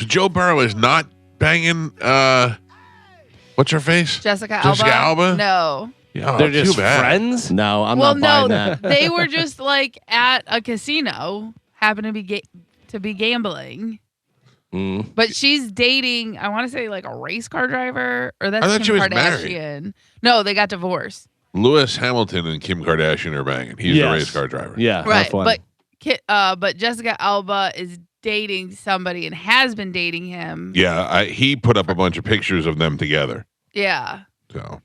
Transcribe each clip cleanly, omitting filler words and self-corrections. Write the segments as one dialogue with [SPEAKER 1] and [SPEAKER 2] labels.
[SPEAKER 1] Joe Burrow is not banging. What's her face?
[SPEAKER 2] Jessica
[SPEAKER 1] Alba?
[SPEAKER 2] No.
[SPEAKER 1] Yeah,
[SPEAKER 3] They're just
[SPEAKER 1] too bad.
[SPEAKER 3] friends?
[SPEAKER 4] No, I'm not buying that.
[SPEAKER 2] They were just like at a casino, happened to be gambling.
[SPEAKER 3] Mm.
[SPEAKER 2] But she's dating, I want to say like a race car driver, or that's
[SPEAKER 1] I thought
[SPEAKER 2] Kim
[SPEAKER 1] she was
[SPEAKER 2] Kardashian.
[SPEAKER 1] married.
[SPEAKER 2] No, they got divorced.
[SPEAKER 1] Lewis Hamilton and Kim Kardashian are banging. He's a race car driver.
[SPEAKER 3] Yeah,
[SPEAKER 2] Right,
[SPEAKER 3] F1.
[SPEAKER 2] but Jessica Alba is dating somebody and has been dating him.
[SPEAKER 1] Yeah, he put up a bunch of pictures of them together.
[SPEAKER 2] Yeah.
[SPEAKER 1] So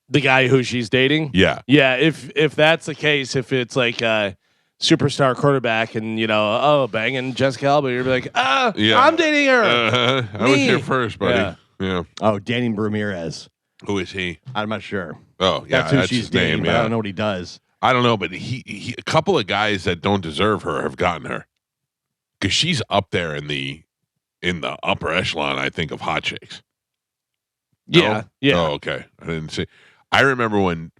[SPEAKER 3] The guy who she's dating?
[SPEAKER 1] yeah.
[SPEAKER 3] Yeah, if that's the case, if it's like a superstar quarterback and, banging Jessica Alba, you're like, I'm dating her.
[SPEAKER 1] I was here first, buddy. Yeah.
[SPEAKER 4] Oh, Danny Ramirez.
[SPEAKER 1] Who is he?
[SPEAKER 4] I'm not sure.
[SPEAKER 1] Oh, yeah.
[SPEAKER 4] That's who
[SPEAKER 1] that's
[SPEAKER 4] she's
[SPEAKER 1] his name.
[SPEAKER 4] dating, but
[SPEAKER 1] Yeah.
[SPEAKER 4] I don't know what he does.
[SPEAKER 1] I don't know, but he a couple of guys that don't deserve her have gotten her. Because she's up there in the upper echelon, I think, of hot chicks. No?
[SPEAKER 3] Yeah. Yeah.
[SPEAKER 1] Oh, okay. I didn't see. I remember when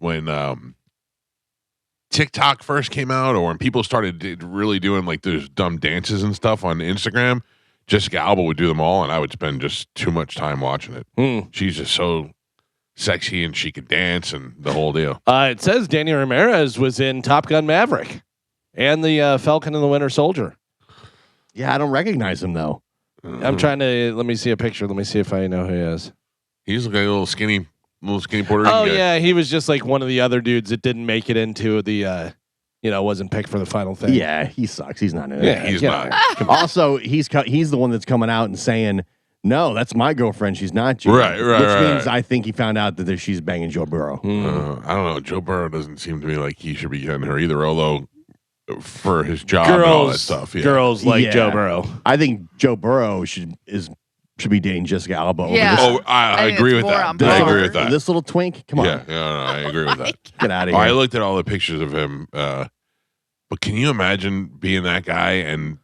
[SPEAKER 1] TikTok first came out, or when people started really doing like those dumb dances and stuff on Instagram. Jessica Alba would do them all, and I would spend just too much time watching it.
[SPEAKER 3] Mm.
[SPEAKER 1] She's just so sexy, and she could dance, and the whole deal.
[SPEAKER 3] It says Danny Ramirez was in Top Gun Maverick and the Falcon and the Winter Soldier.
[SPEAKER 4] Yeah, I don't recognize him though.
[SPEAKER 3] I'm trying to let me see a picture. Let me see if I know who he is.
[SPEAKER 1] He's like a little skinny Puerto Rican
[SPEAKER 3] Oh
[SPEAKER 1] guy.
[SPEAKER 3] yeah, he was just like one of the other dudes that didn't make it into the wasn't picked for the final thing.
[SPEAKER 4] Yeah, he sucks. He's not in it.
[SPEAKER 3] Yeah,
[SPEAKER 1] He's
[SPEAKER 3] you
[SPEAKER 1] not.
[SPEAKER 3] know.
[SPEAKER 4] Also, he's the one that's coming out and saying, "No, that's my girlfriend. She's not you."
[SPEAKER 1] Right,
[SPEAKER 4] Which means
[SPEAKER 1] right.
[SPEAKER 4] I think he found out that she's banging Joe Burrow.
[SPEAKER 1] I don't know. Joe Burrow doesn't seem to me like he should be getting her either, although for his job and all that stuff. Yeah.
[SPEAKER 3] Girls like
[SPEAKER 4] Yeah.
[SPEAKER 3] Joe Burrow.
[SPEAKER 4] I think Joe Burrow should be dating Jessica Alba. over
[SPEAKER 2] Yeah.
[SPEAKER 4] this.
[SPEAKER 1] Oh, I
[SPEAKER 2] think
[SPEAKER 1] agree
[SPEAKER 2] it's
[SPEAKER 1] with
[SPEAKER 2] more
[SPEAKER 1] that.
[SPEAKER 2] on
[SPEAKER 1] I
[SPEAKER 2] par.
[SPEAKER 1] agree with that.
[SPEAKER 4] This little twink. Come on,
[SPEAKER 1] Yeah, I agree with that.
[SPEAKER 4] get out of
[SPEAKER 1] I
[SPEAKER 4] here.
[SPEAKER 1] looked at all the pictures of him, but can you imagine being that guy? And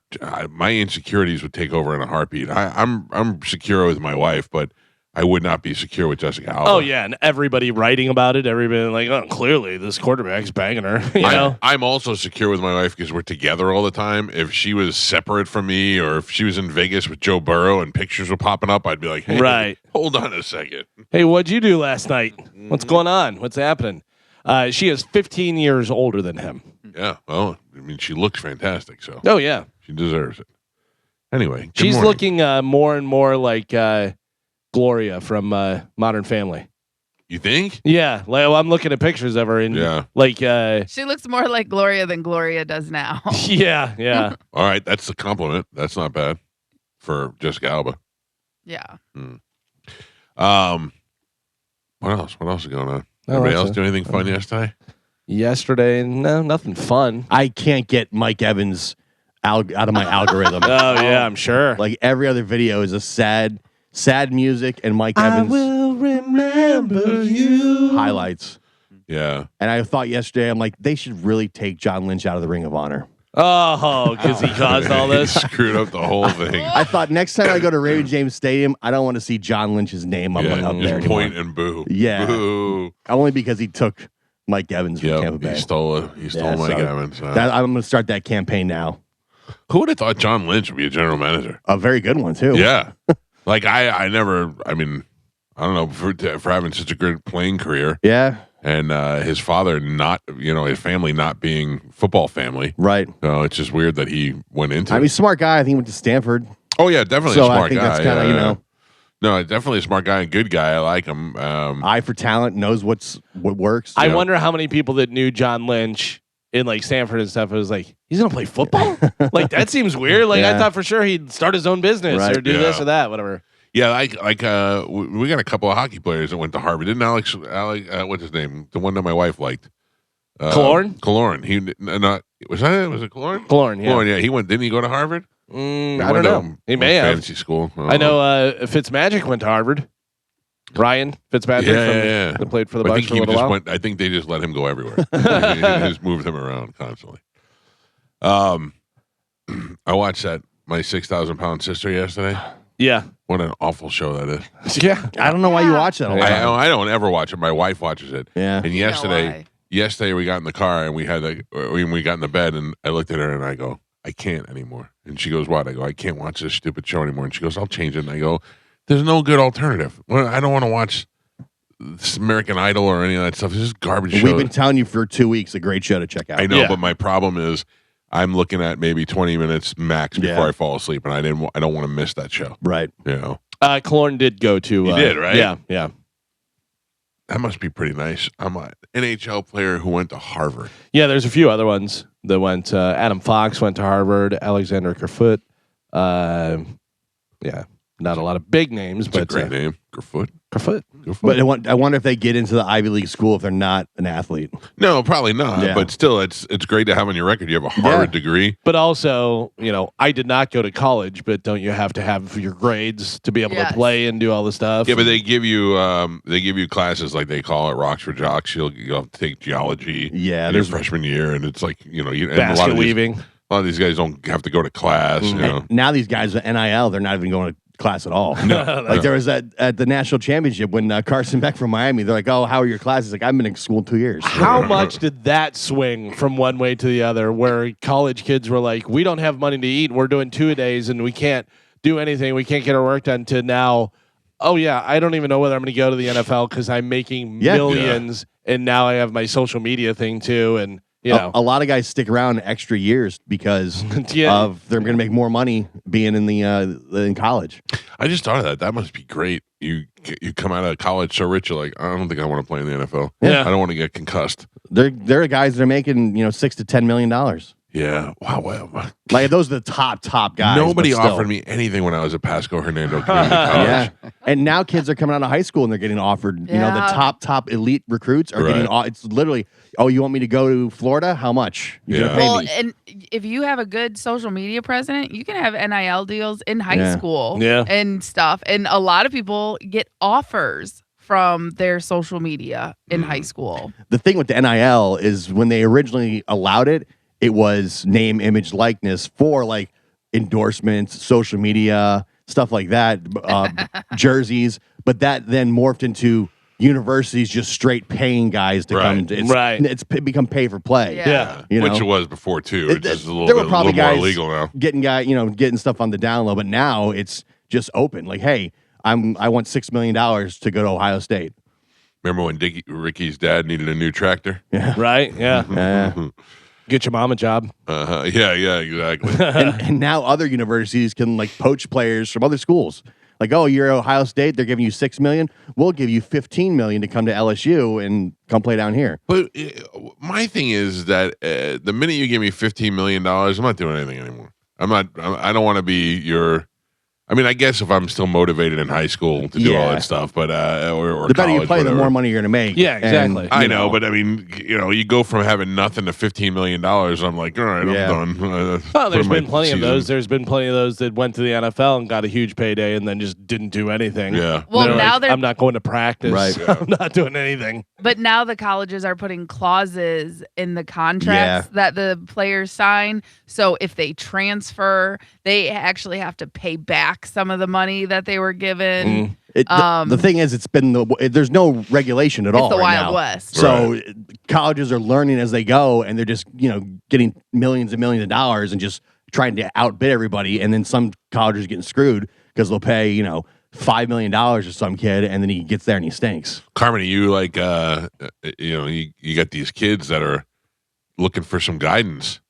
[SPEAKER 1] my insecurities would take over in a heartbeat. I'm secure with my wife, but I would not be secure with Jessica Alba.
[SPEAKER 3] Oh yeah, and everybody writing about it. Everybody like, oh, clearly this quarterback's banging her. You know.
[SPEAKER 1] I'm also secure with my wife because we're together all the time. If she was separate from me, or if she was in Vegas with Joe Burrow and pictures were popping up, I'd be like, hey,
[SPEAKER 3] Right.
[SPEAKER 1] hold on a second.
[SPEAKER 3] Hey, what'd you do last night? What's going on? What's happening? She is 15 years older than him.
[SPEAKER 1] Yeah, well, I mean, she looks fantastic, so
[SPEAKER 3] Oh yeah,
[SPEAKER 1] she deserves it. Anyway, good
[SPEAKER 3] she's
[SPEAKER 1] morning.
[SPEAKER 3] looking more and more like Gloria from Modern Family.
[SPEAKER 1] You think?
[SPEAKER 3] Yeah, like I'm looking at pictures of her, and
[SPEAKER 1] Yeah.
[SPEAKER 3] like
[SPEAKER 2] She looks more like Gloria than Gloria does now.
[SPEAKER 3] yeah.
[SPEAKER 1] All right, that's the compliment. That's not bad for Jessica Alba.
[SPEAKER 2] Yeah.
[SPEAKER 1] What else? What else is going on?
[SPEAKER 3] Oh,
[SPEAKER 1] Anybody
[SPEAKER 3] that's
[SPEAKER 1] else
[SPEAKER 3] it.
[SPEAKER 1] do anything fun yesterday?
[SPEAKER 3] Yesterday, no, nothing fun.
[SPEAKER 4] I can't get Mike Evans out of my algorithm.
[SPEAKER 3] Oh yeah, I'm sure.
[SPEAKER 4] Like every other video is a sad music and Mike
[SPEAKER 3] I
[SPEAKER 4] Evans
[SPEAKER 3] will remember you.
[SPEAKER 4] highlights.
[SPEAKER 1] Yeah.
[SPEAKER 4] And I thought yesterday, I'm like, they should really take John Lynch out of the Ring of Honor.
[SPEAKER 3] Oh, because he caused all
[SPEAKER 1] He
[SPEAKER 3] this.
[SPEAKER 1] screwed up the whole thing.
[SPEAKER 4] I thought next time I go to Raymond James Stadium, I don't want to see John Lynch's name up
[SPEAKER 1] Yeah,
[SPEAKER 4] there
[SPEAKER 1] just
[SPEAKER 4] anymore.
[SPEAKER 1] point and boo.
[SPEAKER 4] Yeah.
[SPEAKER 1] Boo.
[SPEAKER 4] Only because he took Mike Evans from Tampa
[SPEAKER 1] Yeah,
[SPEAKER 4] Bay.
[SPEAKER 1] he stole Mike
[SPEAKER 4] so
[SPEAKER 1] Evans.
[SPEAKER 4] I'm going to start that campagn now.
[SPEAKER 1] Who would have thought John Lynch would be a general manager?
[SPEAKER 4] A very good one, too.
[SPEAKER 1] Yeah. Like, I never, I mean, I don't know, for having such a good playing career
[SPEAKER 4] Yeah,
[SPEAKER 1] and his father not, his family not being football family.
[SPEAKER 4] right.
[SPEAKER 1] So it's just weird that he went into
[SPEAKER 4] I
[SPEAKER 1] it.
[SPEAKER 4] mean, smart guy. I think he went to Stanford.
[SPEAKER 1] Oh, yeah, definitely
[SPEAKER 4] So
[SPEAKER 1] a smart
[SPEAKER 4] I think
[SPEAKER 1] guy.
[SPEAKER 4] that's kind of,
[SPEAKER 1] Yeah. No, definitely a smart guy and good guy. I like him.
[SPEAKER 4] eye for talent, knows what works.
[SPEAKER 3] I
[SPEAKER 1] Yeah.
[SPEAKER 3] wonder how many people that knew John Lynch in like Stanford and stuff. It was like, he's gonna play football. Like that seems weird. Like I
[SPEAKER 4] Yeah.
[SPEAKER 3] thought for sure he'd start his own business
[SPEAKER 4] Right.
[SPEAKER 3] or do this or that, whatever.
[SPEAKER 1] Yeah, we got a couple of hockey players that went to Harvard. Didn't Alex what's his name? The one that my wife liked.
[SPEAKER 3] Killorn?
[SPEAKER 1] Killorn. He not was that it? Was it Killorn?
[SPEAKER 3] Killorn, yeah.
[SPEAKER 1] Killorn, yeah. He went. Didn't he go to Harvard?
[SPEAKER 3] I
[SPEAKER 1] He
[SPEAKER 3] don't
[SPEAKER 1] went
[SPEAKER 3] know.
[SPEAKER 1] to
[SPEAKER 3] He may have.
[SPEAKER 1] fancy school.
[SPEAKER 3] I know Fitzmagic went to Harvard. Ryan Fitzpatrick that played for the
[SPEAKER 1] But I
[SPEAKER 3] Bucks
[SPEAKER 1] think
[SPEAKER 3] for a
[SPEAKER 1] he
[SPEAKER 3] little
[SPEAKER 1] just
[SPEAKER 3] while.
[SPEAKER 1] went. I think they just let him go everywhere. They just moved him around constantly. I watched that My 6,000-Pound Sister yesterday.
[SPEAKER 3] Yeah.
[SPEAKER 1] What an awful show that is.
[SPEAKER 3] Yeah.
[SPEAKER 4] I don't know why you watch that. A lot.
[SPEAKER 1] I don't ever watch it. My wife watches it.
[SPEAKER 4] Yeah.
[SPEAKER 1] And
[SPEAKER 2] You know why.
[SPEAKER 1] yesterday we got in the car and we got in the bed and I looked at her and I go, I can't anymore. And she goes, what? I go, I can't watch this stupid show anymore. And she goes, I'll change it. And I go, there's no good alternative. Well, I don't want to watch this American Idol or any of that stuff. It's just garbage show.
[SPEAKER 4] We've been telling you for 2 weeks, a great show to check out.
[SPEAKER 1] I know, but my problem is I'm looking at maybe 20 minutes max before I fall asleep, and I don't want to miss that show.
[SPEAKER 4] Right.
[SPEAKER 1] You know.
[SPEAKER 3] Clorn did go to.
[SPEAKER 1] He did, right?
[SPEAKER 3] Yeah.
[SPEAKER 1] That must be pretty nice. I'm an NHL player who went to Harvard.
[SPEAKER 3] Yeah, there's a few other ones that went. Adam Fox went to Harvard. Alexander Kerfoot. Not a lot of big names,
[SPEAKER 1] It's
[SPEAKER 3] but
[SPEAKER 1] a great name. Kerfoot.
[SPEAKER 4] But I wonder if they get into the Ivy League school if they're not an athlete.
[SPEAKER 1] No, probably not.
[SPEAKER 4] Yeah.
[SPEAKER 1] But still, it's great to have on your record. You have a Harvard degree.
[SPEAKER 3] But also, I did not go to college, but don't you have to have your grades to be able to play and do all the stuff?
[SPEAKER 1] Yeah, but they give you classes like they call it Rockford Jocks. You'll have to take geology.
[SPEAKER 4] Yeah,
[SPEAKER 1] in your freshman year, and it's like and
[SPEAKER 3] basket weaving.
[SPEAKER 1] A lot of these guys don't have to go to class. You know.
[SPEAKER 4] Now these guys at NIL, they're not even going to class at all. Like there was at the national championship when Carson Beck from Miami, they're like, "Oh, how are your classes?" Like, I've been in school 2 years.
[SPEAKER 3] How much did that swing from one way to the other? Where college kids were like, "We don't have money to eat. We're doing 2-a-days, and we can't do anything. We can't get our work done." To now, oh yeah, I don't even know whether I'm going to go to the NFL because I'm making millions, and now I have my social media thing too, and.
[SPEAKER 4] A lot of guys stick around extra years because of they're going to make more money being in college.
[SPEAKER 1] I just thought of that. That must be great. You come out of college so rich, you're like, I don't think I want to play in the NFL.
[SPEAKER 3] Yeah.
[SPEAKER 1] I don't want to get concussed.
[SPEAKER 4] They're guys that are making $6 to $10 million.
[SPEAKER 1] Yeah. Wow.
[SPEAKER 4] Like those are the top guys.
[SPEAKER 1] Nobody offered me anything when I was at Pasco Hernando Community College.
[SPEAKER 4] Yeah. And now kids are coming out of high school and they're getting offered, the top elite recruits are getting, it's literally, oh, you want me to go to Florida? How much? You're going to pay me.
[SPEAKER 2] And if you have a good social media president, you can have NIL deals in high school and stuff. And a lot of people get offers from their social media in high school.
[SPEAKER 4] The thing with the NIL is when they originally allowed it, it was name, image, likeness for like endorsements, social media, stuff like that, jerseys. But that then morphed into universities just straight paying guys to come. It's become pay for play.
[SPEAKER 3] Yeah.
[SPEAKER 1] Which it was before too. It's just a little
[SPEAKER 4] there were probably
[SPEAKER 1] more
[SPEAKER 4] guys
[SPEAKER 1] illegal now.
[SPEAKER 4] Getting stuff on the down low, but now it's just open. Like, hey, I want $6 million to go to Ohio State.
[SPEAKER 1] Remember when Ricky's dad needed a new tractor?
[SPEAKER 4] Yeah.
[SPEAKER 3] Right? Yeah. Get your mom a job.
[SPEAKER 1] Yeah, exactly.
[SPEAKER 4] and now other universities can like poach players from other schools. Like, oh, you're Ohio State, they're giving you $6 million. We'll give you $15 million to come to LSU and come play down here.
[SPEAKER 1] But my thing is that the minute you give me $15 million, I'm not doing anything anymore. I don't want to be your. I mean, I guess if I'm still motivated in high school to do all that stuff, but or
[SPEAKER 4] the better
[SPEAKER 1] college,
[SPEAKER 4] you play, the more money you're going to make.
[SPEAKER 3] Yeah, exactly.
[SPEAKER 1] I know, but I mean, you go from having nothing to $15 million. I'm like, all right, I'm done.
[SPEAKER 3] Well, there's been plenty of those. There's been plenty of those that went to the NFL and got a huge payday and then just didn't do anything.
[SPEAKER 1] Yeah.
[SPEAKER 2] Well, now
[SPEAKER 3] I'm not going to practice.
[SPEAKER 4] Right.
[SPEAKER 3] I'm not doing anything.
[SPEAKER 2] But now the colleges are putting clauses in the contracts that the players sign. So if they transfer, they actually have to pay back some of the money that they were given.
[SPEAKER 4] The thing is, it's been there's no regulation at all.
[SPEAKER 2] It's the
[SPEAKER 4] right
[SPEAKER 2] Wild
[SPEAKER 4] now.
[SPEAKER 2] West.
[SPEAKER 4] So colleges are learning as they go, and they're just getting millions and millions of dollars and just trying to outbid everybody. And then some colleges are getting screwed because they'll pay $5 million to some kid, and then he gets there and he stinks.
[SPEAKER 1] Carmen, you like you got these kids that are looking for some guidance.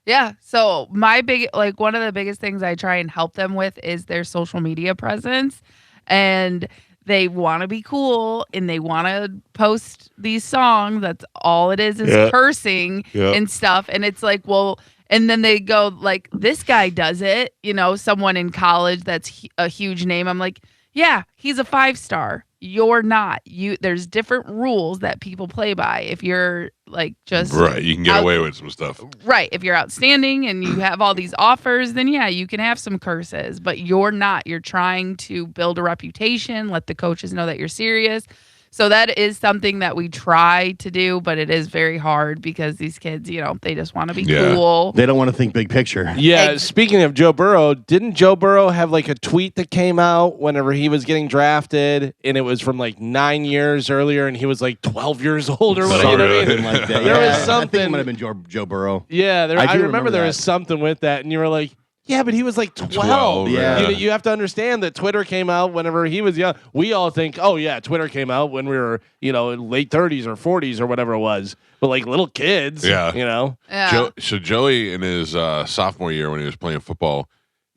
[SPEAKER 2] Yeah. So one of the biggest things I try and help them with is their social media presence. And they want to be cool and they want to post these songs. That's all it is cursing and stuff. And it's like, well, and then they go like, this guy does it, someone in college that's a huge name. I'm like, yeah, he's a 5-star. You're not. There's different rules that people play by. If you're like just
[SPEAKER 1] you can get away with some stuff.
[SPEAKER 2] Right. If you're outstanding and you have all these offers, then you can have some curses. But you're not. You're trying to build a reputation, let the coaches know that you're serious. So that is something that we try to do, but it is very hard because these kids, they just want to be
[SPEAKER 1] Yeah.
[SPEAKER 2] cool.
[SPEAKER 4] They don't want to think big picture.
[SPEAKER 3] Yeah, speaking of Joe Burrow, didn't Joe Burrow have like a tweet that came out whenever he was getting drafted, and it was from like 9 years earlier, and he was like 12 years old or whatever?
[SPEAKER 1] Oh,
[SPEAKER 3] You know what I
[SPEAKER 1] really?
[SPEAKER 3] mean?
[SPEAKER 4] Like that.
[SPEAKER 3] There was
[SPEAKER 4] I think
[SPEAKER 3] something-
[SPEAKER 4] it might have been Joe Burrow.
[SPEAKER 3] Yeah,
[SPEAKER 4] I
[SPEAKER 3] I
[SPEAKER 4] do
[SPEAKER 3] remember there
[SPEAKER 4] remember
[SPEAKER 3] was
[SPEAKER 4] that.
[SPEAKER 3] something with that, and you were like, yeah, but he was like 12.
[SPEAKER 1] 12,
[SPEAKER 4] yeah.
[SPEAKER 3] You have to understand that Twitter came out whenever he was young. We all think, oh, yeah, Twitter came out when we were, in late 30s or 40s or whatever it was. But like little kids,
[SPEAKER 1] Yeah.
[SPEAKER 2] Yeah.
[SPEAKER 1] So Joey in his sophomore year when he was playing football,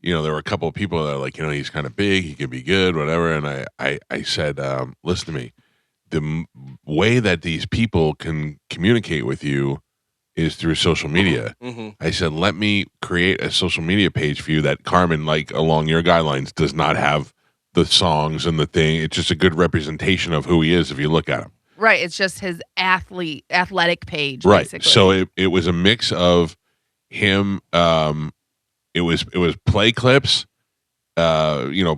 [SPEAKER 1] there were a couple of people that are like, he's kind of big, he can be good, whatever. And I said, listen to me, the way that these people can communicate with you is through social media.
[SPEAKER 3] Mm-hmm.
[SPEAKER 1] I said, let me create a social media page for you that Carmen, like along your guidelines, does not have the songs and the thing. It's just a good representation of who he is if you look at him.
[SPEAKER 2] Right. It's just his athletic page,
[SPEAKER 1] Right.
[SPEAKER 2] basically.
[SPEAKER 1] So it was a mix of him. It was play clips,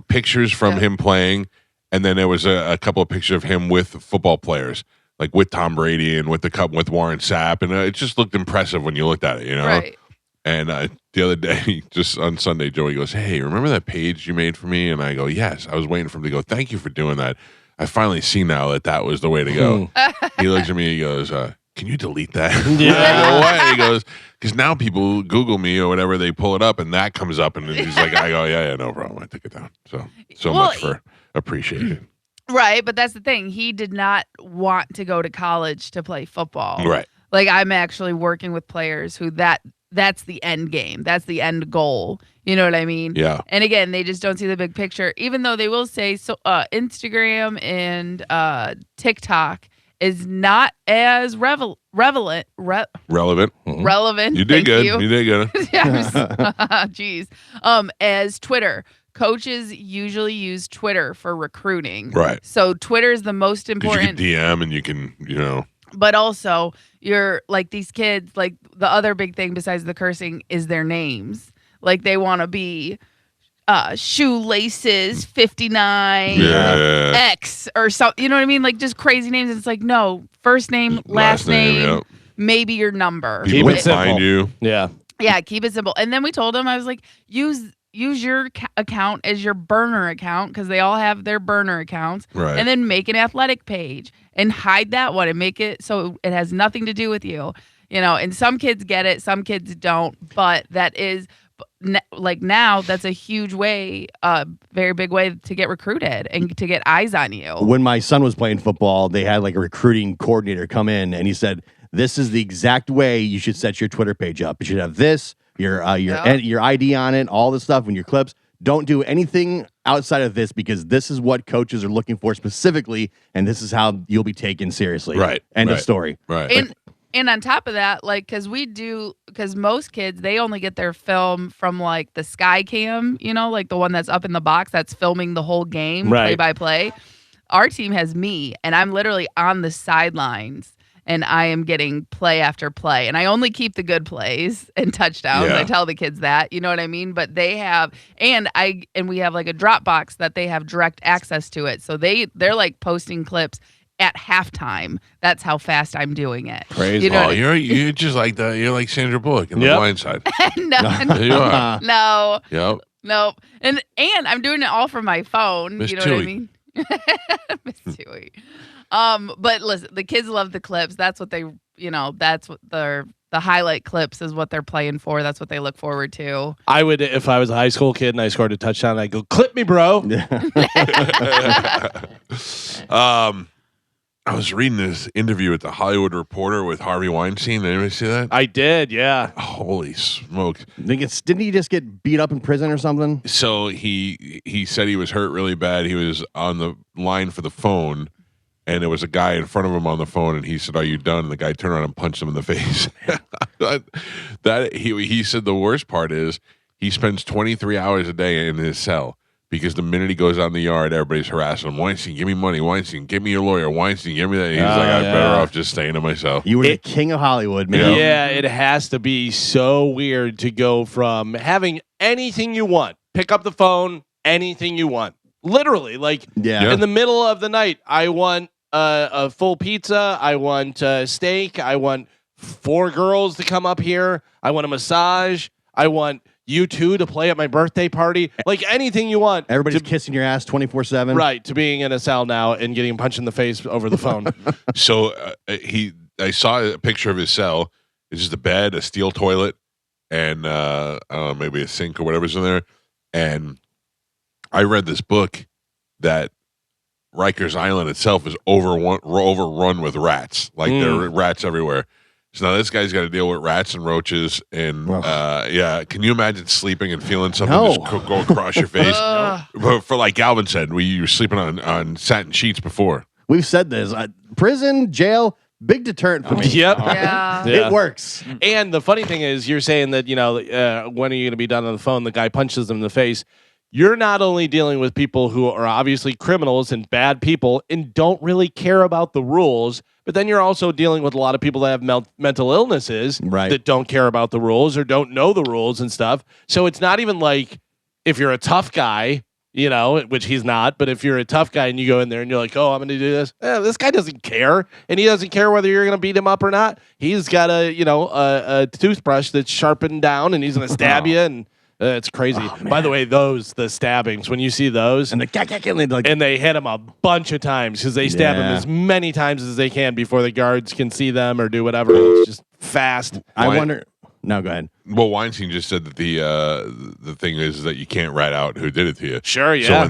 [SPEAKER 1] pictures from
[SPEAKER 2] Yeah.
[SPEAKER 1] him playing, and then there was a couple of pictures of him with football players, like with Tom Brady and with Warren Sapp, and it just looked impressive when you looked at it,
[SPEAKER 2] Right.
[SPEAKER 1] And the other day, just on Sunday, Joey goes, "Hey, remember that page you made for me?" And I go, "Yes." I was waiting for him to go, "Thank you for doing that. I finally see now that was the way to go." He looks at me, he goes, "Can you delete that?"
[SPEAKER 3] Yeah.
[SPEAKER 1] I go, "Why?" He goes, "Because now people Google me or whatever, they pull it up and that comes up." And then he's like, I go, yeah, no problem. I took it down. So
[SPEAKER 2] Well,
[SPEAKER 1] much for appreciating.
[SPEAKER 2] Right. But that's the thing. He did not want to go to college to play football.
[SPEAKER 1] Right.
[SPEAKER 2] Like, I'm actually working with players who that's the end game. That's the end goal. You know what I mean?
[SPEAKER 1] Yeah.
[SPEAKER 2] And again, they just don't see the big picture, even though they will say Instagram and TikTok is not as relevant.
[SPEAKER 1] Relevant.
[SPEAKER 2] Relevant.
[SPEAKER 1] You did
[SPEAKER 2] Thank
[SPEAKER 1] good.
[SPEAKER 2] You.
[SPEAKER 1] You did good.
[SPEAKER 2] Jeez. As Twitter. Coaches usually use Twitter for recruiting.
[SPEAKER 1] Right.
[SPEAKER 2] So Twitter is the most
[SPEAKER 1] 'Cause you
[SPEAKER 2] important.
[SPEAKER 1] can DM and you can,
[SPEAKER 2] But also, you're like these kids, like the other big thing besides the cursing is their names. Like they want to be Shoelaces 59
[SPEAKER 1] Yeah.
[SPEAKER 2] X or something. You know what I mean? Like just crazy names. It's like, no, first name, last name,
[SPEAKER 1] yep.
[SPEAKER 2] maybe your number.
[SPEAKER 1] People
[SPEAKER 3] Keep
[SPEAKER 1] will
[SPEAKER 3] it simple.
[SPEAKER 1] find you.
[SPEAKER 3] Yeah.
[SPEAKER 2] Yeah, keep it simple. And then we told him, I was like, use your account as your burner account because they all have their burner accounts.
[SPEAKER 1] Right.
[SPEAKER 2] And then make an athletic page and hide that one and make it so it has nothing to do with you. And some kids get it, some kids don't. But that is like now that's a huge way, very big way to get recruited and to get eyes on you.
[SPEAKER 4] When my son was playing football, they had like a recruiting coordinator come in and he said, "This is the exact way you should set your Twitter page up. You should have this, your ID on it, all this stuff, and your clips. Don't do anything outside of this because this is what coaches are looking for specifically, and this is how you'll be taken seriously."
[SPEAKER 1] Right.
[SPEAKER 4] End of
[SPEAKER 1] Right.
[SPEAKER 4] story.
[SPEAKER 1] Right.
[SPEAKER 2] And on top of that, like, because most kids, they only get their film from like the Sky Cam, like the one that's up in the box that's filming the whole game,
[SPEAKER 3] Right.
[SPEAKER 2] play by play. Our team has me, and I'm literally on the sidelines, and I am getting play after play. And I only keep the good plays and touchdowns.
[SPEAKER 1] Yeah.
[SPEAKER 2] I tell the kids that, you know what I mean? But they have, and we have like a Dropbox that they have direct access to it. So they're like posting clips at halftime. That's how fast I'm doing it.
[SPEAKER 3] Crazy.
[SPEAKER 2] You know what I-
[SPEAKER 1] you're just like that. You're like Sandra Bullock in The
[SPEAKER 3] Yep.
[SPEAKER 1] Blind Side.
[SPEAKER 2] no,
[SPEAKER 1] You are.
[SPEAKER 2] no,
[SPEAKER 1] Yep.
[SPEAKER 2] no. And I'm doing it all from my phone.
[SPEAKER 1] Miss
[SPEAKER 2] You know what I
[SPEAKER 1] Chewy.
[SPEAKER 2] mean? Miss Chewy. But listen, the kids love the clips. That's what they, that's what the highlight clips is what they're playing for. That's what they look forward to.
[SPEAKER 3] I would, if I was a high school kid and I scored a touchdown, I'd go, "Clip me, bro."
[SPEAKER 1] I was reading this interview with the Hollywood Reporter with Harvey Weinstein. Did anybody see that?
[SPEAKER 3] I did, yeah.
[SPEAKER 1] Holy smokes.
[SPEAKER 4] Didn't he just get beat up in prison or something?
[SPEAKER 1] So he said he was hurt really bad. He was on the line for the phone, and there was a guy in front of him on the phone, and he said, "Are you done?" And the guy turned around and punched him in the face. He said the worst part is he spends 23 hours a day in his cell because the minute he goes out in the yard, everybody's harassing him. "Weinstein, give me money. Weinstein, give me your lawyer. Weinstein, give me that." He's like, "I'm better off just staying to myself."
[SPEAKER 4] You were the king of Hollywood, man.
[SPEAKER 3] Yeah, it has to be so weird to go from having anything you want, pick up the phone, anything you want. Literally, like
[SPEAKER 4] Yeah.
[SPEAKER 3] in the middle of the night, I want a full pizza. I want steak. I want 4 girls to come up here. I want a massage. I want you two to play at my birthday party. Like anything you want.
[SPEAKER 4] Everybody's kissing your ass 24/7.
[SPEAKER 3] Right, to being in a cell now and getting punched in the face over the phone.
[SPEAKER 1] So I saw a picture of his cell. It's just a bed, a steel toilet, and I don't know, maybe a sink or whatever's in there. And I read this book that Rikers Island itself is overrun with rats. Like there are rats everywhere. So now this guy's got to deal with rats and roaches. And yeah, can you imagine sleeping and feeling something just go across your face? But for like Galvin said, you were sleeping on satin sheets before.
[SPEAKER 4] We've said this. Prison, jail, big deterrent for me.
[SPEAKER 3] Yep.
[SPEAKER 2] Yeah.
[SPEAKER 4] It works.
[SPEAKER 3] And the funny thing is, you're saying that, when are you going to be done on the phone? The guy punches them in the face. You're not only dealing with people who are obviously criminals and bad people and don't really care about the rules, but then you're also dealing with a lot of people that have mental illnesses that don't care about the rules or don't know the rules and stuff. So it's not even like if you're a tough guy, which he's not, but if you're a tough guy and you go in there and you're like, oh, I'm going to do this. This guy doesn't care. And he doesn't care whether you're going to beat him up or not. He's got a toothbrush that's sharpened down and he's going to stab you. And it's crazy. By the way, the stabbings, when you see those,
[SPEAKER 4] And
[SPEAKER 3] they hit him a bunch of times because they stab him as many times as they can before the guards can see them or do whatever. It's just fast.
[SPEAKER 4] I wonder. No, go ahead.
[SPEAKER 1] Well, Weinstein just said that the thing is that you can't rat out who did it to you.
[SPEAKER 3] Sure, yeah.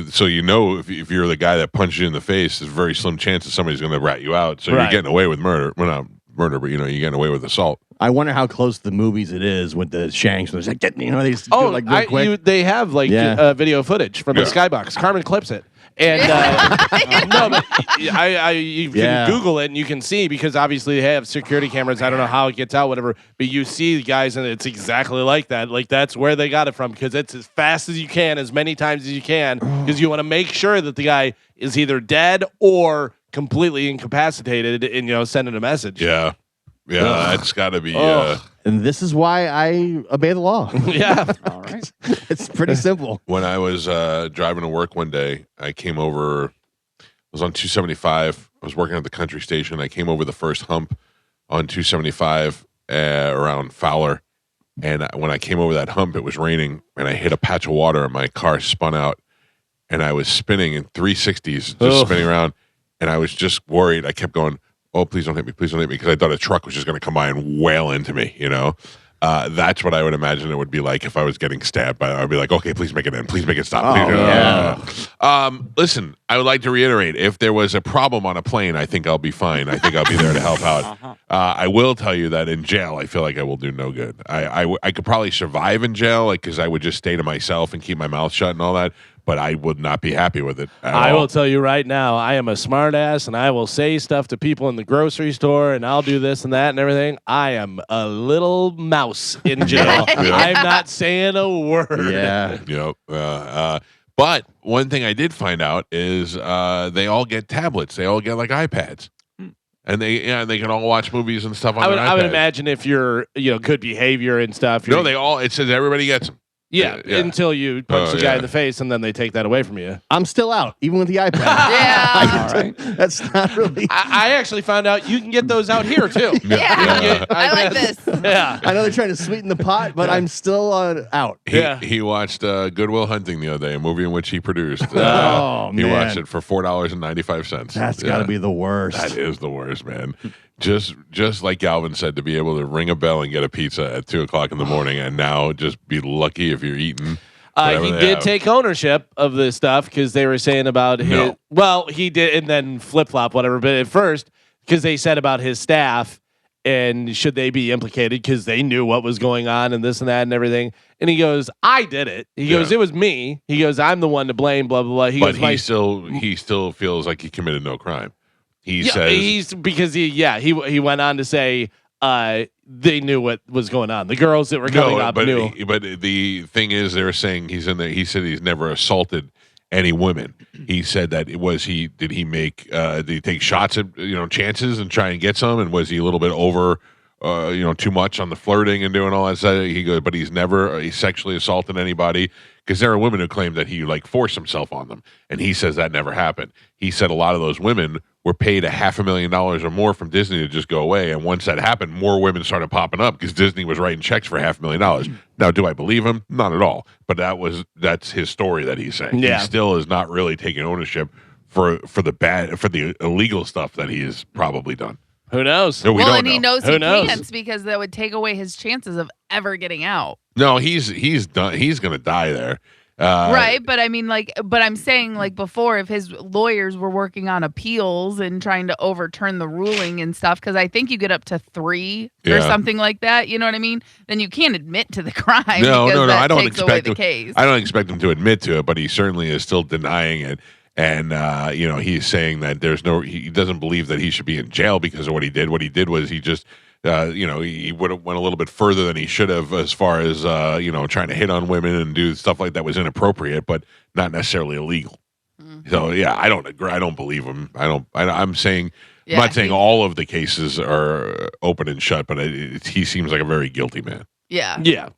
[SPEAKER 1] So if you're the guy that punched you in the face, there's a very slim chance that somebody's going to rat you out. So you're getting away with murder. Well, not murder, but you're getting away with assault.
[SPEAKER 4] I wonder how close to the movies it is with the shanks. There's like, they just do it like real quick.
[SPEAKER 3] They have video footage from the skybox. Carmen clips it. And no, but you can Google it and you can see, because obviously they have security cameras. I don't know how it gets out, whatever, but you see the guys and it's exactly like that. Like that's where they got it from, because it's as fast as you can, as many times as you can, because you want to make sure that the guy is either dead or completely incapacitated and sending a message.
[SPEAKER 1] Yeah. Yeah, that's got to be.
[SPEAKER 4] And this is why I obey the law.
[SPEAKER 3] Yeah.
[SPEAKER 5] All right.
[SPEAKER 4] It's pretty simple.
[SPEAKER 1] When I was driving to work one day, I came over. I was on 275. I was working at the country station. I came over the first hump on 275 around Fowler. And when I came over that hump, it was raining, and I hit a patch of water, and my car spun out. And I was spinning in 360s, just spinning around. And I was just worried. I kept going, oh, please don't hit me, because I thought a truck was just going to come by and wail into me, That's what I would imagine it would be like if I was getting stabbed. I'd be like, okay, please make it end. Please make it stop. Listen, I would like to reiterate, if there was a problem on a plane, I think I'll be fine. I think I'll be there to help out. I will tell you that in jail, I feel like I will do no good. I could probably survive in jail, because I would just stay to myself and keep my mouth shut and all that. But I would not be happy with it at all.
[SPEAKER 3] Will tell you right now, I am a smart ass, and I will say stuff to people in the grocery store, and I'll do this and that and everything. I am a little mouse in jail. I'm not saying a word.
[SPEAKER 4] Yeah.
[SPEAKER 1] Yep. But one thing I did find out is they all get tablets. They all get like iPads. And they can all watch movies and stuff on their iPads.
[SPEAKER 3] I would imagine if you're good behavior and stuff.
[SPEAKER 1] No, it says everybody gets them.
[SPEAKER 3] Yeah, until you punch the guy in the face, and then they take that away from you.
[SPEAKER 4] I'm still out, even with the iPad.
[SPEAKER 2] Yeah.
[SPEAKER 5] All right.
[SPEAKER 4] That's not really.
[SPEAKER 3] I actually found out you can get those out here, too.
[SPEAKER 2] I like this.
[SPEAKER 3] Yeah.
[SPEAKER 4] I know they're trying to sweeten the pot, but I'm still out.
[SPEAKER 1] He watched Good Will Hunting the other day, a movie in which he produced. He
[SPEAKER 4] man.
[SPEAKER 1] watched it for $4.95.
[SPEAKER 4] That's got to be the worst.
[SPEAKER 1] That is the worst, man. Just like Galvin said, to be able to ring a bell and get a pizza at 2:00 in the morning, and now just be lucky if you're eating.
[SPEAKER 3] He did take ownership of this stuff, because they were saying about his.
[SPEAKER 1] No.
[SPEAKER 3] Well, he did, and then flip flop, whatever. But at first, because they said about his staff, and should they be implicated because they knew what was going on and this and that and everything. And he goes, "I did it." He goes, "It was me." He goes, "I'm the one to blame." Blah blah blah. He goes,
[SPEAKER 1] he still feels like he committed no crime. He says
[SPEAKER 3] he went on to say they knew what was going on. The girls that were coming up knew.
[SPEAKER 1] But the thing is, they were saying he's in there. He said he's never assaulted any women. He said that did he take shots at chances and try and get some, and was he a little bit over too much on the flirting and doing all that stuff? He goes, but he's never sexually assaulted anybody, because there are women who claim that he forced himself on them, and he says that never happened. He said a lot of those women were paid $500,000 or more from Disney to just go away. And once that happened, more women started popping up because Disney was writing checks for $500,000. Now, do I believe him? Not at all. But that's his story that he's saying.
[SPEAKER 3] Yeah.
[SPEAKER 1] He still is not really taking ownership for the illegal stuff that he has probably done.
[SPEAKER 3] Who knows?
[SPEAKER 1] No, we
[SPEAKER 2] well,
[SPEAKER 1] don't
[SPEAKER 2] and
[SPEAKER 1] know.
[SPEAKER 2] he knows
[SPEAKER 3] Who
[SPEAKER 2] he
[SPEAKER 3] knows?
[SPEAKER 2] can't because that would take away his chances of ever getting out.
[SPEAKER 1] No, he's done. He's going to die there.
[SPEAKER 2] Right, but I mean, but I'm saying, before, if his lawyers were working on appeals and trying to overturn the ruling and stuff, because I think you get up to 3 or
[SPEAKER 1] Yeah.
[SPEAKER 2] something like that, you know what I mean? Then you can't admit to the crime.
[SPEAKER 1] No,
[SPEAKER 2] because that
[SPEAKER 1] I don't
[SPEAKER 2] takes away
[SPEAKER 1] expect
[SPEAKER 2] the
[SPEAKER 1] him.
[SPEAKER 2] case.
[SPEAKER 1] I don't expect him to admit to it, but he certainly is still denying it. And he's saying that he doesn't believe that he should be in jail because of what he did. What he did was he just, he would have went a little bit further than he should have as far as trying to hit on women and do stuff like that was inappropriate, but not necessarily illegal.
[SPEAKER 2] Mm-hmm.
[SPEAKER 1] So yeah, I don't agree. I don't believe him. I'm saying.
[SPEAKER 2] Yeah,
[SPEAKER 1] I'm not saying all of the cases are open and shut, but he seems like a very guilty man.
[SPEAKER 2] Yeah.
[SPEAKER 3] Yeah.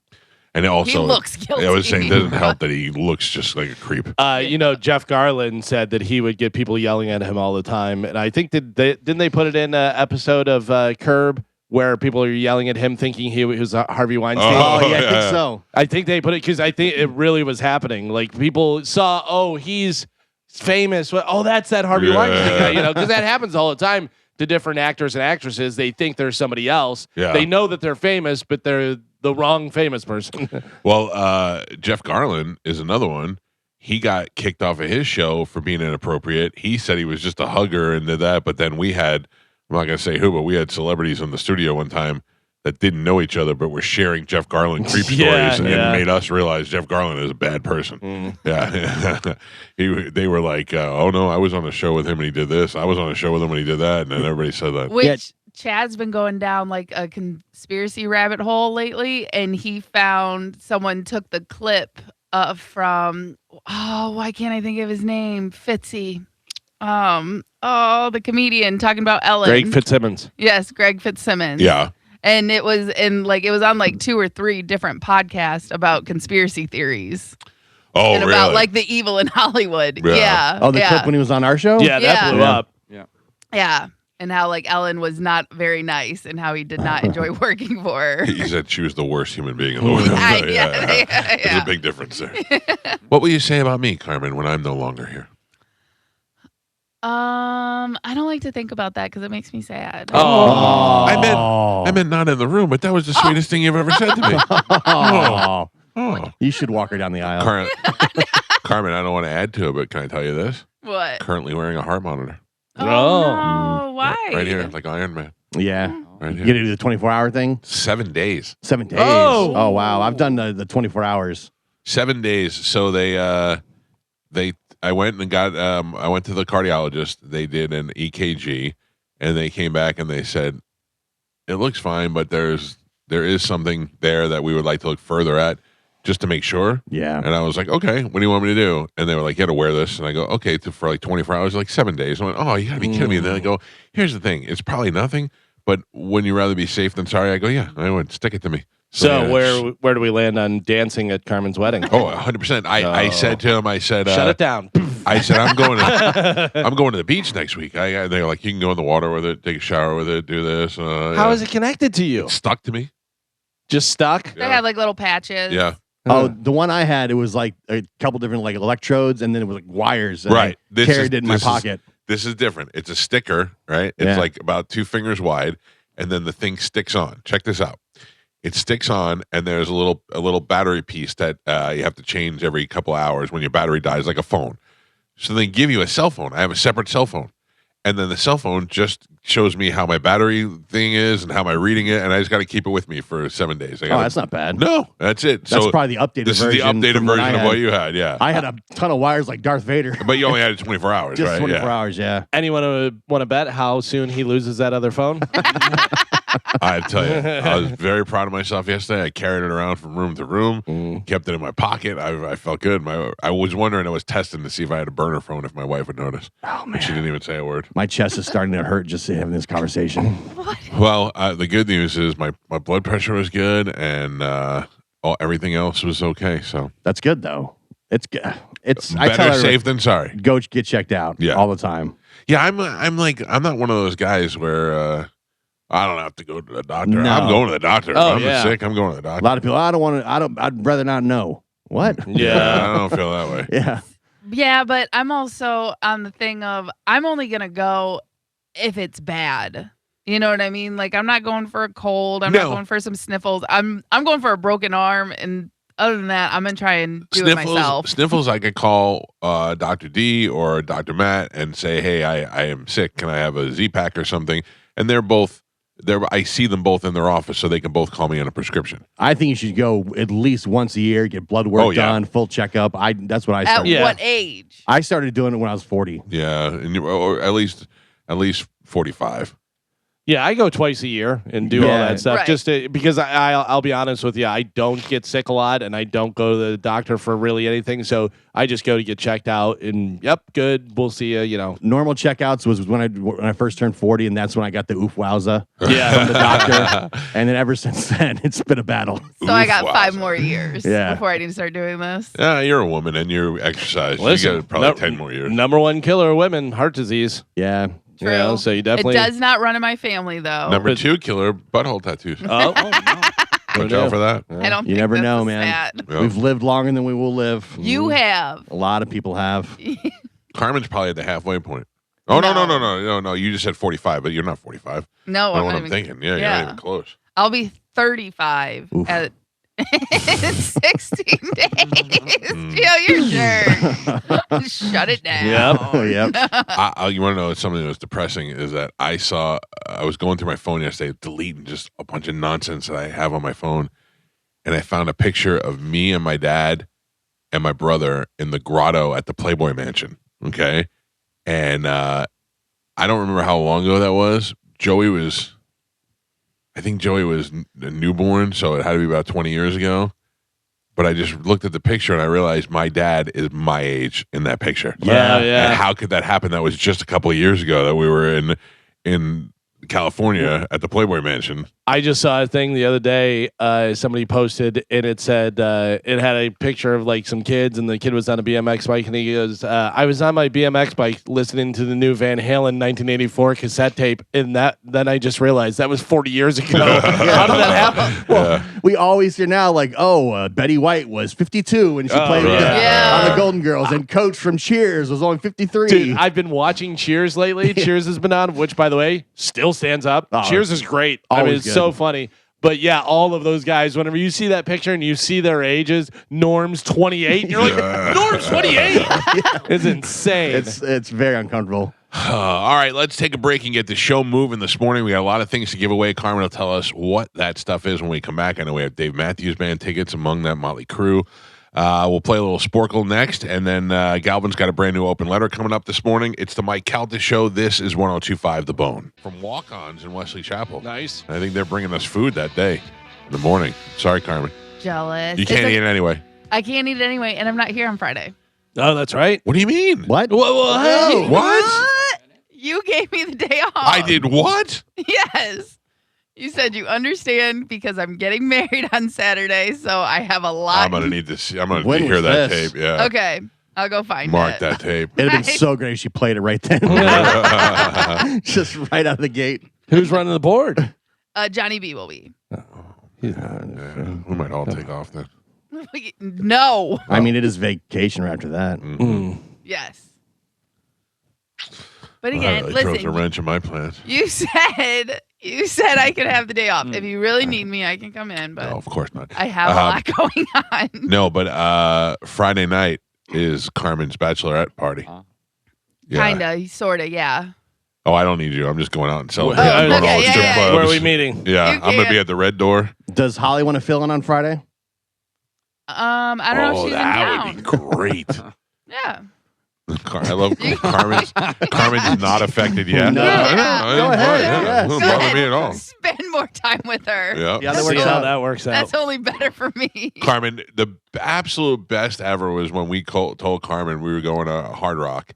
[SPEAKER 1] And also,
[SPEAKER 2] He looks guilty.
[SPEAKER 1] I was saying, it doesn't help that he looks just like a creep.
[SPEAKER 3] Jeff Garland said that he would get people yelling at him all the time, and I think didn't they put it in an episode of Curb where people are yelling at him thinking he was Harvey Weinstein?
[SPEAKER 4] Oh, yeah, I
[SPEAKER 1] yeah.
[SPEAKER 4] think so.
[SPEAKER 3] I think they put it because I think it really was happening. Like people saw, he's famous. Oh, that's that Harvey Weinstein guy, because that happens all the time to different actors and actresses. They think they're somebody else.
[SPEAKER 1] Yeah.
[SPEAKER 3] They know that they're famous, but they're the wrong famous person.
[SPEAKER 1] Well, Jeff Garland is another one. He got kicked off of his show for being inappropriate. He said he was just a hugger and did that, but then we had, I'm not going to say who, but we had celebrities in the studio one time that didn't know each other but were sharing Jeff Garland creep stories and made us realize Jeff Garland is a bad person. Yeah. They were like, oh no, I was on a show with him and he did this. I was on a show with him and he did that. And then everybody said that.
[SPEAKER 2] Which Chad's been going down like a conspiracy rabbit hole lately, and he found someone took the clip from, why can't I think of his name? Fitzy. The comedian talking about Ellen.
[SPEAKER 3] Greg Fitzsimmons.
[SPEAKER 2] Yes, Greg Fitzsimmons.
[SPEAKER 1] Yeah.
[SPEAKER 2] And it was on 2 or 3 different podcasts about conspiracy theories.
[SPEAKER 1] Oh,
[SPEAKER 2] and
[SPEAKER 1] really?
[SPEAKER 2] about the evil in Hollywood.
[SPEAKER 1] Yeah.
[SPEAKER 2] Yeah.
[SPEAKER 4] Oh, the clip when he was on our show?
[SPEAKER 3] Yeah, that blew up.
[SPEAKER 2] Yeah. And how Ellen was not very nice and how he did not enjoy working for her.
[SPEAKER 1] He said she was the worst human being in the world.
[SPEAKER 2] Yeah.
[SPEAKER 1] There's a big difference there. What will you say about me, Carmen, when I'm no longer here?
[SPEAKER 2] I don't like to think about that because it makes me sad.
[SPEAKER 3] Oh.
[SPEAKER 1] I meant not in the room, but that was the sweetest thing you've ever said to me.
[SPEAKER 4] Oh.
[SPEAKER 1] Oh.
[SPEAKER 4] You should walk her down the aisle.
[SPEAKER 1] Carmen, I don't want to add to it, but can I tell you this?
[SPEAKER 2] What?
[SPEAKER 1] Currently wearing a heart monitor.
[SPEAKER 2] Oh, no. Why?
[SPEAKER 1] Right here, like Iron Man.
[SPEAKER 4] Yeah.
[SPEAKER 1] Right
[SPEAKER 4] You
[SPEAKER 1] here.
[SPEAKER 4] got to do the 24-hour thing?
[SPEAKER 1] 7 days.
[SPEAKER 4] 7 days.
[SPEAKER 3] Oh.
[SPEAKER 4] Wow. I've done the 24 hours.
[SPEAKER 1] 7 days. So I went and got I went to the cardiologist. They did an EKG and they came back and they said it looks fine, but there is something there that we would like to look further at just to make sure.
[SPEAKER 4] Yeah.
[SPEAKER 1] And I was like, okay, what do you want me to do? And they were like, you got to wear this. And I go, okay, for like 24 hours, like 7 days. I went, oh, you got to be kidding me. And then I go, here's the thing. It's probably nothing, but wouldn't you rather be safe than sorry? I go, yeah, I would stick it to me.
[SPEAKER 3] So
[SPEAKER 1] yeah,
[SPEAKER 3] where do we land on dancing at Carmen's wedding?
[SPEAKER 1] Oh, 100%. I said to him, I said,
[SPEAKER 3] Shut it down.
[SPEAKER 1] I said, I'm going to the beach next week. They're like, you can go in the water with it, take a shower with it, do this.
[SPEAKER 3] How is it connected to you?
[SPEAKER 1] It's stuck to me.
[SPEAKER 3] Just stuck?
[SPEAKER 2] They had little patches.
[SPEAKER 1] Yeah.
[SPEAKER 4] Oh, the one I had, it was like a couple different electrodes, and then it was like wires. And
[SPEAKER 1] Right.
[SPEAKER 4] I carried it in my pocket.
[SPEAKER 1] This is different. It's a sticker, right? It's
[SPEAKER 4] Yeah.
[SPEAKER 1] like about 2 fingers wide, and then the thing sticks on. Check this out. It sticks on, and there's a little battery piece that you have to change every couple hours when your battery dies, like a phone. So they give you a cell phone. I have a separate cell phone. And then the cell phone just shows me how my battery thing is and how am I reading it, and I just got to keep it with me for 7 days.
[SPEAKER 4] Oh, that's not bad.
[SPEAKER 1] No, that's it.
[SPEAKER 4] That's
[SPEAKER 1] so
[SPEAKER 4] probably the updated
[SPEAKER 1] this
[SPEAKER 4] version.
[SPEAKER 1] is the updated
[SPEAKER 4] from what I
[SPEAKER 1] version of
[SPEAKER 4] had.
[SPEAKER 1] what you had, yeah.
[SPEAKER 4] I had a ton of wires like Darth Vader.
[SPEAKER 1] But you only had it 24 hours,
[SPEAKER 4] Just
[SPEAKER 1] right?
[SPEAKER 4] 24
[SPEAKER 1] Yeah.
[SPEAKER 4] hours, yeah.
[SPEAKER 3] Anyone want to bet how soon he loses that other phone?
[SPEAKER 1] I tell you, I was very proud of myself yesterday. I carried it around from room to room, kept it in my pocket. I felt good. I was wondering, I was testing to see if I had a burner phone if my wife would notice. Oh, man. But she didn't even say a word.
[SPEAKER 4] My chest is starting to hurt just having this conversation.
[SPEAKER 1] Well, the good news is my blood pressure was good and everything else was okay. So
[SPEAKER 4] That's good, though. It's good. It's I
[SPEAKER 1] better
[SPEAKER 4] tell everybody,
[SPEAKER 1] safe than sorry.
[SPEAKER 4] go get checked out
[SPEAKER 1] Yeah.
[SPEAKER 4] all the time.
[SPEAKER 1] Yeah, I'm like I'm not one of those guys where I don't have to go to the doctor.
[SPEAKER 4] No.
[SPEAKER 1] I'm going to the doctor. If
[SPEAKER 3] Oh,
[SPEAKER 1] I'm
[SPEAKER 3] yeah.
[SPEAKER 1] sick, I'm going to the
[SPEAKER 4] A
[SPEAKER 1] doctor.
[SPEAKER 4] lot of people, I don't want to. I'd rather not know. What?
[SPEAKER 1] Yeah, I don't feel that way.
[SPEAKER 4] Yeah.
[SPEAKER 2] Yeah, but I'm also on the thing of I'm only gonna go if it's bad. You know what I mean? Like I'm not going for a cold. I'm
[SPEAKER 1] No.
[SPEAKER 2] not going for some sniffles. I'm going for a broken arm, and other than that, I'm gonna try and do it myself.
[SPEAKER 1] Sniffles, I could call Dr. D or Dr. Matt and say, hey, I am sick. Can I have a Z-Pack or something? And they're both, I see them both in their office, so they can both call me on a prescription.
[SPEAKER 4] I think you should go at least once a year, get blood work done, full checkup. That's what I
[SPEAKER 2] At
[SPEAKER 4] started.
[SPEAKER 2] what age?
[SPEAKER 4] I started doing it when I was 40.
[SPEAKER 1] Yeah, or at least 45.
[SPEAKER 3] Yeah, I go twice a year and do all
[SPEAKER 4] Yeah.
[SPEAKER 3] that stuff
[SPEAKER 2] Right.
[SPEAKER 3] just because I'll be honest with you, I don't get sick a lot and I don't go to the doctor for really anything. So I just go to get checked out and yep, good. We'll see you. You know,
[SPEAKER 4] Normal checkouts was when I first turned 40, and that's when I got the oof wowza
[SPEAKER 3] Yeah.
[SPEAKER 4] from the doctor. And then ever since then, it's been a battle.
[SPEAKER 2] So I
[SPEAKER 1] Oof,
[SPEAKER 2] got
[SPEAKER 1] wowza.
[SPEAKER 2] 5 more years
[SPEAKER 4] Yeah.
[SPEAKER 2] before I need to start doing this.
[SPEAKER 1] Yeah, you're a woman and you exercise.
[SPEAKER 3] Listen,
[SPEAKER 1] you got probably
[SPEAKER 3] no-
[SPEAKER 1] 10 more years.
[SPEAKER 3] number one killer of women, heart disease.
[SPEAKER 4] Yeah.
[SPEAKER 2] True.
[SPEAKER 3] You know, so you
[SPEAKER 2] It
[SPEAKER 3] definitely
[SPEAKER 2] does not run in my family though.
[SPEAKER 1] Number 2 killer, butthole tattoos.
[SPEAKER 3] Oh,
[SPEAKER 1] Watch out for that.
[SPEAKER 2] I don't.
[SPEAKER 4] You
[SPEAKER 2] think
[SPEAKER 4] never
[SPEAKER 2] that's
[SPEAKER 4] know,
[SPEAKER 2] a
[SPEAKER 4] man.
[SPEAKER 2] stat.
[SPEAKER 1] Yeah.
[SPEAKER 4] We've lived longer than we will live.
[SPEAKER 2] You have.
[SPEAKER 4] A lot of people have.
[SPEAKER 1] Carmen's probably at the halfway point. Oh, no. You just said 45, but you're not 45.
[SPEAKER 2] No,
[SPEAKER 1] I know
[SPEAKER 2] I'm
[SPEAKER 1] what
[SPEAKER 2] not
[SPEAKER 1] I'm
[SPEAKER 2] even-
[SPEAKER 1] thinking. Yeah, you're
[SPEAKER 2] yeah.
[SPEAKER 1] not even close.
[SPEAKER 2] I'll be 35
[SPEAKER 4] Oof.
[SPEAKER 2] at in 16 days. Gio, you're sure. Shut it down.
[SPEAKER 4] Yep.
[SPEAKER 1] You want to know something that was depressing is that I was going through my phone yesterday, deleting just a bunch of nonsense that I have on my phone, and I found a picture of me and my dad and my brother in the grotto at the Playboy Mansion. Okay, and I don't remember how long ago that was. I think Joey was a newborn, so it had to be about 20 years ago. But I just looked at the picture and I realized my dad is my age in that picture.
[SPEAKER 3] Yeah, yeah.
[SPEAKER 1] And how could that happen? That was just a couple of years ago that we were in California at the Playboy Mansion.
[SPEAKER 3] I just saw a thing the other day. Somebody posted and it said it had a picture of like some kids and the kid was on a BMX bike and he goes, "I was on my BMX bike listening to the new Van Halen 1984 cassette tape." And then I just realized that was 40 years ago. How did that happen?
[SPEAKER 4] Well, we always hear now, like, Betty White was 52 when she played
[SPEAKER 1] right.
[SPEAKER 2] Yeah.
[SPEAKER 4] on the Golden Girls, and Coach from Cheers was only 53.
[SPEAKER 3] Dude, I've been watching Cheers lately. Cheers has been on, which by the way, still stands up.
[SPEAKER 4] Oh,
[SPEAKER 3] Cheers is great. I mean,
[SPEAKER 4] always
[SPEAKER 3] it's
[SPEAKER 4] good.
[SPEAKER 3] so funny. But yeah, all of those guys, whenever you see that picture and you see their ages, Norm's 28, you're like, Norm's 28. It's insane.
[SPEAKER 4] it's very uncomfortable.
[SPEAKER 1] All right, let's take a break and get the show moving this morning. We got a lot of things to give away. Carmen will tell us what that stuff is when we come back. I know we have Dave Matthews Band tickets among that motley crew. We'll play a little Sporkle next, and then Galvin's got a brand new open letter coming up this morning. It's the Mike Calta Show. This is 102.5 The Bone. From Walk-Ons in Wesley Chapel.
[SPEAKER 3] Nice.
[SPEAKER 1] I think they're bringing us food that day in the morning. Sorry, Carmen.
[SPEAKER 2] Jealous.
[SPEAKER 1] You can't eat it anyway.
[SPEAKER 2] I can't eat it anyway, and I'm not here on Friday.
[SPEAKER 3] Oh, that's right.
[SPEAKER 1] What do you mean?
[SPEAKER 4] What?
[SPEAKER 3] Whoa.
[SPEAKER 1] What?
[SPEAKER 2] You gave me the day off.
[SPEAKER 1] I did what?
[SPEAKER 2] Yes. You said you understand because I'm getting married on Saturday, so I have a lot.
[SPEAKER 1] I'm going to need to see. I'm going to
[SPEAKER 4] When
[SPEAKER 1] hear
[SPEAKER 4] was
[SPEAKER 1] that
[SPEAKER 4] this?
[SPEAKER 1] tape. Yeah.
[SPEAKER 2] Okay, I'll go find
[SPEAKER 1] Mark
[SPEAKER 2] it.
[SPEAKER 1] that tape.
[SPEAKER 4] It'd have been so great if she played it right then. Just right out of the gate.
[SPEAKER 3] Who's running the board?
[SPEAKER 2] Johnny B will be.
[SPEAKER 1] Yeah, we might all take off then.
[SPEAKER 2] No.
[SPEAKER 4] I mean, it is vacation right after that.
[SPEAKER 3] Mm.
[SPEAKER 2] Yes. But
[SPEAKER 1] Well,
[SPEAKER 2] again,
[SPEAKER 1] that really throws a
[SPEAKER 2] listen.
[SPEAKER 1] wrench in my plans.
[SPEAKER 2] You said I could have the day off. If you really need me, I can come in. But
[SPEAKER 1] No, of course not.
[SPEAKER 2] I have a lot going on.
[SPEAKER 1] No, but Friday night is Carmen's bachelorette party. Yeah.
[SPEAKER 2] Kinda, sorta, yeah.
[SPEAKER 1] Oh, I don't need you. I'm just going out and celebrating.
[SPEAKER 3] Oh,
[SPEAKER 1] Going to all
[SPEAKER 2] okay,
[SPEAKER 1] the
[SPEAKER 2] yeah,
[SPEAKER 1] strip
[SPEAKER 2] yeah.
[SPEAKER 1] clubs.
[SPEAKER 3] Where are we meeting?
[SPEAKER 1] Yeah,
[SPEAKER 2] You
[SPEAKER 1] I'm going to be
[SPEAKER 2] can't-
[SPEAKER 1] at the Red Door.
[SPEAKER 4] Does Holly want to fill in on Friday?
[SPEAKER 2] I don't know if she's in
[SPEAKER 1] that
[SPEAKER 2] town.
[SPEAKER 1] would be great.
[SPEAKER 2] Yeah.
[SPEAKER 1] I love Carmen's. Carmen's not affected yet.
[SPEAKER 4] No. Go ahead, yes.
[SPEAKER 1] Doesn't
[SPEAKER 2] Go
[SPEAKER 1] bother
[SPEAKER 2] ahead.
[SPEAKER 1] me at all.
[SPEAKER 2] Spend more time with her.
[SPEAKER 1] Yeah.
[SPEAKER 4] Yeah, that
[SPEAKER 3] See
[SPEAKER 4] works
[SPEAKER 3] how
[SPEAKER 4] out.
[SPEAKER 3] that works out.
[SPEAKER 2] That's only better for me.
[SPEAKER 1] Carmen, the absolute best ever was when we told Carmen we were going to Hard Rock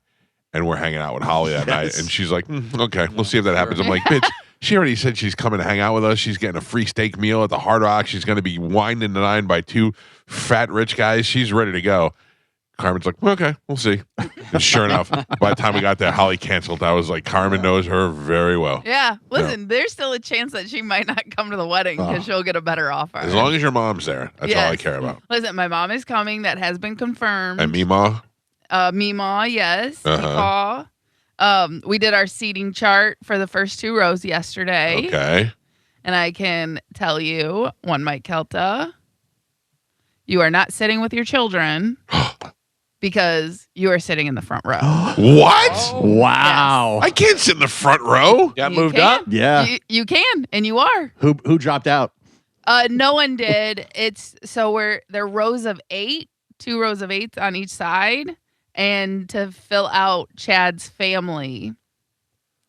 [SPEAKER 1] and we're hanging out with Holly that night. And she's like, okay, we'll see if that happens. I'm like, bitch, she already said she's coming to hang out with us. She's getting a free steak meal at the Hard Rock. She's going to be wined and dined by 2 fat rich guys. She's ready to go. Carmen's like, okay, we'll see. And sure enough, by the time we got there, Holly canceled. I was like, Carmen knows her very well.
[SPEAKER 2] Yeah. Listen, there's still a chance that she might not come to the wedding because she'll get a better offer.
[SPEAKER 1] As long as your mom's there, that's all I care about.
[SPEAKER 2] Listen, my mom is coming. That has been confirmed.
[SPEAKER 1] And Mima?
[SPEAKER 2] Mima, yes. We did our seating chart for the first 2 rows yesterday.
[SPEAKER 1] Okay.
[SPEAKER 2] And I can tell you, one Mike Calta, you are not sitting with your children because you are sitting in the front row.
[SPEAKER 1] What?
[SPEAKER 4] Wow.
[SPEAKER 1] I can't sit in the front row.
[SPEAKER 3] Got
[SPEAKER 2] You
[SPEAKER 3] moved
[SPEAKER 2] can.
[SPEAKER 3] up?
[SPEAKER 4] Yeah.
[SPEAKER 2] You can, and you are.
[SPEAKER 4] Who dropped out?
[SPEAKER 2] No one did. They're rows of 8, 2 rows of 8s on each side, and to fill out Chad's family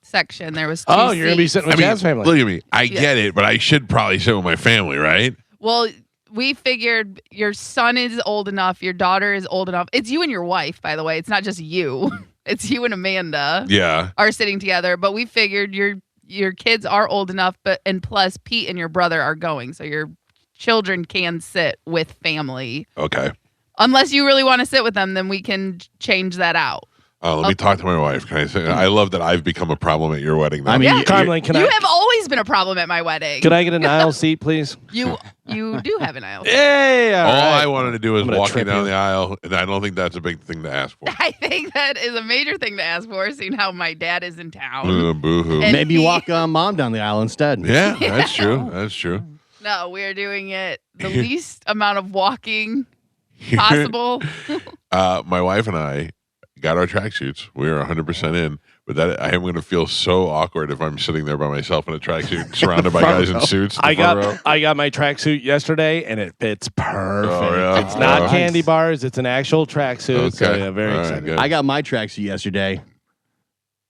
[SPEAKER 2] section, there was 2
[SPEAKER 3] Oh, you're going to be
[SPEAKER 2] seats.
[SPEAKER 3] sitting with Chad's family.
[SPEAKER 1] Look at me. I get it, but I should probably sit with my family, right?
[SPEAKER 2] Well, we figured your son is old enough, your daughter is old enough. It's you and your wife, by the way. It's not just you. It's you and Amanda
[SPEAKER 1] Yeah.
[SPEAKER 2] are sitting together. But we figured your kids are old enough, and plus Pete and your brother are going, so your children can sit with family.
[SPEAKER 1] Okay.
[SPEAKER 2] Unless you really want to sit with them, then we can change that out.
[SPEAKER 1] Let me talk to my wife. Can I say? I love that I've become a problem at your wedding. Though.
[SPEAKER 4] I mean,
[SPEAKER 2] Yeah.
[SPEAKER 3] Carmen, can
[SPEAKER 2] You
[SPEAKER 3] I
[SPEAKER 2] have always been a problem at my wedding.
[SPEAKER 3] can I get an aisle seat, please?
[SPEAKER 2] You do have an aisle.
[SPEAKER 3] Hey, all
[SPEAKER 1] all
[SPEAKER 3] right.
[SPEAKER 1] I wanted to do was
[SPEAKER 3] I'm gonna
[SPEAKER 1] walk you
[SPEAKER 3] trip
[SPEAKER 1] down
[SPEAKER 3] you.
[SPEAKER 1] the aisle, and I don't think that's a big thing to ask for.
[SPEAKER 2] I think that is a major thing to ask for, seeing how my dad is in town.
[SPEAKER 1] Boo-hoo.
[SPEAKER 2] And
[SPEAKER 4] Maybe
[SPEAKER 2] he-
[SPEAKER 4] walk mom down the aisle instead.
[SPEAKER 1] Yeah, that's true. That's true.
[SPEAKER 2] No, we're doing it the least amount of walking possible.
[SPEAKER 1] My wife and I got our tracksuits. We are 100% in, but that I am going to feel so awkward if I'm sitting there by myself in a tracksuit, surrounded by guys in suits. In the front row.
[SPEAKER 3] I got my tracksuit yesterday, and it fits perfect.
[SPEAKER 1] Oh, yeah?
[SPEAKER 3] It's not
[SPEAKER 1] Nice.
[SPEAKER 3] candy bars; it's an actual tracksuit. So
[SPEAKER 1] Okay.
[SPEAKER 3] yeah, very
[SPEAKER 1] All right,
[SPEAKER 3] excited.
[SPEAKER 1] good.
[SPEAKER 4] I got my tracksuit yesterday.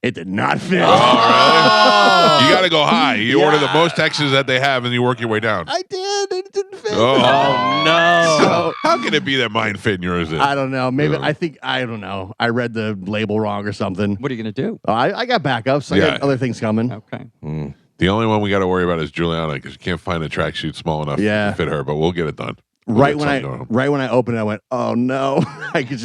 [SPEAKER 4] It did not fit.
[SPEAKER 1] Oh, really? You got to go high. You order the
[SPEAKER 4] Yeah.
[SPEAKER 1] most X's that they have, and you work your way down.
[SPEAKER 4] I did. It didn't fit.
[SPEAKER 1] Oh,
[SPEAKER 3] no!
[SPEAKER 4] So,
[SPEAKER 1] How can it be that mine fit and yours didn't?
[SPEAKER 4] I don't know. Maybe
[SPEAKER 1] Yeah.
[SPEAKER 4] I don't know. I read the label wrong or something.
[SPEAKER 5] What are you going to do?
[SPEAKER 4] I got backups. I
[SPEAKER 1] Yeah.
[SPEAKER 4] got other things coming.
[SPEAKER 5] Okay.
[SPEAKER 1] The only one we got to worry about is Juliana because you can't find a tracksuit small enough
[SPEAKER 4] Yeah.
[SPEAKER 1] to fit her, but we'll get it done. We'll
[SPEAKER 4] Right
[SPEAKER 1] get
[SPEAKER 4] when
[SPEAKER 1] something going.
[SPEAKER 4] I opened it, I went, "Oh no!" I could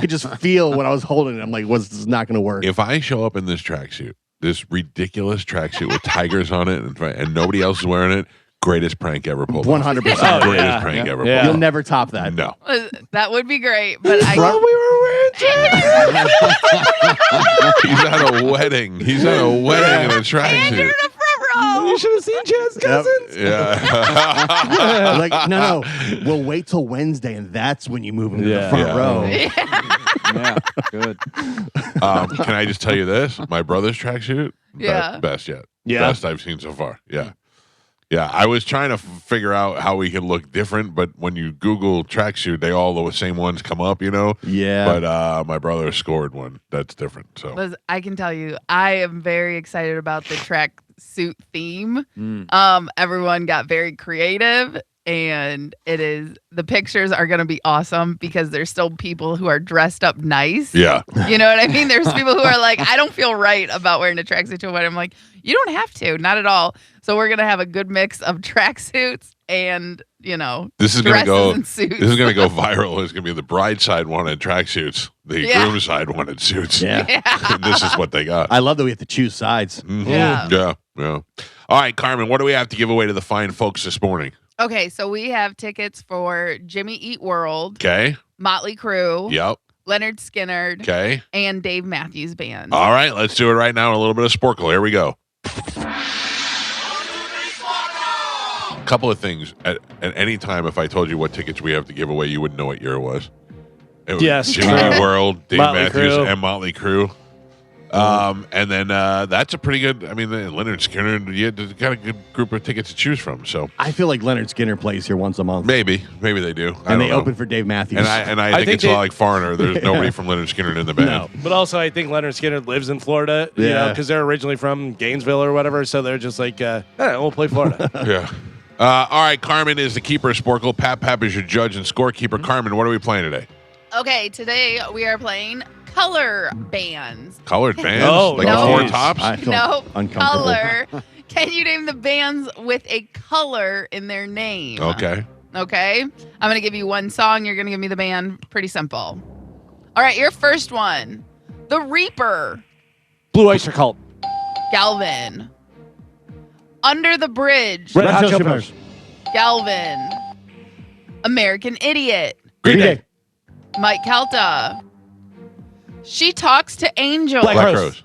[SPEAKER 4] just feel when I was holding it. I'm like, "This is not going to work."
[SPEAKER 1] If I show up in this tracksuit, this ridiculous tracksuit with tigers on it, and nobody else is wearing it, greatest prank ever pulled.
[SPEAKER 4] 100%.
[SPEAKER 3] Oh,
[SPEAKER 1] Greatest
[SPEAKER 3] yeah.
[SPEAKER 1] prank ever
[SPEAKER 3] Yeah.
[SPEAKER 1] pulled.
[SPEAKER 4] You'll never top that.
[SPEAKER 1] No.
[SPEAKER 2] That would be great, but I
[SPEAKER 3] Oh, we were wearing
[SPEAKER 1] He's at a wedding. He's at a wedding in a
[SPEAKER 2] and you're
[SPEAKER 1] tracksuit.
[SPEAKER 2] in the front row.
[SPEAKER 3] You should have seen Chad's cousins.
[SPEAKER 1] Yeah.
[SPEAKER 4] I'm like, no, we'll wait till Wednesday, and that's when you move into the
[SPEAKER 3] Yeah.
[SPEAKER 4] front
[SPEAKER 1] Yeah.
[SPEAKER 4] row.
[SPEAKER 5] Yeah. Good.
[SPEAKER 1] Can I just tell you this? My brother's tracksuit,
[SPEAKER 2] Yeah.
[SPEAKER 1] best yet.
[SPEAKER 3] Yeah.
[SPEAKER 1] Best I've seen so far. Yeah. Yeah, I was trying to figure out how we could look different, but when you Google tracksuit, they all the same ones come up, you know?
[SPEAKER 4] Yeah.
[SPEAKER 1] But my brother scored one that's different. So
[SPEAKER 2] Liz, I can tell you, I am very excited about the track suit theme. Everyone got very creative, and the pictures are going to be awesome because there's still people who are dressed up nice.
[SPEAKER 1] yeah.
[SPEAKER 2] You know what I mean? There's people who are like, I don't feel right about wearing a tracksuit to a wedding. I'm like, you don't have to, not at all. So we're gonna have a good mix of tracksuits and
[SPEAKER 1] This is gonna
[SPEAKER 2] dresses
[SPEAKER 1] go.
[SPEAKER 2] and suits.
[SPEAKER 1] This is gonna go viral. It's gonna be the bride side wanted tracksuits, the
[SPEAKER 2] Yeah.
[SPEAKER 1] groom side wanted suits.
[SPEAKER 4] yeah.
[SPEAKER 1] And this is what they got.
[SPEAKER 4] I love that we have to choose sides.
[SPEAKER 1] Mhm.
[SPEAKER 2] Yeah.
[SPEAKER 1] Yeah. All right, Carmen, what do we have to give away to the fine folks this morning?
[SPEAKER 2] Okay, so we have tickets for Jimmy Eat World,
[SPEAKER 1] Okay.
[SPEAKER 2] Motley Crue,
[SPEAKER 1] Yep.
[SPEAKER 2] Leonard Skinner,
[SPEAKER 1] Okay.
[SPEAKER 2] and Dave Matthews Band.
[SPEAKER 1] All right, let's do it right now. A little bit of Sporkle. Here we go. Couple of things. At any time, if I told you what tickets we have to give away, you would know what year it was. It was
[SPEAKER 3] Yes.
[SPEAKER 1] Jimmy Eat World, Dave
[SPEAKER 3] Motley
[SPEAKER 1] Matthews,
[SPEAKER 3] Crue.
[SPEAKER 1] and Motley Crue. And then that's a pretty good. I mean, Leonard Skinner. You got a good group of tickets to choose from. So
[SPEAKER 4] I feel like Leonard Skinner plays here once a month,
[SPEAKER 1] maybe they do. I
[SPEAKER 4] and
[SPEAKER 1] don't
[SPEAKER 4] they
[SPEAKER 1] know.
[SPEAKER 4] open for Dave Matthews.
[SPEAKER 1] And I
[SPEAKER 3] I
[SPEAKER 1] think
[SPEAKER 3] think
[SPEAKER 1] it's a lot
[SPEAKER 3] they-
[SPEAKER 1] like Foreigner. There's nobody from Leonard Skinner in the band.
[SPEAKER 4] No.
[SPEAKER 3] But also, I think Leonard Skinner lives in Florida, you know,
[SPEAKER 4] Yeah.
[SPEAKER 3] because they're originally from Gainesville or whatever. So they're just like, we'll play Florida.
[SPEAKER 1] Yeah. All right, Carmen is the keeper of Sporkle. Pap is your judge and scorekeeper. Carmen, what are we playing today?
[SPEAKER 2] Okay, today we are playing color bands.
[SPEAKER 1] Colored bands?
[SPEAKER 3] Oh,
[SPEAKER 1] like
[SPEAKER 2] no.
[SPEAKER 1] the Four
[SPEAKER 3] Jeez.
[SPEAKER 1] Tops?
[SPEAKER 4] I feel
[SPEAKER 2] No,
[SPEAKER 4] uncomfortable.
[SPEAKER 2] color. Can you name the bands with a color in their name?
[SPEAKER 1] Okay.
[SPEAKER 2] Okay. I'm going to give you one song. You're going to give me the band. Pretty simple. All right, your first one. The Reaper.
[SPEAKER 3] Blue Oyster Cult.
[SPEAKER 2] Galvin. Under the Bridge.
[SPEAKER 3] Red Hot
[SPEAKER 4] Chili
[SPEAKER 3] Chili
[SPEAKER 4] Peppers.
[SPEAKER 3] Peppers.
[SPEAKER 2] Galvin. American Idiot.
[SPEAKER 1] Green
[SPEAKER 4] Green
[SPEAKER 1] Day.
[SPEAKER 2] Mike Calta. She Talks to Angels.
[SPEAKER 3] Black
[SPEAKER 1] Black
[SPEAKER 3] Rose.
[SPEAKER 1] Rose.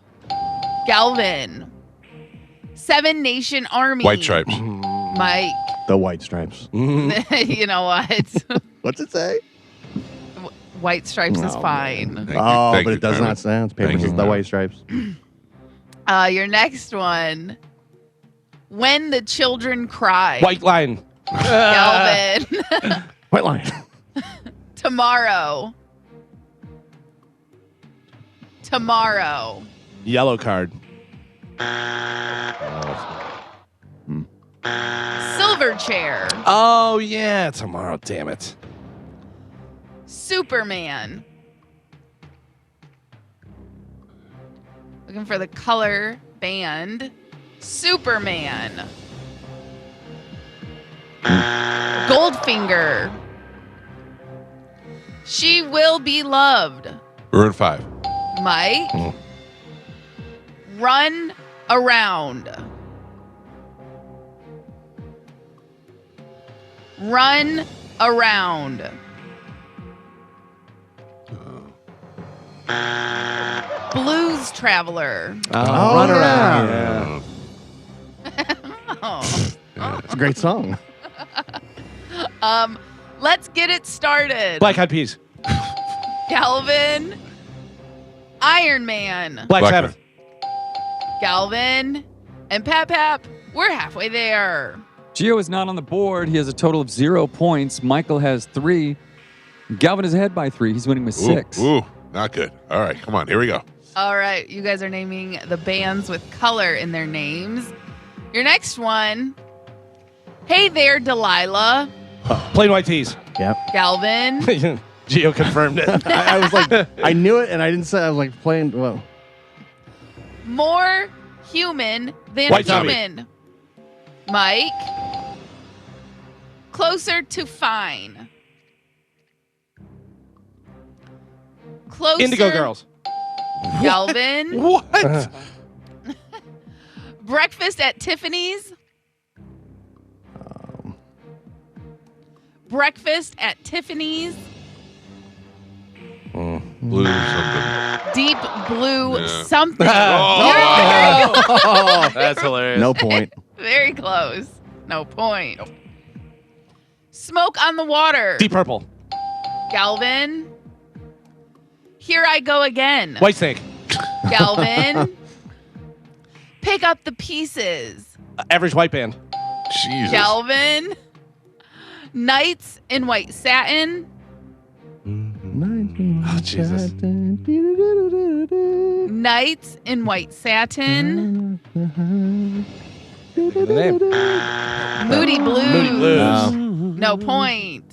[SPEAKER 2] Galvin. Seven Nation Army.
[SPEAKER 1] White Stripes.
[SPEAKER 2] Mike.
[SPEAKER 4] The White Stripes.
[SPEAKER 2] You know what?
[SPEAKER 4] What's it say?
[SPEAKER 2] White Stripes is
[SPEAKER 4] Oh,
[SPEAKER 2] fine.
[SPEAKER 1] Thank you,
[SPEAKER 4] Oh,
[SPEAKER 1] thank
[SPEAKER 4] but
[SPEAKER 1] you,
[SPEAKER 4] it does
[SPEAKER 1] Tyler.
[SPEAKER 4] not sound.
[SPEAKER 1] Thank
[SPEAKER 4] Papers
[SPEAKER 1] you.
[SPEAKER 4] is the White Stripes.
[SPEAKER 2] Your next one. When the Children Cry.
[SPEAKER 3] White Line.
[SPEAKER 2] Galvin.
[SPEAKER 4] White Line.
[SPEAKER 2] Tomorrow. Tomorrow.
[SPEAKER 3] Yellow Card.
[SPEAKER 2] Silverchair.
[SPEAKER 3] Oh, yeah. Tomorrow. Damn it.
[SPEAKER 2] Superman. Looking for the color band. Superman. Goldfinger. She Will Be Loved.
[SPEAKER 1] Maroon 5.
[SPEAKER 2] Mike. Run Around. Run Around. Blues Traveler.
[SPEAKER 3] Oh,
[SPEAKER 4] Run
[SPEAKER 3] Around.
[SPEAKER 2] Oh.
[SPEAKER 4] It's a great song.
[SPEAKER 2] Let's get it started.
[SPEAKER 3] Black Eyed Peas.
[SPEAKER 2] Galvin. Iron Man.
[SPEAKER 3] Black
[SPEAKER 1] Black
[SPEAKER 3] Sabbath.
[SPEAKER 2] Galvin. And Pap. We're halfway there.
[SPEAKER 5] Gio is not on the board. He has a total of 0 points. Michael has 3. Galvin is ahead by 3. He's winning with 6.
[SPEAKER 1] Ooh, not good. All right, come on. Here we go.
[SPEAKER 2] All right. You guys are naming the bands with color in their names. Your next one. Hey there, Delilah.
[SPEAKER 3] Plain White Tees.
[SPEAKER 4] Yep.
[SPEAKER 2] Galvin.
[SPEAKER 3] Gio confirmed it.
[SPEAKER 4] I was like, I knew it, and I didn't say. I was like playing. Well,
[SPEAKER 2] More human than
[SPEAKER 3] White Zombie.
[SPEAKER 2] human. Mike. Closer to fine. Closer.
[SPEAKER 3] Indigo Girls.
[SPEAKER 2] Galvin.
[SPEAKER 1] What?
[SPEAKER 2] Breakfast at Tiffany's. Breakfast at Tiffany's.
[SPEAKER 1] Blue something.
[SPEAKER 2] Deep blue
[SPEAKER 1] Yeah.
[SPEAKER 2] something.
[SPEAKER 1] Oh,
[SPEAKER 2] You're
[SPEAKER 3] That's hilarious.
[SPEAKER 4] no point.
[SPEAKER 2] very close. No point. Smoke on the Water.
[SPEAKER 3] Deep Purple.
[SPEAKER 2] Galvin. Here I Go Again.
[SPEAKER 3] White Snake.
[SPEAKER 2] Galvin. Pick Up the Pieces.
[SPEAKER 3] Average White Band.
[SPEAKER 1] Jesus.
[SPEAKER 2] Galvin. Nights in White Satin.
[SPEAKER 3] Oh, Jesus.
[SPEAKER 2] Nights in White Satin.
[SPEAKER 3] The name.
[SPEAKER 2] Moody Blues.
[SPEAKER 3] Moody Blues.
[SPEAKER 4] No.
[SPEAKER 2] No point.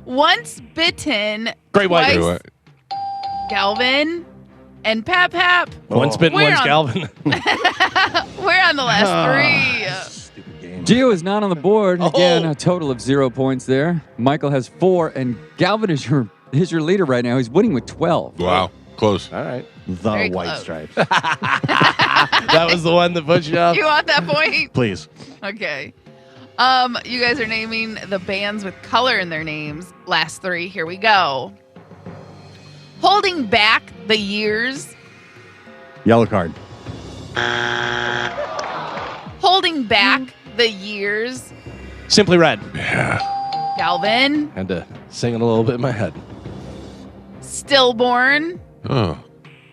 [SPEAKER 2] Once Bitten.
[SPEAKER 3] Great White.
[SPEAKER 2] Twice
[SPEAKER 1] Great White.
[SPEAKER 2] Galvin. And Pap.
[SPEAKER 3] One's bitten,
[SPEAKER 2] We're
[SPEAKER 3] one's
[SPEAKER 2] on-
[SPEAKER 3] Galvin.
[SPEAKER 2] We're on the last 3.
[SPEAKER 4] Stupid game.
[SPEAKER 5] Gio is not on the board.
[SPEAKER 3] Oh.
[SPEAKER 5] Again, a total of 0 points there. Michael has 4, and Galvin is your leader right now. He's winning with 12.
[SPEAKER 1] Wow. Close.
[SPEAKER 3] All right.
[SPEAKER 4] The
[SPEAKER 2] Very
[SPEAKER 4] White
[SPEAKER 2] close.
[SPEAKER 4] Stripes.
[SPEAKER 3] That was the one that put you up.
[SPEAKER 2] You want that point?
[SPEAKER 4] Please.
[SPEAKER 2] Okay. You guys are naming the bands with color in their names. Last 3. Here we go. Holding Back the Years.
[SPEAKER 4] Yellow Card.
[SPEAKER 2] Holding Back the Years.
[SPEAKER 3] Simply Red.
[SPEAKER 1] Yeah.
[SPEAKER 2] Galvin.
[SPEAKER 3] Had to sing it a little bit in my head.
[SPEAKER 2] Stillborn.
[SPEAKER 1] Oh.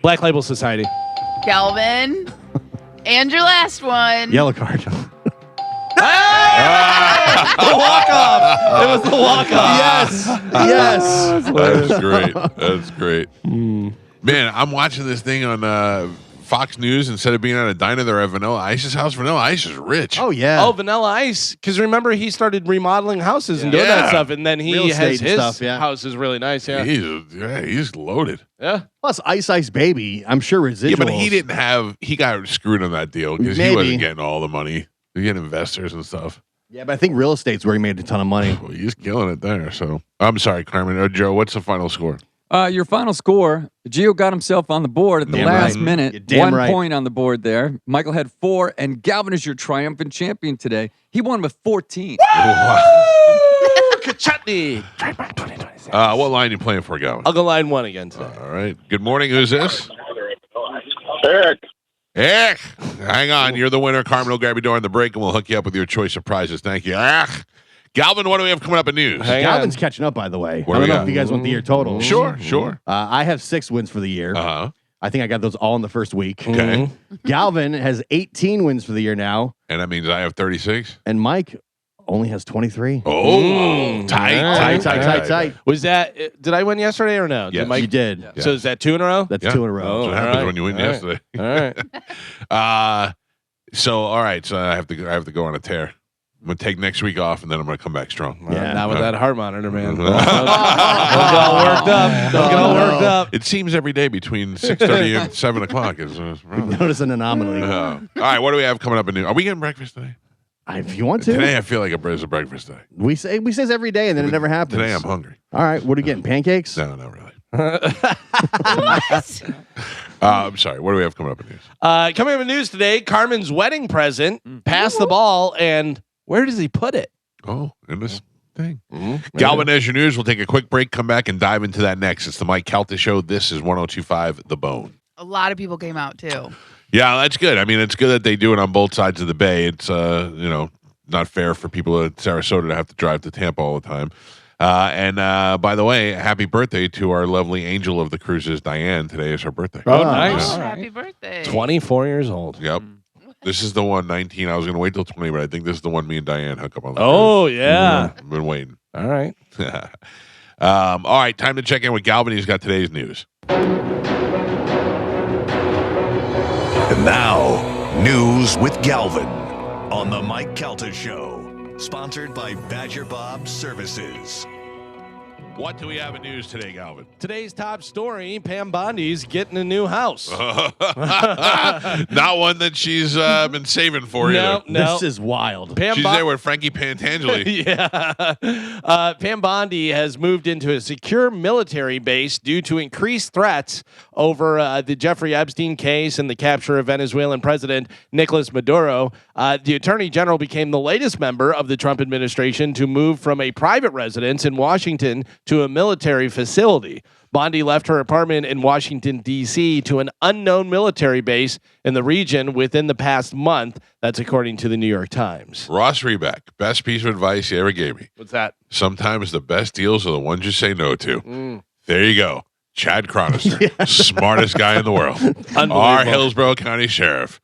[SPEAKER 3] Black Label Society.
[SPEAKER 2] Galvin. And your last one.
[SPEAKER 4] Yellow Card.
[SPEAKER 3] The walk-off. It was the walk-off.
[SPEAKER 4] Yes. Yes.
[SPEAKER 1] That's great. That's great. Man, I'm watching this thing on Fox News. Instead of being at a diner, they're at Vanilla Ice's house. Vanilla Ice is rich.
[SPEAKER 4] Oh yeah.
[SPEAKER 3] Oh, Vanilla Ice. Because remember, he started remodeling houses and doing that
[SPEAKER 1] Yeah.
[SPEAKER 3] stuff, and then
[SPEAKER 4] Real
[SPEAKER 3] he
[SPEAKER 4] estate
[SPEAKER 3] has
[SPEAKER 4] and
[SPEAKER 3] his
[SPEAKER 4] stuff, yeah.
[SPEAKER 3] house is really nice. Yeah.
[SPEAKER 1] He's loaded.
[SPEAKER 3] Yeah.
[SPEAKER 4] Plus Ice Ice Baby. I'm sure residuals.
[SPEAKER 1] Yeah, but he didn't have. He got screwed on that deal because he
[SPEAKER 4] Maybe.
[SPEAKER 1] wasn't getting all the money. He getting investors and stuff.
[SPEAKER 4] Yeah, but I think real estate's where he made a ton of money.
[SPEAKER 1] Well, he's killing it there. So I'm sorry, Carmen. Joe, what's the final score?
[SPEAKER 5] Your final score, Gio got himself on the board at the
[SPEAKER 4] Damn
[SPEAKER 5] last
[SPEAKER 4] right.
[SPEAKER 5] minute.
[SPEAKER 4] You're damn
[SPEAKER 5] 1
[SPEAKER 4] right.
[SPEAKER 5] point on the board there. Michael had 4, and Galvin is your triumphant champion today. He won with 14.
[SPEAKER 3] Kachutney. Trademark 2026.
[SPEAKER 1] What line you playing for, Galvin?
[SPEAKER 3] I'll go line 1 again today.
[SPEAKER 1] All right. Good morning. Who's this?
[SPEAKER 6] Eric.
[SPEAKER 1] Eric. Hang on. You're the winner. Carmen will grab you during the break, and we'll hook you up with your choice of prizes. Thank you. Galvin, what do we have coming up in news?
[SPEAKER 3] Hang
[SPEAKER 4] Galvin's
[SPEAKER 3] on.
[SPEAKER 4] catching up, by the way.
[SPEAKER 1] What
[SPEAKER 4] I
[SPEAKER 1] do we
[SPEAKER 4] don't know
[SPEAKER 1] got?
[SPEAKER 4] if you guys want the year total.
[SPEAKER 1] Sure.
[SPEAKER 4] I have 6 wins for the year.
[SPEAKER 1] Uh-huh.
[SPEAKER 4] I think I got those all in the first week.
[SPEAKER 1] Okay.
[SPEAKER 4] Galvin has 18 wins for the year now,
[SPEAKER 1] And that means I have 36?
[SPEAKER 4] and Mike only has 23.
[SPEAKER 1] Oh,
[SPEAKER 4] Tight.
[SPEAKER 3] Was that, did I win yesterday or no?
[SPEAKER 1] Yes.
[SPEAKER 3] Did Mike-
[SPEAKER 4] You did.
[SPEAKER 1] Yeah.
[SPEAKER 3] So is that 2 in a row?
[SPEAKER 4] That's
[SPEAKER 1] Yeah.
[SPEAKER 4] 2 in a row.
[SPEAKER 3] Oh,
[SPEAKER 1] That's what happens
[SPEAKER 3] all right.
[SPEAKER 1] when you win
[SPEAKER 3] All right.
[SPEAKER 1] yesterday.
[SPEAKER 3] All right.
[SPEAKER 1] All right. So I have to go on a tear. I'm gonna take next week off, and then I'm gonna come back strong.
[SPEAKER 4] Yeah.
[SPEAKER 3] Not with that heart monitor, man.
[SPEAKER 1] Mhm.
[SPEAKER 3] Don't get all worked up. Don't get all worked up.
[SPEAKER 1] It seems every day between 6:30 and 7 o'clock is.
[SPEAKER 4] Notice an anomaly.
[SPEAKER 1] All right. What do we have coming up in new? Are we getting breakfast today?
[SPEAKER 4] If you want to,
[SPEAKER 1] Today I feel like it's a breakfast day.
[SPEAKER 4] we say this every day, and then it never happens.
[SPEAKER 1] Today I'm hungry.
[SPEAKER 4] All right, what are you getting? Pancakes?
[SPEAKER 1] No, not really.
[SPEAKER 2] What?
[SPEAKER 1] I'm sorry. What do we have coming up in news?
[SPEAKER 3] Coming up in news today, Carmen's wedding present. Pass the ball, and where does he put it?
[SPEAKER 1] Oh, in this thing.
[SPEAKER 3] Mm-hmm.
[SPEAKER 1] Galvin, as your news. We'll take a quick break, come back, and dive into that next. It's the Mike Calta Show. This is 102.5 The Bone.
[SPEAKER 2] A lot of people came out too.
[SPEAKER 1] Yeah, that's good. I mean, it's good that they do it on both sides of the bay. It's not fair for people at Sarasota to have to drive to Tampa all the time. And by the way, happy birthday to our lovely angel of the cruises, Diane. Today is her birthday.
[SPEAKER 3] Oh,
[SPEAKER 2] Oh,
[SPEAKER 3] nice.
[SPEAKER 5] All right.
[SPEAKER 2] happy birthday.
[SPEAKER 3] 24 years old.
[SPEAKER 1] Yep. This is the one, 19. I was going to wait till 20, but I think this is the one me and Diane hook up on. The
[SPEAKER 3] Oh,
[SPEAKER 1] cruise.
[SPEAKER 3] yeah.
[SPEAKER 1] I've been waiting.
[SPEAKER 3] All right.
[SPEAKER 1] All right, time to check in with Galvin. He's got today's news.
[SPEAKER 7] And now, news with Galvin on the Mike Calta Show, sponsored by Badger Bob Services.
[SPEAKER 1] What do we have in news today, Galvin?
[SPEAKER 3] Today's top story, Pam Bondi's getting a new house.
[SPEAKER 1] Not one that she's been saving for either.
[SPEAKER 3] No.
[SPEAKER 4] This is wild.
[SPEAKER 3] Pam
[SPEAKER 1] She's
[SPEAKER 3] Bon-
[SPEAKER 1] there with Frankie Pantangeli.
[SPEAKER 3] Yeah. Pam Bondi has moved into a secure military base due to increased threats over the Jeffrey Epstein case and the capture of Venezuelan President Nicolas Maduro. The Attorney General became the latest member of the Trump administration to move from a private residence in Washington to a military facility. Bondi left her apartment in Washington, D.C. to an unknown military base in the region within the past month. That's according to the New York Times.
[SPEAKER 1] Ross Reback, best piece of advice he ever gave me.
[SPEAKER 3] What's that?
[SPEAKER 1] Sometimes the best deals are the ones you say no to. There you go. Chad Chronister, smartest guy in the world. Our Hillsborough County Sheriff.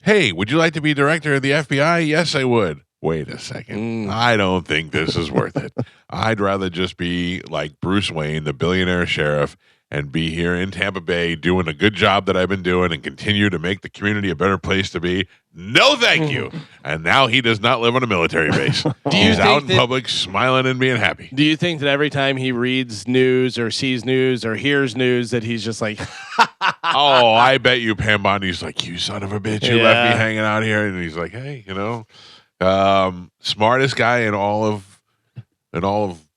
[SPEAKER 1] Hey, would you like to be director of the FBI? Yes, I would. Wait a second. I don't think this is worth it. I'd rather just be like Bruce Wayne, the billionaire sheriff, and be here in Tampa Bay doing a good job that I've been doing and continue to make the community a better place to be. No, thank you. And now he does not live on a military base. He's out in public smiling and being happy.
[SPEAKER 3] Do you think that every time he reads news or sees news or hears news that he's just like,
[SPEAKER 1] Oh, I bet you Pam Bondi's like, you son of a bitch, you left
[SPEAKER 3] Yeah.
[SPEAKER 1] me hanging out here. And he's like, hey, smartest guy in all of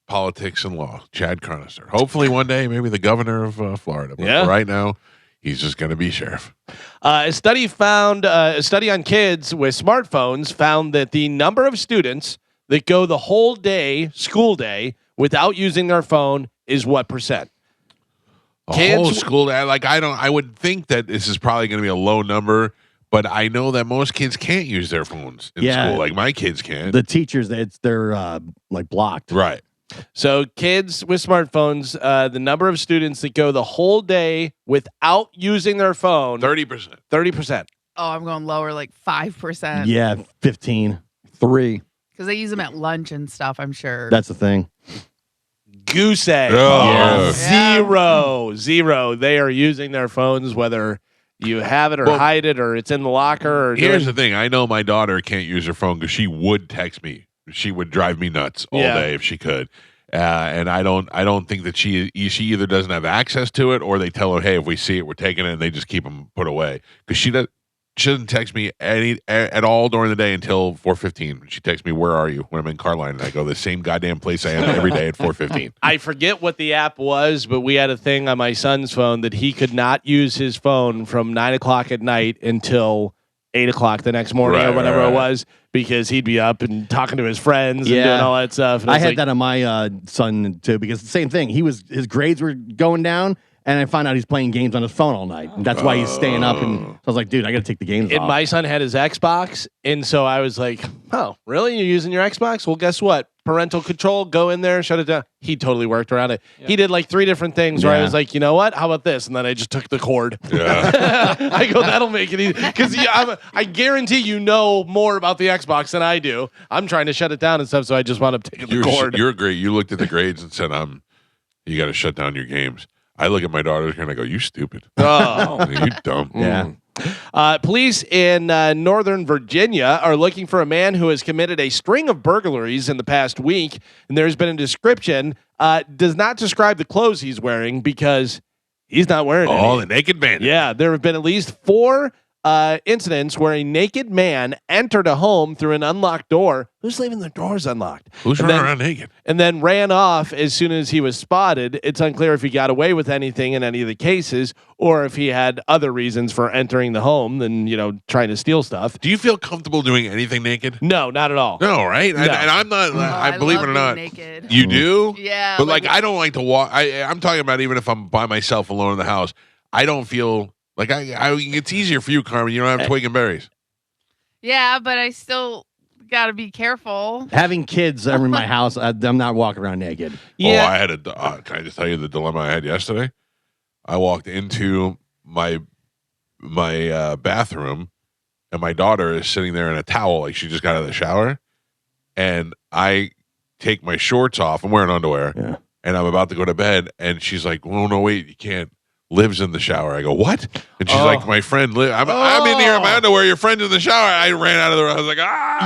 [SPEAKER 1] politics and law, Chad Chronister. Hopefully one day, maybe the governor of Florida. But
[SPEAKER 3] Yeah.
[SPEAKER 1] for right now, he's just going to be sheriff.
[SPEAKER 3] a study on kids with smartphones found that the number of students that go the whole day, school day, without using their phone is what percent?
[SPEAKER 1] A
[SPEAKER 3] Kids-
[SPEAKER 1] whole school day. I would think that this is probably going to be a low number, but I know that most kids can't use their phones in
[SPEAKER 4] Yeah.
[SPEAKER 1] school. Like my kids can't.
[SPEAKER 4] The teachers, they're like blocked.
[SPEAKER 1] Right.
[SPEAKER 3] So kids with smartphones, the number of students that go the whole day without using their phone,
[SPEAKER 1] 30%.
[SPEAKER 3] 30%.
[SPEAKER 2] Oh, I'm going lower, like 5%.
[SPEAKER 4] Yeah, 15.
[SPEAKER 5] 3.
[SPEAKER 2] Because they use them at lunch and stuff, I'm sure.
[SPEAKER 4] That's the thing.
[SPEAKER 3] Goose egg.
[SPEAKER 1] Oh.
[SPEAKER 2] Yeah.
[SPEAKER 3] Zero. They are using their phones, whether you have it or
[SPEAKER 1] Well,
[SPEAKER 3] hide it or it's in the locker. Or
[SPEAKER 1] Here's the
[SPEAKER 3] doing-
[SPEAKER 1] thing. I know my daughter can't use her phone because she would text me. She would drive me nuts all
[SPEAKER 3] Yeah.
[SPEAKER 1] day if she could. And I don't think that she either doesn't have access to it or they tell her, hey, if we see it, we're taking it, and they just keep them put away because she doesn't text me at all during the day until 4:15. She texts me, "Where are you?" when I'm in Carline, and I go the same goddamn place I am every day at 4:15.
[SPEAKER 3] I forget what the app was, but we had a thing on my son's phone that he could not use his phone from 9:00 at night until 8:00 the next morning or whatever it was, because he'd be up and talking to his friends and doing all that stuff. And
[SPEAKER 4] I had that on my son too, because the same thing. His grades were going down, and I found out he's playing games on his phone all night. And that's why he's staying up. And so I was like, dude, I got to take the games
[SPEAKER 3] And
[SPEAKER 4] off.
[SPEAKER 3] my son had his Xbox, and so I was like, oh, really? You're using your Xbox? Well, guess what? Parental control, go in there, shut it down. He totally worked around it. Yeah. He did like 3 different things where I was like, you know what? How about this? And then I just took the cord.
[SPEAKER 1] Yeah.
[SPEAKER 3] I go, that'll make it easy. Because I guarantee you know more about the Xbox than I do. I'm trying to shut it down and stuff, so I just wound up taking the cord.
[SPEAKER 1] You're great. You looked at the grades and said, you got to shut down your games. I look at my daughters and I go, you stupid.
[SPEAKER 3] Oh.
[SPEAKER 1] You dumb.
[SPEAKER 4] Yeah.
[SPEAKER 3] Police in Northern Virginia are looking for a man who has committed a string of burglaries in the past week, and there's been a description. Does not describe the clothes he's wearing because he's not wearing any.
[SPEAKER 1] The naked bandit.
[SPEAKER 3] Yeah, there have been at least 4 incidents where a naked man entered a home through an unlocked door. Who's leaving the doors unlocked?
[SPEAKER 1] Who's running around naked?
[SPEAKER 3] And then ran off as soon as he was spotted. It's unclear if he got away with anything in any of the cases or if he had other reasons for entering the home than, trying to steal stuff.
[SPEAKER 1] Do you feel comfortable doing anything naked?
[SPEAKER 3] No, not at all.
[SPEAKER 1] No, right?
[SPEAKER 3] No.
[SPEAKER 1] And I'm not, I believe it
[SPEAKER 2] love
[SPEAKER 1] or not.
[SPEAKER 2] being naked.
[SPEAKER 1] You do?
[SPEAKER 2] Yeah.
[SPEAKER 1] But like I don't like to walk. I'm talking about even if I'm by myself alone in the house, I don't feel like it's easier for you, Carmen. You don't have twig and berries.
[SPEAKER 2] Yeah, but I still got to be careful.
[SPEAKER 4] Having kids in my house, I'm not walking around naked.
[SPEAKER 3] Yeah.
[SPEAKER 1] Oh, I had can I just tell you the dilemma I had yesterday? I walked into my bathroom, and my daughter is sitting there in a towel, like she just got out of the shower, and I take my shorts off. I'm wearing underwear, and I'm about to go to bed, and she's like, "Oh no, wait, you can't." Lives in the shower. I go, what? And she's like, my friend I'm in here in my underwear. Your friend's in the shower. I ran out of the room. I was like,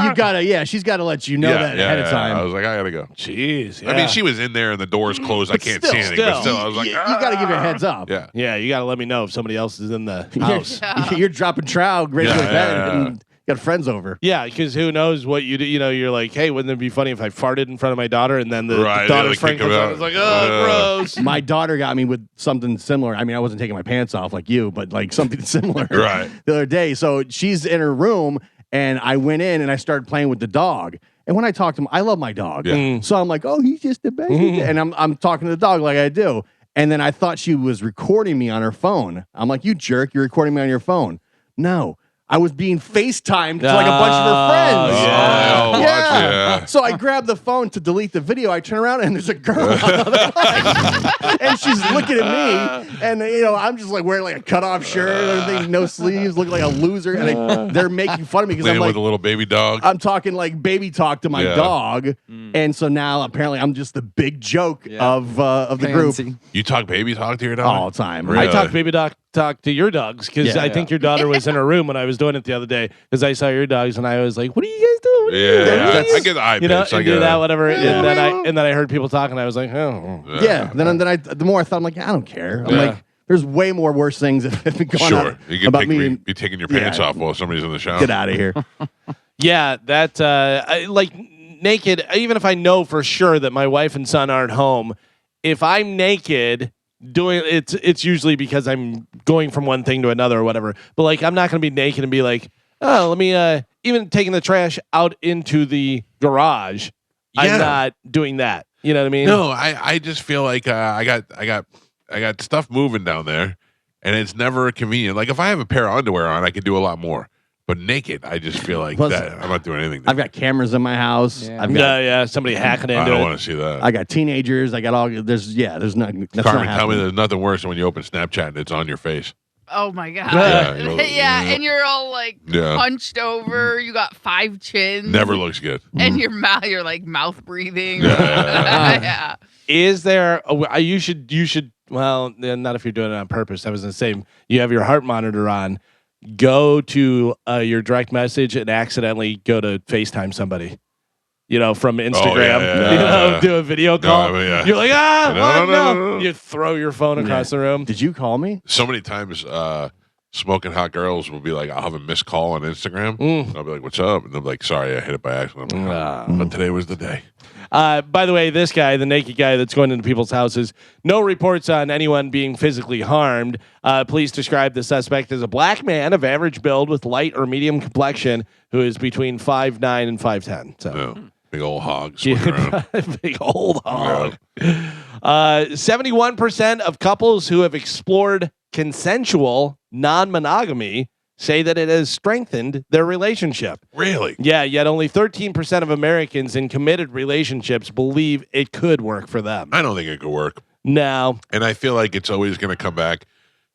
[SPEAKER 4] You gotta, she's gotta let you know that ahead of time.
[SPEAKER 1] I was like, I gotta go.
[SPEAKER 3] Jeez. Yeah.
[SPEAKER 1] I mean, she was in there and the door's closed. I can't see anything. But still, I was like,
[SPEAKER 4] you gotta give her a heads up.
[SPEAKER 1] Yeah.
[SPEAKER 3] Yeah, you got to let me know if somebody else is in the house.
[SPEAKER 4] You're dropping trout, ready to go to bed, and got friends over.
[SPEAKER 3] Yeah, because who knows what you do. You're like, hey, wouldn't it be funny if I farted in front of my daughter and then the daughter's friend comes out and is like, oh, gross.
[SPEAKER 4] My daughter got me with something similar. I mean, I wasn't taking my pants off like you, but like something similar
[SPEAKER 1] Right.
[SPEAKER 4] the other day. So she's in her room, and I went in and I started playing with the dog. And when I talk to him, I love my dog.
[SPEAKER 1] Yeah.
[SPEAKER 4] So I'm like, oh, he's just a baby. And I'm talking to the dog like I do. And then I thought she was recording me on her phone. I'm like, you jerk, you're recording me on your phone. No. I was being FaceTimed to like a bunch of her friends.
[SPEAKER 1] Yeah.
[SPEAKER 4] So I grabbed the phone to delete the video. I turn around and there's a girl on the other line. And she's looking at me. And, I'm just like wearing like a cutoff shirt and everything, no sleeves, looking like a loser. And they're making fun of me because I'm like,
[SPEAKER 1] with a little baby dog.
[SPEAKER 4] I'm talking like baby talk to my dog. And so now apparently I'm just the big joke of the group.
[SPEAKER 1] You talk baby talk to your dog?
[SPEAKER 4] All the time.
[SPEAKER 1] Really?
[SPEAKER 3] I talk baby talk to your dogs because I think your daughter was in her room when I was doing it the other day because I saw your dogs and I was like, what are you guys doing? What are you doing?
[SPEAKER 1] I get the eye pitch. I
[SPEAKER 3] and
[SPEAKER 1] get
[SPEAKER 3] do that, whatever. And then I heard people talking. I was like, oh.
[SPEAKER 4] Yeah. Then the more I thought, I'm like, I don't care. I'm like, there's way more worse things that have been going on
[SPEAKER 1] You can
[SPEAKER 4] about me.
[SPEAKER 1] be taking your pants off while somebody's in the shower.
[SPEAKER 4] Get out of here.
[SPEAKER 3] Yeah, that like naked. Even if I know for sure that my wife and son aren't home, if I'm naked doing it's usually because I'm going from one thing to another or whatever. But like, I'm not going to be naked and be like, oh, let me even taking the trash out into the garage. I'm not doing that. You know what I mean?
[SPEAKER 1] No, I just feel like I got stuff moving down there, and it's never convenient. Like if I have a pair of underwear on, I could do a lot more. But naked, I just feel like
[SPEAKER 4] Plus,
[SPEAKER 1] that I'm not doing anything.
[SPEAKER 4] I've got cameras in my house.
[SPEAKER 5] Yeah.
[SPEAKER 4] I've got,
[SPEAKER 3] somebody hacking into
[SPEAKER 1] I don't
[SPEAKER 3] it.
[SPEAKER 1] want to see that.
[SPEAKER 4] I got teenagers. I got all. There's nothing. That's
[SPEAKER 1] Carmen,
[SPEAKER 4] not
[SPEAKER 1] tell me
[SPEAKER 4] happening.
[SPEAKER 1] there's nothing worse than when you open Snapchat and it's on your face.
[SPEAKER 2] Oh my god.
[SPEAKER 1] Yeah,
[SPEAKER 2] And you're all like hunched over. You got 5 chins.
[SPEAKER 1] Never looks good.
[SPEAKER 2] And your mouth, you're like mouth breathing.
[SPEAKER 1] Yeah.
[SPEAKER 3] Is there? You should. Well, not if you're doing it on purpose. I was gonna say you have your heart monitor on. Go to your direct message and accidentally go to FaceTime somebody. From Instagram. Do a video call. You're like, no. You throw your phone across the room.
[SPEAKER 4] Did you call me?
[SPEAKER 1] So many times smoking hot girls will be like, I'll have a missed call on Instagram. And I'll be like, what's up? And they'll be like, sorry, I hit it by accident. I'm like, but today was the day.
[SPEAKER 3] By the way, this guy, the naked guy that's going into people's houses, no reports on anyone being physically harmed. Police describe the suspect as a black man of average build with light or medium complexion who is between 5'9" and 5'10". So.
[SPEAKER 1] Big old hog swinging around.
[SPEAKER 3] Big old hog. 71% of couples who have explored consensual non-monogamy say that it has strengthened their relationship.
[SPEAKER 1] Really?
[SPEAKER 3] Yeah, yet only 13% of Americans in committed relationships believe it could work for them.
[SPEAKER 1] I don't think it could work.
[SPEAKER 3] No.
[SPEAKER 1] And I feel like it's always going to come back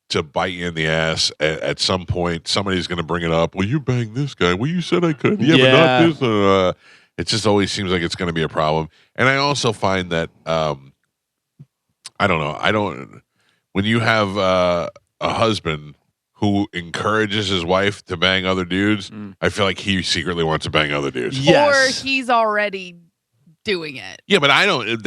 [SPEAKER 1] to bite you in the ass at some point. Somebody's going to bring it up. Well, you banged this guy. Well, you said I could. Yeah, but not this. It just always seems like it's going to be a problem. And I also find that, I don't know. When you have a husband who encourages his wife to bang other dudes, I feel like he secretly wants to bang other dudes.
[SPEAKER 2] Yes. Or he's already doing it.
[SPEAKER 1] Yeah, but I don't.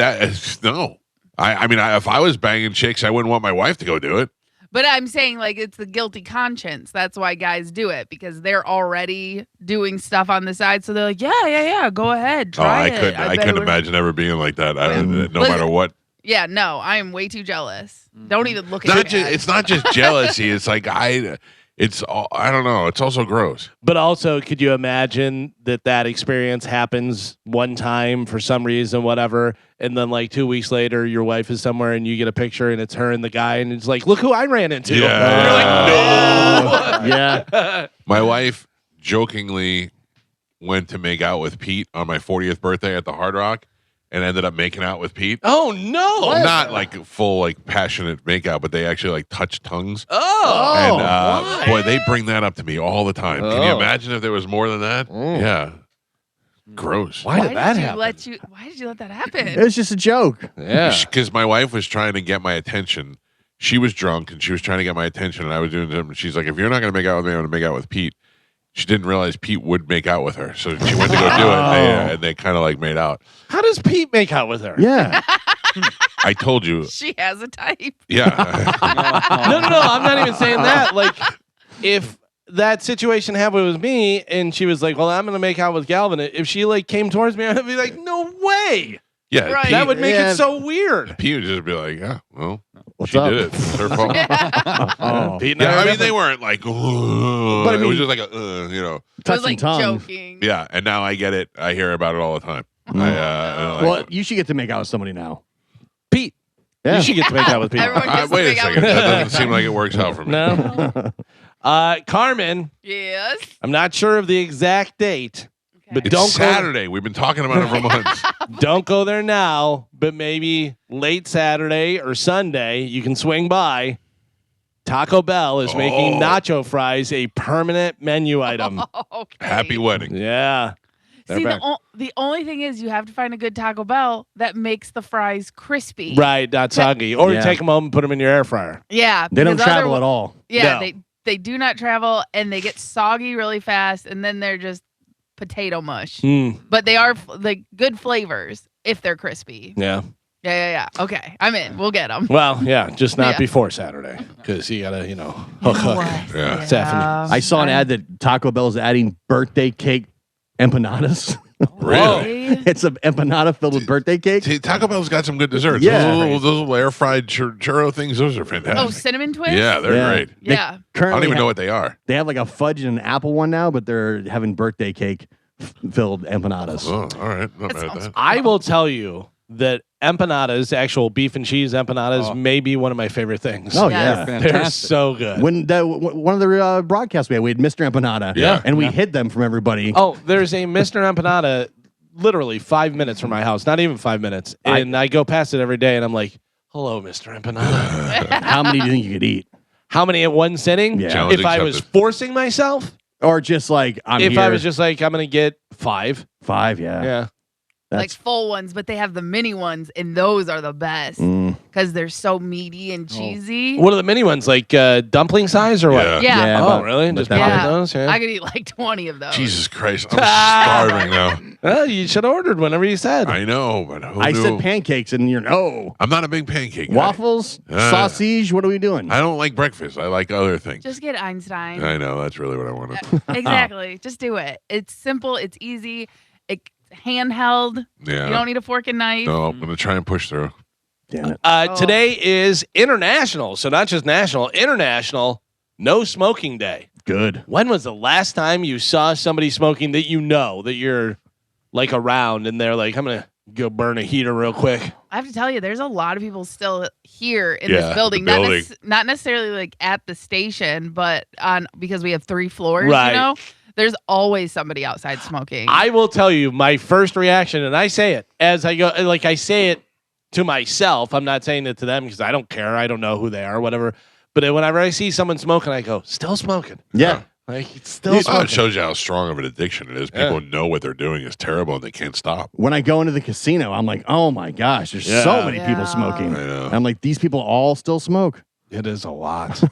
[SPEAKER 1] No. I mean, if I was banging chicks, I wouldn't want my wife to go do it.
[SPEAKER 2] But I'm saying, like, it's the guilty conscience. That's why guys do it, because they're already doing stuff on the side. So they're like, yeah, go ahead, try it.
[SPEAKER 1] I couldn't imagine ever being like that. No matter what.
[SPEAKER 2] Yeah, no, I am way too jealous. Don't even look at me.
[SPEAKER 1] It's not just jealousy. It's like I don't know. It's also gross.
[SPEAKER 3] But also, could you imagine that experience happens one time for some reason, whatever, and then like 2 weeks later, your wife is somewhere and you get a picture and it's her and the guy, and it's like, look who I ran into.
[SPEAKER 1] Yeah.
[SPEAKER 3] You're like, no.
[SPEAKER 4] Yeah.
[SPEAKER 1] My wife jokingly went to make out with Pete on my 40th birthday at the Hard Rock. And ended up making out with Pete.
[SPEAKER 3] Oh no!
[SPEAKER 1] Not like full, like passionate makeout, but they actually like touch tongues.
[SPEAKER 3] Oh,
[SPEAKER 1] and boy, they bring that up to me all the time. Can you imagine if there was more than that? Yeah, gross.
[SPEAKER 3] Why did that happen?
[SPEAKER 2] Why did you let that happen?
[SPEAKER 4] It was just a joke.
[SPEAKER 3] Yeah,
[SPEAKER 1] because my wife was trying to get my attention. She was drunk and she was trying to get my attention, and I was doing something. She's like, "If you're not going to make out with me, I'm going to make out with Pete." She didn't realize Pete would make out with her, so she went to go do it, and they kind of like made out.
[SPEAKER 3] How does Pete make out with her?
[SPEAKER 4] Yeah.
[SPEAKER 1] I told you.
[SPEAKER 2] She has a type.
[SPEAKER 1] Yeah.
[SPEAKER 3] No, I'm not even saying that. Like, if that situation happened with me and she was like, well, I'm going to make out with Galvin, if she like came towards me, I'd be like, no way.
[SPEAKER 1] Yeah,
[SPEAKER 2] right.
[SPEAKER 3] That would make it so weird.
[SPEAKER 1] Pete would just be like, yeah, well,
[SPEAKER 4] What's
[SPEAKER 1] she
[SPEAKER 4] up?
[SPEAKER 1] did it. It's her fault.
[SPEAKER 3] Pete and
[SPEAKER 1] Yeah, I mean,
[SPEAKER 3] are
[SPEAKER 1] they weren't like,
[SPEAKER 4] But I mean,
[SPEAKER 1] it was just like
[SPEAKER 2] It was
[SPEAKER 4] touching
[SPEAKER 2] like
[SPEAKER 4] tongue.
[SPEAKER 2] joking.
[SPEAKER 1] yeah, and now I get it. I hear about it all the time.
[SPEAKER 4] Well, you should get to make out with somebody now.
[SPEAKER 3] Pete.
[SPEAKER 4] Yeah.
[SPEAKER 3] You should get to make out with Pete.
[SPEAKER 2] Everyone gets to
[SPEAKER 1] wait a
[SPEAKER 2] make out
[SPEAKER 1] second.
[SPEAKER 2] with
[SPEAKER 1] That
[SPEAKER 2] Pete.
[SPEAKER 1] doesn't seem like it works out for me.
[SPEAKER 3] No. Carmen,
[SPEAKER 2] Yes.
[SPEAKER 3] I'm not sure of the exact date, but
[SPEAKER 1] It's
[SPEAKER 3] don't
[SPEAKER 1] Saturday. We've been talking about it for months.
[SPEAKER 3] don't go there now, but maybe late Saturday or Sunday, you can swing by. Taco Bell is making nacho fries a permanent menu item.
[SPEAKER 2] Okay.
[SPEAKER 1] Happy wedding.
[SPEAKER 3] Yeah. They're
[SPEAKER 2] See,
[SPEAKER 3] back.
[SPEAKER 2] the only thing is you have to find a good Taco Bell that makes the fries crispy.
[SPEAKER 3] Right, not soggy. Or you
[SPEAKER 4] Yeah.
[SPEAKER 3] take them home and put them in your air fryer.
[SPEAKER 2] Yeah.
[SPEAKER 4] They don't
[SPEAKER 2] because
[SPEAKER 4] travel at all.
[SPEAKER 2] Yeah,
[SPEAKER 3] No.
[SPEAKER 2] they do not travel, and they get soggy really fast, and then they're just potato mush. But they are like good flavors if they're crispy.
[SPEAKER 3] Yeah.
[SPEAKER 2] Yeah. Okay, I'm in. We'll get them.
[SPEAKER 3] Well, yeah, just not
[SPEAKER 2] Yeah.
[SPEAKER 3] before Saturday because you gotta, hook.
[SPEAKER 1] Yeah.
[SPEAKER 3] Stephanie.
[SPEAKER 4] I saw an ad that Taco Bell's adding birthday cake empanadas.
[SPEAKER 1] Really?
[SPEAKER 4] It's an empanada filled with birthday cake.
[SPEAKER 1] See, Taco Bell's got some good desserts.
[SPEAKER 4] Yeah.
[SPEAKER 1] Those little air fried churro things, those are fantastic.
[SPEAKER 2] Oh, cinnamon twist.
[SPEAKER 1] Yeah, they're
[SPEAKER 4] Yeah.
[SPEAKER 1] great.
[SPEAKER 2] Yeah.
[SPEAKER 1] I
[SPEAKER 4] Currently
[SPEAKER 1] don't even know what they are.
[SPEAKER 4] They have like a fudge and an apple one now, but they're having birthday cake filled empanadas.
[SPEAKER 1] Oh, all right. Not
[SPEAKER 2] That
[SPEAKER 1] mad at
[SPEAKER 2] sounds
[SPEAKER 1] that.
[SPEAKER 3] I will tell you that empanadas, actual beef and cheese empanadas, may be one of my favorite things.
[SPEAKER 4] Oh
[SPEAKER 2] Yes.
[SPEAKER 4] yeah.
[SPEAKER 3] They're
[SPEAKER 5] Fantastic.
[SPEAKER 3] so good.
[SPEAKER 4] When one of the broadcasts we had Mr. Empanada,
[SPEAKER 1] Yeah.
[SPEAKER 4] and we hid them from everybody.
[SPEAKER 3] Oh, there's a Mr. Empanada literally 5 minutes from my house, not even 5 minutes. And I go past it every day and I'm like, hello, Mr. Empanada.
[SPEAKER 4] How many do you think you could eat?
[SPEAKER 3] How many at one sitting?
[SPEAKER 4] Yeah.
[SPEAKER 1] Challenge
[SPEAKER 3] If I was
[SPEAKER 1] accepted.
[SPEAKER 3] forcing myself,
[SPEAKER 4] Or just like I'm
[SPEAKER 3] if
[SPEAKER 4] here.
[SPEAKER 3] I was just like, I'm going to get 5.
[SPEAKER 4] 5, yeah.
[SPEAKER 3] Yeah.
[SPEAKER 2] like full ones, but they have the mini ones, and those are the best because they're so meaty and cheesy.
[SPEAKER 3] What are the mini ones, like dumpling size or what?
[SPEAKER 2] Yeah.
[SPEAKER 3] Oh,
[SPEAKER 4] but-
[SPEAKER 3] really?
[SPEAKER 4] but
[SPEAKER 3] Just
[SPEAKER 4] that-
[SPEAKER 3] pop
[SPEAKER 2] Yeah.
[SPEAKER 3] those? Yeah.
[SPEAKER 2] I could eat like 20 of those.
[SPEAKER 1] Jesus Christ, I'm starving now.
[SPEAKER 3] Well, you should have ordered whenever you said.
[SPEAKER 1] I know, but who
[SPEAKER 4] I
[SPEAKER 1] knew?
[SPEAKER 4] said pancakes, and you're no
[SPEAKER 1] I'm not a big pancake guy.
[SPEAKER 4] waffles, sausage. What are we doing?
[SPEAKER 1] I don't like breakfast. I like other things.
[SPEAKER 2] Just get Einstein.
[SPEAKER 1] I know, that's really what I wanted.
[SPEAKER 2] Exactly. Just do it. It's simple. It's easy. It's handheld.
[SPEAKER 1] Yeah.
[SPEAKER 2] You don't need a fork and knife.
[SPEAKER 1] No, I'm gonna try and push through.
[SPEAKER 4] Damn it.
[SPEAKER 3] Today is international, so not just national, international no smoking day.
[SPEAKER 4] Good.
[SPEAKER 3] When was the last time you saw somebody smoking that you know that you're like around and they're like, I'm gonna go burn a heater real quick?
[SPEAKER 2] I have to tell you, there's a lot of people still here in
[SPEAKER 1] Yeah,
[SPEAKER 2] this building.
[SPEAKER 1] the building.
[SPEAKER 2] Not necessarily like at the station, but on because we have 3 floors.
[SPEAKER 3] Right.
[SPEAKER 2] You know, there's always somebody outside smoking.
[SPEAKER 3] I will tell you my first reaction, and I say it as I go, like I say it to myself. I'm not saying it to them because I don't care. I don't know who they are, whatever. But whenever I see someone smoking, I go, still smoking.
[SPEAKER 4] Yeah.
[SPEAKER 3] Like it's still
[SPEAKER 1] Oh,
[SPEAKER 3] smoking.
[SPEAKER 1] it shows you how strong of an addiction it is. People know what they're doing is terrible and they can't stop.
[SPEAKER 4] When I go into the casino, I'm like, oh my gosh, there's so many people
[SPEAKER 2] Yeah.
[SPEAKER 4] smoking.
[SPEAKER 1] I know.
[SPEAKER 4] I'm like, these people all still smoke.
[SPEAKER 3] It is a lot.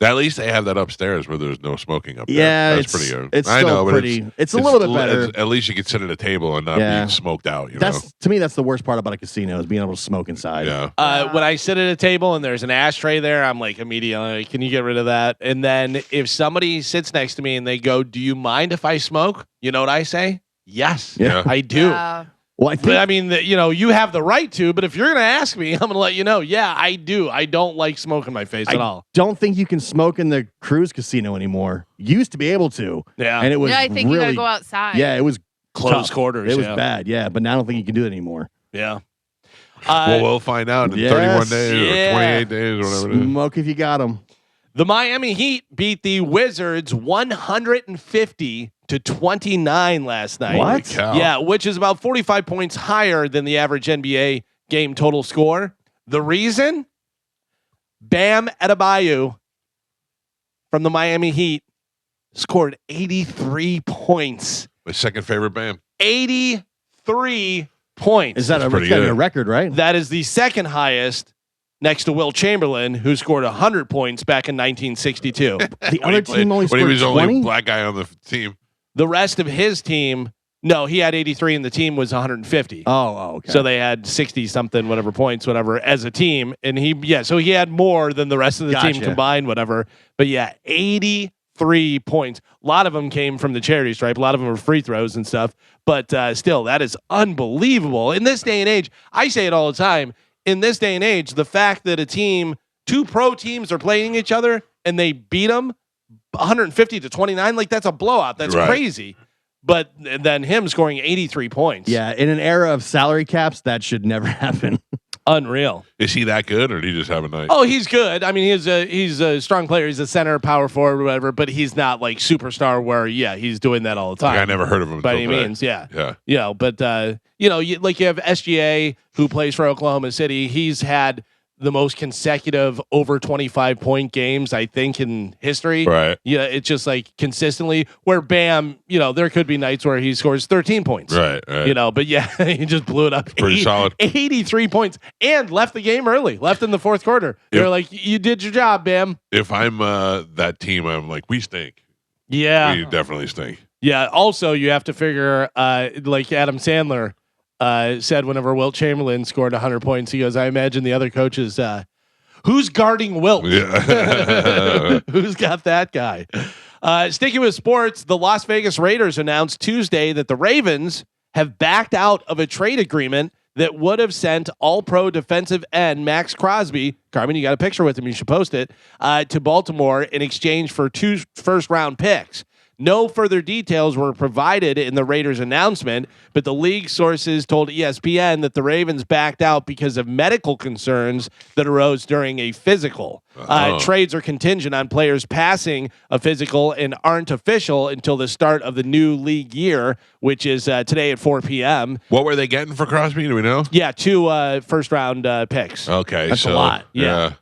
[SPEAKER 1] At least they have that upstairs where there's no smoking up there.
[SPEAKER 4] Yeah,
[SPEAKER 1] That's
[SPEAKER 4] it's
[SPEAKER 1] pretty.
[SPEAKER 4] it's
[SPEAKER 1] I
[SPEAKER 4] still
[SPEAKER 1] know, but
[SPEAKER 4] pretty. It's a little bit better.
[SPEAKER 1] At least you can sit at a table and not
[SPEAKER 4] Yeah.
[SPEAKER 1] be smoked out. You know.
[SPEAKER 4] That's to me, that's the worst part about a casino is being able to smoke inside.
[SPEAKER 1] Yeah.
[SPEAKER 3] When I sit at a table and there's an ashtray there, I'm like immediately, can you get rid of that? And then if somebody sits next to me and they go, do you mind if I smoke? You know what I say? Yes,
[SPEAKER 4] Yeah.
[SPEAKER 3] I do.
[SPEAKER 2] Yeah.
[SPEAKER 4] Well, I
[SPEAKER 3] But
[SPEAKER 4] think
[SPEAKER 3] I mean, you have the right to, but if you're going to ask me, I'm going to let you know. Yeah, I do. I don't like smoke in my face at all.
[SPEAKER 4] don't think you can smoke in the cruise casino anymore. Used to be able to,
[SPEAKER 3] Yeah.
[SPEAKER 4] and it was
[SPEAKER 2] Yeah, I think
[SPEAKER 4] really,
[SPEAKER 2] you gotta go outside.
[SPEAKER 4] Yeah, it was
[SPEAKER 3] Close
[SPEAKER 4] tough.
[SPEAKER 3] quarters.
[SPEAKER 4] It was
[SPEAKER 3] yeah.
[SPEAKER 4] bad. Yeah, but now I don't think you can do it anymore.
[SPEAKER 3] Yeah.
[SPEAKER 1] Well, we'll find out in
[SPEAKER 4] yes.
[SPEAKER 1] 31 days
[SPEAKER 3] Yeah.
[SPEAKER 1] or 28 days or whatever it is.
[SPEAKER 4] Smoke if you got them.
[SPEAKER 3] The Miami Heat beat the Wizards 150-29 last night.
[SPEAKER 4] What?
[SPEAKER 1] Holy cow.
[SPEAKER 3] Yeah, which is about 45 points higher than the average NBA game total score. The reason? Bam Adebayo from the Miami Heat scored 83 points.
[SPEAKER 1] My second favorite band.
[SPEAKER 3] 83 points.
[SPEAKER 4] Is that
[SPEAKER 1] That's
[SPEAKER 4] a,
[SPEAKER 1] pretty
[SPEAKER 4] it's gotta be
[SPEAKER 1] good.
[SPEAKER 4] a record, right?
[SPEAKER 3] That is the second highest next to Will Chamberlain, who scored 100 points back in 1962.
[SPEAKER 4] The
[SPEAKER 1] When
[SPEAKER 4] other
[SPEAKER 1] he
[SPEAKER 4] team
[SPEAKER 1] played-
[SPEAKER 4] only
[SPEAKER 1] when
[SPEAKER 4] scored
[SPEAKER 1] he was the only
[SPEAKER 4] 20.
[SPEAKER 1] black guy on the team.
[SPEAKER 3] The rest of his team, no, he had 83 and the team was 150.
[SPEAKER 4] Oh, okay.
[SPEAKER 3] So they had 60 something, whatever points, whatever, as a team. And so he had more than the rest of the team
[SPEAKER 4] Gotcha.
[SPEAKER 3] combined, whatever. But yeah, 83 points. A lot of them came from the charity stripe. A lot of them were free throws and stuff. But still, that is unbelievable. In this day and age, I say it all the time. In this day and age, the fact that two pro teams are playing each other and they beat them 150-29, like that's a blowout. That's
[SPEAKER 1] Right.
[SPEAKER 3] crazy. But then him scoring 83 points.
[SPEAKER 4] yeah, in an era of salary caps, that should never happen.
[SPEAKER 3] Unreal.
[SPEAKER 1] Is he that good or did he just have a night?
[SPEAKER 3] Oh, he's good. I mean, he's a strong player. He's a center, power forward, whatever. But he's not like superstar where, he's doing that all the time.
[SPEAKER 1] Like, I never heard of him.
[SPEAKER 3] by
[SPEAKER 1] until
[SPEAKER 3] any
[SPEAKER 1] today.
[SPEAKER 3] means. Yeah.
[SPEAKER 1] Yeah.
[SPEAKER 3] But you have SGA who plays for Oklahoma City. He's had the most consecutive over 25 point games, I think, in history.
[SPEAKER 1] Right.
[SPEAKER 3] Yeah, it's just like consistently where Bam, there could be nights where he scores 13 points.
[SPEAKER 1] Right.
[SPEAKER 3] But yeah, he just blew it up.
[SPEAKER 1] Pretty solid.
[SPEAKER 3] 83 points and left the game early, left in the fourth quarter. They're
[SPEAKER 1] Yep.
[SPEAKER 3] like, you did your job, Bam.
[SPEAKER 1] If I'm that team, I'm like, we stink.
[SPEAKER 3] Yeah.
[SPEAKER 1] We definitely stink.
[SPEAKER 3] Yeah. Also, you have to figure, like Adam Sandler said whenever Wilt Chamberlain scored 100 points, he goes, I imagine the other coaches, who's guarding Wilt?
[SPEAKER 1] Yeah.
[SPEAKER 3] Who's got that guy? Sticking with sports, the Las Vegas Raiders announced Tuesday that the Ravens have backed out of a trade agreement that would have sent all-pro defensive end Max Crosby, Carmen, you got a picture with him, you should post it, to Baltimore in exchange for 2 first-round picks. No further details were provided in the Raiders announcement, but the league sources told ESPN that the Ravens backed out because of medical concerns that arose during a physical. Trades are contingent on players passing a physical and aren't official until the start of the new league year, which is today at 4 p.m.
[SPEAKER 1] What were they getting for Crosby? Do we know?
[SPEAKER 3] Yeah, 2 first-round picks.
[SPEAKER 1] Okay.
[SPEAKER 4] That's
[SPEAKER 1] so,
[SPEAKER 4] a lot.
[SPEAKER 3] Yeah.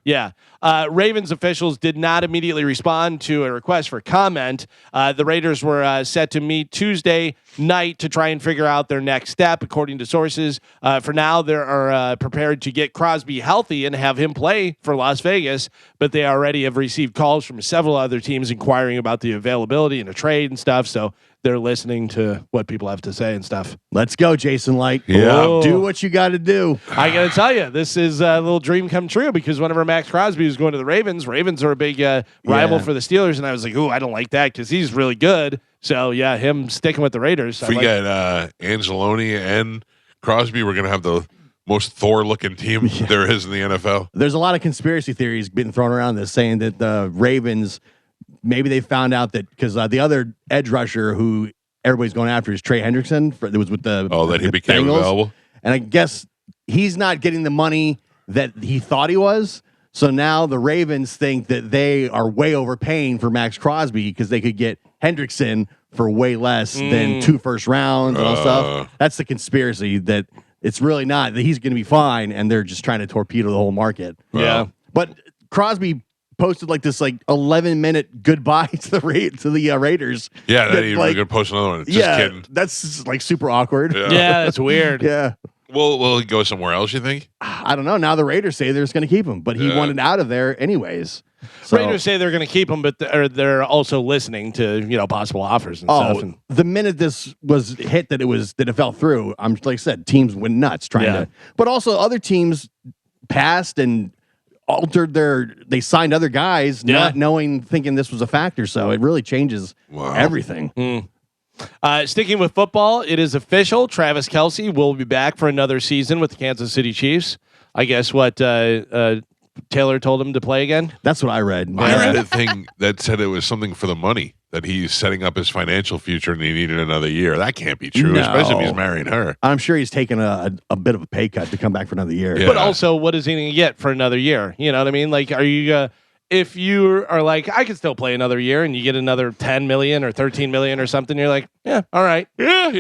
[SPEAKER 3] Ravens officials did not immediately respond to a request for comment. The Raiders were set to meet Tuesday night to try and figure out their next step, according to sources. For now, they are prepared to get Crosby healthy and have him play for Las Vegas, but they already have received calls from several other teams inquiring about the availability and a trade and stuff. So they're listening to what people have to say and stuff.
[SPEAKER 4] Let's go, Jason Light.
[SPEAKER 1] Yeah.
[SPEAKER 4] Do what you got to do.
[SPEAKER 3] I got to tell you, this is a little dream come true because whenever Max Crosby was going to the Ravens are a big rival for the Steelers. And I was like, ooh, I don't like that because he's really good. So, yeah, him sticking with the Raiders.
[SPEAKER 1] If we get Angeloni and Crosby, we're going to have the most Thor-looking team there is in the NFL.
[SPEAKER 4] There's a lot of conspiracy theories being thrown around this saying that the Ravens, maybe they found out that because the other edge rusher who everybody's going after is Trey Hendrickson. That was with the
[SPEAKER 1] that he became
[SPEAKER 4] Bengals.
[SPEAKER 1] available.
[SPEAKER 4] And I guess he's not getting the money that he thought he was. So now the Ravens think that they are way overpaying for Max Crosby because they could get Hendrickson for way less than 2 first rounds and all stuff. That's the conspiracy, that it's really not, that he's going to be fine and they're just trying to torpedo the whole market.
[SPEAKER 3] Yeah.
[SPEAKER 4] But Crosby posted like this 11-minute goodbye to the Raiders.
[SPEAKER 1] Yeah,
[SPEAKER 4] That,
[SPEAKER 1] he's
[SPEAKER 4] like,
[SPEAKER 1] going to post another one. Just kidding.
[SPEAKER 4] That's like super awkward.
[SPEAKER 3] Yeah, that's weird.
[SPEAKER 4] Yeah.
[SPEAKER 1] Will he go somewhere else, you think?
[SPEAKER 4] I don't know. Now the Raiders say they're just going to keep him, but he wanted out of there anyways. So,
[SPEAKER 3] Raiders say they're going to keep him, but they're also listening to possible offers and stuff. And
[SPEAKER 4] the minute this was hit that it fell through, I'm like I said, teams went nuts trying to. But also other teams passed and altered they signed other guys, not thinking this was a factor. So it really changes everything.
[SPEAKER 3] Sticking with football, it is official. Travis Kelce will be back for another season with the Kansas City Chiefs. I guess what Taylor told him to play again.
[SPEAKER 4] That's what I read.
[SPEAKER 1] I read a thing that said it was something for the money, that he's setting up his financial future and he needed another year. That can't be true, especially if he's marrying her.
[SPEAKER 4] I'm sure he's taken a bit of a pay cut to come back for another year.
[SPEAKER 1] Yeah.
[SPEAKER 3] But also, what is he going to get for another year? You know what I mean? Like, are you if you are like, I could still play another year, and you get another 10 million or 13 million or something, you're like, yeah, all right.
[SPEAKER 1] Yeah.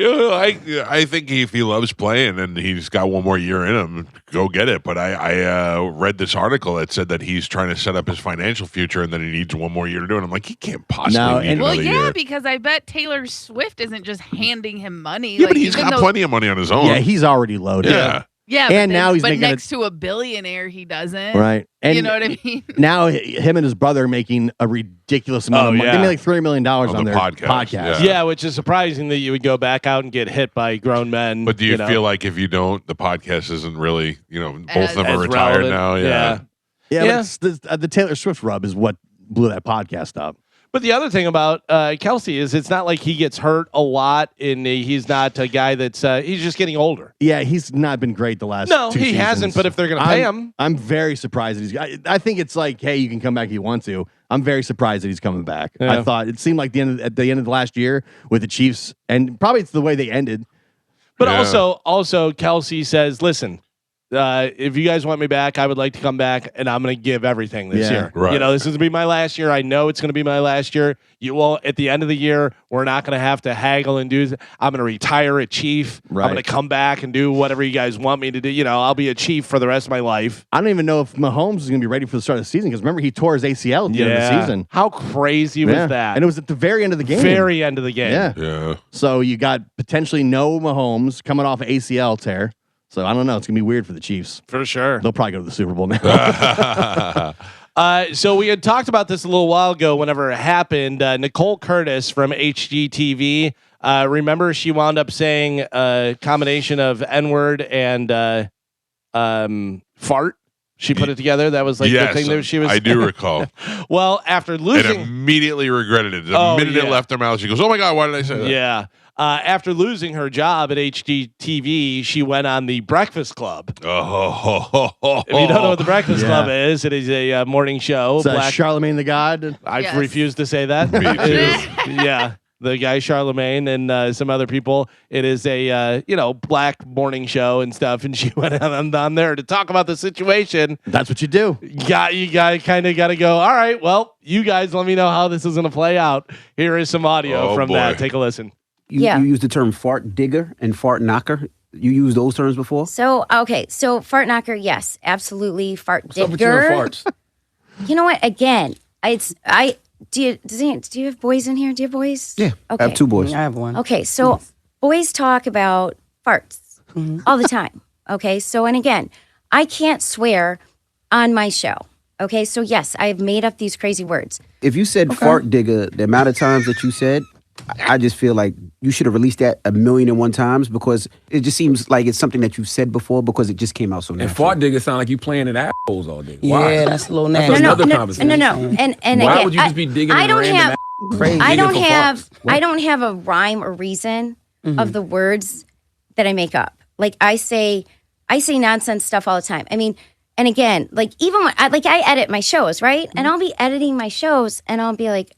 [SPEAKER 1] I think if he loves playing and he's got one more year in him, go get it. But I read this article that said that he's trying to set up his financial future and then he needs one more year to do it. I'm like, he can't possibly need another year.
[SPEAKER 2] Because I bet Taylor Swift isn't just handing him money.
[SPEAKER 1] Yeah, but he's got plenty of money on his own.
[SPEAKER 4] Yeah, he's already loaded.
[SPEAKER 1] Yeah.
[SPEAKER 2] Yeah,
[SPEAKER 4] and now he's making
[SPEAKER 2] next to a billionaire, he doesn't.
[SPEAKER 4] Right. And
[SPEAKER 2] you know what I mean?
[SPEAKER 4] Now him and his brother are making a ridiculous amount of money. They made like $3 million on their podcast.
[SPEAKER 3] Yeah, which is surprising that you would go back out and get hit by grown men.
[SPEAKER 1] But do you feel like if you don't, the podcast isn't really, both of them are retired
[SPEAKER 3] relevant
[SPEAKER 1] now?
[SPEAKER 3] Yeah.
[SPEAKER 4] But the Taylor Swift rub is what blew that podcast up.
[SPEAKER 3] But the other thing about Kelce is it's not like he gets hurt a lot, and he's not a guy that's he's just getting older.
[SPEAKER 4] Yeah, he's not been great the last.
[SPEAKER 3] No,
[SPEAKER 4] two
[SPEAKER 3] he
[SPEAKER 4] seasons.
[SPEAKER 3] hasn't. But if they're going to pay him,
[SPEAKER 4] I'm very surprised that he's. I think it's like, hey, you can come back if you want to. I'm very surprised that he's coming back.
[SPEAKER 3] Yeah.
[SPEAKER 4] I thought it seemed like at the end of the last year with the Chiefs, and probably it's the way they ended.
[SPEAKER 3] But also Kelce says, listen. If you guys want me back, I would like to come back, and I'm going to give everything this year.
[SPEAKER 1] Right.
[SPEAKER 3] This is going to be my last year. I know it's going to be my last year. You won't. At the end of the year, we're not going to have to haggle and do. I'm going to retire a Chief.
[SPEAKER 4] Right.
[SPEAKER 3] I'm going to come back and do whatever you guys want me to do. I'll be a Chief for the rest of my life.
[SPEAKER 4] I don't even know if Mahomes is going to be ready for the start of the season because remember he tore his ACL at the end of the season.
[SPEAKER 3] How crazy was that?
[SPEAKER 4] And it was at the very end of the game.
[SPEAKER 3] Very end of the game.
[SPEAKER 1] Yeah.
[SPEAKER 4] So you got potentially no Mahomes coming off an ACL tear. So I don't know. It's going to be weird for the Chiefs.
[SPEAKER 3] For sure.
[SPEAKER 4] They'll probably go to the Super Bowl now.
[SPEAKER 3] So we had talked about this a little while ago whenever it happened. Nicole Curtis from HGTV, remember she wound up saying a combination of N-word and fart? She put it together. That was like the thing that she was.
[SPEAKER 1] I do recall.
[SPEAKER 3] Well, after losing,
[SPEAKER 1] and immediately regretted it. The minute it left her mouth, she goes, "Oh my God, why did I say that?"
[SPEAKER 3] Yeah. After losing her job at HGTV, she went on the Breakfast Club. If you don't know what the Breakfast Club is, it is a morning show.
[SPEAKER 4] Is that Charlemagne the God?
[SPEAKER 3] I refuse to say that. Yeah. The guy Charlemagne and some other people. It is a black morning show and stuff, and she went on there to talk about the situation.
[SPEAKER 4] That's what you do.
[SPEAKER 3] You kind of got to go. All right, well, you guys let me know how this is going to play out. Here is some audio from that. Take a listen.
[SPEAKER 8] You use the term fart digger and fart knocker. You use those terms before?
[SPEAKER 9] So fart knocker, yes, absolutely. Fart digger.
[SPEAKER 8] What's up with you and farts?
[SPEAKER 9] You know what? Again, do you have boys in here? Do you have boys?
[SPEAKER 8] Yeah,
[SPEAKER 9] Okay.
[SPEAKER 8] I have 2 boys.
[SPEAKER 10] I have one.
[SPEAKER 9] Okay, so boys talk about farts all the time. Okay, so and again, I can't swear on my show. Okay, so yes, I've made up these crazy words.
[SPEAKER 8] If you said fart digger, the amount of times that you said, I just feel like you should have released that 1,000,001 times because it just seems like it's something that you've said before because it just came out so
[SPEAKER 11] And
[SPEAKER 8] natural.
[SPEAKER 11] fart digger sound like you playing at assholes all day. Why?
[SPEAKER 10] Yeah, that's a little
[SPEAKER 11] That's
[SPEAKER 10] nasty.
[SPEAKER 11] another
[SPEAKER 9] no,
[SPEAKER 11] conversation.
[SPEAKER 9] no. And
[SPEAKER 11] Why
[SPEAKER 9] again,
[SPEAKER 11] would you just be digging
[SPEAKER 9] I
[SPEAKER 11] in
[SPEAKER 9] don't
[SPEAKER 11] random
[SPEAKER 9] have
[SPEAKER 10] Crazy.
[SPEAKER 9] I don't
[SPEAKER 11] digging for
[SPEAKER 9] have
[SPEAKER 11] farts?
[SPEAKER 9] I don't have a rhyme or reason of the words that I make up. Like I say nonsense stuff all the time. I mean, and again, like even when I edit my shows, right? And I'll be editing my shows and I'll be like,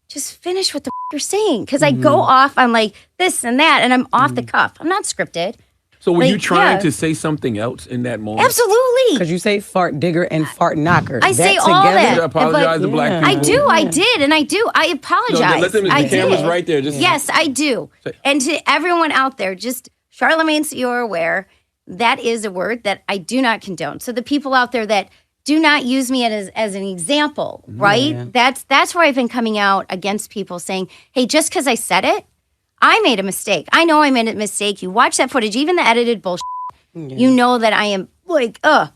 [SPEAKER 9] just finish what the you're saying. Because I go off on like this and that and I'm off the cuff. I'm not scripted.
[SPEAKER 11] So were you
[SPEAKER 9] Like,
[SPEAKER 11] trying
[SPEAKER 9] yeah.
[SPEAKER 11] to say something else in that moment?
[SPEAKER 9] Absolutely.
[SPEAKER 10] Because you say fart digger and fart knocker.
[SPEAKER 9] I say
[SPEAKER 10] That
[SPEAKER 9] all
[SPEAKER 10] together-
[SPEAKER 9] that.
[SPEAKER 11] You apologize to black
[SPEAKER 10] Yeah.
[SPEAKER 11] people.
[SPEAKER 9] I do. I did. And I do. I apologize.
[SPEAKER 11] let them, the
[SPEAKER 9] I
[SPEAKER 11] camera's
[SPEAKER 9] did.
[SPEAKER 11] right there. Just
[SPEAKER 9] Yes, I do. And to everyone out there, just Charlemagne, so you're aware, that is a word that I do not condone. So the people out there that do not use me as an example, right?
[SPEAKER 10] Yeah.
[SPEAKER 9] That's where I've been coming out against people saying, hey, just because I said it, I made a mistake. I know I made a mistake. You watch that footage, even the edited bullshit, you know that I am like,
[SPEAKER 10] Yeah.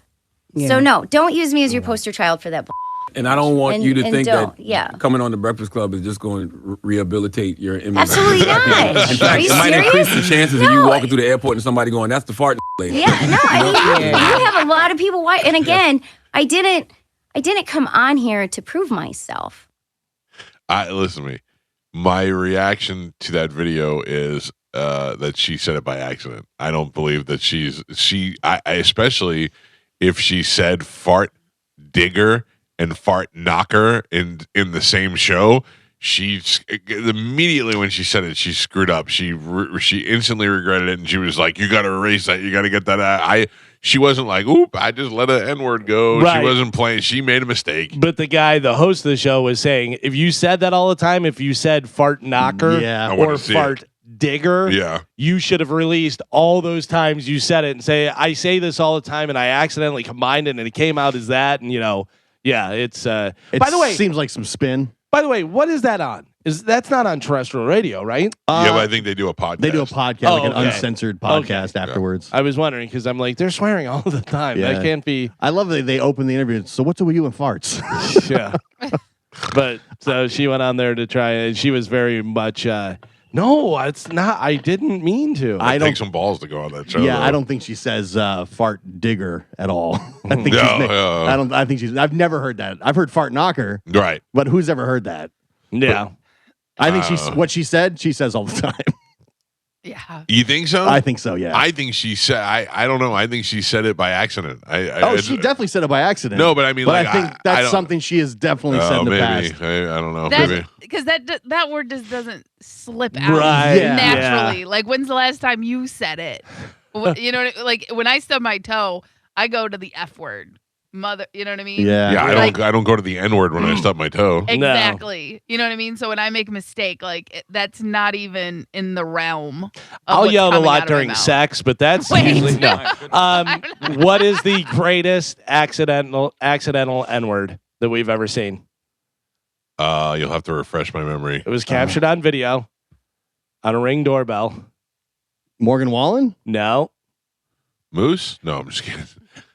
[SPEAKER 9] So no, don't use me as your poster child for that bullshit.
[SPEAKER 11] And I don't want
[SPEAKER 9] And-
[SPEAKER 11] you to
[SPEAKER 9] and
[SPEAKER 11] think
[SPEAKER 9] don't,
[SPEAKER 11] that
[SPEAKER 9] yeah.
[SPEAKER 11] coming on the Breakfast Club is just going to rehabilitate your image.
[SPEAKER 9] Absolutely not.
[SPEAKER 11] In
[SPEAKER 9] Are
[SPEAKER 11] fact,
[SPEAKER 9] you
[SPEAKER 11] it might
[SPEAKER 9] serious?
[SPEAKER 11] increase the chances of you
[SPEAKER 9] No.
[SPEAKER 11] walking through the airport and somebody going, "That's the fart lady."
[SPEAKER 9] Yeah, no, I mean, you have a lot of people. And again, I didn't come on here to prove myself.
[SPEAKER 1] Listen to me. My reaction to that video is that she said it by accident. I don't believe that I especially if she said fart digger and fart knocker in the same show. She immediately when she said it, she screwed up. She instantly regretted it, and she was like, "You got to erase that. You got to get that out." She wasn't like, "Oop, I just let an N-word go."
[SPEAKER 3] Right.
[SPEAKER 1] She wasn't playing. She made a mistake.
[SPEAKER 3] But the host of the show, was saying, if you said that all the time, if you said fart knocker
[SPEAKER 4] Yeah.
[SPEAKER 1] I wanna
[SPEAKER 3] or
[SPEAKER 1] see
[SPEAKER 3] fart digger,
[SPEAKER 1] Yeah.
[SPEAKER 3] you should have released all those times you said it and say, I say this all the time and I accidentally combined it and it came out as that. And, yeah, it's.
[SPEAKER 4] It
[SPEAKER 3] by the way,
[SPEAKER 4] seems like some spin.
[SPEAKER 3] what is that on? That's not on terrestrial radio, right?
[SPEAKER 1] Yeah, but I think they do a podcast.
[SPEAKER 4] They do a podcast,
[SPEAKER 3] Oh,
[SPEAKER 4] like an
[SPEAKER 3] okay.
[SPEAKER 4] uncensored podcast
[SPEAKER 3] Okay.
[SPEAKER 4] afterwards.
[SPEAKER 3] I was wondering because I'm like, they're swearing all the time.
[SPEAKER 4] Yeah.
[SPEAKER 3] That can't be.
[SPEAKER 4] I love that they open the interview. So what's it with you and farts?
[SPEAKER 3] Yeah. But so she went on there to try, and she was very much. No, it's not. I didn't mean to.
[SPEAKER 1] I
[SPEAKER 4] don't-
[SPEAKER 1] take some balls to go on that show.
[SPEAKER 4] Yeah,
[SPEAKER 1] though.
[SPEAKER 4] I don't think she says fart digger at all. I think
[SPEAKER 1] No,
[SPEAKER 4] she's.
[SPEAKER 1] yeah.
[SPEAKER 4] I think she's. I've never heard that. I've heard fart knocker,
[SPEAKER 1] Right.
[SPEAKER 4] but who's ever heard that?
[SPEAKER 3] Yeah.
[SPEAKER 4] I think she's what she said. She says all the time.
[SPEAKER 2] Yeah.
[SPEAKER 1] You think so?
[SPEAKER 4] I think so. Yeah.
[SPEAKER 1] I think she said. I don't know. I think she said it by accident.
[SPEAKER 4] She definitely said it by accident.
[SPEAKER 1] No, but I mean,
[SPEAKER 4] but
[SPEAKER 1] like,
[SPEAKER 4] I think
[SPEAKER 1] I
[SPEAKER 4] that's
[SPEAKER 1] don't-
[SPEAKER 4] something she has definitely said in the
[SPEAKER 1] maybe.
[SPEAKER 4] past.
[SPEAKER 1] I don't know. Maybe.
[SPEAKER 2] Because that word just doesn't slip out
[SPEAKER 3] Right,
[SPEAKER 4] yeah.
[SPEAKER 2] naturally. Like, when's the last time you said it? You know, like when I stub my toe, I go to the F word. Mother, you know what I mean?
[SPEAKER 4] Yeah.
[SPEAKER 1] Yeah,
[SPEAKER 2] Like-
[SPEAKER 1] I don't go to the N word when I stub my toe.
[SPEAKER 2] Exactly. You know what I mean? So when I make a mistake, like that's not even in the realm. Of
[SPEAKER 3] I'll
[SPEAKER 2] what's
[SPEAKER 3] yell a
[SPEAKER 2] coming out
[SPEAKER 3] lot
[SPEAKER 2] of my
[SPEAKER 3] during
[SPEAKER 2] mouth.
[SPEAKER 3] sex, but that's
[SPEAKER 2] Wait.
[SPEAKER 3] usually no. What is the greatest accidental N word that we've ever seen?
[SPEAKER 1] You'll have to refresh my memory.
[SPEAKER 3] It was captured on video on a Ring doorbell.
[SPEAKER 4] Morgan Wallen?
[SPEAKER 3] No,
[SPEAKER 1] Moose? No, I'm just kidding.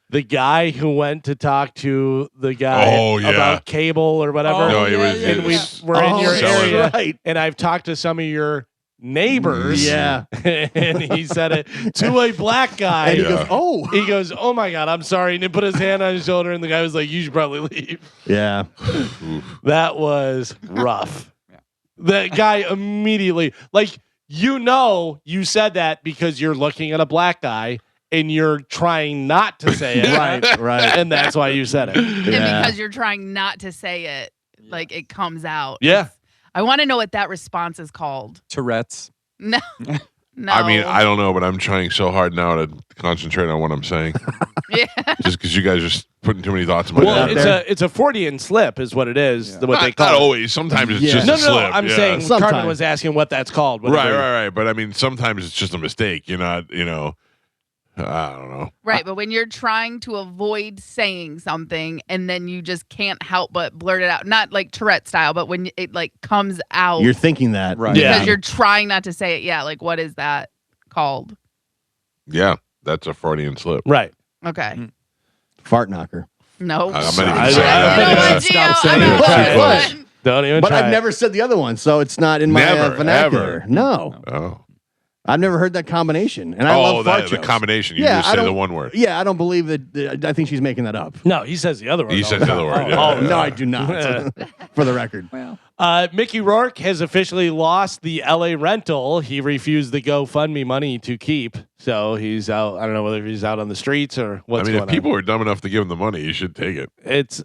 [SPEAKER 3] the guy who went to talk to the guy
[SPEAKER 1] Oh, yeah.
[SPEAKER 3] about cable or whatever.
[SPEAKER 1] No, it was.
[SPEAKER 3] and
[SPEAKER 1] it
[SPEAKER 3] we
[SPEAKER 1] was
[SPEAKER 3] were in your
[SPEAKER 1] selling-
[SPEAKER 3] area,
[SPEAKER 4] right.
[SPEAKER 3] and I've talked to some of your neighbors.
[SPEAKER 4] Yeah.
[SPEAKER 3] And he said it to a black guy.
[SPEAKER 4] And he
[SPEAKER 1] Yeah.
[SPEAKER 4] goes, "Oh,
[SPEAKER 3] He goes, "Oh my God, I'm sorry." And he put his hand on his shoulder, and the guy was like, "You should probably leave."
[SPEAKER 4] yeah."
[SPEAKER 3] That was rough. That guy immediately, like, you said that because you're looking at a black guy and you're trying not to say it.
[SPEAKER 4] Right.
[SPEAKER 3] And that's why you said it.
[SPEAKER 2] And
[SPEAKER 4] Yeah.
[SPEAKER 2] because you're trying not to say it, like it comes out.
[SPEAKER 3] Yeah.
[SPEAKER 2] I want to know what that response is called.
[SPEAKER 5] Tourette's.
[SPEAKER 2] No. No.
[SPEAKER 1] I mean, I don't know, but I'm trying so hard now to concentrate on what I'm saying.
[SPEAKER 2] Yeah.
[SPEAKER 1] Just because you guys are just putting too many thoughts in my
[SPEAKER 3] Well,
[SPEAKER 1] head.
[SPEAKER 3] it's a Freudian slip, is what it is. What they
[SPEAKER 1] Not
[SPEAKER 3] call it.
[SPEAKER 1] always. Sometimes it's
[SPEAKER 4] Yeah.
[SPEAKER 1] just
[SPEAKER 3] No,
[SPEAKER 1] a slip.
[SPEAKER 3] I'm
[SPEAKER 1] yeah.
[SPEAKER 3] saying
[SPEAKER 4] Sometimes.
[SPEAKER 3] Carmen was asking what that's called.
[SPEAKER 1] Right. But I mean, sometimes it's just a mistake. You're not, I don't know.
[SPEAKER 2] Right, but when you're trying to avoid saying something and then you just can't help but blurt it out, not like Tourette style, but when it like comes out
[SPEAKER 4] You're thinking that.
[SPEAKER 5] Right.
[SPEAKER 2] because you're trying not to say it. Yeah, like what is that called?
[SPEAKER 1] Yeah, that's a Freudian slip.
[SPEAKER 3] Right.
[SPEAKER 2] Okay.
[SPEAKER 4] Fart knocker.
[SPEAKER 2] No.
[SPEAKER 1] I'm not even
[SPEAKER 3] I-
[SPEAKER 1] saying
[SPEAKER 3] I-
[SPEAKER 1] that.
[SPEAKER 2] You know
[SPEAKER 1] Yeah.
[SPEAKER 2] what,
[SPEAKER 3] Stop
[SPEAKER 2] Gio?
[SPEAKER 3] saying
[SPEAKER 2] I'm
[SPEAKER 3] it.
[SPEAKER 2] not
[SPEAKER 3] Try
[SPEAKER 2] like
[SPEAKER 3] it.
[SPEAKER 2] one.
[SPEAKER 3] Don't even
[SPEAKER 4] But
[SPEAKER 3] try
[SPEAKER 4] I've
[SPEAKER 3] it.
[SPEAKER 4] never said the other one, so it's not in my
[SPEAKER 1] Never,
[SPEAKER 4] vernacular.
[SPEAKER 1] ever.
[SPEAKER 4] No.
[SPEAKER 1] Oh,
[SPEAKER 4] I've never heard that combination. And I love fart
[SPEAKER 1] the
[SPEAKER 4] jokes.
[SPEAKER 1] combination. You
[SPEAKER 4] Yeah,
[SPEAKER 1] just
[SPEAKER 4] I
[SPEAKER 1] say the
[SPEAKER 4] don't-
[SPEAKER 1] one word.
[SPEAKER 4] Yeah, I don't believe that. I think she's making that up.
[SPEAKER 3] No, he says the other one.
[SPEAKER 1] He says the other word. Yeah,
[SPEAKER 4] Oh,
[SPEAKER 1] yeah.
[SPEAKER 4] no, I do not. For the record.
[SPEAKER 3] Mickey Rourke has officially lost the LA rental. He refused the GoFundMe money to keep. So he's out. I don't know whether he's out on the streets or what's
[SPEAKER 1] I mean,
[SPEAKER 3] going
[SPEAKER 1] if people were dumb enough to give him the money, you should take it.
[SPEAKER 3] on. It's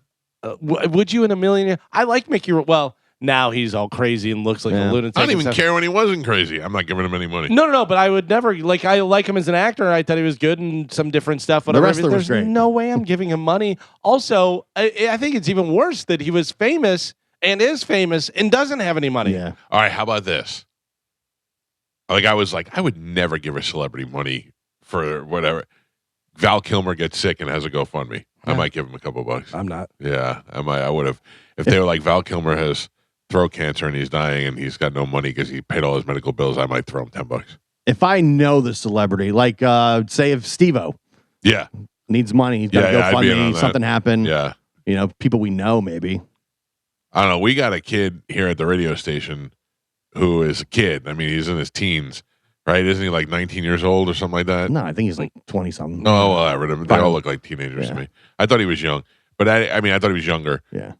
[SPEAKER 3] would you in a million? I like Mickey Rourke. Well, now he's all crazy and looks like
[SPEAKER 4] Yeah.
[SPEAKER 3] a lunatic.
[SPEAKER 1] I don't
[SPEAKER 3] and
[SPEAKER 1] even
[SPEAKER 3] stuff.
[SPEAKER 1] care when he wasn't crazy. I'm not giving him any money.
[SPEAKER 3] No, but I would never I like him as an actor. I thought he was good in some different stuff. Whatever.
[SPEAKER 4] wrestler was
[SPEAKER 3] There's
[SPEAKER 4] great.
[SPEAKER 3] no way I'm giving him money. Also, I think it's even worse that he was famous and is famous and doesn't have any money.
[SPEAKER 4] Yeah.
[SPEAKER 1] All right, how about this? Like, I would never give a celebrity money for whatever. Val Kilmer gets sick and has a GoFundMe. I might give him a couple bucks.
[SPEAKER 3] I'm not.
[SPEAKER 1] Yeah, I would have. If they were like, Val Kilmer has throat cancer and he's dying and he's got no money because he paid all his medical bills, I might throw him $10.
[SPEAKER 4] If I know the celebrity, like say if Steve-O
[SPEAKER 1] Yeah,
[SPEAKER 4] needs money, he's got to
[SPEAKER 1] Yeah, I'd be in on
[SPEAKER 4] GoFundMe,
[SPEAKER 1] that.
[SPEAKER 4] something happened.
[SPEAKER 1] yeah.
[SPEAKER 4] You know, people we know maybe.
[SPEAKER 1] I don't know. We got a kid here at the radio station who is a kid. I mean, he's in his teens, right? Isn't he like 19 years old or something like that?
[SPEAKER 4] No, I think he's like 20 something.
[SPEAKER 1] No, whatever. They all look like teenagers to
[SPEAKER 4] Yeah.
[SPEAKER 1] me. I thought he was young, but I mean, I thought he was younger.
[SPEAKER 4] Yeah.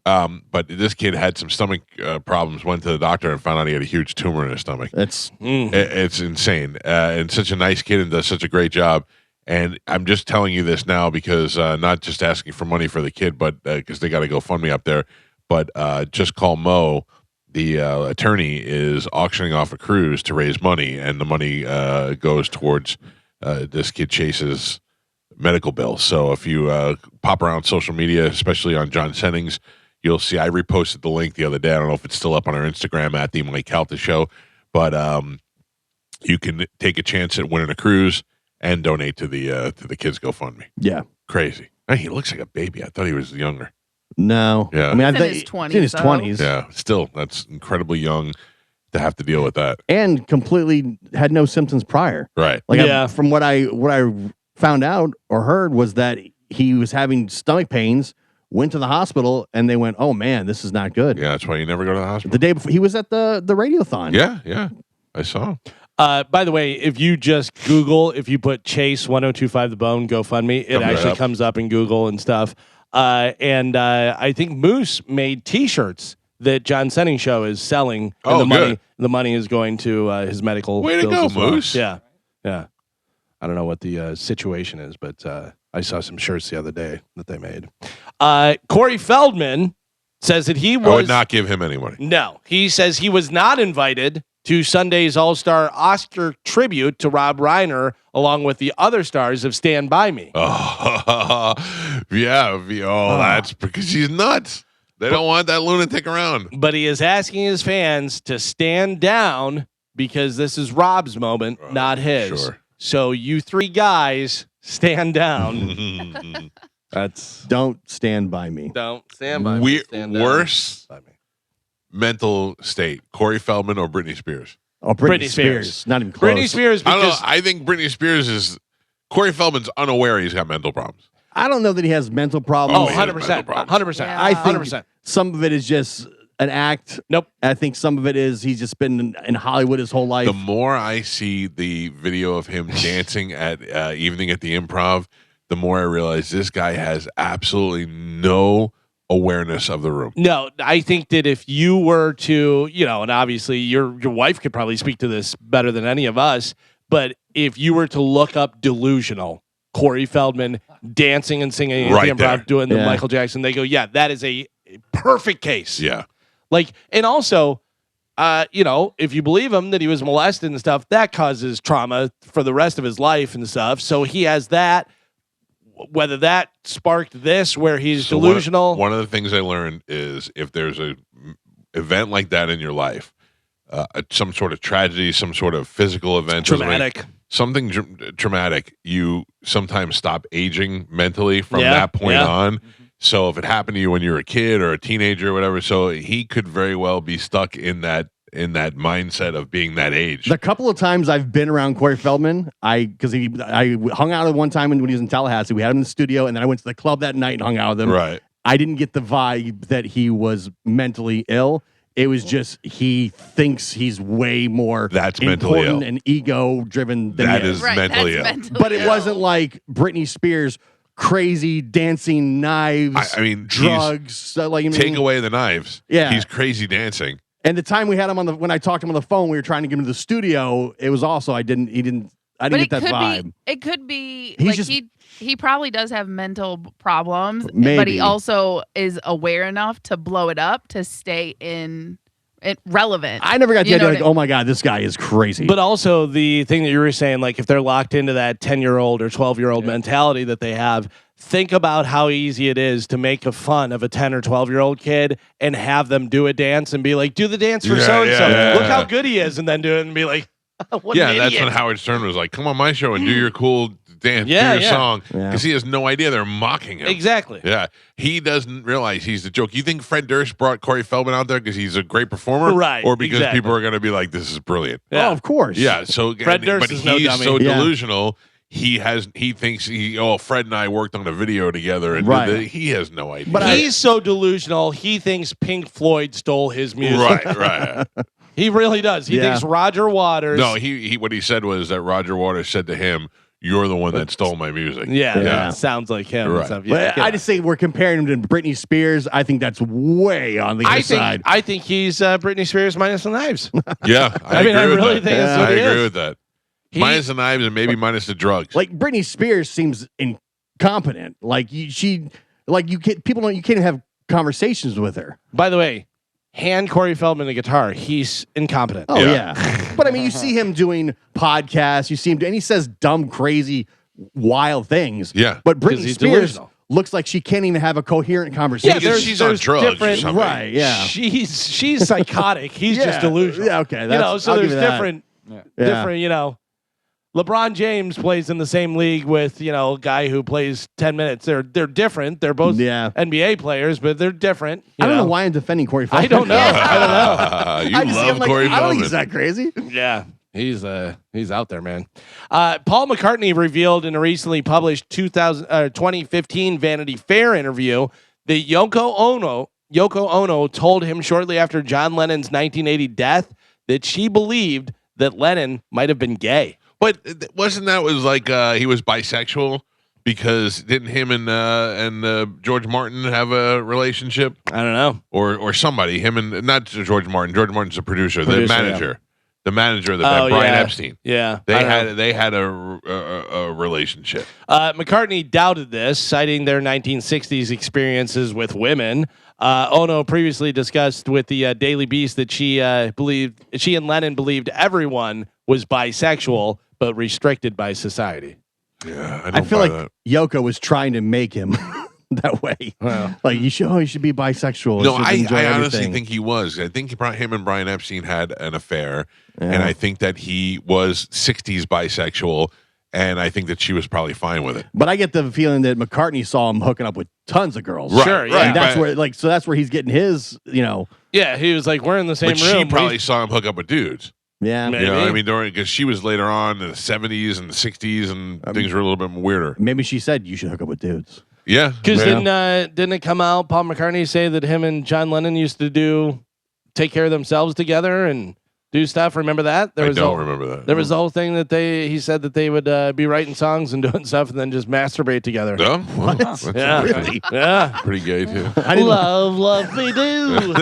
[SPEAKER 1] But this kid had some stomach problems. Went to the doctor and found out he had a huge tumor in his stomach.
[SPEAKER 4] That's
[SPEAKER 1] It's insane. And such a nice kid and does such a great job. And I'm just telling you this now because not just asking for money for the kid, but because they got to go fund me up there. But just call Mo. The attorney is auctioning off a cruise to raise money, and the money goes towards this kid Chase's medical bill. So if you pop around social media, especially on John Sennings, you'll see I reposted the link the other day. I don't know if it's still up on our Instagram at the Mike Calta Show, but you can take a chance at winning a cruise and donate to the kids GoFundMe.
[SPEAKER 4] yeah.
[SPEAKER 1] Crazy. Hey, he looks like a baby. I thought he was younger.
[SPEAKER 4] No.
[SPEAKER 1] Yeah.
[SPEAKER 4] I mean, I
[SPEAKER 2] He's in
[SPEAKER 4] think
[SPEAKER 2] his 20s,
[SPEAKER 4] he's in his
[SPEAKER 2] though.
[SPEAKER 4] 20s.
[SPEAKER 1] Yeah, still, that's incredibly young to have to deal with that.
[SPEAKER 4] And completely had no symptoms prior.
[SPEAKER 1] Right.
[SPEAKER 4] Like
[SPEAKER 3] Yeah.
[SPEAKER 4] from what I found out or heard was that he was having stomach pains, went to the hospital, and they went, "Oh man, this is not good."
[SPEAKER 1] Yeah, that's why you never go to the hospital.
[SPEAKER 4] The day before, he was at the radiothon.
[SPEAKER 1] Yeah, I saw him.
[SPEAKER 3] By the way, if you just Google, if you put Chase 1025 The Bone GoFundMe, it
[SPEAKER 1] Comes right
[SPEAKER 3] actually
[SPEAKER 1] up.
[SPEAKER 3] comes up in Google and stuff. And I think Moose made T-shirts that John Senning Show is selling.
[SPEAKER 1] Oh,
[SPEAKER 3] and
[SPEAKER 1] good.
[SPEAKER 3] The money is going to his medical.
[SPEAKER 1] Way to
[SPEAKER 3] bills
[SPEAKER 1] go,
[SPEAKER 3] as well.
[SPEAKER 1] Moose.
[SPEAKER 3] Yeah. I don't know what the situation is, but I saw some shirts the other day that they made. Corey Feldman says that he
[SPEAKER 1] I
[SPEAKER 3] was
[SPEAKER 1] would not give him any money.
[SPEAKER 3] No, he says he was not invited to Sunday's All-Star Oscar tribute to Rob Reiner, along with the other stars of Stand By Me.
[SPEAKER 1] Oh, yeah. That's because he's nuts. They don't want that lunatic around.
[SPEAKER 3] But he is asking his fans to stand down because this is Rob's moment, not his.
[SPEAKER 1] Sure.
[SPEAKER 3] So you three guys stand down. That's
[SPEAKER 4] Don't stand by me.
[SPEAKER 3] don't stand by me.
[SPEAKER 1] We-
[SPEAKER 3] Stand down.
[SPEAKER 1] worse
[SPEAKER 3] By me.
[SPEAKER 1] mental state: Corey Feldman or Britney Spears?
[SPEAKER 4] Oh, Britney
[SPEAKER 3] Britney
[SPEAKER 4] Spears.
[SPEAKER 3] Spears.
[SPEAKER 4] Not even close.
[SPEAKER 3] Britney Spears
[SPEAKER 1] I don't know.
[SPEAKER 3] because
[SPEAKER 1] I think Britney Spears is. Corey Feldman's unaware he's got mental problems.
[SPEAKER 4] I don't know that he has mental problems.
[SPEAKER 3] oh,
[SPEAKER 1] he has
[SPEAKER 3] 100%.
[SPEAKER 1] mental problems.
[SPEAKER 3] 100%.
[SPEAKER 2] Yeah.
[SPEAKER 4] I think
[SPEAKER 3] 100%.
[SPEAKER 4] some of it is just an act.
[SPEAKER 3] Nope.
[SPEAKER 4] I think some of it is he's just been in Hollywood his whole life.
[SPEAKER 1] The more I see the video of him dancing at Evening at the Improv, the more I realize this guy has absolutely no awareness of the room.
[SPEAKER 3] No, I think that if you were to, and obviously your wife could probably speak to this better than any of us, but if you were to look up delusional, Corey Feldman dancing and singing
[SPEAKER 1] Right
[SPEAKER 3] at the improv,
[SPEAKER 1] there.
[SPEAKER 3] doing the
[SPEAKER 4] Yeah.
[SPEAKER 3] Michael Jackson, they go, yeah, that is a perfect case.
[SPEAKER 1] Yeah.
[SPEAKER 3] Like, and also, if you believe him that he was molested and stuff, that causes trauma for the rest of his life and stuff. So he has that. Whether that sparked this where he's
[SPEAKER 1] So
[SPEAKER 3] delusional.
[SPEAKER 1] One of the things I learned is if there's a event like that in your life, some sort of tragedy, some sort of physical event,
[SPEAKER 3] Traumatic.
[SPEAKER 1] something traumatic, you sometimes stop aging mentally from that point on. So if it happened to you when you were a kid or a teenager or whatever, so he could very well be stuck in that mindset of being that age.
[SPEAKER 4] The couple of times I've been around Corey Feldman, I hung out at one time when he was in Tallahassee. We had him in the studio, and then I went to the club that night and hung out with him.
[SPEAKER 1] Right.
[SPEAKER 4] I didn't get the vibe that he was mentally ill. It was just he thinks he's way more
[SPEAKER 1] mentally ill
[SPEAKER 4] and ego driven than
[SPEAKER 1] that
[SPEAKER 4] he
[SPEAKER 1] is mentally ill.
[SPEAKER 4] But it wasn't like Britney Spears crazy dancing knives.
[SPEAKER 1] I mean,
[SPEAKER 4] drugs.
[SPEAKER 1] Take away the knives.
[SPEAKER 4] Yeah,
[SPEAKER 1] he's crazy dancing.
[SPEAKER 4] And the time we had him when I talked to him on the phone, we were trying to get him to the studio. It was also I didn't get that vibe.
[SPEAKER 2] It could be
[SPEAKER 4] He's
[SPEAKER 2] like
[SPEAKER 4] just-
[SPEAKER 2] he probably does have mental problems, but
[SPEAKER 4] Maybe.
[SPEAKER 2] he also is aware enough to blow it up to stay relevant.
[SPEAKER 4] I never got the
[SPEAKER 2] You know
[SPEAKER 4] idea like,
[SPEAKER 2] what I-
[SPEAKER 4] oh my God, this guy is crazy.
[SPEAKER 3] But also the thing that you were saying, like if they're locked into that 10-year-old or 12-year-old mentality that they have, think about how easy it is to make a fun of a 10 or 12-year-old kid and have them do a dance and be like, do the dance for so-and-so. Look how good he is. And then do it and be like, what an
[SPEAKER 1] That's
[SPEAKER 3] idiot.
[SPEAKER 1] when Howard Stern was like, come on my show and do your cool dance, do your song. Because he has no idea they're mocking him.
[SPEAKER 3] Exactly.
[SPEAKER 1] Yeah. He doesn't realize he's the joke. You think Fred Durst brought Corey Feldman out there because he's a great performer?
[SPEAKER 3] Right,
[SPEAKER 1] Or because
[SPEAKER 3] exactly.
[SPEAKER 1] people are going to be like, this is brilliant?
[SPEAKER 3] Yeah.
[SPEAKER 4] Oh, of course.
[SPEAKER 1] Yeah. So,
[SPEAKER 3] Fred Durst
[SPEAKER 1] but
[SPEAKER 3] is
[SPEAKER 1] he's
[SPEAKER 3] no dummy.
[SPEAKER 1] so
[SPEAKER 4] Yeah.
[SPEAKER 1] delusional. He thinks Fred and I worked on a video together. And
[SPEAKER 4] Right.
[SPEAKER 1] he has no idea.
[SPEAKER 3] But he's so delusional, he thinks Pink Floyd stole his music.
[SPEAKER 1] Right.
[SPEAKER 3] He really does. He
[SPEAKER 4] Yeah.
[SPEAKER 3] thinks Roger Waters.
[SPEAKER 1] No, he what he said was that Roger Waters said to him, "You're the one that stole my music."
[SPEAKER 3] Yeah. Sounds like him.
[SPEAKER 1] Right.
[SPEAKER 3] And stuff. Yeah,
[SPEAKER 4] But I just say we're comparing him to Britney Spears. I think that's way on the other side.
[SPEAKER 3] I think he's Britney Spears minus the knives.
[SPEAKER 1] Yeah,
[SPEAKER 3] I mean, I
[SPEAKER 1] agree with
[SPEAKER 3] really
[SPEAKER 1] that.
[SPEAKER 3] think that's
[SPEAKER 1] I
[SPEAKER 3] what he
[SPEAKER 1] agree
[SPEAKER 3] is.
[SPEAKER 1] with that. Minus the knives and maybe minus the drugs.
[SPEAKER 4] Like Britney Spears seems incompetent. Like you can't even have conversations with her.
[SPEAKER 3] By the way, hand Corey Feldman a guitar. He's incompetent.
[SPEAKER 4] Oh yeah. But I mean, you see him doing podcasts. You see him, and he says dumb, crazy, wild things.
[SPEAKER 1] Yeah.
[SPEAKER 4] But
[SPEAKER 3] 'Cause
[SPEAKER 4] Britney
[SPEAKER 3] he's
[SPEAKER 4] Spears
[SPEAKER 3] delusional.
[SPEAKER 4] looks like she can't even have a coherent conversation.
[SPEAKER 3] Yeah,
[SPEAKER 1] she's on drugs or
[SPEAKER 3] different-
[SPEAKER 1] something.
[SPEAKER 4] Right. Yeah.
[SPEAKER 3] She's psychotic. He's just delusional.
[SPEAKER 4] Yeah. Okay.
[SPEAKER 3] So
[SPEAKER 4] I'll give
[SPEAKER 3] there's
[SPEAKER 4] you that.
[SPEAKER 3] different,
[SPEAKER 4] Yeah.
[SPEAKER 3] different. LeBron James plays in the same league with a guy who plays 10 minutes. They're different. They're both NBA players, but they're different.
[SPEAKER 4] I don't know why I'm defending Corey Feldman.
[SPEAKER 3] I don't know. I don't know.
[SPEAKER 1] You love Corey
[SPEAKER 4] I don't think
[SPEAKER 1] Feldman.
[SPEAKER 4] he's that crazy.
[SPEAKER 3] Yeah, he's out there, man. Paul McCartney revealed in a recently published 2015 Vanity Fair interview that Yoko Ono told him shortly after John Lennon's 1980 death that she believed that Lennon might have been gay.
[SPEAKER 1] But wasn't that he was bisexual because didn't him and George Martin have a relationship?
[SPEAKER 3] I don't know.
[SPEAKER 1] Or somebody, him and not George Martin. George Martin's the producer, the
[SPEAKER 3] Producer,
[SPEAKER 1] manager. The manager of the band, Brian Epstein.
[SPEAKER 3] Yeah.
[SPEAKER 1] They had a relationship.
[SPEAKER 3] McCartney doubted this, citing their 1960s experiences with women. Ono previously discussed with the Daily Beast that she and Lennon believed everyone was bisexual, but restricted by society.
[SPEAKER 1] Yeah,
[SPEAKER 4] I feel like
[SPEAKER 1] that.
[SPEAKER 4] Yoko was trying to make him that way. Like you should be bisexual.
[SPEAKER 1] No,
[SPEAKER 4] You should enjoy
[SPEAKER 1] I honestly
[SPEAKER 4] everything.
[SPEAKER 1] think he was. I think him and Brian Epstein had an affair, and I think that he was 60s bisexual, and I think that she was probably fine with it.
[SPEAKER 4] But I get the feeling that McCartney saw him hooking up with tons of girls.
[SPEAKER 1] Right,
[SPEAKER 3] Sure,
[SPEAKER 1] right,
[SPEAKER 3] yeah.
[SPEAKER 4] And that's
[SPEAKER 1] right.
[SPEAKER 4] where that's where he's getting his,
[SPEAKER 3] Yeah, he was like, we're in the same
[SPEAKER 1] But
[SPEAKER 3] room.
[SPEAKER 1] she probably saw him hook up with dudes.
[SPEAKER 4] yeah.
[SPEAKER 3] Maybe.
[SPEAKER 1] You know what I mean? Because she was later on in the 70s and the 60s, and things were a little bit weirder.
[SPEAKER 4] Maybe she said you should hook up with dudes.
[SPEAKER 1] Yeah.
[SPEAKER 3] Because
[SPEAKER 1] yeah.
[SPEAKER 3] didn't it come out, Paul McCartney say that him and John Lennon used to take care of themselves together and do stuff? Remember that?
[SPEAKER 1] I don't remember that.
[SPEAKER 3] There was the whole thing that he said that they would be writing songs and doing stuff and then just masturbate together.
[SPEAKER 1] No? Well, that's
[SPEAKER 3] Yeah.
[SPEAKER 4] Really?
[SPEAKER 3] Yeah.
[SPEAKER 1] pretty gay, too.
[SPEAKER 3] Love me do.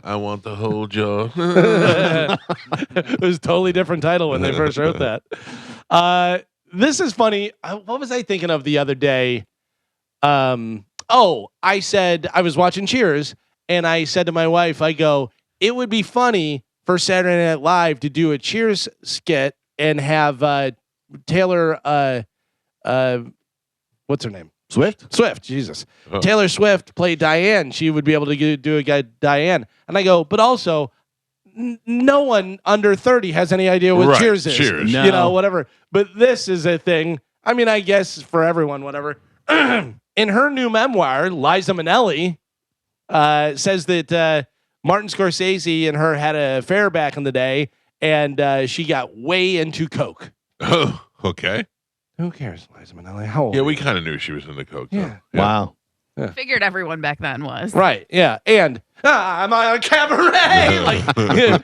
[SPEAKER 1] I want to hold you.
[SPEAKER 3] It was a totally different title when they first wrote that. This is funny. What was I thinking of the other day? I said I was watching Cheers, and I said to my wife, I go, it would be funny for Saturday Night Live to do a Cheers skit and have Taylor, what's her name? Swift, Jesus.
[SPEAKER 1] Oh.
[SPEAKER 3] Taylor Swift play Diane. She would be able to do a guy Diane. And I go, but also, no one under 30 has any idea what
[SPEAKER 1] Right,
[SPEAKER 3] Cheers is.
[SPEAKER 1] Cheers.
[SPEAKER 3] You know, whatever. But this is a thing. I mean, I guess for everyone, whatever. In her new memoir, Liza Minnelli says that Martin Scorsese and her had an affair back in the day, and she got way into coke.
[SPEAKER 1] Oh, okay.
[SPEAKER 3] Who cares, Liza Minnelli? How old?
[SPEAKER 1] Yeah, we kind of knew she was into coke.
[SPEAKER 3] Yeah.
[SPEAKER 1] Though.
[SPEAKER 4] Wow.
[SPEAKER 2] Figured everyone back then was.
[SPEAKER 3] Right, yeah. And I'm on a cabaret. Like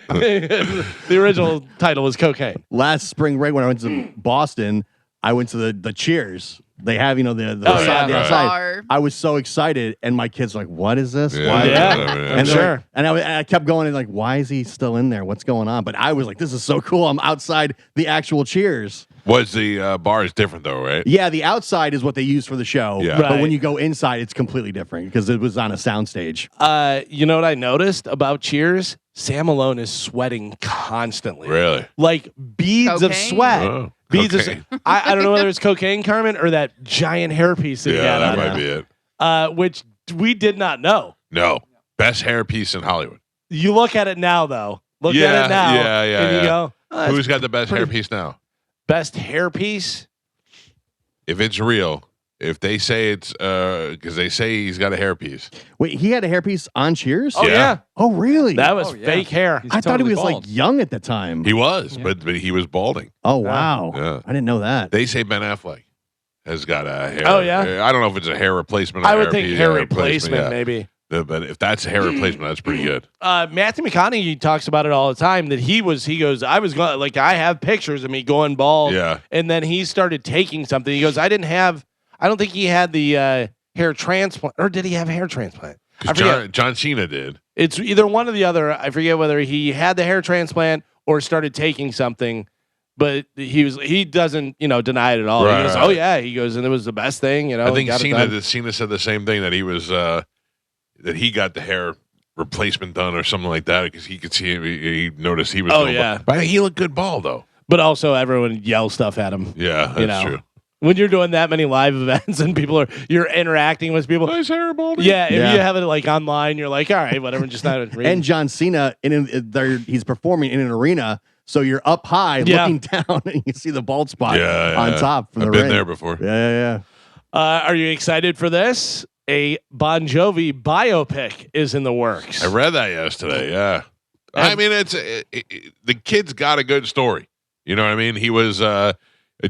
[SPEAKER 3] the original title was Cocaine.
[SPEAKER 4] Last spring break when I went to Boston, I went to the Cheers. They have, the
[SPEAKER 3] yeah.
[SPEAKER 4] the
[SPEAKER 1] Right.
[SPEAKER 4] outside.
[SPEAKER 2] Bar.
[SPEAKER 4] I was so excited, and my kids were like, "What is this?
[SPEAKER 1] Yeah.
[SPEAKER 4] Why?"
[SPEAKER 3] Yeah.
[SPEAKER 1] Yeah.
[SPEAKER 4] And they're
[SPEAKER 3] Sure.
[SPEAKER 4] like- and I kept going and like, "Why is he still in there? What's going on?" But I was like, "This is so cool! I'm outside the actual Cheers."
[SPEAKER 1] Was the bar is different though, right?
[SPEAKER 4] Yeah, the outside is what they use for the show.
[SPEAKER 1] Yeah.
[SPEAKER 4] But
[SPEAKER 3] Right.
[SPEAKER 4] when you go inside, it's completely different because it was on a soundstage.
[SPEAKER 3] You know what I noticed about Cheers? Sam Malone is sweating constantly.
[SPEAKER 1] Really?
[SPEAKER 3] Like beads of
[SPEAKER 2] Cocaine?
[SPEAKER 3] sweat.
[SPEAKER 1] Oh,
[SPEAKER 3] Beads of
[SPEAKER 1] cocaine.
[SPEAKER 3] I don't know whether it's cocaine, Carmen, or that giant hairpiece that he
[SPEAKER 1] Yeah,
[SPEAKER 3] had
[SPEAKER 1] that
[SPEAKER 3] on
[SPEAKER 1] might
[SPEAKER 3] him,
[SPEAKER 1] be it.
[SPEAKER 3] which we did not know.
[SPEAKER 1] No, best hairpiece in Hollywood.
[SPEAKER 3] You look at it now, though. Look
[SPEAKER 1] Yeah,
[SPEAKER 3] at it now,
[SPEAKER 1] yeah,
[SPEAKER 3] and you
[SPEAKER 1] yeah.
[SPEAKER 3] go, oh, that's
[SPEAKER 1] Who's got the best
[SPEAKER 3] pretty-
[SPEAKER 1] hairpiece now?
[SPEAKER 3] best hairpiece?
[SPEAKER 1] If it's real, if they say it's because they say he's got a hairpiece.
[SPEAKER 4] Wait, he had a hairpiece on Cheers?
[SPEAKER 3] Oh
[SPEAKER 1] Yeah.
[SPEAKER 3] yeah,
[SPEAKER 4] Oh, really?
[SPEAKER 3] that was
[SPEAKER 5] Oh, yeah.
[SPEAKER 3] fake hair.
[SPEAKER 5] He's
[SPEAKER 4] I thought he
[SPEAKER 5] totally
[SPEAKER 4] was
[SPEAKER 5] bald.
[SPEAKER 4] like young at the time.
[SPEAKER 1] He was,
[SPEAKER 5] Yeah.
[SPEAKER 1] but he was balding.
[SPEAKER 4] Oh, wow.
[SPEAKER 1] Yeah.
[SPEAKER 4] I didn't know that.
[SPEAKER 1] They say Ben Affleck has got a hair.
[SPEAKER 3] Oh, yeah?
[SPEAKER 1] I don't know if it's a hair replacement. Or
[SPEAKER 3] I would think
[SPEAKER 1] hairpiece,
[SPEAKER 3] hair
[SPEAKER 1] yeah,
[SPEAKER 3] replacement,
[SPEAKER 1] yeah.
[SPEAKER 3] maybe.
[SPEAKER 1] But if that's a hair replacement, that's pretty good.
[SPEAKER 3] Matthew McConaughey talks about it all the time that he goes, I was going, like, I have pictures of me going bald.
[SPEAKER 1] Yeah.
[SPEAKER 3] And then he started taking something. He goes, I don't think he had the hair transplant, or did he have a hair transplant? I
[SPEAKER 1] 'Cause
[SPEAKER 3] forget.
[SPEAKER 1] John Cena did.
[SPEAKER 3] It's either one or the other. I forget whether he had the hair transplant or started taking something, but he doesn't, deny it at all.
[SPEAKER 1] Right,
[SPEAKER 3] He goes,
[SPEAKER 1] right.
[SPEAKER 3] oh yeah, he goes, and it was the best thing,
[SPEAKER 1] I think
[SPEAKER 3] got it done.
[SPEAKER 1] Cena said the same thing, that he was that he got the hair replacement done or something like that, because he could see he noticed he was.
[SPEAKER 3] Oh,
[SPEAKER 1] going
[SPEAKER 3] yeah.
[SPEAKER 1] bald. But he looked good bald though.
[SPEAKER 3] But also everyone yells stuff at him.
[SPEAKER 1] Yeah, that's true.
[SPEAKER 3] When you're doing that many live events and you're interacting with people.
[SPEAKER 1] Nice hair, baldy.
[SPEAKER 3] Yeah, if
[SPEAKER 4] Yeah.
[SPEAKER 3] you have it like online, you're like, all right, whatever, just not reading.
[SPEAKER 4] And John Cena, he's performing in an arena, so you're up high
[SPEAKER 3] Yeah.
[SPEAKER 4] looking down, and you see the bald spot
[SPEAKER 1] Yeah,
[SPEAKER 4] on
[SPEAKER 1] yeah.
[SPEAKER 4] top from
[SPEAKER 1] I've
[SPEAKER 4] the
[SPEAKER 1] been
[SPEAKER 4] ring.
[SPEAKER 1] there before.
[SPEAKER 4] Yeah.
[SPEAKER 3] Are you excited for this? A Bon Jovi biopic is in the works.
[SPEAKER 1] I read that yesterday. Yeah, I mean, the kid's got a good story. You know what I mean? He was a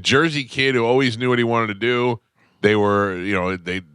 [SPEAKER 1] Jersey kid who always knew what he wanted to do. They were,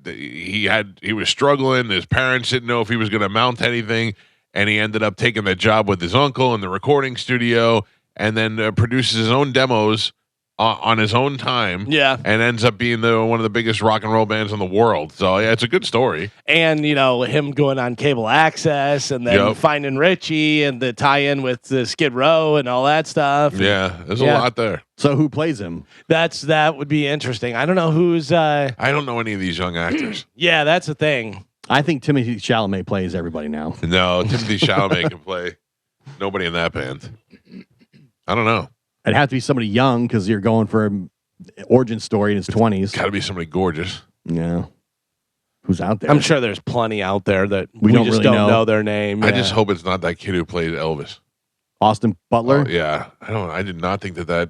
[SPEAKER 1] he was struggling. His parents didn't know if he was going to amount to anything, and he ended up taking that job with his uncle in the recording studio, and then produces his own demos on his own time.
[SPEAKER 3] Yeah.
[SPEAKER 1] And ends up being one of the biggest rock and roll bands in the world. So yeah, it's a good story.
[SPEAKER 3] And, him going on cable access and then
[SPEAKER 1] Yep.
[SPEAKER 3] finding Richie and the tie-in with the Skid Row and all that stuff.
[SPEAKER 1] Yeah, there's
[SPEAKER 3] Yeah.
[SPEAKER 1] a lot there.
[SPEAKER 4] So who plays him?
[SPEAKER 3] That would be interesting. I don't know who's
[SPEAKER 1] I don't know any of these young actors.
[SPEAKER 3] yeah, that's the thing.
[SPEAKER 4] I think Timothy Chalamet plays everybody now.
[SPEAKER 1] No, Timothy Chalamet can play. Nobody in that band. I don't know.
[SPEAKER 4] It'd have to be somebody young because you're going for an origin story in his 20s.
[SPEAKER 1] Got to be somebody gorgeous.
[SPEAKER 4] Yeah. Who's out there?
[SPEAKER 3] I'm sure there's plenty out there that
[SPEAKER 4] We don't
[SPEAKER 3] just
[SPEAKER 4] really
[SPEAKER 3] don't
[SPEAKER 4] know.
[SPEAKER 3] know their name.
[SPEAKER 1] I
[SPEAKER 3] Yeah.
[SPEAKER 1] just hope it's not that kid who played Elvis.
[SPEAKER 4] Austin Butler.
[SPEAKER 1] Oh, yeah, I did not think that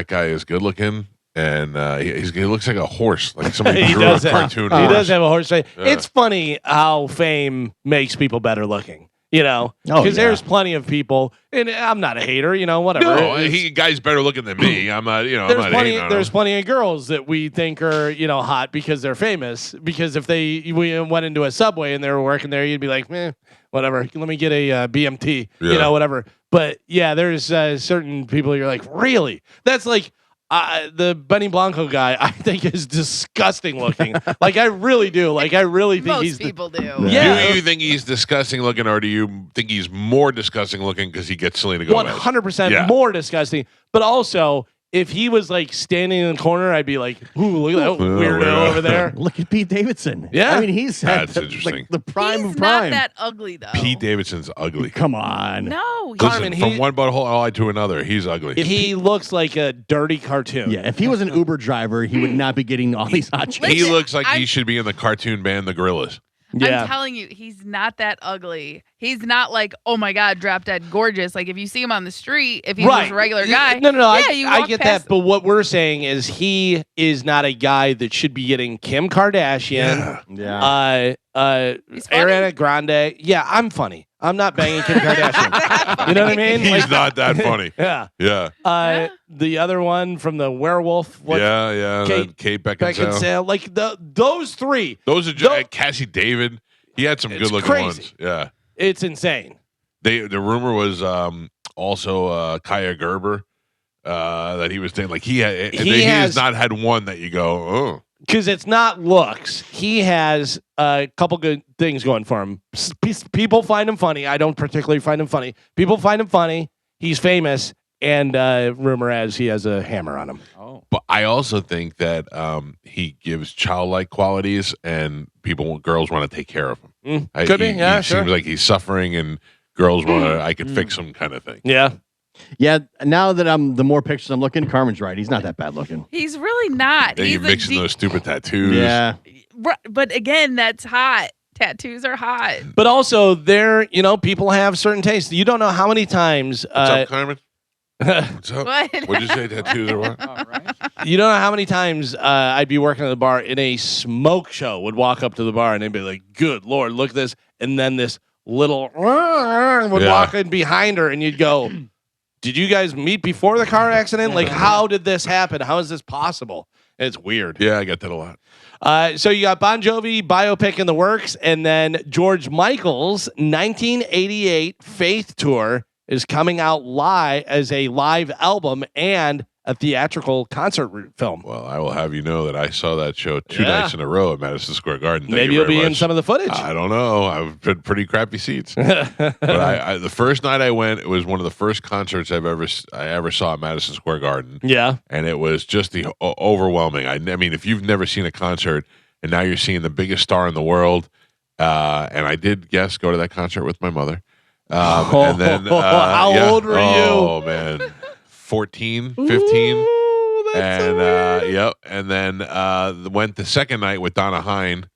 [SPEAKER 1] guy is good looking, and he looks like a horse, like somebody
[SPEAKER 3] He
[SPEAKER 1] drew a
[SPEAKER 3] does have-
[SPEAKER 1] cartoon.
[SPEAKER 3] He
[SPEAKER 1] horse.
[SPEAKER 3] does have a horse face.
[SPEAKER 1] Yeah.
[SPEAKER 3] It's funny how fame makes people better looking, because
[SPEAKER 4] Oh, yeah.
[SPEAKER 3] there's plenty of people, and I'm not a hater, whatever.
[SPEAKER 1] No,
[SPEAKER 3] It's-
[SPEAKER 1] guy's better looking than me. I'm not, I'm
[SPEAKER 3] there's
[SPEAKER 1] not
[SPEAKER 3] plenty.
[SPEAKER 1] hating on
[SPEAKER 3] There's
[SPEAKER 1] him.
[SPEAKER 3] plenty of girls that we think are, hot because they're famous. Because if we went into a Subway and they were working there, you'd be like, whatever. Let me get a BMT,
[SPEAKER 1] Yeah.
[SPEAKER 3] whatever. But yeah, there's certain people you're like, really? That's like. The Benny Blanco guy, I think, is disgusting looking. Like, I really do. Like, I really think
[SPEAKER 2] Most
[SPEAKER 3] he's.
[SPEAKER 2] people do.
[SPEAKER 3] Yeah.
[SPEAKER 1] Do you think he's disgusting looking, or do you think he's more disgusting looking because he gets Selena Gomez?
[SPEAKER 3] 100%
[SPEAKER 1] Yeah.
[SPEAKER 3] more disgusting. But also, if he was like standing in the corner, I'd be like, ooh, look at that weirdo over there.
[SPEAKER 4] Look at Pete Davidson.
[SPEAKER 3] Yeah.
[SPEAKER 4] I mean, he's had
[SPEAKER 1] That's interesting.
[SPEAKER 4] the prime
[SPEAKER 2] He's
[SPEAKER 4] of prime.
[SPEAKER 2] not that ugly though.
[SPEAKER 1] Pete Davidson's ugly.
[SPEAKER 4] Come on.
[SPEAKER 2] No,
[SPEAKER 1] Listen,
[SPEAKER 3] Carmen,
[SPEAKER 1] from one butthole eye to another, he's ugly.
[SPEAKER 3] He looks like a dirty cartoon.
[SPEAKER 4] Yeah, if he was an Uber driver, he would not be getting all these hot chicks.
[SPEAKER 1] He looks like he
[SPEAKER 2] I'm-
[SPEAKER 1] should be in the cartoon band The Gorillas.
[SPEAKER 3] Yeah.
[SPEAKER 2] I'm telling you, he's not that ugly. He's not like, oh my God, drop dead gorgeous. Like if you see him on the street, if he's just a regular guy.
[SPEAKER 3] No,
[SPEAKER 2] yeah,
[SPEAKER 3] I get that. But what we're saying is he is not a guy that should be getting Kim Kardashian.
[SPEAKER 4] Yeah.
[SPEAKER 3] Ariana Grande. Yeah, I'm funny. I'm not banging Kim Kardashian. You know what I mean?
[SPEAKER 1] He's not that funny.
[SPEAKER 3] Yeah.
[SPEAKER 1] Yeah.
[SPEAKER 3] The other one from the werewolf.
[SPEAKER 1] Yeah. Kate Beckinsale.
[SPEAKER 3] Like those three.
[SPEAKER 1] Those are Cassie David. He had some good looking ones. Yeah.
[SPEAKER 3] It's insane.
[SPEAKER 1] The rumor was also Kaya Gerber that he was saying like he has not had one that you go, oh.
[SPEAKER 3] Because it's not looks. He has a couple good things going for him. People find him funny. I don't particularly find him funny. People find him funny. He's famous. And rumor has he has a hammer on him.
[SPEAKER 5] Oh.
[SPEAKER 1] But I also think that he gives childlike qualities and girls want to take care of him.
[SPEAKER 3] Could be. Yeah,
[SPEAKER 1] he
[SPEAKER 3] sure.
[SPEAKER 1] seems like he's suffering and girls want to, I could fix him kind of thing.
[SPEAKER 3] Yeah.
[SPEAKER 4] Yeah, now that the more pictures I'm looking, Carmen's right. He's not that bad looking.
[SPEAKER 2] He's really not.
[SPEAKER 1] Yeah,
[SPEAKER 2] He's
[SPEAKER 1] you're mixing those stupid tattoos.
[SPEAKER 4] Yeah.
[SPEAKER 2] But again, that's hot. Tattoos are hot.
[SPEAKER 3] But also, people have certain tastes. You don't know how many times.
[SPEAKER 1] What's up, Carmen? What's up?
[SPEAKER 2] What?
[SPEAKER 1] What'd you say? Tattoos or what?
[SPEAKER 5] All right.
[SPEAKER 3] You don't know how many times I'd be working at the bar and a smoke show would walk up to the bar and they'd be like, "Good Lord, look at this!" And then this little would walk in behind her, and you'd go, "Did you guys meet before the car accident? Like, how did this happen? How is this possible?" And it's weird.
[SPEAKER 1] Yeah, I get that a lot.
[SPEAKER 3] So you got Bon Jovi biopic in the works, and then George Michael's 1988 Faith Tour is coming out live as a live album and a theatrical concert film.
[SPEAKER 1] Well, I will have you know that I saw that show two nights in a row at Madison Square Garden.
[SPEAKER 3] Maybe you'll be in some of the footage.
[SPEAKER 1] I don't know. I've been pretty crappy seats. But I the first night I went, it was one of the first concerts I ever saw at Madison Square Garden.
[SPEAKER 3] Yeah.
[SPEAKER 1] And it was just the overwhelming. I mean, if you've never seen a concert and now you're seeing the biggest star in the world, and I did go to that concert with my mother. And then
[SPEAKER 3] how old were you?
[SPEAKER 1] Oh man, 14, 15.
[SPEAKER 3] Ooh,
[SPEAKER 1] And and then went the second night with Donna Hine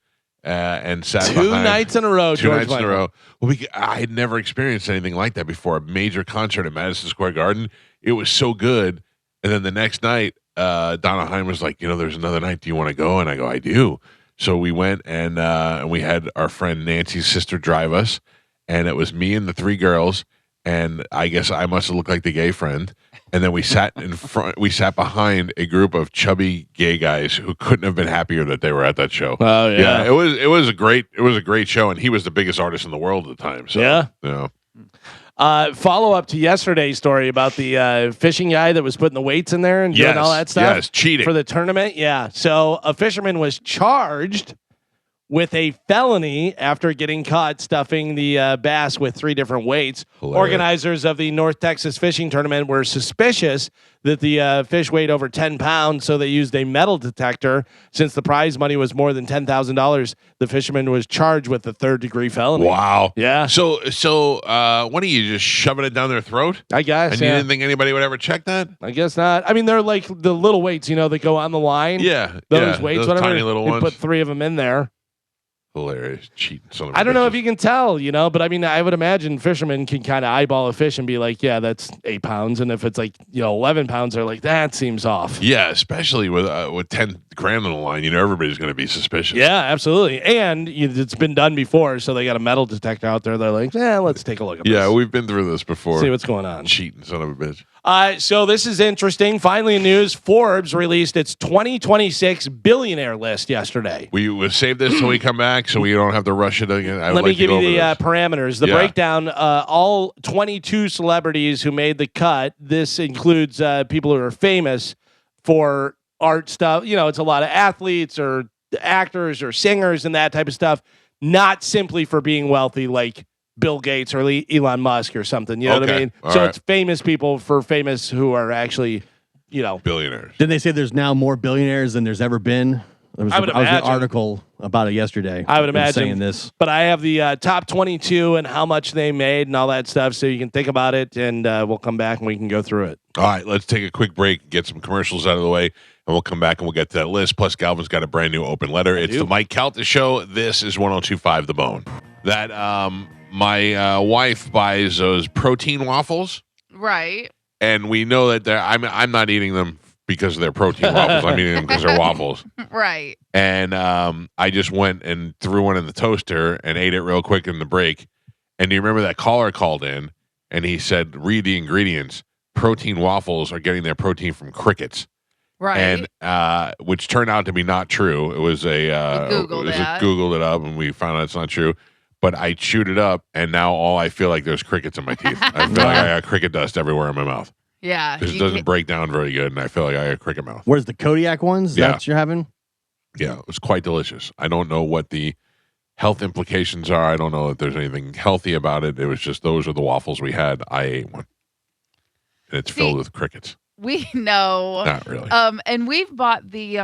[SPEAKER 1] and sat
[SPEAKER 3] two nights in a row.
[SPEAKER 1] Two nights in a row. Well, I had never experienced anything like that before. A major concert at Madison Square Garden. It was so good. And then the next night, Donna Hine was like, there's another night. Do you want to go? And I go, I do. So we went and we had our friend Nancy's sister drive us. And it was me and the three girls, and I guess I must have looked like the gay friend. And then we sat in front. We sat behind a group of chubby gay guys who couldn't have been happier that they were at that show.
[SPEAKER 3] Oh yeah,
[SPEAKER 1] it was a great show, and he was the biggest artist in the world at the time. So,
[SPEAKER 3] yeah. Follow up to yesterday's story about the fishing guy that was putting the weights in there and doing all that stuff.
[SPEAKER 1] Yes, cheating
[SPEAKER 3] for the tournament. Yeah. So a fisherman was charged with a felony after getting caught stuffing the bass with 3 different weights.
[SPEAKER 1] Hilarious.
[SPEAKER 3] Organizers of the North Texas fishing tournament were suspicious that the fish weighed over 10 pounds, so they used a metal detector. Since the prize money was more than $10,000, the fisherman was charged with a 3rd-degree felony.
[SPEAKER 1] Wow.
[SPEAKER 3] Yeah.
[SPEAKER 1] So what are you just shoving it down their throat?
[SPEAKER 3] I guess.
[SPEAKER 1] And you didn't think anybody would ever check that?
[SPEAKER 3] I guess not. I mean, they're like the little weights, that go on the line.
[SPEAKER 1] Yeah.
[SPEAKER 3] Those weights,
[SPEAKER 1] those
[SPEAKER 3] whatever.
[SPEAKER 1] tiny little
[SPEAKER 3] They
[SPEAKER 1] ones.
[SPEAKER 3] put 3 of them in there.
[SPEAKER 1] Hilarious. Cheating.
[SPEAKER 3] I don't know if you can tell, but I mean, I would imagine fishermen can kind of eyeball a fish and be like, yeah, that's 8 pounds. And if it's like, 11 pounds, they're like, that seems off.
[SPEAKER 1] Yeah, especially with 10 grand on the line, everybody's going to be suspicious.
[SPEAKER 3] Yeah, absolutely. And it's been done before, so they got a metal detector out there. They're like, let's take a look at this.
[SPEAKER 1] Yeah, we've been through this before.
[SPEAKER 3] See what's going on.
[SPEAKER 1] Cheating, son of a bitch.
[SPEAKER 3] So this is interesting. Finally in news, Forbes released its 2026 billionaire list yesterday.
[SPEAKER 1] We will save this till we come back so we don't have to rush it again.
[SPEAKER 3] Let me give you the parameters. The breakdown, all 22 celebrities who made the cut. This includes people who are famous for art stuff. It's a lot of athletes or actors or singers and that type of stuff. Not simply for being wealthy like Bill Gates or Elon Musk or something. You know what I mean?
[SPEAKER 1] All
[SPEAKER 3] so
[SPEAKER 1] right.
[SPEAKER 3] it's famous people for famous who are actually,
[SPEAKER 1] billionaires.
[SPEAKER 4] Didn't they say there's now more billionaires than there's ever been? There was,
[SPEAKER 3] I would
[SPEAKER 4] was an
[SPEAKER 3] imagine.
[SPEAKER 4] article about it yesterday.
[SPEAKER 3] I would
[SPEAKER 4] They were
[SPEAKER 3] imagine.
[SPEAKER 4] saying this.
[SPEAKER 3] But I have the top 22 and how much they made and all that stuff, so you can think about it, and we'll come back and we can go through it.
[SPEAKER 1] All right, let's take a quick break, get some commercials out of the way. And And we'll come back and we'll get to that list. Plus, Galvin's got a brand new open letter. It's the Mike Calta Show. This is 102.5 The Bone. That my wife buys those protein waffles.
[SPEAKER 2] Right.
[SPEAKER 1] And we know that I'm not eating them because of their protein waffles. I'm eating them because they're waffles.
[SPEAKER 2] Right.
[SPEAKER 1] And I just went and threw one in the toaster and ate it real quick in the break. And do you remember that caller called in and he said, read the ingredients. Protein waffles are getting their protein from crickets.
[SPEAKER 2] Right.
[SPEAKER 1] And which turned out to be not true. It was Googled it up and we found out it's not true. But I chewed it up, and now I feel like there's crickets in my teeth. I feel like I got cricket dust everywhere in my mouth.
[SPEAKER 2] Yeah.
[SPEAKER 1] Because it doesn't break down very good, and I feel like I got cricket mouth.
[SPEAKER 4] Where's the Kodiak ones?
[SPEAKER 1] Yeah.
[SPEAKER 4] That's what you're having?
[SPEAKER 1] Yeah, it was quite delicious. I don't know what the health implications are. I don't know if there's anything healthy about it. It was just those are the waffles we had. I ate one. And it's filled with crickets.
[SPEAKER 2] We know.
[SPEAKER 1] Not really.
[SPEAKER 2] And we've bought the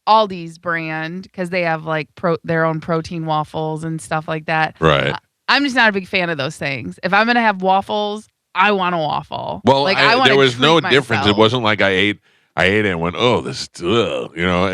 [SPEAKER 2] Aldi's brand because they have like their own protein waffles and stuff like that.
[SPEAKER 1] Right.
[SPEAKER 2] I'm just not a big fan of those things. If I'm gonna have waffles, I want a waffle.
[SPEAKER 1] Well,
[SPEAKER 2] like,
[SPEAKER 1] there was no
[SPEAKER 2] myself.
[SPEAKER 1] difference. It wasn't like I ate it and went, oh, this, it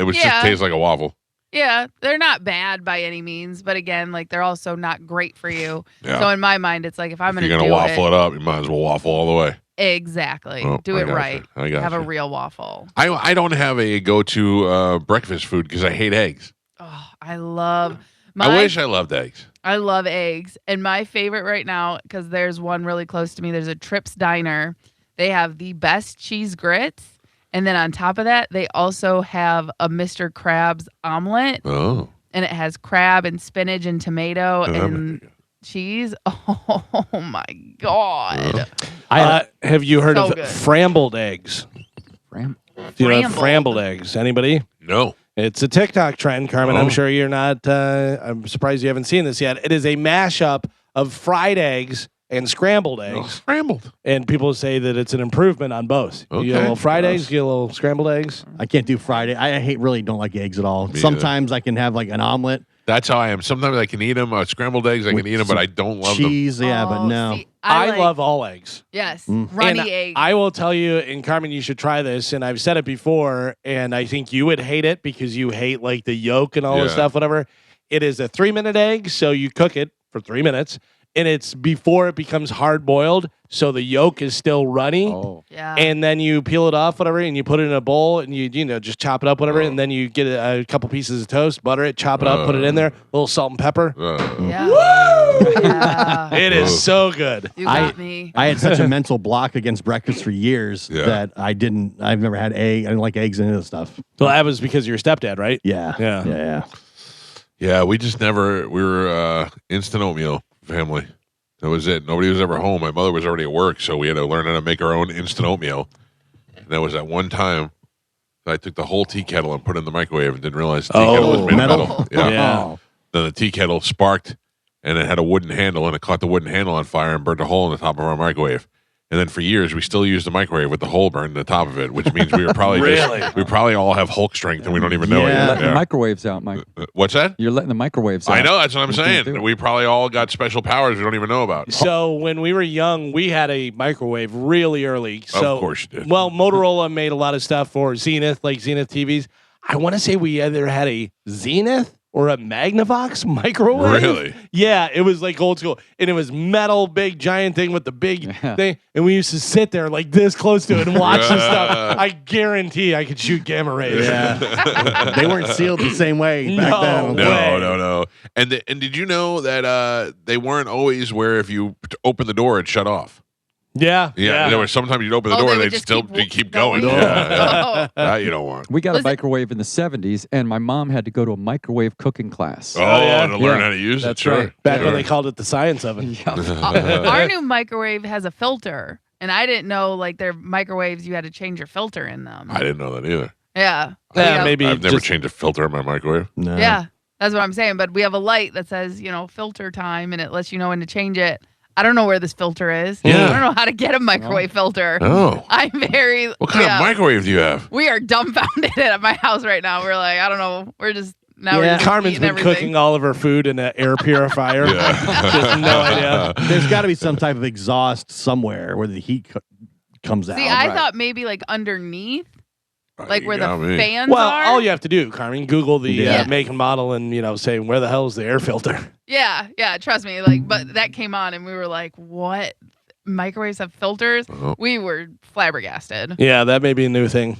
[SPEAKER 1] was just tastes like a waffle.
[SPEAKER 2] Yeah, they're not bad by any means, but again, like they're also not great for you.
[SPEAKER 1] Yeah.
[SPEAKER 2] So in my mind, it's like if I'm
[SPEAKER 1] If you're gonna waffle it up, you might as well waffle all the way.
[SPEAKER 2] Exactly.
[SPEAKER 1] Oh,
[SPEAKER 2] Do
[SPEAKER 1] I
[SPEAKER 2] it
[SPEAKER 1] gotcha.
[SPEAKER 2] right.
[SPEAKER 1] I gotcha.
[SPEAKER 2] Have a real waffle.
[SPEAKER 1] I don't have a go-to breakfast food because I hate eggs.
[SPEAKER 2] Oh, I love.
[SPEAKER 1] I wish I loved eggs.
[SPEAKER 2] I love eggs, and my favorite right now because there's one really close to me. There's a Trips Diner. They have the best cheese grits, and then on top of that, they also have a Mr. Krabs omelet.
[SPEAKER 1] Oh.
[SPEAKER 2] And it has crab and spinach and tomato and cheese. Oh my god!
[SPEAKER 3] Have you heard
[SPEAKER 2] So
[SPEAKER 3] of
[SPEAKER 2] good.
[SPEAKER 3] frambled eggs? Do you know frambled eggs? Anybody?
[SPEAKER 1] No.
[SPEAKER 3] It's a TikTok trend, Carmen. I'm sure you're not. I'm surprised you haven't seen this yet. It is a mashup of fried eggs and scrambled eggs.
[SPEAKER 1] Scrambled.
[SPEAKER 3] And people say that it's an improvement on both. You get a little fried eggs, you get a little scrambled eggs.
[SPEAKER 4] I can't do fried eggs. I really don't like eggs at all.
[SPEAKER 1] Me
[SPEAKER 4] Sometimes I can have like an omelet.
[SPEAKER 1] That's how I am. Sometimes I can eat them. Scrambled eggs, I can eat them, but I don't love
[SPEAKER 4] cheese,
[SPEAKER 1] them.
[SPEAKER 4] yeah, but no.
[SPEAKER 2] See,
[SPEAKER 3] I love all eggs.
[SPEAKER 2] Yes,
[SPEAKER 3] And
[SPEAKER 2] runny eggs.
[SPEAKER 3] I will tell you, and Carmen, you should try this. And I've said it before, and I think you would hate it because you hate like the yolk and all this stuff, whatever. It is a 3-minute egg, so you cook it for 3 minutes, and it's before it becomes hard boiled, so the yolk is still runny.
[SPEAKER 5] Oh.
[SPEAKER 2] Yeah.
[SPEAKER 3] And then you peel it off, whatever, and you put it in a bowl, and you just chop it up, whatever, and then you get a couple pieces of toast, butter it, chop it up, put it in there, a little salt and pepper.
[SPEAKER 2] Yeah.
[SPEAKER 3] Yeah. It is so good.
[SPEAKER 2] You got me.
[SPEAKER 4] I had such a mental block against breakfast for years
[SPEAKER 1] Yeah.
[SPEAKER 4] that I've never had egg. I didn't like eggs and any of the stuff.
[SPEAKER 3] Well, that was because of your stepdad, right?
[SPEAKER 4] Yeah.
[SPEAKER 3] Yeah.
[SPEAKER 4] Yeah.
[SPEAKER 1] Yeah, we just never. We were instant oatmeal family. That was it. Nobody was ever home. My mother was already at work, so we had to learn how to make our own instant oatmeal. And that was at one time that I took the whole tea kettle and put it in the microwave and didn't realize the tea kettle was made of metal. Yeah.
[SPEAKER 3] Yeah.
[SPEAKER 1] Then the tea kettle sparked, and it had a wooden handle, and it caught the wooden handle on fire and burnt a hole in the top of our microwave. And then for years, we still use the microwave with the hole burned in the top of it, which means we were probably we probably all have Hulk strength and we don't even know
[SPEAKER 5] You're
[SPEAKER 1] it.
[SPEAKER 5] letting the microwaves out, Mike.
[SPEAKER 1] What's that?
[SPEAKER 5] You're letting the microwaves out.
[SPEAKER 1] I know, that's what I'm
[SPEAKER 5] You can't do
[SPEAKER 1] saying.
[SPEAKER 5] it.
[SPEAKER 1] We probably all got special powers we don't even know about.
[SPEAKER 3] So when we were young, we had a microwave really early. So,
[SPEAKER 1] Of course you did.
[SPEAKER 3] Well, Motorola made a lot of stuff for Zenith, like Zenith TVs. I want to say we either had a Zenith or a Magnavox microwave.
[SPEAKER 1] Really?
[SPEAKER 3] Yeah, it was like old school. And it was metal, big, giant thing with the big thing. And we used to sit there like this close to it and watch the stuff. I guarantee I could shoot gamma rays.
[SPEAKER 4] Yeah. They weren't sealed the same way back then.
[SPEAKER 1] No. And did you know that they weren't always where if you open the door, it shut off?
[SPEAKER 3] Yeah.
[SPEAKER 1] There was sometimes you'd open the
[SPEAKER 2] Oh,
[SPEAKER 1] door
[SPEAKER 2] they
[SPEAKER 1] and
[SPEAKER 2] would
[SPEAKER 1] they'd
[SPEAKER 2] just
[SPEAKER 1] still keep going. Yeah. That you don't want.
[SPEAKER 5] We got
[SPEAKER 2] Was
[SPEAKER 5] a
[SPEAKER 2] it-
[SPEAKER 5] microwave in the 70s, and my mom had to go to a microwave cooking class.
[SPEAKER 1] Oh,
[SPEAKER 3] yeah?
[SPEAKER 1] to learn
[SPEAKER 5] Yeah.
[SPEAKER 1] how to use
[SPEAKER 5] That's
[SPEAKER 1] it. Sure.
[SPEAKER 5] right.
[SPEAKER 3] Back
[SPEAKER 1] Sure.
[SPEAKER 3] when they called it the science oven.
[SPEAKER 5] Yeah.
[SPEAKER 2] Our new microwave has a filter, and I didn't know like their microwaves you had to change your filter in them.
[SPEAKER 1] I didn't know that either.
[SPEAKER 2] Yeah.
[SPEAKER 3] Yeah, maybe
[SPEAKER 1] I've never
[SPEAKER 3] just-
[SPEAKER 1] changed a filter in my microwave.
[SPEAKER 4] No.
[SPEAKER 2] Yeah, that's what I'm saying. But we have a light that says, filter time, and it lets you know when to change it. I don't know where this filter is.
[SPEAKER 1] Yeah.
[SPEAKER 2] I don't know how to get a microwave filter.
[SPEAKER 1] Oh.
[SPEAKER 2] I'm very.
[SPEAKER 1] What kind of microwave do you have?
[SPEAKER 2] We are dumbfounded at my house right now. We're like, I don't know. We're just now. We're just
[SPEAKER 3] Carmen's
[SPEAKER 2] eating
[SPEAKER 3] been
[SPEAKER 2] everything.
[SPEAKER 3] cooking all of her food in an air purifier.
[SPEAKER 1] Yeah.
[SPEAKER 3] Just no idea.
[SPEAKER 4] There's got to be some type of exhaust somewhere where the heat comes out.
[SPEAKER 2] See, I thought maybe like underneath. like where the
[SPEAKER 1] got me.
[SPEAKER 2] fans
[SPEAKER 3] Well,
[SPEAKER 2] are.
[SPEAKER 3] all you have to do, Carmen, Google the
[SPEAKER 2] Yes.
[SPEAKER 3] make and model, and say where the hell is the air filter.
[SPEAKER 2] Yeah, trust me. Like, but that came on, and we were like, "What? Microwaves have filters?"
[SPEAKER 1] Uh-huh.
[SPEAKER 2] We were flabbergasted.
[SPEAKER 3] Yeah, that may be a new thing.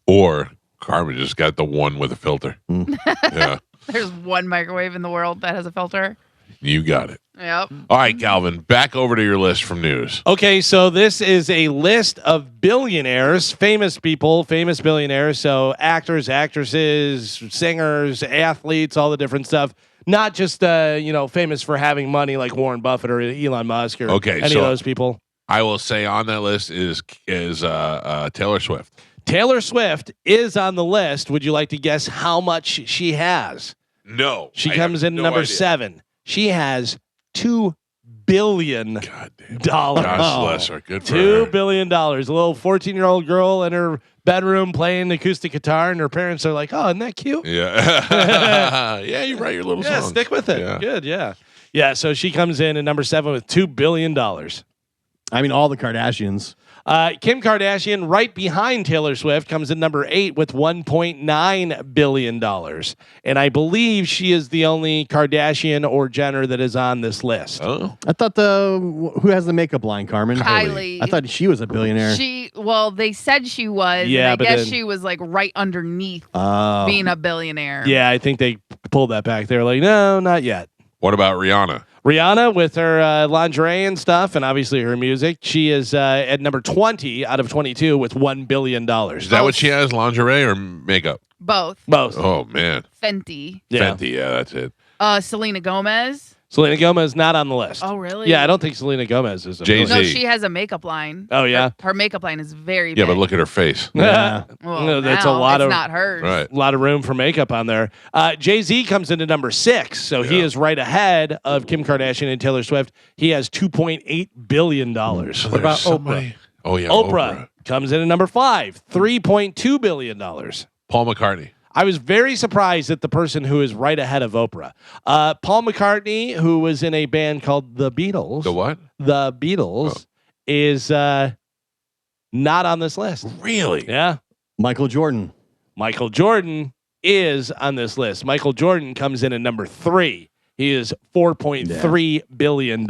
[SPEAKER 1] Or Carmen just got the one with a filter. Yeah,
[SPEAKER 2] There's one microwave in the world that has a filter.
[SPEAKER 1] you got it.
[SPEAKER 2] Yep.
[SPEAKER 1] All right, Calvin, back over to your list from news.
[SPEAKER 3] Okay, so this is a list of billionaires, famous people, famous billionaires. So actors, actresses, singers, athletes, all the different stuff. Not just famous for having money like Warren Buffett or Elon Musk or any of those people.
[SPEAKER 1] I will say on that list is Taylor Swift.
[SPEAKER 3] Taylor Swift is on the list. Would you like to guess how much she has?
[SPEAKER 1] No,
[SPEAKER 3] She
[SPEAKER 1] I
[SPEAKER 3] comes
[SPEAKER 1] have
[SPEAKER 3] in
[SPEAKER 1] no
[SPEAKER 3] number
[SPEAKER 1] idea.
[SPEAKER 3] 7. She has $2 billion.
[SPEAKER 1] God damn.
[SPEAKER 3] Dollars.
[SPEAKER 1] God bless her. Good for
[SPEAKER 3] $2
[SPEAKER 1] her.
[SPEAKER 3] billion. A little 14-year-old girl in her bedroom playing acoustic guitar, and her parents are like, "Oh, isn't that cute?"
[SPEAKER 1] Yeah, yeah. You write your little
[SPEAKER 3] Yeah,
[SPEAKER 1] songs.
[SPEAKER 3] stick with it.
[SPEAKER 1] Yeah.
[SPEAKER 3] Good, yeah. Yeah, so she comes in at number 7 with $2 billion.
[SPEAKER 4] I mean, all the Kardashians.
[SPEAKER 3] Kim Kardashian, right behind Taylor Swift, comes in number 8 with $1.9 billion. And I believe she is the only Kardashian or Jenner that is on this list.
[SPEAKER 1] Oh,
[SPEAKER 4] I thought who has the makeup line, Carmen?
[SPEAKER 2] Kylie.
[SPEAKER 4] I thought she was a billionaire.
[SPEAKER 2] They said she was.
[SPEAKER 3] Yeah,
[SPEAKER 2] and I
[SPEAKER 3] but
[SPEAKER 2] guess
[SPEAKER 3] then-
[SPEAKER 2] she was like right underneath
[SPEAKER 4] Oh.
[SPEAKER 2] being a billionaire.
[SPEAKER 3] Yeah, I think they pulled that back. They were like, no, not yet.
[SPEAKER 1] what about Rihanna?
[SPEAKER 3] Rihanna with her lingerie and stuff, and obviously her music. She is at number 20 out of 22 with $1 billion.
[SPEAKER 1] Is that what she has? Lingerie or makeup?
[SPEAKER 2] Both.
[SPEAKER 3] Both.
[SPEAKER 1] Oh man,
[SPEAKER 2] Fenty.
[SPEAKER 3] Yeah.
[SPEAKER 1] Fenty. Yeah, that's it.
[SPEAKER 2] Selena Gomez.
[SPEAKER 3] Selena Gomez not on the list.
[SPEAKER 2] Oh, really?
[SPEAKER 3] Yeah, I don't think Selena Gomez is.
[SPEAKER 1] Jay-Z.
[SPEAKER 2] No, she has a makeup line.
[SPEAKER 3] Oh, yeah?
[SPEAKER 2] Her makeup line is very big.
[SPEAKER 1] Yeah, but look at her face.
[SPEAKER 3] Yeah.
[SPEAKER 2] Well,
[SPEAKER 3] No, that's
[SPEAKER 2] now
[SPEAKER 3] a lot
[SPEAKER 2] it's
[SPEAKER 3] of
[SPEAKER 2] not hers.
[SPEAKER 1] Right.
[SPEAKER 3] a lot of room for makeup on there. Jay-Z comes into number 6, so he
[SPEAKER 1] Yeah.
[SPEAKER 3] is right ahead of Kim Kardashian and Taylor Swift. He has $2.8 billion.
[SPEAKER 1] What
[SPEAKER 10] about Oprah?
[SPEAKER 1] Oh yeah,
[SPEAKER 3] Oprah comes in at number 5, $3.2 billion.
[SPEAKER 1] Paul McCartney.
[SPEAKER 3] I was very surprised at the person who is right ahead of Oprah. Paul McCartney, who was in a band called The Beatles.
[SPEAKER 1] The what?
[SPEAKER 3] The Beatles is not on this list.
[SPEAKER 1] Really?
[SPEAKER 3] Yeah.
[SPEAKER 4] Michael Jordan.
[SPEAKER 3] Michael Jordan is on this list. Michael Jordan comes in at number 3. He is $4.3 billion.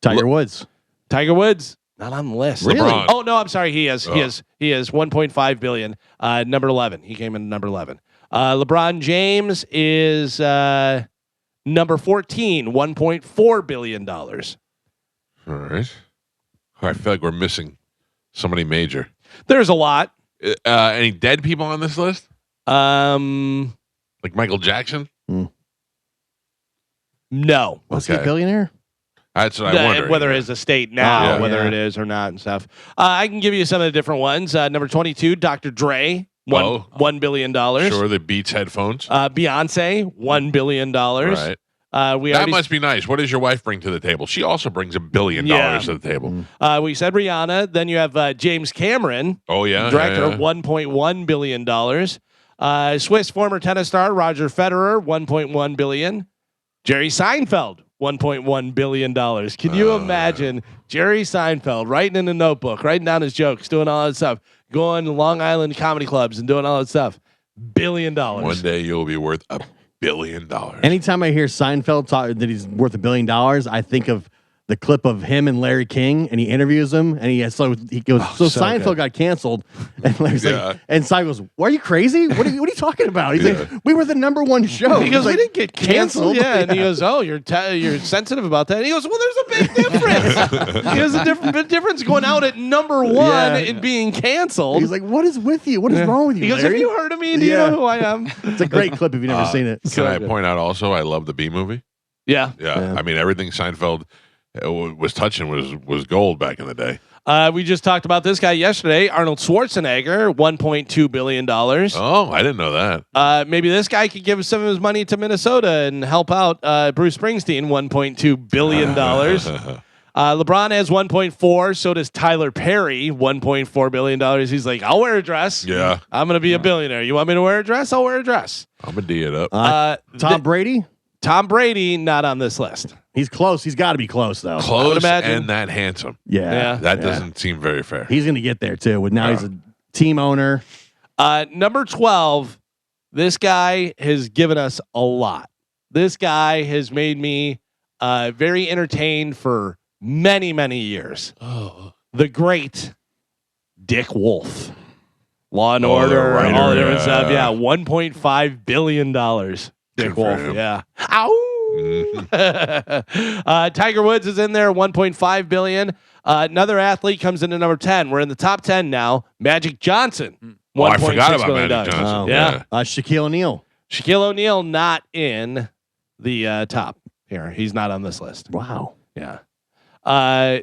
[SPEAKER 4] Tiger Woods.
[SPEAKER 3] Tiger Woods not on the list.
[SPEAKER 1] Really? LeBron.
[SPEAKER 3] Oh no, I'm sorry. He is.
[SPEAKER 1] Oh.
[SPEAKER 3] He is 1.5 billion. Number 11. He came in at number 11. LeBron James is number 14. $1.4 billion.
[SPEAKER 1] All right. I feel like we're missing somebody major.
[SPEAKER 3] There's a lot.
[SPEAKER 1] Any dead people on this list? Like Michael Jackson?
[SPEAKER 3] No.
[SPEAKER 4] Was he a billionaire?
[SPEAKER 1] That's what I wonder.
[SPEAKER 3] Whether his estate now,
[SPEAKER 1] Yeah.
[SPEAKER 3] whether it is or not and stuff. I can give you some of the different ones. Number 22, Dr. Dre, $1 billion.
[SPEAKER 1] Sure, the Beats headphones.
[SPEAKER 3] Beyonce, $1 billion.
[SPEAKER 1] Right.
[SPEAKER 3] We
[SPEAKER 1] That
[SPEAKER 3] already
[SPEAKER 1] must be nice. What does your wife bring to the table? She also brings $1 billion
[SPEAKER 3] Yeah.
[SPEAKER 1] to the table.
[SPEAKER 3] we said Rihanna. Then you have James Cameron,
[SPEAKER 1] Oh yeah,
[SPEAKER 3] director,
[SPEAKER 1] yeah.
[SPEAKER 3] $1.1 billion. Swiss former tennis star Roger Federer, $1.1 billion. Jerry Seinfeld, $1.1 billion. Can you imagine Jerry Seinfeld writing in a notebook, writing down his jokes, doing all that stuff, going to Long Island comedy clubs and doing all that stuff? $1 billion.
[SPEAKER 1] One day you'll be worth $1 billion.
[SPEAKER 4] Anytime I hear Seinfeld talk that he's worth $1 billion, I think of the clip of him and Larry King, and he interviews him, and he goes, so Seinfeld
[SPEAKER 3] good.
[SPEAKER 4] got canceled, and Larry's
[SPEAKER 1] Yeah.
[SPEAKER 4] like, and Seinfeld goes, "Why are you crazy? What are you talking about?" He's like, "We were the #1 show."
[SPEAKER 3] He goes,
[SPEAKER 4] He's
[SPEAKER 3] we
[SPEAKER 4] like,
[SPEAKER 3] didn't get canceled. Yeah. And he goes, oh, you're sensitive about that. And he goes, well, there's a big difference. There's a big difference going out at number 1
[SPEAKER 4] Yeah.
[SPEAKER 3] and being canceled.
[SPEAKER 4] He's like, "What is with you? What is wrong with you?"
[SPEAKER 3] He goes,
[SPEAKER 4] Larry?
[SPEAKER 3] have you heard of me? Do you
[SPEAKER 4] Yeah.
[SPEAKER 3] know who I am?
[SPEAKER 4] It's a great clip if you've never seen it.
[SPEAKER 1] Can I point out also, I love the B movie.
[SPEAKER 3] Yeah.
[SPEAKER 1] Yeah, I mean everything Seinfeld was touching was gold back in the day.
[SPEAKER 3] We just talked about this guy yesterday, Arnold Schwarzenegger, $1.2 billion.
[SPEAKER 1] Oh, I didn't know that.
[SPEAKER 3] Maybe this guy could give some of his money to Minnesota and help out Bruce Springsteen, $1.2 billion. LeBron has 1.4. So does Tyler Perry, $1.4 billion. He's like, I'll wear a dress.
[SPEAKER 1] Yeah.
[SPEAKER 3] I'm going to be a billionaire. You want me to wear a dress? I'll wear a dress.
[SPEAKER 1] I'm gonna D it up.
[SPEAKER 4] Tom Brady,
[SPEAKER 3] Tom Brady, not on this list.
[SPEAKER 4] he's close. He's got to be close though.
[SPEAKER 1] Close
[SPEAKER 3] imagine.
[SPEAKER 1] and that handsome.
[SPEAKER 4] Yeah,
[SPEAKER 3] Yeah.
[SPEAKER 1] That doesn't seem very fair.
[SPEAKER 4] He's gonna get there too. With now he's a team owner.
[SPEAKER 3] Number 12. This guy has given us a lot. This guy has made me very entertained for many, many years.
[SPEAKER 1] Oh.
[SPEAKER 3] The great Dick Wolf. Law and
[SPEAKER 1] Oh, the
[SPEAKER 3] Order,
[SPEAKER 1] writer,
[SPEAKER 3] all the different
[SPEAKER 1] yeah.
[SPEAKER 3] stuff. Yeah, $1.5 billion. Dick
[SPEAKER 1] Good for
[SPEAKER 3] Wolf.
[SPEAKER 1] him.
[SPEAKER 3] Yeah. Ow! Tiger Woods is in there, $1.5 billion. Another athlete comes into number 10. We're in the top 10 now. Magic Johnson.
[SPEAKER 1] Oh, I forgot
[SPEAKER 3] $1.6
[SPEAKER 1] about
[SPEAKER 3] billion.
[SPEAKER 1] Magic Johnson.
[SPEAKER 4] Oh.
[SPEAKER 3] Yeah.
[SPEAKER 4] Shaquille O'Neal.
[SPEAKER 3] Shaquille O'Neal not in the top here. He's not on this list.
[SPEAKER 4] Wow.
[SPEAKER 3] Yeah.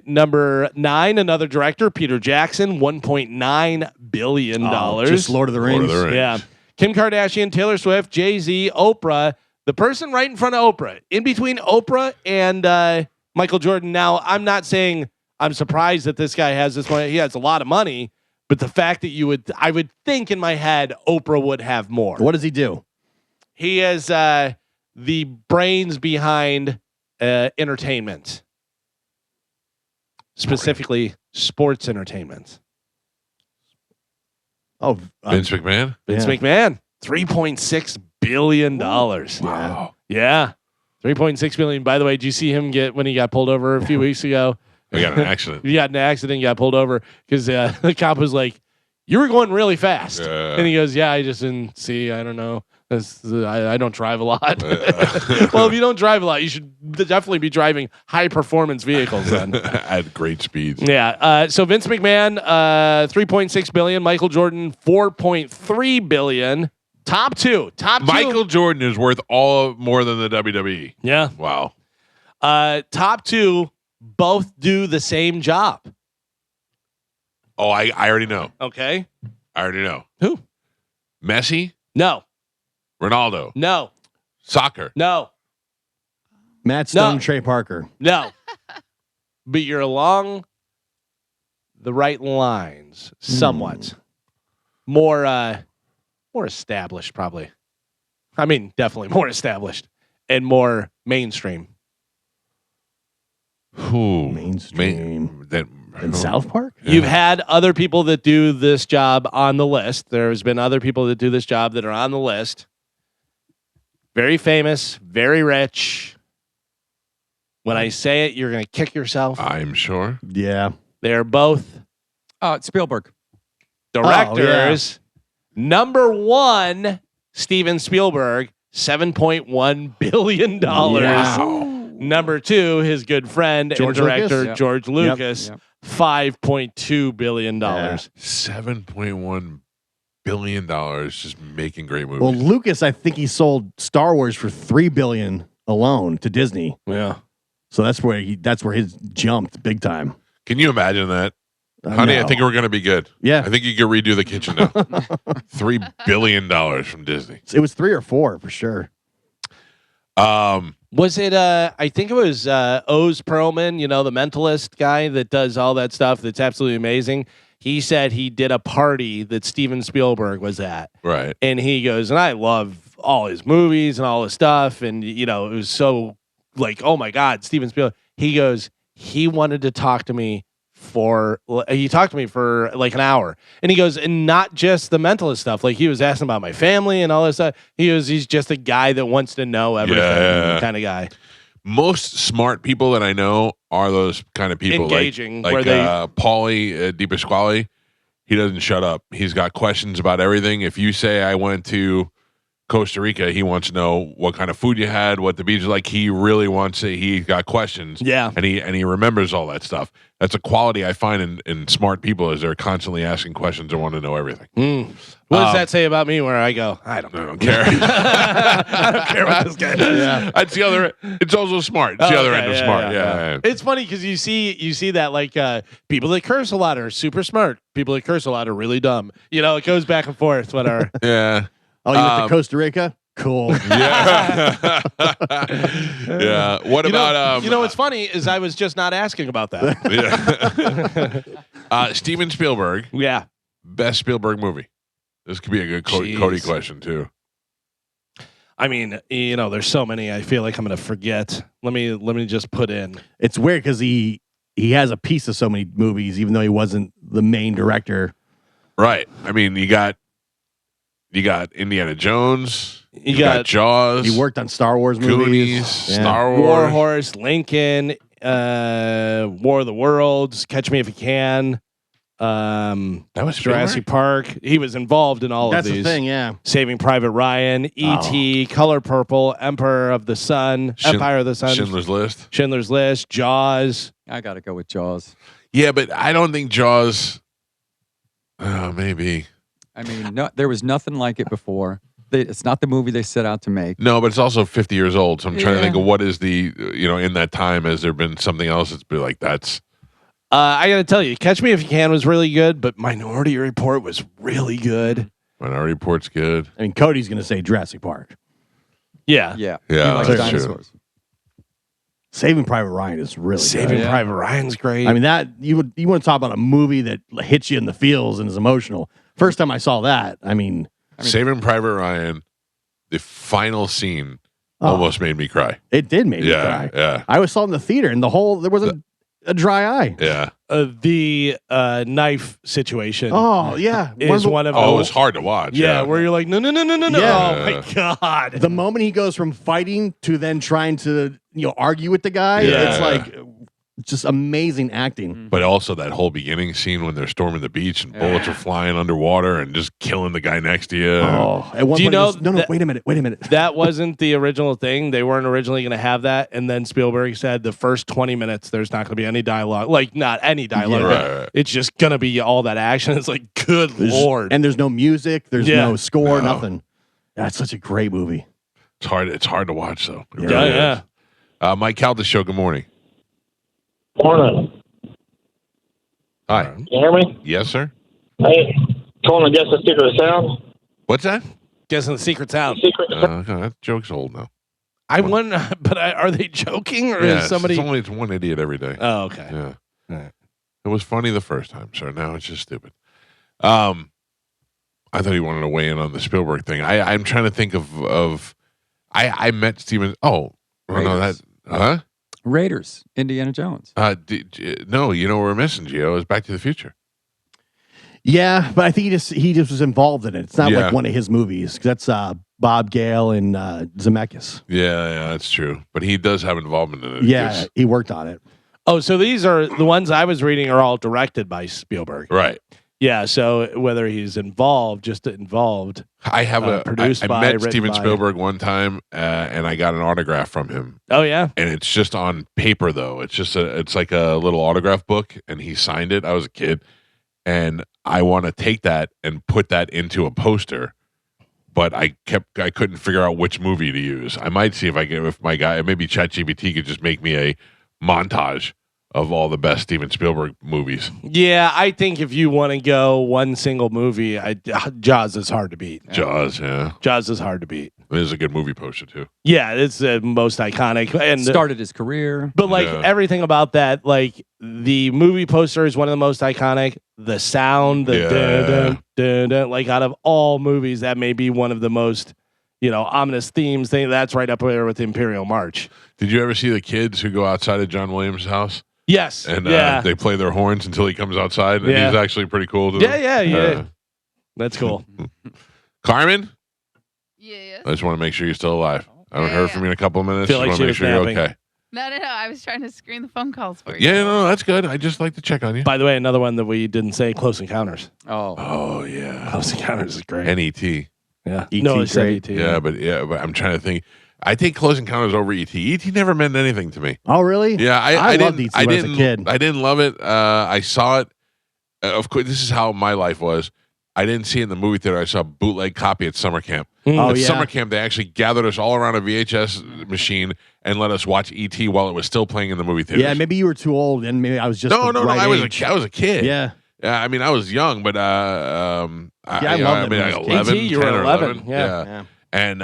[SPEAKER 3] Number 9, another director, Peter Jackson, $1.9 billion.
[SPEAKER 4] Just Lord of the Rings.
[SPEAKER 1] Lord of the Rings.
[SPEAKER 3] Yeah. Kim Kardashian, Taylor Swift, Jay-Z, Oprah. The person right in front of Oprah, in between Oprah and Michael Jordan. Now, I'm not saying I'm surprised that this guy has this money. He has a lot of money, but the fact that I would think in my head, Oprah would have more.
[SPEAKER 4] What does he do?
[SPEAKER 3] He is the brains behind entertainment, specifically sports entertainment.
[SPEAKER 4] Oh,
[SPEAKER 1] Vince McMahon?
[SPEAKER 3] Vince McMahon, $3.6 billion.
[SPEAKER 1] Wow.
[SPEAKER 3] Yeah. 3.6 billion. By the way, did you see him when he got pulled over a few weeks ago?
[SPEAKER 1] I got an accident.
[SPEAKER 3] He got in an accident, got pulled over because the cop was like, "You were going really fast," and he goes, "Yeah, I just didn't see. I don't know. I don't drive a lot." Well, if you don't drive a lot, you should definitely be driving high performance vehicles then.
[SPEAKER 1] At great speeds.
[SPEAKER 3] Yeah. So Vince McMahon, 3.6 billion. Michael Jordan, 4.3 billion. Top two.
[SPEAKER 1] Michael Jordan is worth more than the WWE.
[SPEAKER 3] Yeah.
[SPEAKER 1] Wow.
[SPEAKER 3] Top two both do the same job.
[SPEAKER 1] Oh, I already know.
[SPEAKER 3] Okay.
[SPEAKER 1] I already know.
[SPEAKER 3] Who?
[SPEAKER 1] Messi?
[SPEAKER 3] No.
[SPEAKER 1] Ronaldo?
[SPEAKER 3] No.
[SPEAKER 1] Soccer?
[SPEAKER 3] No.
[SPEAKER 4] Matt Stone,
[SPEAKER 3] No.
[SPEAKER 4] Trey Parker.
[SPEAKER 3] No. But you're along the right lines somewhat. More established, probably. I mean, definitely more established and more mainstream.
[SPEAKER 1] Who?
[SPEAKER 4] Mainstream.
[SPEAKER 1] In
[SPEAKER 4] In South Park?
[SPEAKER 3] You've had other people that do this job on the list. There's been other people that do this job that are on the list. Very famous, very rich. When I say it, you're going to kick yourself.
[SPEAKER 1] I'm sure.
[SPEAKER 4] Yeah.
[SPEAKER 3] They're both
[SPEAKER 5] Spielberg.
[SPEAKER 3] directors. Number 1, Steven Spielberg, $7.1 billion.
[SPEAKER 1] Wow.
[SPEAKER 3] Number 2, his good friend
[SPEAKER 4] George
[SPEAKER 3] and director,
[SPEAKER 5] Lucas? Yep.
[SPEAKER 3] George Lucas,
[SPEAKER 5] Yep.
[SPEAKER 3] $5.2 billion.
[SPEAKER 4] Yeah.
[SPEAKER 1] $7.1 billion just making great movies.
[SPEAKER 4] Well, Lucas, I think he sold Star Wars for $3 billion alone to Disney.
[SPEAKER 3] Yeah.
[SPEAKER 4] So that's where his jumped big time.
[SPEAKER 1] Can you imagine that? Honey, I think we're going to be good.
[SPEAKER 4] Yeah.
[SPEAKER 1] I think you can redo the kitchen now. $3 billion from Disney.
[SPEAKER 4] It was 3 or 4 for sure.
[SPEAKER 3] Was it, I think it was Oz Perlman, the mentalist guy that does all that stuff that's absolutely amazing. He said he did a party that Steven Spielberg was at.
[SPEAKER 1] Right.
[SPEAKER 3] And he goes, and I love all his movies and all his stuff. And, it was so like, oh my God, Steven Spielberg. He goes, he wanted to talk to me for like an hour. And he goes, and not just the mentalist stuff. Like he was asking about my family and all this stuff. He's just a guy that wants to know everything kind of guy.
[SPEAKER 1] Most smart people that I know are those kind of people.
[SPEAKER 3] Engaging,
[SPEAKER 1] Like
[SPEAKER 3] where they-
[SPEAKER 1] Paulie DiPasquale. He doesn't shut up. He's got questions about everything. If you say I went to Costa Rica, he wants to know what kind of food you had, what the beach is like. He really wants to. He got questions.
[SPEAKER 3] Yeah.
[SPEAKER 1] and he remembers all that stuff. That's a quality I find in smart people, is they're constantly asking questions and want to know everything.
[SPEAKER 3] What does that say about me where I go, I don't know.
[SPEAKER 1] I don't care.
[SPEAKER 3] I don't care about this guy.
[SPEAKER 4] Yeah.
[SPEAKER 1] It's the other. It's also smart. It's the other end of smart. Yeah.
[SPEAKER 3] It's funny because you see that like people that curse a lot are super smart. People that curse a lot are really dumb. It goes back and forth. Whatever.
[SPEAKER 1] Yeah.
[SPEAKER 4] Oh, you went to Costa Rica? Cool.
[SPEAKER 1] Yeah. Yeah. What about
[SPEAKER 3] what's funny is I was just not asking about that.
[SPEAKER 1] yeah. Steven Spielberg,
[SPEAKER 3] Yeah.
[SPEAKER 1] best Spielberg movie. This could be a good
[SPEAKER 3] Jeez.
[SPEAKER 1] Cody question too.
[SPEAKER 3] I mean, there's so many. I feel like I'm gonna forget. Let me just put in.
[SPEAKER 4] It's weird because he has a piece of so many movies, even though he wasn't the main director.
[SPEAKER 1] Right. I mean, you got You got Indiana Jones.
[SPEAKER 3] You
[SPEAKER 1] got
[SPEAKER 3] got
[SPEAKER 1] Jaws.
[SPEAKER 4] He worked on Star Wars movies.
[SPEAKER 1] Goonies, Star Wars.
[SPEAKER 3] War Horse, Lincoln, War of the Worlds, Catch Me If You Can.
[SPEAKER 1] That was
[SPEAKER 3] Jurassic Park. He was involved in all
[SPEAKER 4] That's
[SPEAKER 3] of these.
[SPEAKER 4] the thing, yeah.
[SPEAKER 3] Saving Private Ryan, E.T., Color Purple, Emperor of the Sun, Empire of the Sun,
[SPEAKER 1] Schindler's List,
[SPEAKER 3] Jaws.
[SPEAKER 5] I got to go with Jaws.
[SPEAKER 1] Yeah, but I don't think Jaws. Maybe.
[SPEAKER 5] I mean, no, there was nothing like it before. It's not the movie they set out to make.
[SPEAKER 1] No, but it's also 50 years old. So I'm trying to think
[SPEAKER 5] Yeah.
[SPEAKER 1] of what is the, in that time, has there been something else that's been like that's.
[SPEAKER 3] I got to tell you, Catch Me If You Can was really good, but Minority Report was really good.
[SPEAKER 1] Minority Report's good.
[SPEAKER 4] I mean, Cody's going to say Jurassic Park.
[SPEAKER 3] Yeah.
[SPEAKER 5] Yeah.
[SPEAKER 1] Yeah,
[SPEAKER 5] He likes
[SPEAKER 1] that's
[SPEAKER 5] dinosaurs.
[SPEAKER 4] Saving Private Ryan is really
[SPEAKER 3] Saving
[SPEAKER 4] good.
[SPEAKER 3] Private Ryan's great.
[SPEAKER 4] I mean, that you want to talk about a movie that hits you in the feels and is emotional. First time I saw that, I mean,
[SPEAKER 1] Saving Private Ryan, the final scene almost made me cry.
[SPEAKER 4] it did make me cry.
[SPEAKER 1] Yeah.
[SPEAKER 4] I saw it in the theater, and there wasn't a dry eye.
[SPEAKER 1] Yeah.
[SPEAKER 3] The knife situation.
[SPEAKER 4] Oh yeah,
[SPEAKER 3] is one of
[SPEAKER 1] Oh, it
[SPEAKER 3] those.
[SPEAKER 1] was hard to watch.
[SPEAKER 3] Yeah, where you're like, no.
[SPEAKER 4] Yeah.
[SPEAKER 3] Oh my god.
[SPEAKER 4] The moment he goes from fighting to then trying to argue with the guy,
[SPEAKER 1] Yeah.
[SPEAKER 4] it's like just amazing acting.
[SPEAKER 1] But also that whole beginning scene when they're storming the beach and bullets are flying underwater and just killing the guy next to you.
[SPEAKER 4] Oh, at one
[SPEAKER 3] Do you
[SPEAKER 4] point he
[SPEAKER 3] know
[SPEAKER 4] goes, no,
[SPEAKER 3] that-
[SPEAKER 4] wait a minute.
[SPEAKER 3] That wasn't the original thing. They weren't originally going to have that. And then Spielberg said the first 20 minutes, there's not going to be any dialogue. Like, not any dialogue.
[SPEAKER 4] Yeah.
[SPEAKER 3] but
[SPEAKER 1] Right.
[SPEAKER 3] It's just going to be all that action. It's like, good Lord.
[SPEAKER 4] And there's no music, there's
[SPEAKER 3] Yeah.
[SPEAKER 4] no score,
[SPEAKER 1] No.
[SPEAKER 4] nothing. That's such a great movie.
[SPEAKER 1] It's hard to watch though. It
[SPEAKER 3] Yeah,
[SPEAKER 1] really
[SPEAKER 3] yeah.
[SPEAKER 1] is. Mike Calta show, good morning.
[SPEAKER 6] Morning.
[SPEAKER 1] Hi.
[SPEAKER 6] You hear me?
[SPEAKER 1] Yes, sir.
[SPEAKER 6] Hey, calling to guess the secret of sound.
[SPEAKER 1] What's that?
[SPEAKER 3] Guessing the secret sound.
[SPEAKER 6] Secret of sound.
[SPEAKER 1] That joke's old now.
[SPEAKER 3] I wonder, but are they joking or
[SPEAKER 1] Yeah,
[SPEAKER 3] is somebody?
[SPEAKER 1] it's one idiot every day.
[SPEAKER 3] Oh, okay.
[SPEAKER 1] Yeah.
[SPEAKER 3] Right.
[SPEAKER 1] It was funny the first time, so now it's just stupid. I thought he wanted to weigh in on the Spielberg thing. I'm trying to think of I met Steven. Oh, no, that huh?
[SPEAKER 5] Raiders, Indiana Jones.
[SPEAKER 1] No, you know what we're missing, Gio, is Back to the Future.
[SPEAKER 4] Yeah, but I think he just was involved in it. It's not
[SPEAKER 1] Yeah.
[SPEAKER 4] like one of his movies. That's Bob Gale and Zemeckis.
[SPEAKER 1] Yeah, that's true. But he does have involvement in it.
[SPEAKER 4] Yeah,
[SPEAKER 1] because-
[SPEAKER 4] he worked on it.
[SPEAKER 3] Oh, so these are the ones I was reading are all directed by Spielberg.
[SPEAKER 1] right.
[SPEAKER 3] Yeah. So whether he's involved, just involved.
[SPEAKER 1] I have
[SPEAKER 3] produced
[SPEAKER 1] I
[SPEAKER 3] by,
[SPEAKER 1] met
[SPEAKER 3] written
[SPEAKER 1] Steven
[SPEAKER 3] by.
[SPEAKER 1] Spielberg one time, and I got an autograph from him.
[SPEAKER 3] Oh yeah.
[SPEAKER 1] And it's just on paper though. It's like a little autograph book, and he signed it. I was a kid, and I want to take that and put that into a poster, but I couldn't figure out which movie to use. I might see if my guy, maybe ChatGPT could just make me a montage of all the best Steven Spielberg movies.
[SPEAKER 3] Yeah, I think if you want to go one single movie, Jaws is hard to beat.
[SPEAKER 1] Jaws, yeah,
[SPEAKER 3] Jaws is hard to beat.
[SPEAKER 1] it is a good movie poster too.
[SPEAKER 3] Yeah, it's the most iconic and
[SPEAKER 5] Started his career.
[SPEAKER 3] But like
[SPEAKER 1] Yeah.
[SPEAKER 3] everything about that, like the movie poster is one of the most iconic. The sound, the
[SPEAKER 1] Yeah.
[SPEAKER 3] dun, dun, dun, dun, like out of all movies, that may be one of the most, ominous themes. That's right up there with Imperial March.
[SPEAKER 1] Did you ever see the kids who go outside of John Williams' house
[SPEAKER 3] Yes.
[SPEAKER 1] and
[SPEAKER 3] yeah.
[SPEAKER 1] they play their horns until he comes outside, and
[SPEAKER 3] Yeah.
[SPEAKER 1] he's actually pretty cool. To
[SPEAKER 3] yeah.
[SPEAKER 1] them?
[SPEAKER 3] Yeah. That's cool.
[SPEAKER 1] Carmen,
[SPEAKER 2] Yeah.
[SPEAKER 1] I just want to make sure you're still alive. I haven't
[SPEAKER 2] Yeah,
[SPEAKER 1] heard
[SPEAKER 2] yeah.
[SPEAKER 1] from you in a couple of minutes.
[SPEAKER 3] Feel
[SPEAKER 1] Just
[SPEAKER 3] like
[SPEAKER 1] want
[SPEAKER 3] she
[SPEAKER 1] to make
[SPEAKER 3] was
[SPEAKER 1] sure you're
[SPEAKER 3] napping.
[SPEAKER 1] okay.
[SPEAKER 2] No. I was trying to screen the phone calls for you.
[SPEAKER 1] Yeah, no, that's good. I just like to check on you.
[SPEAKER 3] By the way, another one that we didn't say, Close Encounters.
[SPEAKER 5] Oh,
[SPEAKER 1] Oh yeah,
[SPEAKER 3] Close Encounters is great.
[SPEAKER 1] NET.
[SPEAKER 3] yeah.
[SPEAKER 4] E.T.
[SPEAKER 3] No, it's
[SPEAKER 4] great.
[SPEAKER 3] ET.
[SPEAKER 1] Yeah, but I'm trying to think. I take Close Encounters over ET. ET never meant anything to me.
[SPEAKER 4] Oh, really?
[SPEAKER 1] Yeah,
[SPEAKER 4] I
[SPEAKER 1] didn't.
[SPEAKER 4] loved E.T. when I was a kid.
[SPEAKER 1] I didn't love it. I saw it. Of course, this is how my life was. I didn't see it in the movie theater. I saw a bootleg copy at summer camp.
[SPEAKER 4] Oh,
[SPEAKER 1] At
[SPEAKER 4] yeah.
[SPEAKER 1] summer camp, they actually gathered us all around a VHS machine and let us watch ET while it was still playing in the movie theater.
[SPEAKER 4] Yeah, maybe you were too old, and maybe I was just
[SPEAKER 1] No.
[SPEAKER 4] the right
[SPEAKER 1] I was
[SPEAKER 4] age.
[SPEAKER 1] I was a kid.
[SPEAKER 4] Yeah.
[SPEAKER 1] I mean, I was young, but
[SPEAKER 4] I loved it
[SPEAKER 1] I
[SPEAKER 4] when
[SPEAKER 1] mean,
[SPEAKER 4] I was
[SPEAKER 1] like
[SPEAKER 4] a kid.
[SPEAKER 1] 11,
[SPEAKER 3] ET, you were
[SPEAKER 1] 10 or
[SPEAKER 3] 11,
[SPEAKER 1] 11.
[SPEAKER 3] yeah.
[SPEAKER 4] Yeah.
[SPEAKER 1] And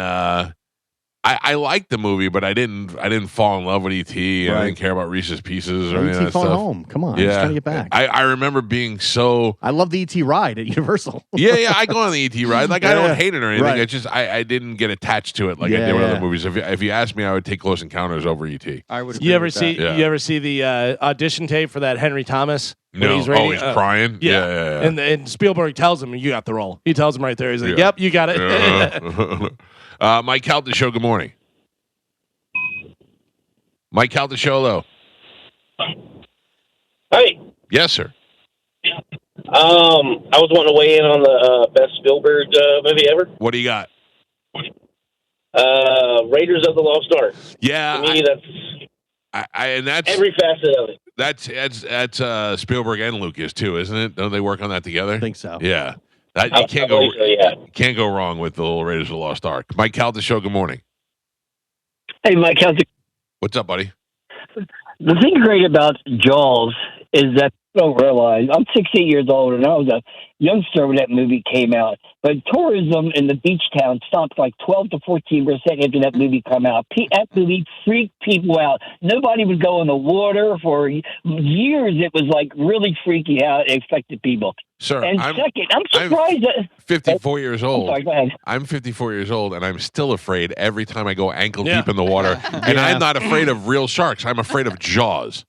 [SPEAKER 1] I liked the movie, but I didn't fall in love with ET. And I
[SPEAKER 4] Right.
[SPEAKER 1] didn't care about Reese's Pieces or
[SPEAKER 4] E.T.
[SPEAKER 1] any of that
[SPEAKER 4] Phone
[SPEAKER 1] stuff.
[SPEAKER 4] Home. Come on. I'm just trying to get back.
[SPEAKER 1] I remember being so.
[SPEAKER 4] I love the E.T. ride at Universal.
[SPEAKER 1] Yeah, I go on the ET ride. Like I
[SPEAKER 4] Yeah.
[SPEAKER 1] don't hate it or anything.
[SPEAKER 4] Right.
[SPEAKER 1] It's just I didn't get attached to it like I
[SPEAKER 4] Yeah,
[SPEAKER 1] did with
[SPEAKER 4] yeah.
[SPEAKER 1] other movies. If you asked me, I would take Close Encounters over ET.
[SPEAKER 5] I would.
[SPEAKER 3] You
[SPEAKER 5] agree
[SPEAKER 3] ever
[SPEAKER 5] with
[SPEAKER 3] see?
[SPEAKER 5] that.
[SPEAKER 1] Yeah.
[SPEAKER 3] You ever see the audition tape for that Henry Thomas
[SPEAKER 1] No,
[SPEAKER 3] he's reading,
[SPEAKER 1] he's crying. Yeah.
[SPEAKER 3] And Spielberg tells him, "You got the role." He tells him right there. He's like,
[SPEAKER 1] Yeah.
[SPEAKER 3] "Yep, you got it."
[SPEAKER 1] Mike Calta show. Good morning. Mike Calta show. Hello.
[SPEAKER 6] Hey,
[SPEAKER 1] Yes, sir.
[SPEAKER 6] I was wanting to weigh in on the best Spielberg movie ever.
[SPEAKER 1] What do you got?
[SPEAKER 6] Raiders of the Lost Ark.
[SPEAKER 1] Yeah,
[SPEAKER 6] To me,
[SPEAKER 1] and that's
[SPEAKER 6] every facet of it.
[SPEAKER 1] That's Spielberg and Lucas too, isn't it? Don't they work on that together?
[SPEAKER 4] I think so.
[SPEAKER 1] Yeah, you
[SPEAKER 6] I
[SPEAKER 1] can't go.
[SPEAKER 6] believe so, yeah.
[SPEAKER 1] Can't go wrong with the little Raiders of the Lost Ark. Mike Calta show. Good morning.
[SPEAKER 12] Hey, Mike, how's it?
[SPEAKER 1] What's up, buddy?
[SPEAKER 12] The thing great about Jaws is that I don't realize I'm 68 years old and I was a youngster when that movie came out. But tourism in the beach town stopped like 12 to 14% after that movie came out. That movie freaked people out. Nobody would go in the water for years. It was like really freaky how it affected people.
[SPEAKER 1] Sir,
[SPEAKER 12] and second, I'm surprised that
[SPEAKER 1] 54 years old.
[SPEAKER 12] Sorry, go ahead.
[SPEAKER 1] I'm 54 years old, and I'm still afraid every time I go ankle deep in the water. And I'm not afraid of real sharks. I'm afraid of Jaws.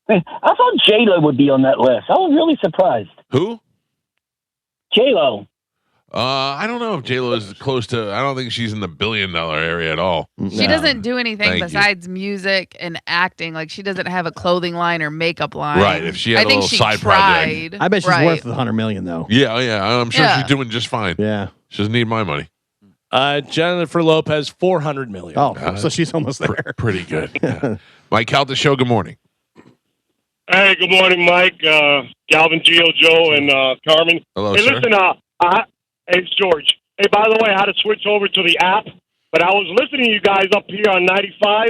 [SPEAKER 12] I thought J-Lo would be on that list. I was really surprised.
[SPEAKER 1] Who?
[SPEAKER 12] J-Lo.
[SPEAKER 1] I don't know if J-Lo is close to. I don't think she's in the $1 billion area at all.
[SPEAKER 2] She doesn't do anything
[SPEAKER 1] Thank you.
[SPEAKER 2] besides music and acting. Like she doesn't have a clothing line or makeup line.
[SPEAKER 1] Right. If she had
[SPEAKER 2] I
[SPEAKER 1] a
[SPEAKER 2] think
[SPEAKER 1] little
[SPEAKER 2] she
[SPEAKER 1] side
[SPEAKER 2] tried.
[SPEAKER 1] project.
[SPEAKER 4] I bet she's
[SPEAKER 2] Right.
[SPEAKER 4] worth the $100 million though.
[SPEAKER 1] Yeah. I'm sure
[SPEAKER 2] Yeah.
[SPEAKER 1] she's doing just fine.
[SPEAKER 4] Yeah.
[SPEAKER 1] She doesn't need my money.
[SPEAKER 3] Jennifer Lopez, $400 million.
[SPEAKER 4] Oh, so she's almost there.
[SPEAKER 1] Pretty good. Yeah. Mike Calta show. Good morning.
[SPEAKER 13] Hey, good morning, Mike, Galvin, Gio, Joe, and Carmen.
[SPEAKER 1] Hello,
[SPEAKER 13] hey,
[SPEAKER 1] sir.
[SPEAKER 13] listen, it's George. Hey, by the way, I had to switch over to the app, but I was listening to you guys up here on 95,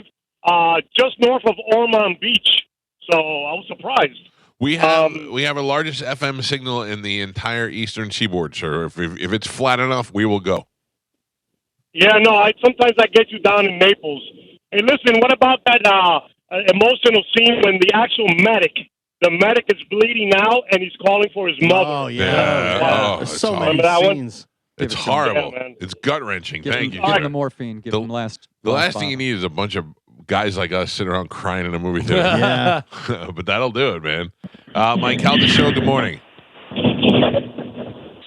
[SPEAKER 13] just north of Ormond Beach. So I was surprised.
[SPEAKER 1] We have our largest FM signal in the entire eastern seaboard, sir. If it's flat enough, we will go.
[SPEAKER 13] Yeah, no, sometimes I get you down in Naples. Hey, listen, what about that emotional scene when the actual medic is bleeding out and he's calling for his mother?
[SPEAKER 4] Oh, yeah.
[SPEAKER 1] There's
[SPEAKER 4] so many
[SPEAKER 13] Remember that one?
[SPEAKER 4] scenes.
[SPEAKER 1] It's
[SPEAKER 5] Give it to
[SPEAKER 1] horrible.
[SPEAKER 13] man.
[SPEAKER 1] It's gut wrenching.
[SPEAKER 5] Give
[SPEAKER 1] Thank
[SPEAKER 5] him,
[SPEAKER 1] you.
[SPEAKER 5] give
[SPEAKER 1] sir.
[SPEAKER 5] him the morphine. Give him
[SPEAKER 1] The
[SPEAKER 5] last
[SPEAKER 1] last thing
[SPEAKER 5] bottle.
[SPEAKER 1] you need is a bunch of guys like us sitting around crying in a movie theater.
[SPEAKER 4] Yeah.
[SPEAKER 1] But that'll do it, man. Mike Calta show. Good morning.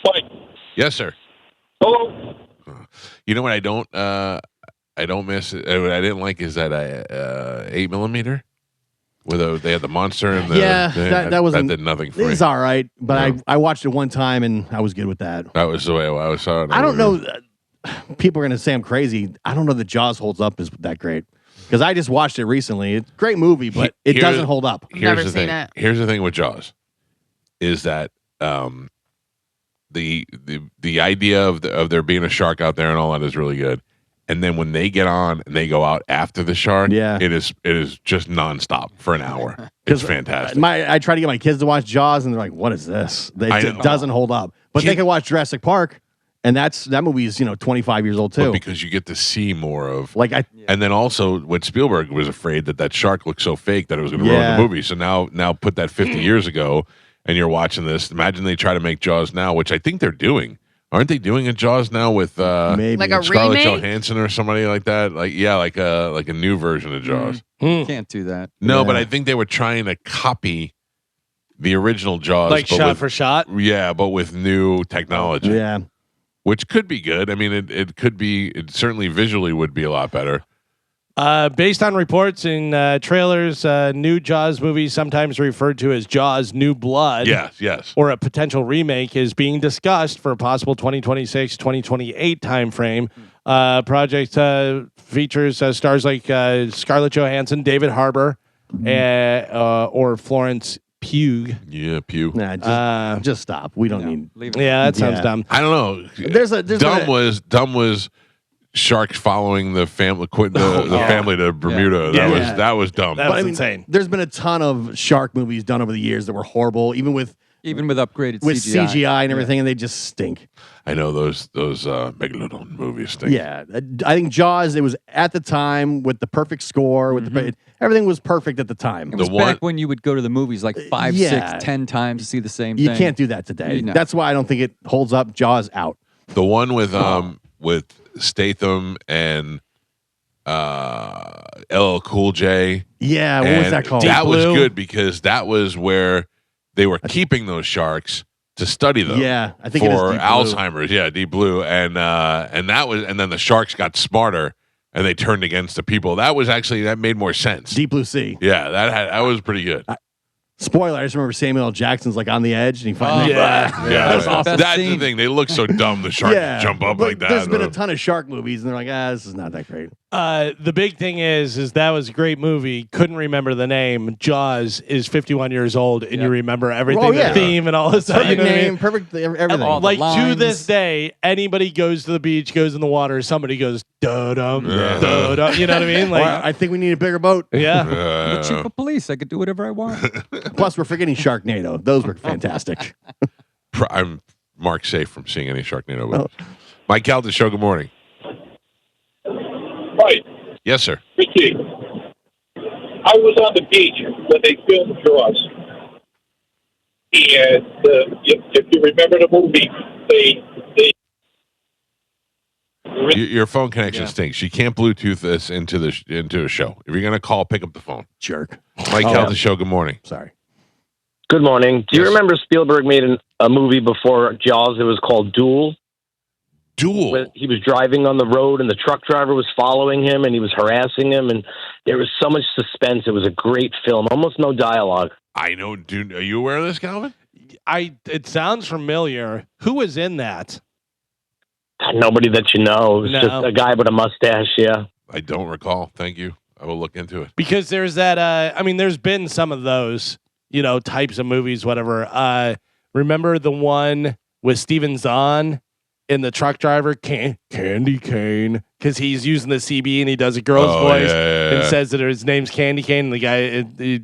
[SPEAKER 6] Mike.
[SPEAKER 1] Yes, sir.
[SPEAKER 6] Hello.
[SPEAKER 1] You know what I don't miss? What I didn't like is that 8mm with they had the monster and the that did nothing for me.
[SPEAKER 4] It's all right, but I watched it one time and I was good with that.
[SPEAKER 1] That was the way I saw it.
[SPEAKER 4] I don't know. People are going to say I'm crazy. I don't know that Jaws holds up is that great because I just watched it recently. It's a great movie, but it doesn't hold up.
[SPEAKER 1] Here's
[SPEAKER 2] Never
[SPEAKER 1] the
[SPEAKER 2] seen
[SPEAKER 1] thing.
[SPEAKER 2] it.
[SPEAKER 1] Here's the thing with Jaws, is that the idea of there being a shark out there and all that is really good. And then when they get on and they go out after the shark, it is just nonstop for an hour. It's fantastic.
[SPEAKER 4] I try to get my kids to watch Jaws, and they're like, "What is this?" It doesn't hold up. But they can watch Jurassic Park, and that movie is 25 years old too.
[SPEAKER 1] But because you get to see more of
[SPEAKER 4] and
[SPEAKER 1] then also when Spielberg was afraid that shark looked so fake that it was going to ruin the movie. So now put that 50 years ago, and you're watching this. Imagine they try to make Jaws now, which I think they're doing. Aren't they doing a Jaws now with
[SPEAKER 4] maybe
[SPEAKER 2] like a
[SPEAKER 1] Scarlett
[SPEAKER 2] remake?
[SPEAKER 1] Johansson or somebody like that? Like a new version of Jaws.
[SPEAKER 5] Can't do that.
[SPEAKER 1] No, but I think they were trying to copy the original Jaws,
[SPEAKER 3] Like
[SPEAKER 1] but
[SPEAKER 3] shot for shot?
[SPEAKER 1] Yeah, but with new technology.
[SPEAKER 4] Yeah,
[SPEAKER 1] which could be good. I mean, it could be. It certainly visually would be a lot better.
[SPEAKER 3] Based on reports in trailers, new Jaws movie, sometimes referred to as Jaws New Blood.
[SPEAKER 1] Yes.
[SPEAKER 3] Or a potential remake is being discussed for a possible 2026, 2028 timeframe. Project features stars like Scarlett Johansson, David Harbour, or Florence Pugh.
[SPEAKER 1] Yeah, Pugh.
[SPEAKER 4] Nah, just stop. We don't need.
[SPEAKER 5] Leave it.
[SPEAKER 3] Yeah, that sounds dumb.
[SPEAKER 1] I don't know.
[SPEAKER 4] There's
[SPEAKER 1] dumb was sharks following the family family to Bermuda. That was dumb.
[SPEAKER 3] That was insane.
[SPEAKER 4] There's been a ton of shark movies done over the years that were horrible, even with
[SPEAKER 5] upgraded
[SPEAKER 4] CGI and everything, and they just stink.
[SPEAKER 1] I know those Megalodon movies stink.
[SPEAKER 4] Yeah, I think Jaws. It was at the time with the perfect score, with everything was perfect at the time.
[SPEAKER 5] It was back when you would go to the movies like 5, 6, 10 times to see the same thing.
[SPEAKER 4] You can't do that today.
[SPEAKER 5] No.
[SPEAKER 4] That's why I don't think it holds up. Jaws out.
[SPEAKER 1] The one with Statham and LL Cool J.
[SPEAKER 4] Yeah, what was that called?
[SPEAKER 1] That
[SPEAKER 3] Deep
[SPEAKER 1] was
[SPEAKER 3] Blue?
[SPEAKER 1] good because that was where they were keeping those sharks to study them.
[SPEAKER 4] Yeah, I think it is
[SPEAKER 1] for
[SPEAKER 4] Deep Blue.
[SPEAKER 1] Alzheimer's. Yeah, Deep Blue, and then the sharks got smarter and they turned against the people. That made more sense.
[SPEAKER 4] Deep Blue Sea.
[SPEAKER 1] Yeah, that was pretty good.
[SPEAKER 4] Spoiler, I just remember Samuel L. Jackson's like on the edge and he finally.
[SPEAKER 1] Yeah,
[SPEAKER 4] That's awesome.
[SPEAKER 1] That's the thing. They look so dumb. The sharks jump up
[SPEAKER 4] but
[SPEAKER 1] like that.
[SPEAKER 4] There's been a ton of shark movies and they're like, this is not that great.
[SPEAKER 3] The big thing is that was a great movie. Couldn't remember the name. Jaws is 51 years old, and you remember everything, the theme and all this stuff. You know what I mean?
[SPEAKER 4] Perfect everything.
[SPEAKER 3] Like to this day, anybody goes to the beach, goes in the water, somebody goes da-dum, da-dum. You know what I mean? Like,
[SPEAKER 4] I think we need a bigger boat.
[SPEAKER 3] Yeah.
[SPEAKER 5] I'm the chief of police. I could do whatever I want.
[SPEAKER 4] Plus, we're forgetting Sharknado. Those were fantastic.
[SPEAKER 1] I'm marked safe from seeing any Sharknado. But Mike Calta show. Good morning.
[SPEAKER 14] Right.
[SPEAKER 1] Yes, sir.
[SPEAKER 14] Ricky, I was on the beach when they filmed Jaws. And if you remember the movie,
[SPEAKER 1] Your phone connection stinks. You can't Bluetooth this into a show. If you're going to call, pick up the phone.
[SPEAKER 4] Jerk.
[SPEAKER 1] Mike Calta show. Good morning.
[SPEAKER 4] Sorry.
[SPEAKER 6] Good morning. Do you remember Spielberg made a movie before Jaws? It was called Duel.
[SPEAKER 1] Duel.
[SPEAKER 6] He was driving on the road, and the truck driver was following him, and he was harassing him, and there was so much suspense. It was a great film, almost no dialogue.
[SPEAKER 1] I know. Dude, are you aware of this, Calvin?
[SPEAKER 3] It sounds familiar. Who was in that?
[SPEAKER 6] Nobody that you know. It was
[SPEAKER 3] No.
[SPEAKER 6] just a guy with a mustache. Yeah.
[SPEAKER 1] I don't recall. Thank you. I will look into it.
[SPEAKER 3] Because there's that. There's been some of those, types of movies, whatever. Remember the one with Steven Zahn in the truck driver, Candy Cane, because he's using the CB and he does a girl's voice and says that his name's Candy Cane, and the guy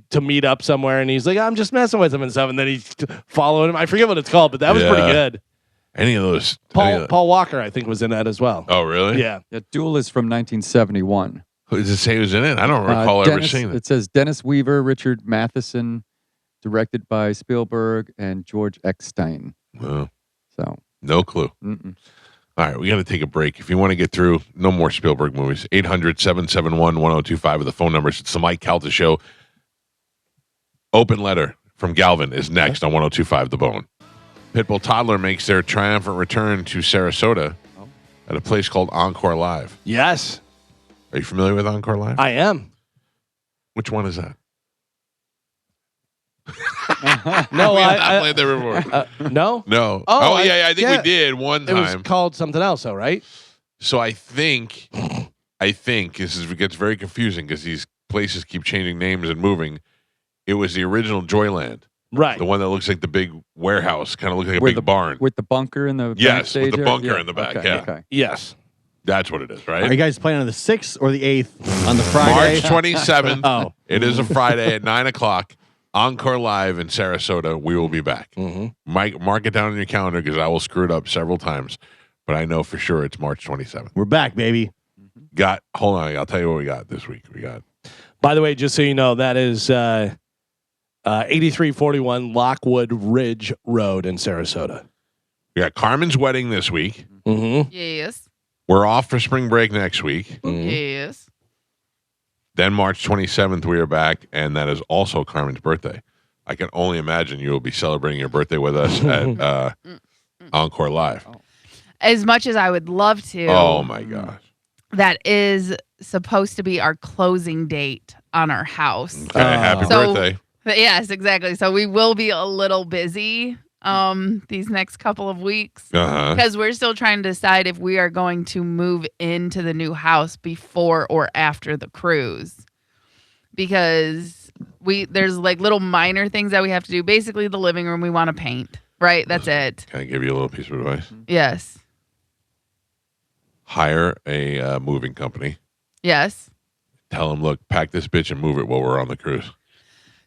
[SPEAKER 3] to meet up somewhere, and he's like, I'm just messing with him and stuff, and then he's following him. I forget what it's called, but that was pretty good.
[SPEAKER 1] Any of those?
[SPEAKER 3] Paul Walker, I think, was in that as well.
[SPEAKER 1] Oh, really?
[SPEAKER 3] Yeah.
[SPEAKER 5] Duel is from 1971.
[SPEAKER 1] Who does it say who's in it? I don't recall ever seeing it.
[SPEAKER 5] It says Dennis Weaver, Richard Matheson, directed by Spielberg and George Eckstein.
[SPEAKER 1] Well,
[SPEAKER 5] so
[SPEAKER 1] no clue.
[SPEAKER 5] Mm-mm.
[SPEAKER 1] All right, we got to take a break. If you want to get through, no more Spielberg movies. 800-771-1025 are the phone numbers. It's the Mike Calta Show. Open letter from Galvin is next on 1025 The Bone. Pitbull Toddler makes their triumphant return to Sarasota at a place called Encore Live.
[SPEAKER 3] Yes.
[SPEAKER 1] Are you familiar with Encore Live?
[SPEAKER 3] I am.
[SPEAKER 1] Which one is that?
[SPEAKER 3] No,
[SPEAKER 1] we have not played there before.
[SPEAKER 3] No?
[SPEAKER 1] No.
[SPEAKER 3] Oh,
[SPEAKER 1] I think we did one time.
[SPEAKER 3] It was called something else, though, right?
[SPEAKER 1] So I think it gets very confusing because these places keep changing names and moving. It was the original Joyland.
[SPEAKER 3] Right.
[SPEAKER 1] The one that looks like the big warehouse, kind of looks like a big barn.
[SPEAKER 5] With the bunker in the
[SPEAKER 1] Yes, with
[SPEAKER 5] backstage
[SPEAKER 1] the
[SPEAKER 5] area?
[SPEAKER 1] bunker in the back,
[SPEAKER 5] Okay,
[SPEAKER 1] yeah.
[SPEAKER 5] okay.
[SPEAKER 3] Yes.
[SPEAKER 1] That's what it is, right?
[SPEAKER 4] Are you guys playing on the 6th or the 8th on the Friday?
[SPEAKER 1] March 27th.
[SPEAKER 4] Oh.
[SPEAKER 1] It is a Friday at 9 o'clock. Encore Live in Sarasota. We will be back.
[SPEAKER 3] Mm-hmm.
[SPEAKER 1] Mark it down on your calendar because I will screw it up several times. But I know for sure it's March 27th.
[SPEAKER 4] We're back, baby.
[SPEAKER 1] Hold on. I'll tell you what we got this week.
[SPEAKER 3] By the way, just so you know, that is 8341 Lockwood Ridge Road in Sarasota.
[SPEAKER 1] We got Carmen's wedding this week.
[SPEAKER 3] Mm-hmm.
[SPEAKER 2] Yes.
[SPEAKER 1] We're off for spring break next week.
[SPEAKER 2] Yes.
[SPEAKER 1] Then March 27th, we are back, and that is also Carmen's birthday. I can only imagine you will be celebrating your birthday with us at Encore Live.
[SPEAKER 2] As much as I would love to.
[SPEAKER 1] Oh, my gosh.
[SPEAKER 2] That is supposed to be our closing date on our house.
[SPEAKER 1] Okay, happy birthday.
[SPEAKER 2] Yes, exactly. So we will be a little busy these next couple of weeks because we're still trying to decide if we are going to move into the new house before or after the cruise, because there's like little minor things that we have to do. Basically, the living room we want to paint, right? That's it.
[SPEAKER 1] Can I give you a little piece of advice?
[SPEAKER 2] Yes.
[SPEAKER 1] Hire a moving company.
[SPEAKER 2] Yes.
[SPEAKER 1] Tell them, look, pack this bitch and move it while we're on the cruise.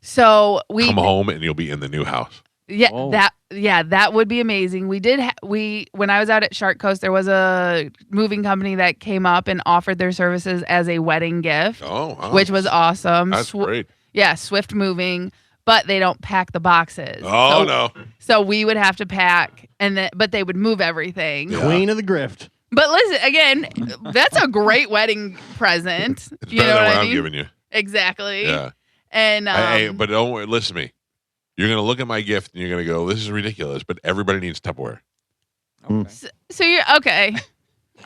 [SPEAKER 2] So we
[SPEAKER 1] come home and you'll be in the new house.
[SPEAKER 2] Yeah, that would be amazing. We did when I was out at Shark Coast, there was a moving company that came up and offered their services as a wedding gift.
[SPEAKER 1] Oh, wow.
[SPEAKER 2] Which was awesome.
[SPEAKER 1] That's great.
[SPEAKER 2] Yeah, Swift Moving, but they don't pack the boxes.
[SPEAKER 1] Oh, no.
[SPEAKER 2] So we would have to pack, but they would move everything.
[SPEAKER 4] Queen of the grift.
[SPEAKER 2] But listen, again, that's a great wedding present.
[SPEAKER 1] It's
[SPEAKER 2] You
[SPEAKER 1] better
[SPEAKER 2] know
[SPEAKER 1] than
[SPEAKER 2] what
[SPEAKER 1] what
[SPEAKER 2] I
[SPEAKER 1] I'm
[SPEAKER 2] mean?
[SPEAKER 1] giving you.
[SPEAKER 2] Exactly.
[SPEAKER 1] Yeah.
[SPEAKER 2] And
[SPEAKER 1] Hey, but don't worry. Listen to me. You're gonna look at my gift and you're gonna go, "This is ridiculous." But everybody needs Tupperware.
[SPEAKER 2] so you're okay.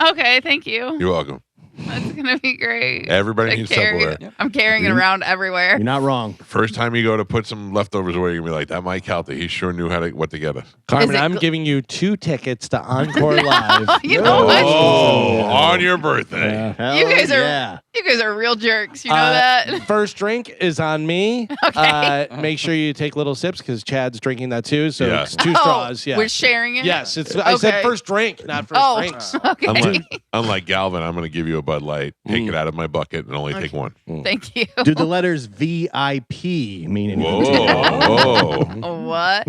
[SPEAKER 2] Okay, thank you.
[SPEAKER 1] You're welcome.
[SPEAKER 2] That's gonna be great.
[SPEAKER 1] Everybody
[SPEAKER 2] To
[SPEAKER 1] needs
[SPEAKER 2] carry-
[SPEAKER 1] Tupperware.
[SPEAKER 2] I'm carrying it around everywhere.
[SPEAKER 4] You're not wrong.
[SPEAKER 1] First time you go to put some leftovers away, you're gonna be like, "That Mike Calta, he sure knew what to get us."
[SPEAKER 3] Carmen,
[SPEAKER 2] Is it
[SPEAKER 3] I'm
[SPEAKER 2] gl-
[SPEAKER 3] giving you 2 tickets to Encore Live.
[SPEAKER 2] You know what?
[SPEAKER 1] Oh, on your birthday.
[SPEAKER 4] Hell
[SPEAKER 2] You guys are
[SPEAKER 4] yeah.
[SPEAKER 2] you guys are real jerks. You know that?
[SPEAKER 3] First drink is on me.
[SPEAKER 2] Okay.
[SPEAKER 3] Make sure you take little sips because Chad's drinking that too. So
[SPEAKER 1] Yeah.
[SPEAKER 3] it's 2
[SPEAKER 2] Oh,
[SPEAKER 3] straws. Yeah.
[SPEAKER 2] we're sharing it.
[SPEAKER 3] Yes, it's. I said
[SPEAKER 2] Okay.
[SPEAKER 3] first drink, not first
[SPEAKER 2] Oh,
[SPEAKER 3] drinks.
[SPEAKER 2] okay.
[SPEAKER 1] Unlike Galvin, I'm gonna give you a Bud Light, take it out of my bucket, and only take one.
[SPEAKER 2] Thank you.
[SPEAKER 4] Do the letters VIP mean anything?
[SPEAKER 1] Whoa, whoa.
[SPEAKER 2] What?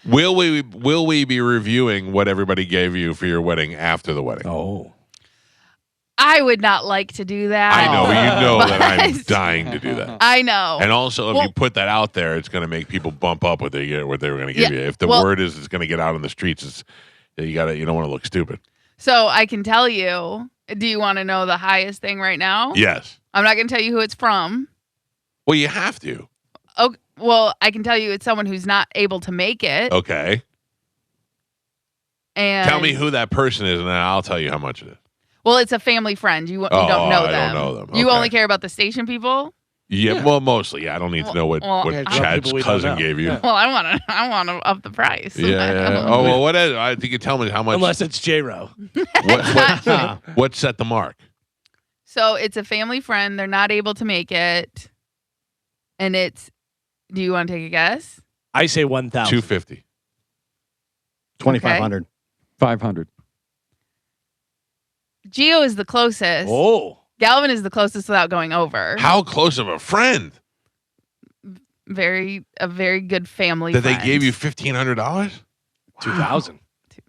[SPEAKER 1] Will we be reviewing what everybody gave you for your wedding after the wedding?
[SPEAKER 3] Oh.
[SPEAKER 2] I would not like to do that.
[SPEAKER 1] I know, you know that I'm
[SPEAKER 2] But-
[SPEAKER 1] dying to do that.
[SPEAKER 2] I know.
[SPEAKER 1] And also, if
[SPEAKER 2] Well-
[SPEAKER 1] you put that out there, it's going to make people bump up what they were going to give
[SPEAKER 2] Yeah,
[SPEAKER 1] you. If the
[SPEAKER 2] well-
[SPEAKER 1] word is it's going to get out in the streets, you don't want to look stupid.
[SPEAKER 2] So I can tell you. Do you want to know the highest thing right now?
[SPEAKER 1] Yes.
[SPEAKER 2] I'm not going to tell you who it's from.
[SPEAKER 1] Well, you have to.
[SPEAKER 2] Oh, well, I can tell you it's someone who's not able to make it.
[SPEAKER 1] Okay.
[SPEAKER 2] And
[SPEAKER 1] Tell me who that person is, and then I'll tell you how much it is.
[SPEAKER 2] Well, it's a family friend. You don't know
[SPEAKER 1] I
[SPEAKER 2] them.
[SPEAKER 1] don't know them.
[SPEAKER 2] You
[SPEAKER 1] Okay.
[SPEAKER 2] only care about the station people.
[SPEAKER 1] Yeah, well, mostly. Yeah, I don't need to know what
[SPEAKER 2] Well,
[SPEAKER 1] Chad's
[SPEAKER 3] people we don't
[SPEAKER 1] cousin
[SPEAKER 3] know.
[SPEAKER 1] gave you.
[SPEAKER 3] Yeah.
[SPEAKER 2] Well, I want to up the price.
[SPEAKER 1] Yeah. Oh, well, what is it? I think you tell me how much.
[SPEAKER 3] Unless it's J-Ro.
[SPEAKER 1] What set the mark?
[SPEAKER 2] So it's a family friend. They're not able to make it, and it's. Do you want to take a guess?
[SPEAKER 3] I say 1,000.
[SPEAKER 1] 250.
[SPEAKER 4] 2,500.
[SPEAKER 5] 500.
[SPEAKER 2] Gio is the closest.
[SPEAKER 3] Oh.
[SPEAKER 2] Galvin is the closest without going over.
[SPEAKER 1] How close of a friend?
[SPEAKER 2] A very good family.
[SPEAKER 1] That they
[SPEAKER 2] friend.
[SPEAKER 1] gave you $1,500?
[SPEAKER 3] 2,000.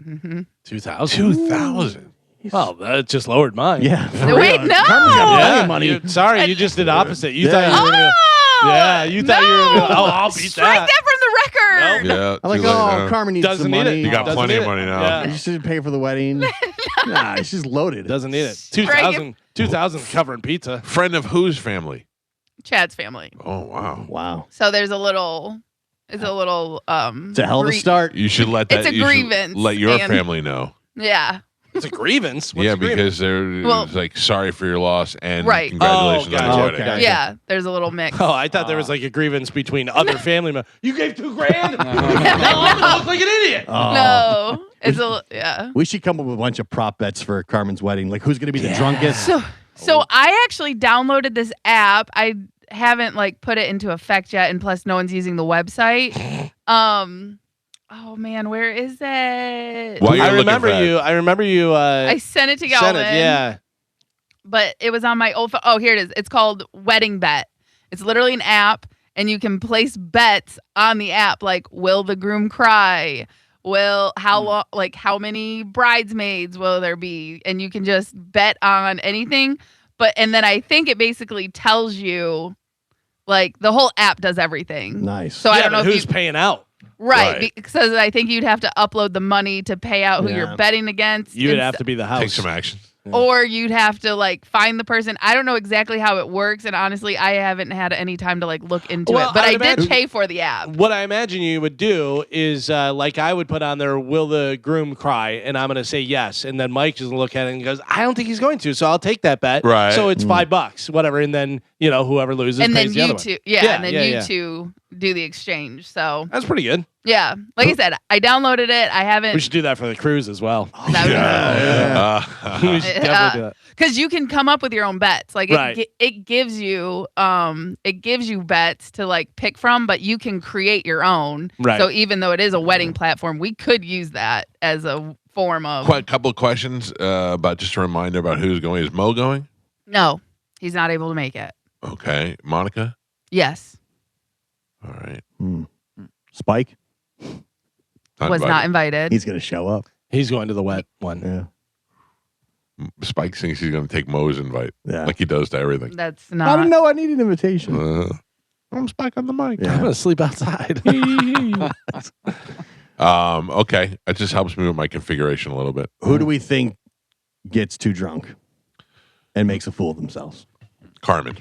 [SPEAKER 2] Mhm.
[SPEAKER 3] 2,000.
[SPEAKER 1] 2,000.
[SPEAKER 3] Well, that just lowered mine.
[SPEAKER 4] Yeah.
[SPEAKER 2] Wait, no.
[SPEAKER 4] Carmen's got plenty
[SPEAKER 3] Yeah,
[SPEAKER 4] of money.
[SPEAKER 3] sorry, you just did opposite. You
[SPEAKER 4] Yeah.
[SPEAKER 3] thought you were gonna. Yeah, you thought you were gonna. Oh, I'll beat
[SPEAKER 2] Strike
[SPEAKER 3] that.
[SPEAKER 2] that from the record.
[SPEAKER 1] Yeah.
[SPEAKER 4] I'm like,
[SPEAKER 1] too late
[SPEAKER 4] oh,
[SPEAKER 1] now.
[SPEAKER 4] Carmen needs
[SPEAKER 3] Doesn't
[SPEAKER 4] some
[SPEAKER 3] need
[SPEAKER 4] money.
[SPEAKER 3] it.
[SPEAKER 1] You got
[SPEAKER 3] Doesn't
[SPEAKER 1] plenty
[SPEAKER 3] need
[SPEAKER 1] of
[SPEAKER 3] it.
[SPEAKER 1] money now.
[SPEAKER 3] Yeah.
[SPEAKER 4] You should pay for the wedding. Nah, she's loaded.
[SPEAKER 3] Doesn't need it.
[SPEAKER 2] Strike
[SPEAKER 3] 2,000 covering pizza.
[SPEAKER 1] Friend of whose family?
[SPEAKER 2] Chad's family.
[SPEAKER 1] Oh, wow.
[SPEAKER 4] Wow.
[SPEAKER 2] So there's a little. It's a little.
[SPEAKER 4] It's a hell of a start.
[SPEAKER 1] You should let that.
[SPEAKER 2] It's a
[SPEAKER 1] you should
[SPEAKER 2] grievance,
[SPEAKER 1] Let your
[SPEAKER 2] and-
[SPEAKER 1] family know.
[SPEAKER 2] Yeah.
[SPEAKER 3] It's a grievance. What's
[SPEAKER 1] Yeah,
[SPEAKER 3] a grievance?
[SPEAKER 1] because they're
[SPEAKER 2] Well-
[SPEAKER 1] it's like sorry for your loss and
[SPEAKER 2] Right.
[SPEAKER 1] congratulations
[SPEAKER 3] Oh,
[SPEAKER 1] on
[SPEAKER 3] gotcha.
[SPEAKER 1] your
[SPEAKER 4] Okay.
[SPEAKER 1] wedding.
[SPEAKER 2] Yeah. There's a little mix.
[SPEAKER 3] Oh, I thought there was like a grievance between other family members. You gave $2,000? Now I'm gonna look like an idiot.
[SPEAKER 4] Oh.
[SPEAKER 2] No. It's a yeah.
[SPEAKER 4] We should come up with a bunch of prop bets for Carmen's wedding. Like, who's going to be the drunkest?
[SPEAKER 2] So I actually downloaded this app. I haven't like put it into effect yet, and plus no one's using the website. Oh man, where is it?
[SPEAKER 1] While you're
[SPEAKER 3] I
[SPEAKER 1] looking
[SPEAKER 3] remember
[SPEAKER 1] for that,
[SPEAKER 3] you. I remember you.
[SPEAKER 2] I sent it to
[SPEAKER 3] sent
[SPEAKER 2] Galvin.
[SPEAKER 3] it, yeah.
[SPEAKER 2] But it was on my old phone. Oh, here it is. It's called Wedding Bet. It's literally an app, and you can place bets on the app, like will the groom cry? Will how long? Like how many bridesmaids will there be? And you can just bet on anything. And then I think it basically tells you, like the whole app does everything.
[SPEAKER 4] Nice.
[SPEAKER 2] So I
[SPEAKER 3] Yeah,
[SPEAKER 2] don't know
[SPEAKER 3] but
[SPEAKER 2] if
[SPEAKER 3] who's
[SPEAKER 2] you,
[SPEAKER 3] paying out.
[SPEAKER 2] right, because I think you'd have to upload the money to pay out who
[SPEAKER 4] Yeah.
[SPEAKER 2] you're betting against.
[SPEAKER 3] You would
[SPEAKER 2] and
[SPEAKER 3] have to be the house.
[SPEAKER 1] take some action.
[SPEAKER 2] or you'd have to like find the person. I don't know exactly how it works, and honestly, I haven't had any time to like look into
[SPEAKER 3] Well,
[SPEAKER 2] it. But
[SPEAKER 3] I
[SPEAKER 2] I
[SPEAKER 3] would
[SPEAKER 2] did
[SPEAKER 3] imagine-
[SPEAKER 2] pay for the app.
[SPEAKER 3] What I imagine you would do is, like I would put on there, will the groom cry? And I'm going to say yes. And then Mike just look at it and goes, I don't think he's going to. So I'll take that bet.
[SPEAKER 1] Right.
[SPEAKER 3] So it's $5, whatever. And then, whoever loses
[SPEAKER 2] And
[SPEAKER 3] pays
[SPEAKER 2] then
[SPEAKER 3] the
[SPEAKER 2] you
[SPEAKER 3] other
[SPEAKER 2] two,
[SPEAKER 3] one.
[SPEAKER 2] and then you
[SPEAKER 3] yeah.
[SPEAKER 2] two do the exchange. So
[SPEAKER 3] That's pretty good.
[SPEAKER 2] yeah, like I said, I downloaded it. I haven't.
[SPEAKER 3] We should do that for the cruise as well.
[SPEAKER 2] That would be
[SPEAKER 3] We should definitely do that.
[SPEAKER 2] because you can come up with your own bets. Like
[SPEAKER 3] Right.
[SPEAKER 2] it gives you bets to like pick from, but you can create your own.
[SPEAKER 3] Right.
[SPEAKER 2] So even though it is a wedding platform, we could use that as a form of.
[SPEAKER 1] Quite a couple of questions about just a reminder about who's going. Is Mo going?
[SPEAKER 2] No, he's not able to make it.
[SPEAKER 1] Okay. Monica?
[SPEAKER 2] Yes,
[SPEAKER 1] All right.
[SPEAKER 4] Spike?
[SPEAKER 2] was not invited.
[SPEAKER 4] He's going to show up.
[SPEAKER 3] He's going to the wet one.
[SPEAKER 4] Yeah.
[SPEAKER 1] Spike thinks he's going to take Mo's invite.
[SPEAKER 4] Yeah.
[SPEAKER 1] Like he does to everything.
[SPEAKER 2] That's
[SPEAKER 4] I
[SPEAKER 2] not.
[SPEAKER 4] didn't know I needed an invitation.
[SPEAKER 1] I'm Spike on the mic.
[SPEAKER 3] I'm going to sleep outside.
[SPEAKER 1] Okay. It just helps me with my configuration a little bit.
[SPEAKER 4] Who do we think gets too drunk and makes a fool of themselves?
[SPEAKER 1] Carmen.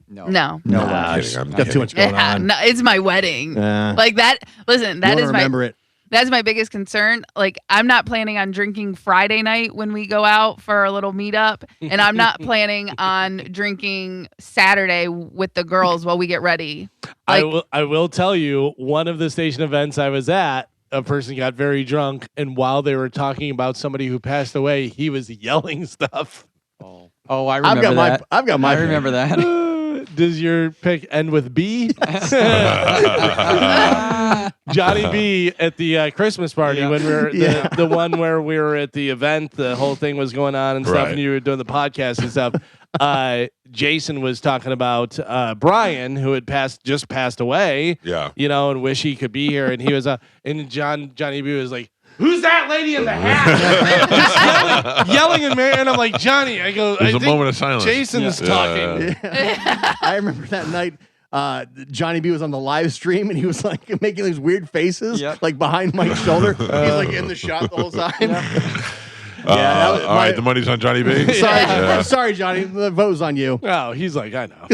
[SPEAKER 2] No.
[SPEAKER 4] Nah,
[SPEAKER 1] I'm kidding. I'm
[SPEAKER 4] got too much going on.
[SPEAKER 2] No, it's my wedding. Like that. Listen, that
[SPEAKER 4] You
[SPEAKER 2] is
[SPEAKER 4] wanna
[SPEAKER 2] my
[SPEAKER 4] remember it.
[SPEAKER 2] That's my biggest concern. Like, I'm not planning on drinking Friday night when we go out for a little meetup, and I'm not planning on drinking Saturday with the girls while we get ready. Like,
[SPEAKER 3] I will tell you, one of the station events I was at, a person got very drunk, and while they were talking about somebody who passed away, he was yelling stuff.
[SPEAKER 5] Oh, I remember that.
[SPEAKER 4] I've got my
[SPEAKER 5] I remember that.
[SPEAKER 3] Does your pick end with B? Johnny B at the Christmas party when we were the one where we were at the event, the whole thing was going on and stuff,
[SPEAKER 1] Right.
[SPEAKER 3] and you were doing the podcast and stuff. Jason was talking about Brian, who had just passed away.
[SPEAKER 1] Yeah.
[SPEAKER 3] You know, and wish he could be here, and he was and Johnny B was like, "Who's that lady in the hat?" Just yelling at me, and I'm like, Johnny. I go,
[SPEAKER 1] There's
[SPEAKER 3] I
[SPEAKER 1] a
[SPEAKER 3] think
[SPEAKER 1] moment of silence.
[SPEAKER 3] Jason's talking.
[SPEAKER 4] I remember that night. Johnny B was on the live stream and he was like making these weird faces, like behind Mike's shoulder. He's like in the shot the whole time.
[SPEAKER 1] All right, the money's on Johnny B.
[SPEAKER 4] Sorry, Johnny. The vote was on you.
[SPEAKER 3] Oh, he's like, I know.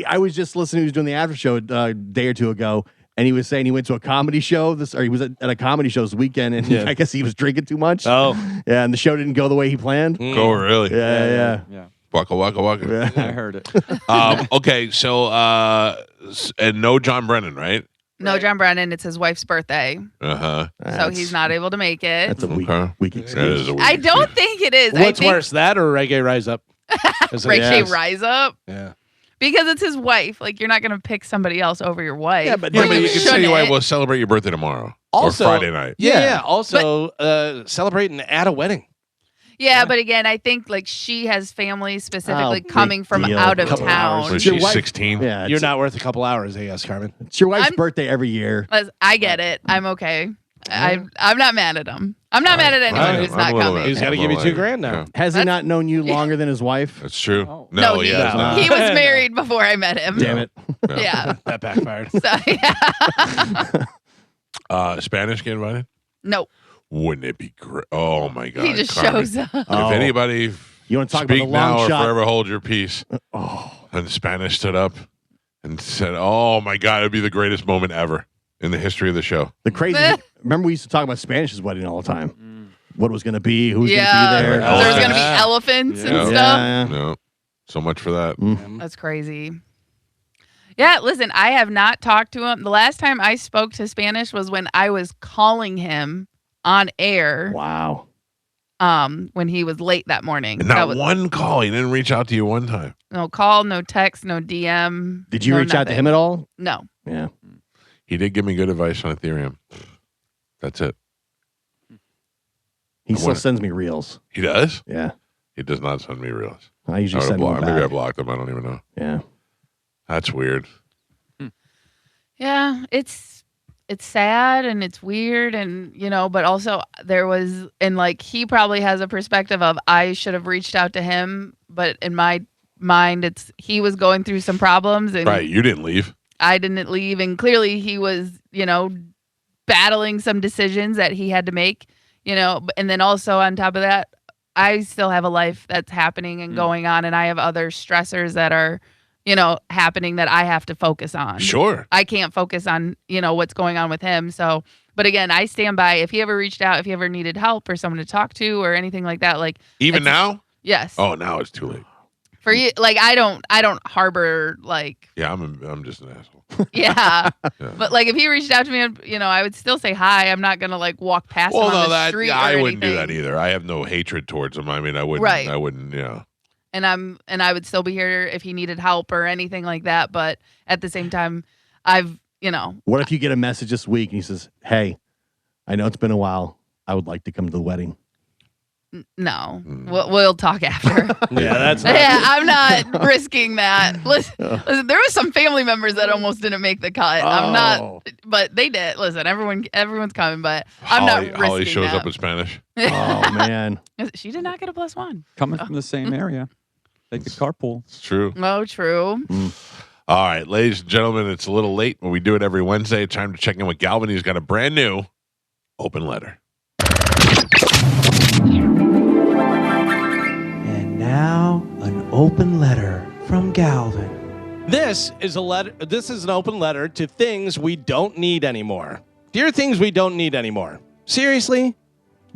[SPEAKER 4] I was just listening. He was doing the after show a day or two ago, and he was saying he went to a comedy show. He was at a comedy show this weekend, and I guess he was drinking too much.
[SPEAKER 3] Oh,
[SPEAKER 4] yeah, and the show didn't go the way he planned.
[SPEAKER 1] Oh, really?
[SPEAKER 4] Yeah.
[SPEAKER 1] Waka waka waka.
[SPEAKER 5] I heard it.
[SPEAKER 1] Okay, so and no John Brennan, right?
[SPEAKER 2] no, John Brennan. It's his wife's birthday,
[SPEAKER 1] Uh-huh.
[SPEAKER 2] so he's not able to make it.
[SPEAKER 4] That's a weak excuse.
[SPEAKER 1] That is a weak
[SPEAKER 2] I don't think it is.
[SPEAKER 3] What's
[SPEAKER 2] I think
[SPEAKER 3] worse, that or Reggae Rise Up?
[SPEAKER 2] Reggae Rise Up.
[SPEAKER 3] Yeah.
[SPEAKER 2] Because it's his wife. Like, you're not going to pick somebody else over your wife.
[SPEAKER 4] Yeah, but
[SPEAKER 1] Yeah, but you can say your wife
[SPEAKER 2] shouldn't.
[SPEAKER 1] will celebrate your birthday tomorrow
[SPEAKER 3] Also,
[SPEAKER 1] or Friday night.
[SPEAKER 3] Yeah. Also, celebrating at a wedding.
[SPEAKER 2] Yeah, but again, I think like she has family specifically
[SPEAKER 4] big
[SPEAKER 2] coming from
[SPEAKER 4] deal.
[SPEAKER 2] out of
[SPEAKER 3] Couple
[SPEAKER 2] town.
[SPEAKER 3] hours.
[SPEAKER 1] Was
[SPEAKER 4] Your
[SPEAKER 1] she
[SPEAKER 4] wife-
[SPEAKER 1] 16?
[SPEAKER 4] Yeah,
[SPEAKER 3] You're not worth a couple hours, I guess, Carmen.
[SPEAKER 4] It's your wife's
[SPEAKER 2] I'm-
[SPEAKER 4] birthday every year.
[SPEAKER 2] I get it. I'm okay. I'm not mad at him. I'm not mad at anyone who's
[SPEAKER 1] I'm
[SPEAKER 2] not
[SPEAKER 1] a little
[SPEAKER 2] coming.
[SPEAKER 3] He's got to give you $2,000 now.
[SPEAKER 1] Yeah.
[SPEAKER 4] Has he not known you longer than his wife?
[SPEAKER 1] That's true.
[SPEAKER 5] Oh.
[SPEAKER 2] No,
[SPEAKER 1] he
[SPEAKER 2] he,
[SPEAKER 1] has not.
[SPEAKER 2] he was married before I met him.
[SPEAKER 4] Damn it.
[SPEAKER 2] Yeah.
[SPEAKER 3] That backfired.
[SPEAKER 2] So, yeah.
[SPEAKER 1] Spanish get invited?
[SPEAKER 2] No,
[SPEAKER 1] Wouldn't it be great? Oh my God!
[SPEAKER 2] he just
[SPEAKER 1] Carmen.
[SPEAKER 2] shows up.
[SPEAKER 1] If
[SPEAKER 4] Oh.
[SPEAKER 1] anybody
[SPEAKER 4] You want to talk about
[SPEAKER 1] speak
[SPEAKER 4] the long
[SPEAKER 1] now or
[SPEAKER 4] shot?
[SPEAKER 1] forever hold your peace. And Spanish stood up and said, "Oh my God, it'd be the greatest moment ever in the history of the show."
[SPEAKER 4] The crazy. Remember, we used to talk about Spanish's wedding all the time. What it was going to be? Who was
[SPEAKER 2] Yeah.
[SPEAKER 4] going to be there?
[SPEAKER 2] There's going to be elephants and
[SPEAKER 1] Yeah.
[SPEAKER 2] stuff.
[SPEAKER 4] Yeah.
[SPEAKER 1] No, so much for that.
[SPEAKER 2] That's crazy. Yeah, listen, I have not talked to him. The last time I spoke to Spanish was when I was calling him on air.
[SPEAKER 4] Wow.
[SPEAKER 2] When he was late that morning.
[SPEAKER 1] And
[SPEAKER 2] That
[SPEAKER 1] not
[SPEAKER 2] was
[SPEAKER 1] one call. He didn't reach out to you one time.
[SPEAKER 2] no call, no text, no DM.
[SPEAKER 4] Did you
[SPEAKER 2] no
[SPEAKER 4] reach out to
[SPEAKER 2] nothing.
[SPEAKER 4] him at all?
[SPEAKER 2] No.
[SPEAKER 4] Yeah.
[SPEAKER 1] He did give me good advice on Ethereum. That's it.
[SPEAKER 4] He
[SPEAKER 1] I
[SPEAKER 4] still
[SPEAKER 1] wanna-
[SPEAKER 4] sends me reels.
[SPEAKER 1] He does?
[SPEAKER 4] Yeah.
[SPEAKER 1] He does not send me reels.
[SPEAKER 4] I usually send him
[SPEAKER 1] Maybe I
[SPEAKER 4] back.
[SPEAKER 1] blocked him. I don't even know.
[SPEAKER 4] Yeah.
[SPEAKER 1] That's weird.
[SPEAKER 2] Yeah, it's sad and it's weird and but also there was and like he probably has a perspective of I should have reached out to him, but in my mind it's he was going through some problems and
[SPEAKER 1] Right. You didn't leave.
[SPEAKER 2] I didn't leave and clearly he was, battling some decisions that he had to make, and then also on top of that, I still have a life that's happening and going on and I have other stressors that are happening that I have to focus on.
[SPEAKER 1] Sure.
[SPEAKER 2] I can't focus on, what's going on with him. So, but again, I stand by if he ever reached out, if he ever needed help or someone to talk to or anything like that, like
[SPEAKER 1] Even
[SPEAKER 2] it's-
[SPEAKER 1] now?
[SPEAKER 2] Yes.
[SPEAKER 1] Oh, now it's too late.
[SPEAKER 2] For you, like I don't harbor like
[SPEAKER 1] Yeah, I'm just an asshole.
[SPEAKER 2] yeah.
[SPEAKER 1] Yeah.
[SPEAKER 2] But like if he reached out to me, I would still say hi. I'm not gonna like walk past him on the street or
[SPEAKER 1] I wouldn't do
[SPEAKER 2] anything.
[SPEAKER 1] that either. I have no hatred towards him. I mean, I wouldn't.
[SPEAKER 2] Right.
[SPEAKER 1] I wouldn't. Yeah.
[SPEAKER 2] And I would still be here if he needed help or anything like that. But at the same time, I've
[SPEAKER 4] What if you get a message this week and he says, "Hey, I know it's been a while. I would like to come to the wedding."
[SPEAKER 2] no, we'll talk after.
[SPEAKER 3] Yeah, that's
[SPEAKER 2] Yeah, I'm not risking that. Listen, there was some family members that almost didn't make the cut. I'm not, but they did. Listen, everyone's coming, but I'm not risking
[SPEAKER 1] Holly shows
[SPEAKER 2] that.
[SPEAKER 1] up in Spanish.
[SPEAKER 4] Oh man.
[SPEAKER 2] She did not get a +1.
[SPEAKER 5] Coming from the same area. They could carpool.
[SPEAKER 1] It's true.
[SPEAKER 2] Oh, true.
[SPEAKER 1] All right, ladies and gentlemen, it's a little late, but we do it every Wednesday. Time to check in with Galvin. He's got a brand new Open letter.
[SPEAKER 15] And now, an open letter from Galvin.
[SPEAKER 3] This is a letter. This is an open letter to things we don't need anymore. Dear things we don't need anymore. Seriously,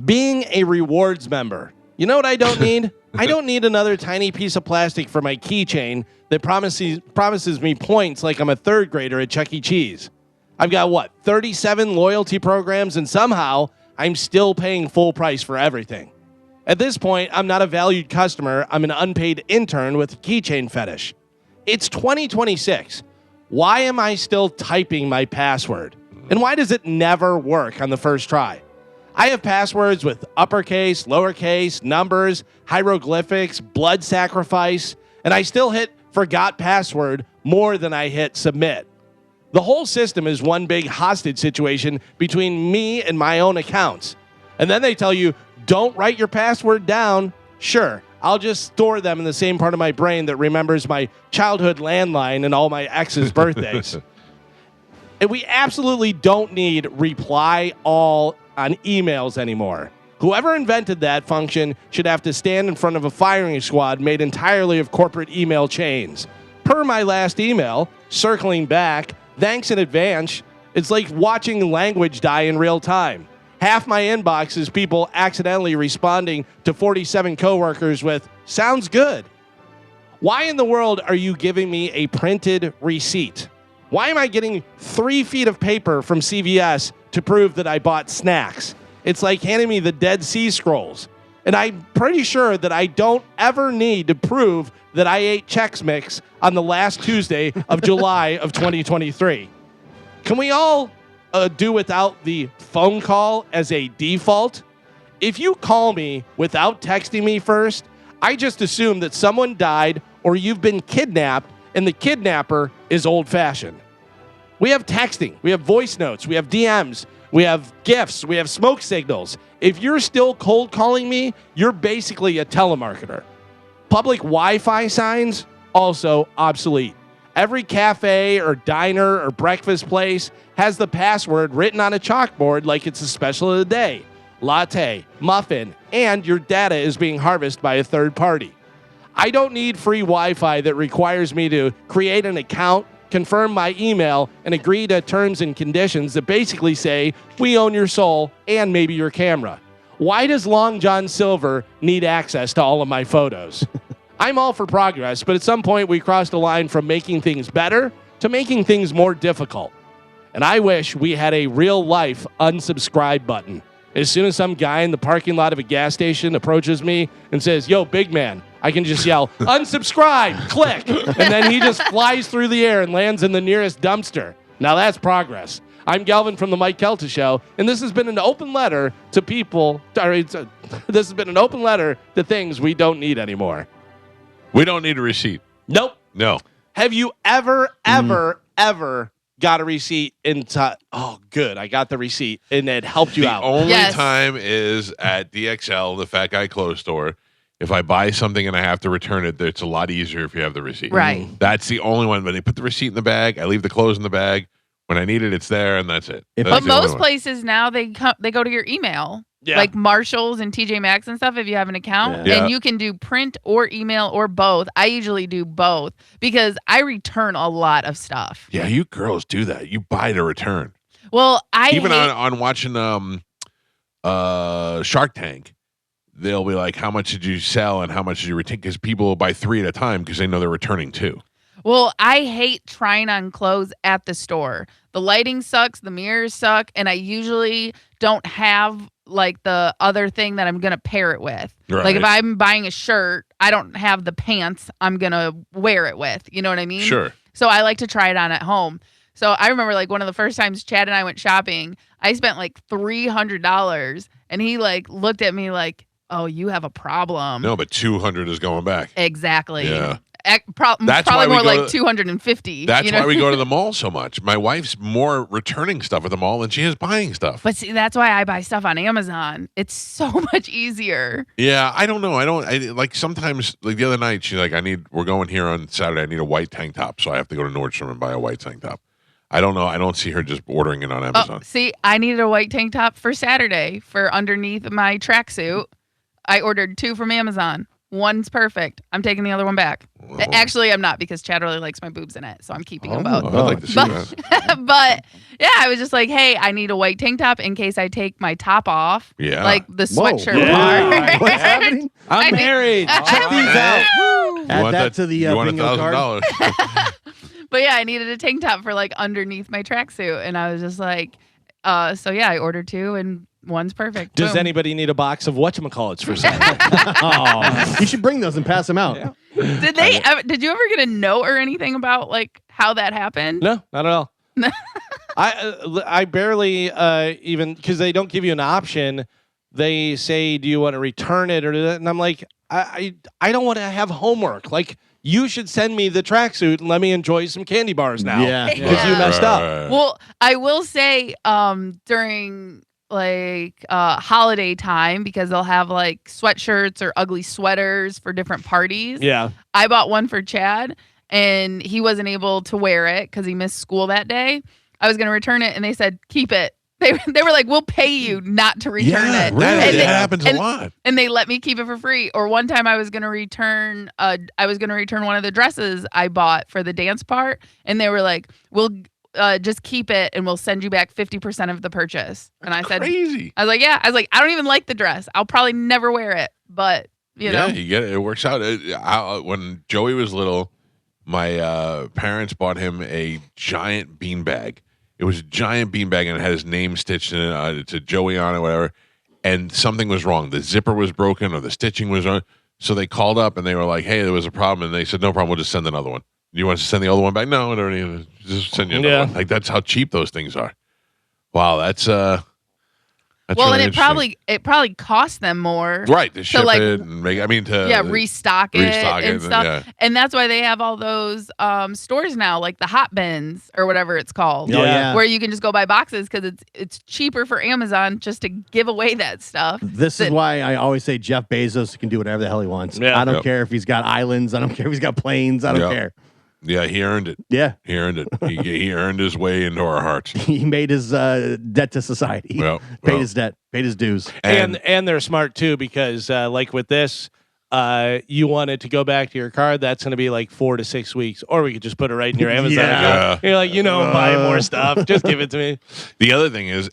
[SPEAKER 3] being a rewards member. You know what I don't need? I don't need another tiny piece of plastic for my keychain that promises me points like I'm a third grader at Chuck E. Cheese. I've got 37 loyalty programs, and somehow I'm still paying full price for everything. At this point, I'm not a valued customer. I'm an unpaid intern with a keychain fetish. It's 2026. Why am I still typing my password? And why does it never work on the first try? I have passwords with uppercase, lowercase, numbers, hieroglyphics, blood sacrifice, and I still hit forgot password more than I hit submit. The whole system is one big hostage situation between me and my own accounts. And then they tell you, don't write your password down. Sure, I'll just store them in the same part of my brain that remembers my childhood landline and all my ex's birthdays. And we absolutely don't need reply all on emails anymore. Whoever invented that function should have to stand in front of a firing squad made entirely of corporate email chains. Per my last email, circling back, thanks in advance, it's like watching language die in real time. Half my inbox is people accidentally responding to 47 coworkers with, sounds good. Why in the world are you giving me a printed receipt? Why am I getting 3 feet of paper from CVS to prove that I bought snacks? It's like handing me the Dead Sea Scrolls. And I'm pretty sure that I don't ever need to prove that I ate Chex Mix on the last Tuesday of July of 2023. Can we all do without the phone call as a default? If you call me without texting me first, I just assume that someone died or you've been kidnapped and the kidnapper is old-fashioned. We have texting, we have voice notes, we have DMs, we have GIFs, we have smoke signals. If you're still cold calling me, you're basically a telemarketer. Public Wi-Fi signs, also obsolete. Every cafe or diner or breakfast place has the password written on a chalkboard like it's a special of the day. Latte, muffin, and your data is being harvested by a third party. I don't need free Wi-Fi that requires me to create an account, confirm my email, and agree to terms and conditions that basically say, we own your soul and maybe your camera. Why does Long John Silver need access to all of my photos? I'm all for progress, but at some point we crossed a line from making things better to making things more difficult. And I wish we had a real-life unsubscribe button. As soon as some guy in the parking lot of a gas station approaches me and says, yo, big man, I can just yell, unsubscribe, click, and then he just flies through the air and lands in the nearest dumpster. Now that's progress. I'm Galvin from the Mike Calta Show, and this has been an open letter to people. This has been an open letter to things we don't need anymore.
[SPEAKER 1] We don't need a receipt.
[SPEAKER 3] Nope.
[SPEAKER 1] No.
[SPEAKER 3] Have you ever got a receipt oh, good, I got the receipt, and it helped you out?
[SPEAKER 1] The only time is at DXL, the Fat Guy Clothes Store. If I buy something and I have to return it, it's a lot easier if you have the receipt.
[SPEAKER 2] Right.
[SPEAKER 1] That's the only one. But they put the receipt in the bag. I leave the clothes in the bag. When I need it, it's there, and that's it.
[SPEAKER 2] But most places now, they go to your email.
[SPEAKER 3] Yeah.
[SPEAKER 2] Like Marshalls and TJ Maxx and stuff, if you have an account.
[SPEAKER 1] Yeah.
[SPEAKER 2] And you can do print or email or both. I usually do both because I return a lot of stuff.
[SPEAKER 1] Yeah, you girls do that. You buy to return.
[SPEAKER 2] Well,
[SPEAKER 1] Even on watching Shark Tank, they'll be like, how much did you sell and how much did you retain? Because people will buy 3 at a time because they know they're returning 2.
[SPEAKER 2] Well, I hate trying on clothes at the store. The lighting sucks, the mirrors suck, and I usually don't have like the other thing that I'm going to pair it with.
[SPEAKER 1] Right.
[SPEAKER 2] Like if I'm buying a shirt, I don't have the pants I'm going to wear it with. You know what I mean?
[SPEAKER 1] Sure.
[SPEAKER 2] So I like to try it on at home. So I remember like one of the first times Chad and I went shopping, I spent like $300 and he like looked at me like, oh, you have a problem.
[SPEAKER 1] No, but 200 is going back.
[SPEAKER 2] Exactly.
[SPEAKER 1] Yeah.
[SPEAKER 2] Probably more like 250.
[SPEAKER 1] That's why we go to the mall so much. My wife's more returning stuff at the mall than she is buying stuff.
[SPEAKER 2] But see, that's why I buy stuff on Amazon. It's so much easier.
[SPEAKER 1] Yeah, I don't know. I like sometimes, like the other night, she's like, we're going here on Saturday. I need a white tank top. So I have to go to Nordstrom and buy a white tank top. I don't know. I don't see her just ordering it on Amazon.
[SPEAKER 2] See, I needed a white tank top for Saturday for underneath my tracksuit. I ordered 2 from Amazon. One's perfect. I'm taking the other one back. Actually, I'm not because Chad really likes my boobs in it, so I'm keeping them both.
[SPEAKER 1] I'd like to see that.
[SPEAKER 2] But yeah, I was just like, hey, I need a white tank top in case I take my top off.
[SPEAKER 1] Yeah.
[SPEAKER 2] Like the sweatshirt
[SPEAKER 3] Yeah.
[SPEAKER 2] part.
[SPEAKER 4] What's happening?
[SPEAKER 3] I'm married. Check these out.
[SPEAKER 4] Add that to the
[SPEAKER 1] you want
[SPEAKER 4] bingo card.
[SPEAKER 1] $1,000?
[SPEAKER 2] But yeah, I needed a tank top for like underneath my tracksuit. And I was just like, so yeah, I ordered 2 and one's perfect.
[SPEAKER 3] Does
[SPEAKER 2] Boom.
[SPEAKER 3] anybody need a box of whatchamacallits for sale?
[SPEAKER 4] You should bring those and pass them out.
[SPEAKER 2] Did you ever get a note or anything about like how that happened?
[SPEAKER 3] No, not at all. I barely even, because they don't give you an option. They say, do you want to return it or that? And I'm like, I don't want to have homework. Like, you should send me the tracksuit and let me enjoy some candy bars now.
[SPEAKER 4] Yeah.
[SPEAKER 3] Because you messed up.
[SPEAKER 2] Well, I will say during like holiday time, because they'll have like sweatshirts or ugly sweaters for different parties.
[SPEAKER 3] Yeah.
[SPEAKER 2] I bought one for Chad and he wasn't able to wear it because he missed school that day. I was going to return it and they said, keep it. They were like, we'll pay you not to return it.
[SPEAKER 1] Really?
[SPEAKER 2] And
[SPEAKER 1] That happens a lot.
[SPEAKER 2] And they let me keep it for free. Or one time I was going to return one of the dresses I bought for the dance part. And they were like, we'll just keep it and we'll send you back 50% of the purchase. And I said,
[SPEAKER 1] crazy.
[SPEAKER 2] I was like, yeah. I was like, I don't even like the dress. I'll probably never wear it. But, you know.
[SPEAKER 1] You get it. It works out. When Joey was little, my parents bought him a giant beanbag. It was a giant beanbag and it had his name stitched in it to Joey on it, whatever. And something was wrong. The zipper was broken or the stitching was wrong. So they called up and they were like, hey, there was a problem. And they said, no problem. We'll just send another one. You want us to send the other one back? No, I don't need to. Just send you another one. Like, that's how cheap those things are. Wow, that's well,
[SPEAKER 2] and
[SPEAKER 1] really
[SPEAKER 2] it probably cost them more,
[SPEAKER 1] right, to ship
[SPEAKER 2] like,
[SPEAKER 1] it and make. I mean, to
[SPEAKER 2] restock it and stuff.
[SPEAKER 1] Yeah.
[SPEAKER 2] And that's why they have all those stores now, like the hot bins or whatever it's called, where you can just go buy boxes because it's cheaper for Amazon just to give away that stuff.
[SPEAKER 4] This is why I always say Jeff Bezos can do whatever the hell he wants.
[SPEAKER 3] Yeah.
[SPEAKER 4] I don't care if he's got islands. I don't care if he's got planes. I don't care.
[SPEAKER 1] Yeah, he earned it.
[SPEAKER 4] Yeah.
[SPEAKER 1] He earned it. He earned his way into our hearts.
[SPEAKER 4] He made his debt to society. Paid his debt, paid his dues.
[SPEAKER 3] And they're smart too, because like with this, you want it to go back to your card, that's going to be like 4 to 6 weeks, or we could just put it right in your Amazon account. You're like, buy more stuff. Just give it to me.
[SPEAKER 1] The other thing is,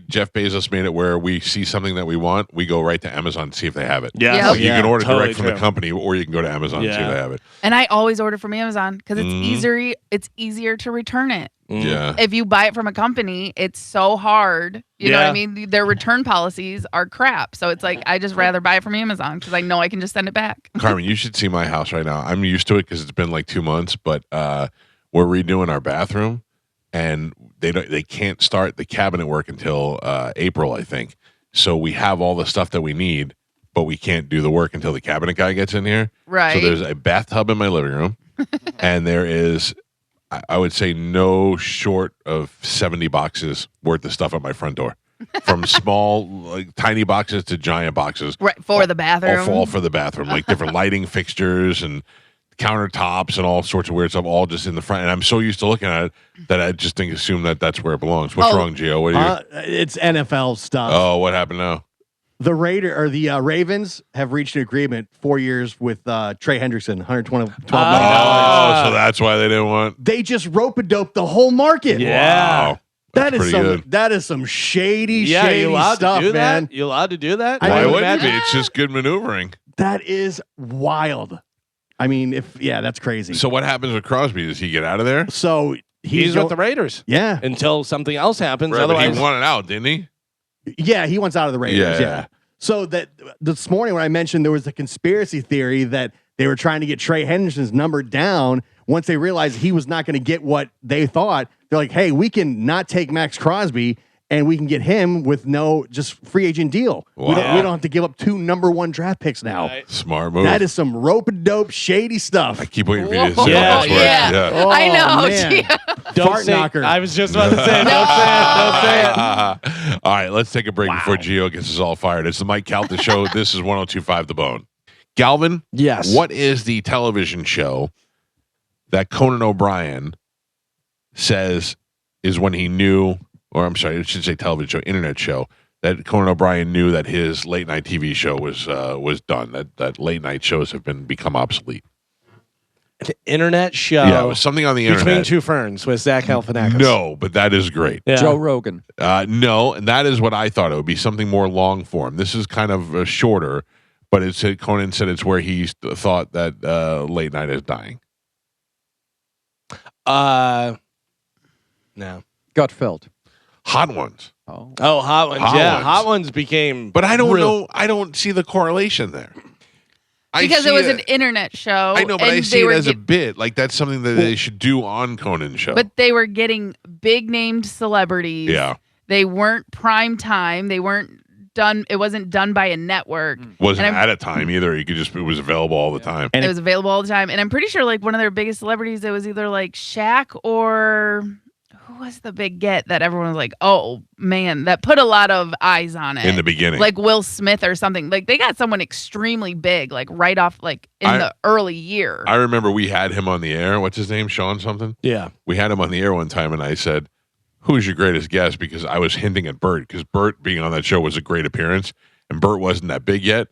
[SPEAKER 1] Jeff Bezos made it where we see something that we want, we go right to Amazon to see if they have it.
[SPEAKER 3] Yeah.
[SPEAKER 1] You can order
[SPEAKER 3] Totally
[SPEAKER 1] direct from the company, or you can go to Amazon and see if they have it.
[SPEAKER 2] And I always order from Amazon because it's easier to return it.
[SPEAKER 1] Yeah.
[SPEAKER 2] If you buy it from a company, it's so hard. You know what I mean? Their return policies are crap. So it's like, I just rather buy it from Amazon because I know I can just send it back.
[SPEAKER 1] Carmen, you should see my house right now. I'm used to it because it's been like 2 months, but we're redoing our bathroom, and they can't start the cabinet work until April, I think. So we have all the stuff that we need, but we can't do the work until the cabinet guy gets in here.
[SPEAKER 2] Right.
[SPEAKER 1] So there's a bathtub in my living room, and there is, I would say, no short of 70 boxes worth of stuff at my front door. From small, like tiny boxes to giant boxes.
[SPEAKER 2] Right, for the bathroom.
[SPEAKER 1] All for the bathroom. Like different lighting fixtures and countertops and all sorts of weird stuff, all just in the front. And I'm so used to looking at it that I just assume that that's where it belongs. What's wrong, Gio? What are you?
[SPEAKER 4] It's NFL stuff.
[SPEAKER 1] Oh, what happened now?
[SPEAKER 4] The Ravens have reached an agreement 4 years with Trey Hendrickson, $112 million.
[SPEAKER 1] Oh, so that's why they didn't want.
[SPEAKER 4] They just rope-a-doped the whole market.
[SPEAKER 3] Yeah.
[SPEAKER 1] Wow. That
[SPEAKER 4] is some shady
[SPEAKER 3] you allowed
[SPEAKER 4] stuff,
[SPEAKER 3] to do
[SPEAKER 4] man.
[SPEAKER 3] That? You allowed to do that?
[SPEAKER 1] Why wouldn't it be? It's just good maneuvering.
[SPEAKER 4] That is wild. I mean, that's crazy.
[SPEAKER 1] So what happens with Crosby? Does he get out of there?
[SPEAKER 4] So
[SPEAKER 3] he's with the Raiders.
[SPEAKER 4] Yeah.
[SPEAKER 3] Until something else happens.
[SPEAKER 1] Right,
[SPEAKER 3] otherwise,
[SPEAKER 1] but he wanted out, didn't he?
[SPEAKER 4] Yeah, he wants out of the Raiders.
[SPEAKER 1] Yeah.
[SPEAKER 4] Yeah. So that this morning when I mentioned there was a conspiracy theory that they were trying to get Trey Hendrickson's number down, once they realized he was not going to get what they thought, they're like, hey, we can not take Max Crosby and we can get him with no just free agent deal.
[SPEAKER 1] Wow.
[SPEAKER 4] We don't have to give up 2 number 1 draft picks now.
[SPEAKER 3] Right.
[SPEAKER 1] Smart move.
[SPEAKER 4] That is some rope-a-dope shady stuff.
[SPEAKER 1] I keep waiting for you to say
[SPEAKER 3] Yeah,
[SPEAKER 1] that.
[SPEAKER 3] yeah.
[SPEAKER 4] Oh,
[SPEAKER 2] I know.
[SPEAKER 4] man.
[SPEAKER 3] don't
[SPEAKER 4] Fart
[SPEAKER 3] say,
[SPEAKER 4] knocker.
[SPEAKER 3] I was just about to say, don't say it.
[SPEAKER 1] All right, let's take a break before Gio gets us all fired. It's the Mike Calta Show. This is 102.5 The Bone. Galvin,
[SPEAKER 3] Yes.
[SPEAKER 1] what is the television show that Conan O'Brien is when he knew, or I'm sorry, I should say television show, internet show, that Conan O'Brien knew that his late night TV show was done. That late night shows have become obsolete.
[SPEAKER 3] An internet show.
[SPEAKER 1] Yeah, it was something on the internet.
[SPEAKER 3] Between Two Ferns with Zach Galifianakis.
[SPEAKER 1] No, but that is great.
[SPEAKER 3] Yeah.
[SPEAKER 5] Joe Rogan.
[SPEAKER 1] No, and that is what I thought. It would be something more long form. This is kind of shorter, but Conan said it's where he thought that late night is dying.
[SPEAKER 3] No.
[SPEAKER 5] Gutfeld.
[SPEAKER 1] Hot Ones.
[SPEAKER 5] Oh,
[SPEAKER 3] Hot Ones. Hot Ones became.
[SPEAKER 1] But I don't know. I don't see the correlation there.
[SPEAKER 2] Because it was an internet show.
[SPEAKER 1] I know, but I see it as a bit. Like that's something that they should do on Conan's show.
[SPEAKER 2] But they were getting big named celebrities.
[SPEAKER 1] Yeah.
[SPEAKER 2] They weren't prime time. They weren't done. It wasn't done by a network.
[SPEAKER 1] Wasn't at a time either. It was available all the time.
[SPEAKER 2] And it was available all the time. And I'm pretty sure like one of their biggest celebrities, it was either like Shaq or who was the big get that everyone was like, oh man, that put a lot of eyes on it
[SPEAKER 1] in the beginning.
[SPEAKER 2] Like Will Smith or something. Like they got someone extremely big, like right off, like in the early year.
[SPEAKER 1] I remember we had him on the air. What's his name? Sean something?
[SPEAKER 3] Yeah.
[SPEAKER 1] We had him on the air one time and I said, who's your greatest guest? Because I was hinting at Bert because Bert being on that show was a great appearance and Bert wasn't that big yet.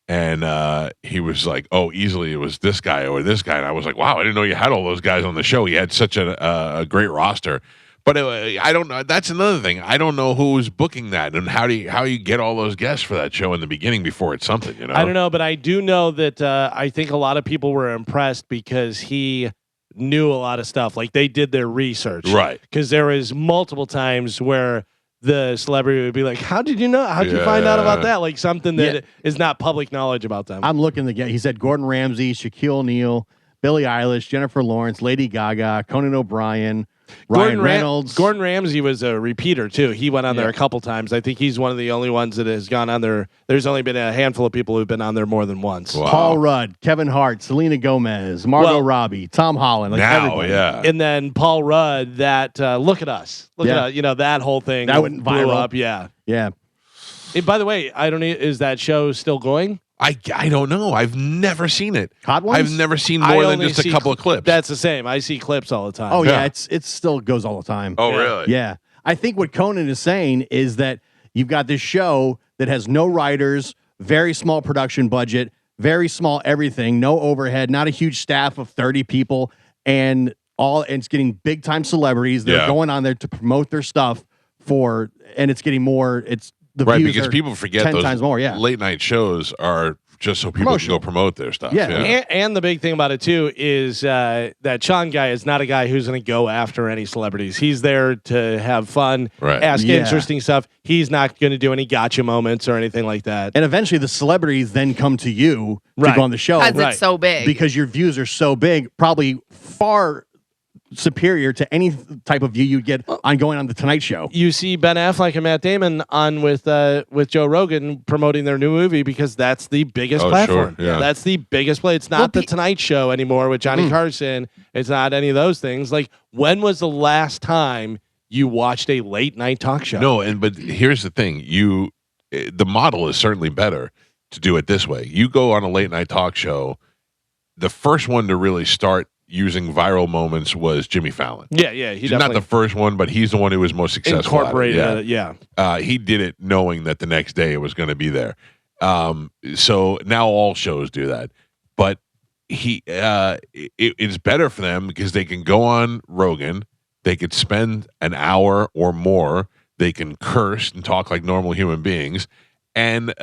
[SPEAKER 1] And he was like, oh, easily it was this guy or this guy. And I was like, wow, I didn't know you had all those guys on the show. He had such a great roster. But I don't know. That's another thing. I don't know who's booking that and how you get all those guests for that show in the beginning before it's something, you know?
[SPEAKER 3] I don't know, but I do know that I think a lot of people were impressed because he knew a lot of stuff. Like they did their research.
[SPEAKER 1] Right.
[SPEAKER 3] Because there was multiple times where the celebrity would be like, how did you know? How did you find out about that? Like something that is not public knowledge about them.
[SPEAKER 4] I'm looking to get, he said Gordon Ramsay, Shaquille O'Neal, Billie Eilish, Jennifer Lawrence, Lady Gaga, Conan O'Brien, Ryan Reynolds.
[SPEAKER 3] Gordon Ramsay was a repeater too. He went on there a couple times. I think he's one of the only ones that has gone on there. There's only been a handful of people who've been on there more than once.
[SPEAKER 1] Wow.
[SPEAKER 4] Paul Rudd, Kevin Hart, Selena Gomez, Margot Robbie, Tom Holland. Like everybody.
[SPEAKER 3] And then Paul Rudd, that Look at Us. Look at us, you know, that whole thing
[SPEAKER 4] that went
[SPEAKER 3] blew
[SPEAKER 4] viral.
[SPEAKER 3] up. Yeah.
[SPEAKER 4] Yeah.
[SPEAKER 3] And by the way, is that show still going?
[SPEAKER 1] I don't know. I've never seen it.
[SPEAKER 4] Hot Ones?
[SPEAKER 1] I've never seen more than just a couple of clips.
[SPEAKER 3] That's the same. I see clips all the time.
[SPEAKER 4] Oh yeah, it still goes all the time.
[SPEAKER 1] Oh really?
[SPEAKER 4] Yeah. I think what Conan is saying is that you've got this show that has no writers, very small production budget, very small everything, no overhead, not a huge staff of 30 people, and it's getting big time celebrities. They're going on there to promote their stuff and it's getting more. It's the
[SPEAKER 1] right
[SPEAKER 4] views
[SPEAKER 1] because
[SPEAKER 4] are
[SPEAKER 1] people forget
[SPEAKER 4] 10
[SPEAKER 1] those
[SPEAKER 4] times more. Yeah.
[SPEAKER 1] late night shows are just so people can go promote their stuff.
[SPEAKER 4] Yeah.
[SPEAKER 3] And the big thing about it too is that Sean guy is not a guy who's going to go after any celebrities. He's there to have fun, ask interesting stuff. He's not going to do any gotcha moments or anything like that.
[SPEAKER 4] And eventually the celebrities then come to you to go on the show.
[SPEAKER 2] Because it's so big.
[SPEAKER 4] Because your views are so big, probably far superior to any type of view you'd get on going on the Tonight Show.
[SPEAKER 3] You see Ben Affleck and Matt Damon on with Joe Rogan promoting their new movie because that's the biggest platform.
[SPEAKER 1] Sure, yeah.
[SPEAKER 3] That's the biggest play. It's not the Tonight Show anymore with Johnny Carson. It's not any of those things. Like, when was the last time you watched a late night talk show?
[SPEAKER 1] No, but here's the thing. The model is certainly better to do it this way. You go on a late night talk show, the first one to really start using viral moments was Jimmy Fallon.
[SPEAKER 3] Yeah,
[SPEAKER 1] he's not the first one, but he's the one who was most successful.
[SPEAKER 3] Incorporated
[SPEAKER 1] he did it knowing that the next day it was going to be there. So now all shows do that, but it's better for them because they can go on Rogan, they could spend an hour or more, they can curse and talk like normal human beings. And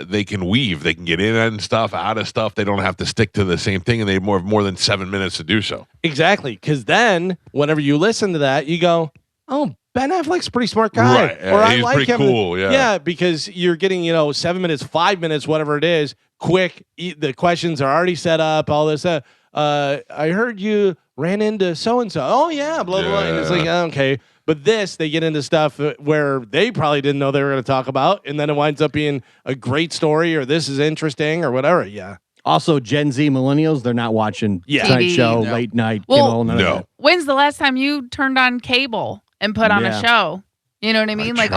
[SPEAKER 1] they can weave. They can get in and stuff, out of stuff. They don't have to stick to the same thing, and they have more than 7 minutes to do so.
[SPEAKER 3] Exactly, because then whenever you listen to that, you go, "Oh, Ben Affleck's a pretty smart guy,"
[SPEAKER 1] right?
[SPEAKER 3] Or I
[SPEAKER 1] he's
[SPEAKER 3] like
[SPEAKER 1] pretty
[SPEAKER 3] him.
[SPEAKER 1] Cool,
[SPEAKER 3] yeah, because you're getting 7 minutes, 5 minutes, whatever it is, quick. The questions are already set up. All this. I heard you ran into so and so. Oh yeah, blah blah. And it's like okay. But they get into stuff where they probably didn't know they were going to talk about, and then it winds up being a great story, or this is interesting, or whatever. Yeah.
[SPEAKER 4] Also, Gen Z millennials, they're not watching Tonight Show, late night. None of that.
[SPEAKER 2] When's the last time you turned on cable and put on a show? You know what I mean?
[SPEAKER 1] I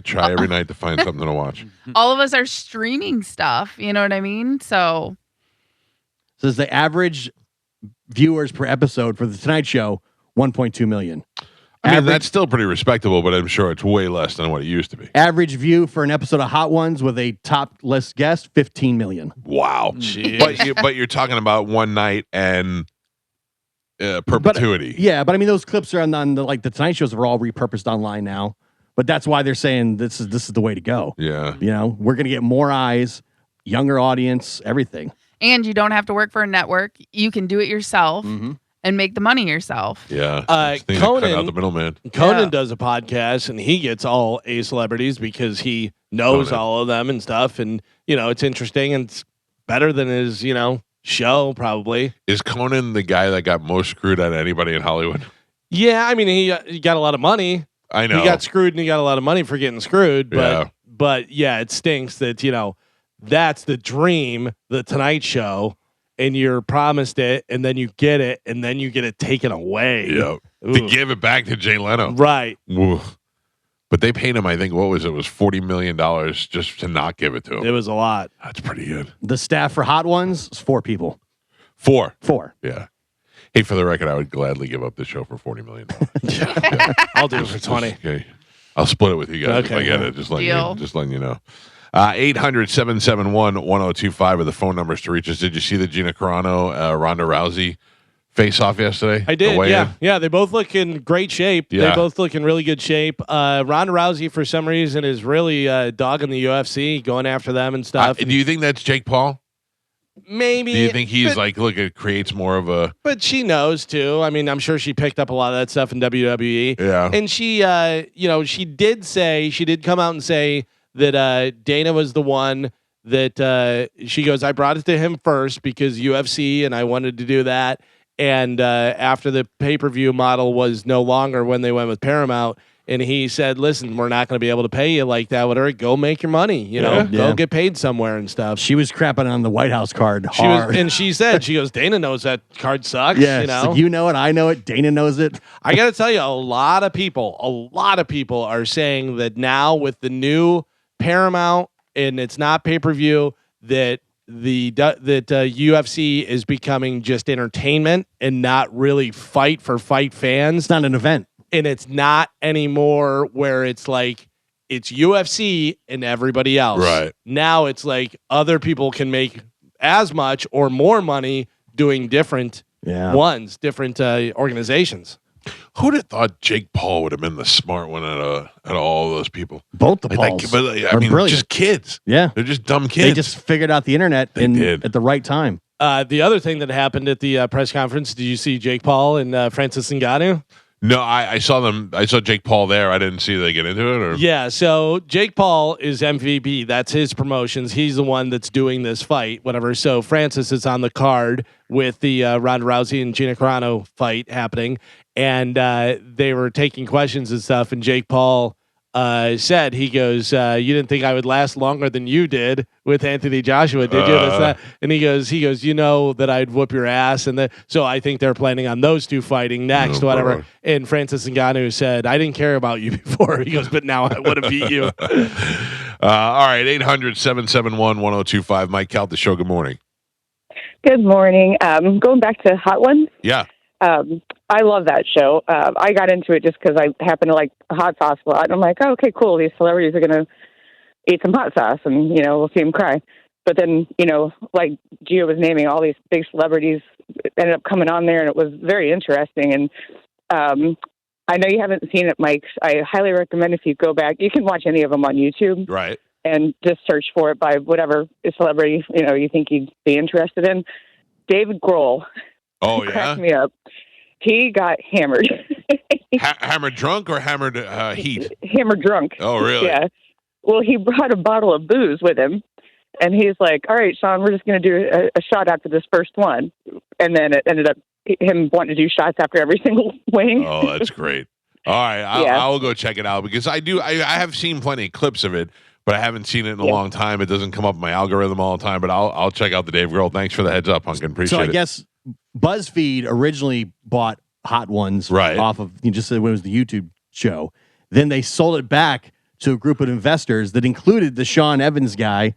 [SPEAKER 1] try every night to find something to watch.
[SPEAKER 2] All of us are streaming stuff. You know what I mean? So
[SPEAKER 4] the average viewers per episode for the Tonight Show 1.2 million.
[SPEAKER 1] I mean, that's still pretty respectable, but I'm sure it's way less than what it used to be.
[SPEAKER 4] Average view for an episode of Hot Ones with a top list guest, 15 million.
[SPEAKER 1] Wow. But you're talking about one night and perpetuity.
[SPEAKER 4] But I mean, those clips are on the Tonight Shows are all repurposed online now. But that's why they're saying this is the way to go.
[SPEAKER 1] Yeah.
[SPEAKER 4] You know, we're going to get more eyes, younger audience, everything.
[SPEAKER 2] And you don't have to work for a network. You can do it yourself. And make the money yourself.
[SPEAKER 1] Yeah.
[SPEAKER 3] Conan,
[SPEAKER 1] out the middleman.
[SPEAKER 3] Conan does a podcast, and he gets all A celebrities because he knows all of them and stuff. And, it's interesting, and it's better than his, show, probably.
[SPEAKER 1] Is Conan the guy that got most screwed out of anybody in Hollywood?
[SPEAKER 3] Yeah, I mean, he got a lot of money.
[SPEAKER 1] I know.
[SPEAKER 3] He got screwed, and he got a lot of money for getting screwed. But yeah, it stinks that, that's the dream, the Tonight Show. And you're promised it, and then you get it, and then you get it taken away.
[SPEAKER 1] Yeah. To give it back to Jay Leno.
[SPEAKER 3] Right.
[SPEAKER 1] Oof. But they paid him, I think, what was it? It was $40 million just to not give it to him.
[SPEAKER 3] It was a lot.
[SPEAKER 1] That's pretty good.
[SPEAKER 4] The staff for Hot Ones is 4 people.
[SPEAKER 1] 4?
[SPEAKER 4] 4.
[SPEAKER 1] Yeah. Hey, for the record, I would gladly give up the show for $40 million.
[SPEAKER 3] Yeah. I'll do it for 20.
[SPEAKER 1] Okay. I'll split it with you guys if I get it. Just letting you know. 800-771-1025 are the phone numbers to reach us. Did you see the Gina Carano, Ronda Rousey face-off yesterday?
[SPEAKER 3] I did, yeah. Yeah, they both look in great shape.
[SPEAKER 1] Yeah.
[SPEAKER 3] They both look in really good shape. Ronda Rousey, for some reason, is really dogging the UFC, going after them and stuff.
[SPEAKER 1] Do you think that's Jake Paul?
[SPEAKER 3] Maybe.
[SPEAKER 1] Do you think he's it creates more of a...
[SPEAKER 3] But she knows, too. I mean, I'm sure she picked up a lot of that stuff in WWE.
[SPEAKER 1] Yeah.
[SPEAKER 3] And she, she did come out and say that Dana was the one that she goes, I brought it to him first because UFC and I wanted to do that. And after the pay-per-view model was no longer when they went with Paramount, and he said, listen, we're not going to be able to pay you like that. Whatever, go make your money, go get paid somewhere and stuff.
[SPEAKER 4] She was crapping on the White House card hard.
[SPEAKER 3] She goes, Dana knows that card sucks.
[SPEAKER 4] Yeah,
[SPEAKER 3] you
[SPEAKER 4] know it, I know it, Dana knows it.
[SPEAKER 3] I got to tell you, a lot of people are saying that now with the new Paramount, and it's not pay-per-view, that UFC is becoming just entertainment and not really fight fans.
[SPEAKER 4] It's not an event.
[SPEAKER 3] And it's not anymore where it's like it's UFC and everybody else.
[SPEAKER 1] Right.
[SPEAKER 3] Now it's like other people can make as much or more money doing different different organizations.
[SPEAKER 1] Who'd have thought Jake Paul would have been the smart one out of all those people?
[SPEAKER 4] Both the Pauls are brilliant.
[SPEAKER 1] Just kids.
[SPEAKER 4] Yeah.
[SPEAKER 1] They're just dumb kids.
[SPEAKER 4] They just figured out the internet at the right time.
[SPEAKER 3] The other thing that happened at the press conference, did you see Jake Paul and Francis Ngannou?
[SPEAKER 1] No, I saw them. I saw Jake Paul there. I didn't see they get into it. Or
[SPEAKER 3] yeah, so Jake Paul is MVP. That's his promotions. He's the one that's doing this fight, whatever. So Francis is on the card with the Ronda Rousey and Gina Carano fight happening, and they were taking questions and stuff. And Jake Paul said, he goes, you didn't think I would last longer than you did with Anthony Joshua, did you? That's that. And he goes, you know that I'd whoop your ass. And so I think they're planning on those two fighting next, whatever.
[SPEAKER 1] Boy.
[SPEAKER 3] And Francis Ngannou said, I didn't care about you before. He goes, but now I would have beat you.
[SPEAKER 1] All right, 800-771-1025. Mike Calta Show, good morning.
[SPEAKER 16] Good morning. Going back to Hot Ones.
[SPEAKER 1] Yeah.
[SPEAKER 16] I love that show. I got into it just because I happen to like hot sauce a lot. I'm like, oh, okay, cool. These celebrities are going to eat some hot sauce and, we'll see them cry. But then, like Gio was naming, all these big celebrities ended up coming on there, and it was very interesting. And I know you haven't seen it, Mike. I highly recommend if you go back. You can watch any of them on YouTube.
[SPEAKER 1] Right.
[SPEAKER 16] And just search for it by whatever celebrity, you think you'd be interested in. David Grohl.
[SPEAKER 1] Oh, yeah?
[SPEAKER 16] Cracked me up. He got hammered.
[SPEAKER 1] Hammered drunk or hammered heat?
[SPEAKER 16] Hammered drunk.
[SPEAKER 1] Oh, really?
[SPEAKER 16] Yeah. Well, he brought a bottle of booze with him, and he's like, all right, Sean, we're just going to do a shot after this first one. And then it ended up him wanting to do shots after every single wing.
[SPEAKER 1] Oh, that's great. All right. I will go check it out because I have seen plenty of clips of it, but I haven't seen it in a long time. It doesn't come up in my algorithm all the time, but I'll check out the Dave Grohl. Thanks for the heads up, Hunkin. Appreciate it.
[SPEAKER 4] So I guess BuzzFeed originally bought Hot Ones off of, you just said when it was the YouTube show. Then they sold it back to a group of investors that included the Sean Evans guy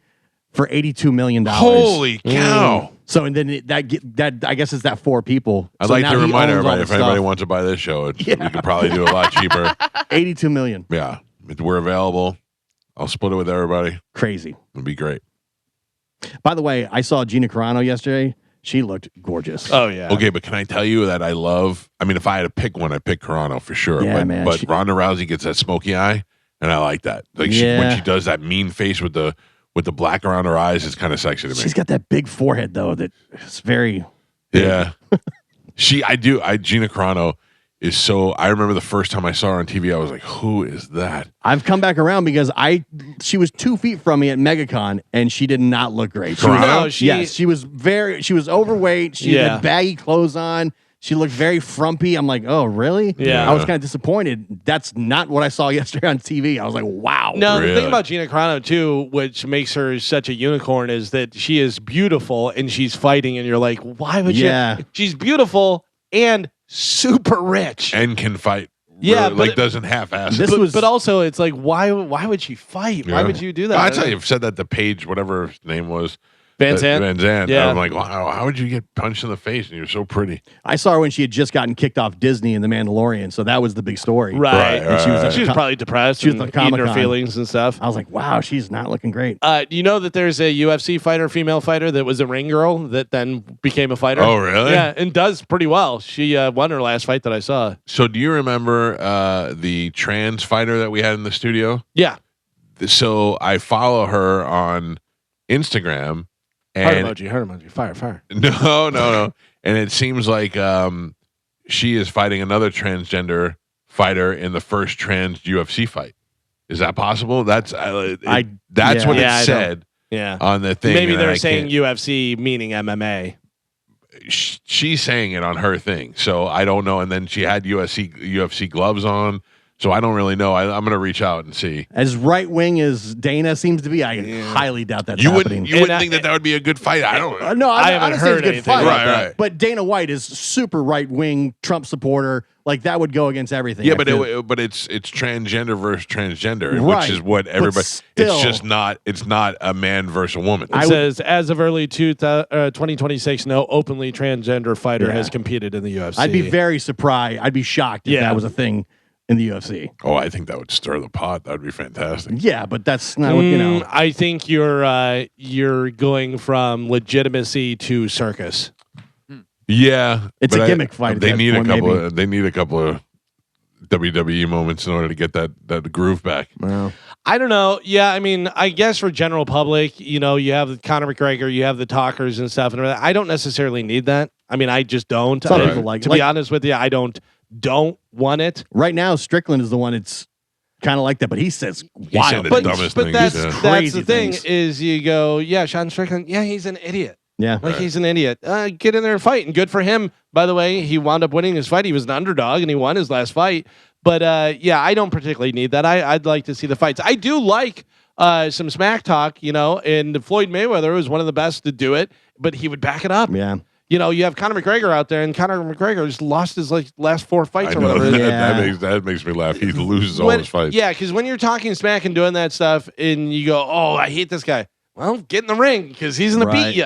[SPEAKER 4] for $82 million.
[SPEAKER 1] Holy cow.
[SPEAKER 4] So and then that I guess it's that 4 people.
[SPEAKER 1] I'd
[SPEAKER 4] So
[SPEAKER 1] like
[SPEAKER 4] now
[SPEAKER 1] to
[SPEAKER 4] he
[SPEAKER 1] remind
[SPEAKER 4] owns all
[SPEAKER 1] everybody
[SPEAKER 4] the
[SPEAKER 1] if anybody
[SPEAKER 4] stuff.
[SPEAKER 1] wants to buy this show, we could probably do a lot cheaper.
[SPEAKER 4] 82 million.
[SPEAKER 1] Yeah, we're available. I'll split it with everybody.
[SPEAKER 4] Crazy.
[SPEAKER 1] It'd be great.
[SPEAKER 4] By the way, I saw Gina Carano yesterday. She looked gorgeous.
[SPEAKER 3] Oh yeah.
[SPEAKER 1] Okay, but can I tell you that I love? I mean, if I had to pick one, I'd pick Carano for sure.
[SPEAKER 4] Yeah,
[SPEAKER 1] but
[SPEAKER 4] man,
[SPEAKER 1] but
[SPEAKER 4] she-
[SPEAKER 1] Ronda Rousey gets that smoky eye, and I like that. Like when
[SPEAKER 4] Yeah.
[SPEAKER 1] she does that mean face with the black around her eyes, it's kind of sexy to me.
[SPEAKER 4] She's got that big forehead though. That is very.
[SPEAKER 1] Yeah. Gina Carano is so. I remember the first time I saw her on TV, I was like, "Who is that?"
[SPEAKER 4] I've come back around because she was 2 feet from me at MegaCon and she did not look great. She was,
[SPEAKER 1] Carano?
[SPEAKER 4] yes, she was overweight. She had baggy clothes on. She looked very frumpy. I'm like, oh, really?
[SPEAKER 3] Yeah.
[SPEAKER 4] I was kind of disappointed. That's not what I saw yesterday on TV. I was like, wow.
[SPEAKER 3] No, the thing about Gina Carano too, which makes her such a unicorn, is that she is beautiful and she's fighting, and you're like, why would
[SPEAKER 4] Yeah.
[SPEAKER 3] you? She's beautiful and super rich.
[SPEAKER 1] And can fight.
[SPEAKER 3] Yeah,
[SPEAKER 1] really,
[SPEAKER 3] but
[SPEAKER 1] doesn't half-ass.
[SPEAKER 3] But also, it's like, why would she fight? Why would you do that?
[SPEAKER 1] I tell you, I've said that to Paige, whatever his name was.
[SPEAKER 3] Van Zandt?
[SPEAKER 1] Van Zandt.
[SPEAKER 3] Yeah.
[SPEAKER 1] I'm like, wow, how would you get punched in the face and you're so pretty?
[SPEAKER 4] I saw her when she had just gotten kicked off Disney in The Mandalorian, so that was the big story.
[SPEAKER 3] Right.
[SPEAKER 4] And she was, at
[SPEAKER 3] She was
[SPEAKER 4] the
[SPEAKER 3] probably depressed.
[SPEAKER 4] She was
[SPEAKER 3] and
[SPEAKER 4] at the
[SPEAKER 3] eating her
[SPEAKER 4] Comic-Con.
[SPEAKER 3] feelings and stuff.
[SPEAKER 4] I was like, wow, she's not looking great.
[SPEAKER 3] Do you know that there's a UFC fighter, female fighter, that was a ring girl that then became a fighter?
[SPEAKER 1] Oh, really?
[SPEAKER 3] Yeah, and does pretty well. She won her last fight that I saw.
[SPEAKER 1] So do you remember the trans fighter that we had in the studio?
[SPEAKER 3] Yeah.
[SPEAKER 1] So I follow her on Instagram.
[SPEAKER 3] Heart
[SPEAKER 1] And
[SPEAKER 3] emoji, fire.
[SPEAKER 1] No. And it seems like she is fighting another transgender fighter in the first trans UFC fight. Is that possible? That's what it said.
[SPEAKER 3] Yeah.
[SPEAKER 1] On the thing.
[SPEAKER 3] Maybe
[SPEAKER 1] and
[SPEAKER 3] they're
[SPEAKER 1] I
[SPEAKER 3] saying
[SPEAKER 1] can't-
[SPEAKER 3] UFC meaning MMA.
[SPEAKER 1] she's saying it on her thing, so I don't know. And then she had UFC gloves on, so I don't really know. I'm going to reach out and see.
[SPEAKER 4] As right wing as Dana seems to be, I highly doubt that's
[SPEAKER 1] You
[SPEAKER 4] happening.
[SPEAKER 1] wouldn't think that would be a good fight. I don't.
[SPEAKER 4] No,
[SPEAKER 3] I haven't
[SPEAKER 4] honestly,
[SPEAKER 3] heard
[SPEAKER 4] it's a good
[SPEAKER 3] anything
[SPEAKER 4] fight.
[SPEAKER 3] about
[SPEAKER 1] that. Right.
[SPEAKER 4] But Dana White is super right wing Trump supporter. Like that would go against everything.
[SPEAKER 1] Yeah,
[SPEAKER 4] I
[SPEAKER 1] but
[SPEAKER 4] feel.
[SPEAKER 1] but it's transgender versus transgender,
[SPEAKER 4] Right,
[SPEAKER 1] which is what
[SPEAKER 4] but
[SPEAKER 1] everybody.
[SPEAKER 4] still-
[SPEAKER 1] It's just not. It's not a man versus a woman.
[SPEAKER 3] It says, as of early 2026, no openly transgender fighter
[SPEAKER 4] Yeah.
[SPEAKER 3] has competed in the UFC.
[SPEAKER 4] I'd be very surprised. I'd be shocked if
[SPEAKER 3] Yeah.
[SPEAKER 4] that was a thing in the UFC.
[SPEAKER 1] Oh, I think that would stir the pot. That would be fantastic.
[SPEAKER 4] Yeah, but that's not what you know.
[SPEAKER 3] I think you're going from legitimacy to circus.
[SPEAKER 1] Yeah,
[SPEAKER 4] It's
[SPEAKER 1] but
[SPEAKER 4] a gimmick fight at
[SPEAKER 1] They
[SPEAKER 4] that
[SPEAKER 1] need
[SPEAKER 4] point,
[SPEAKER 1] a couple.
[SPEAKER 4] maybe.
[SPEAKER 1] They need a couple of WWE moments in order to get that groove back.
[SPEAKER 4] Well,
[SPEAKER 3] I don't know. Yeah, I mean, I guess for general public, you know, you have Conor McGregor, you have the talkers and stuff, and everything. I don't necessarily need that. I mean, I just don't.
[SPEAKER 4] Some
[SPEAKER 3] I-
[SPEAKER 4] people like it.
[SPEAKER 3] to be honest with you, I don't want it.
[SPEAKER 4] right now, Strickland is the one that's kind of like that, but he says
[SPEAKER 1] He
[SPEAKER 4] wild.
[SPEAKER 1] said the
[SPEAKER 3] But,
[SPEAKER 1] dumbest
[SPEAKER 3] but
[SPEAKER 1] things.
[SPEAKER 3] that's
[SPEAKER 1] yeah.
[SPEAKER 3] that's
[SPEAKER 4] Crazy
[SPEAKER 3] the thing
[SPEAKER 4] things.
[SPEAKER 3] is you go, yeah, Sean Strickland, yeah, he's an idiot.
[SPEAKER 4] Yeah.
[SPEAKER 3] Like he's an idiot. Get in there and fight. And good for him. By the way, he wound up winning his fight. He was an underdog and he won his last fight. But yeah, I don't particularly need that. I'd like to see the fights. I do like some smack talk, you know, and Floyd Mayweather was one of the best to do it, but he would back it up.
[SPEAKER 4] Yeah.
[SPEAKER 3] You know, you have Conor McGregor out there, and Conor McGregor just lost his last 4 fights
[SPEAKER 1] I
[SPEAKER 3] or
[SPEAKER 1] know
[SPEAKER 3] whatever.
[SPEAKER 1] that makes me laugh. He loses all
[SPEAKER 3] When-
[SPEAKER 1] his fights.
[SPEAKER 3] Yeah, because when you're talking smack and doing that stuff, and you go, "Oh, I hate this guy." Well, get in the ring because he's gonna
[SPEAKER 4] Right.
[SPEAKER 3] beat you.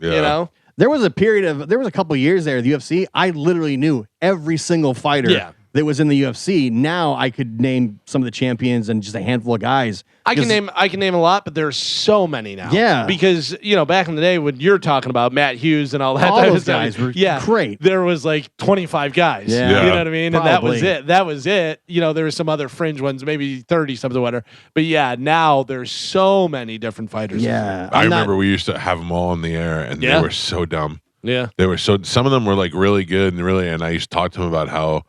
[SPEAKER 1] Yeah.
[SPEAKER 3] You know.
[SPEAKER 4] There was a couple years there at the UFC. I literally knew every single fighter
[SPEAKER 3] Yeah.
[SPEAKER 4] that was in the UFC. Now I could name some of the champions and just a handful of guys.
[SPEAKER 3] I can
[SPEAKER 4] Just-
[SPEAKER 3] name a lot, but there's so many now.
[SPEAKER 4] Yeah.
[SPEAKER 3] Because, you know, back in the day when you're talking about Matt Hughes and all that
[SPEAKER 4] All
[SPEAKER 3] type of
[SPEAKER 4] those
[SPEAKER 3] stuff,
[SPEAKER 4] guys were
[SPEAKER 3] yeah,
[SPEAKER 4] great.
[SPEAKER 3] There was like 25 guys.
[SPEAKER 4] Yeah.
[SPEAKER 3] You
[SPEAKER 1] Yeah.
[SPEAKER 3] know what I mean? And that was
[SPEAKER 4] Probably.
[SPEAKER 3] it. That was it. You know, there were some other fringe ones, maybe 30 something whatever. But yeah, now there's so many different fighters.
[SPEAKER 4] Yeah.
[SPEAKER 1] I
[SPEAKER 4] I'm not-
[SPEAKER 1] remember we used to have them all in the air, and
[SPEAKER 3] Yeah.
[SPEAKER 1] they were so dumb.
[SPEAKER 3] Yeah.
[SPEAKER 1] They were so. Some of them were like really good, and I used to talk to them about how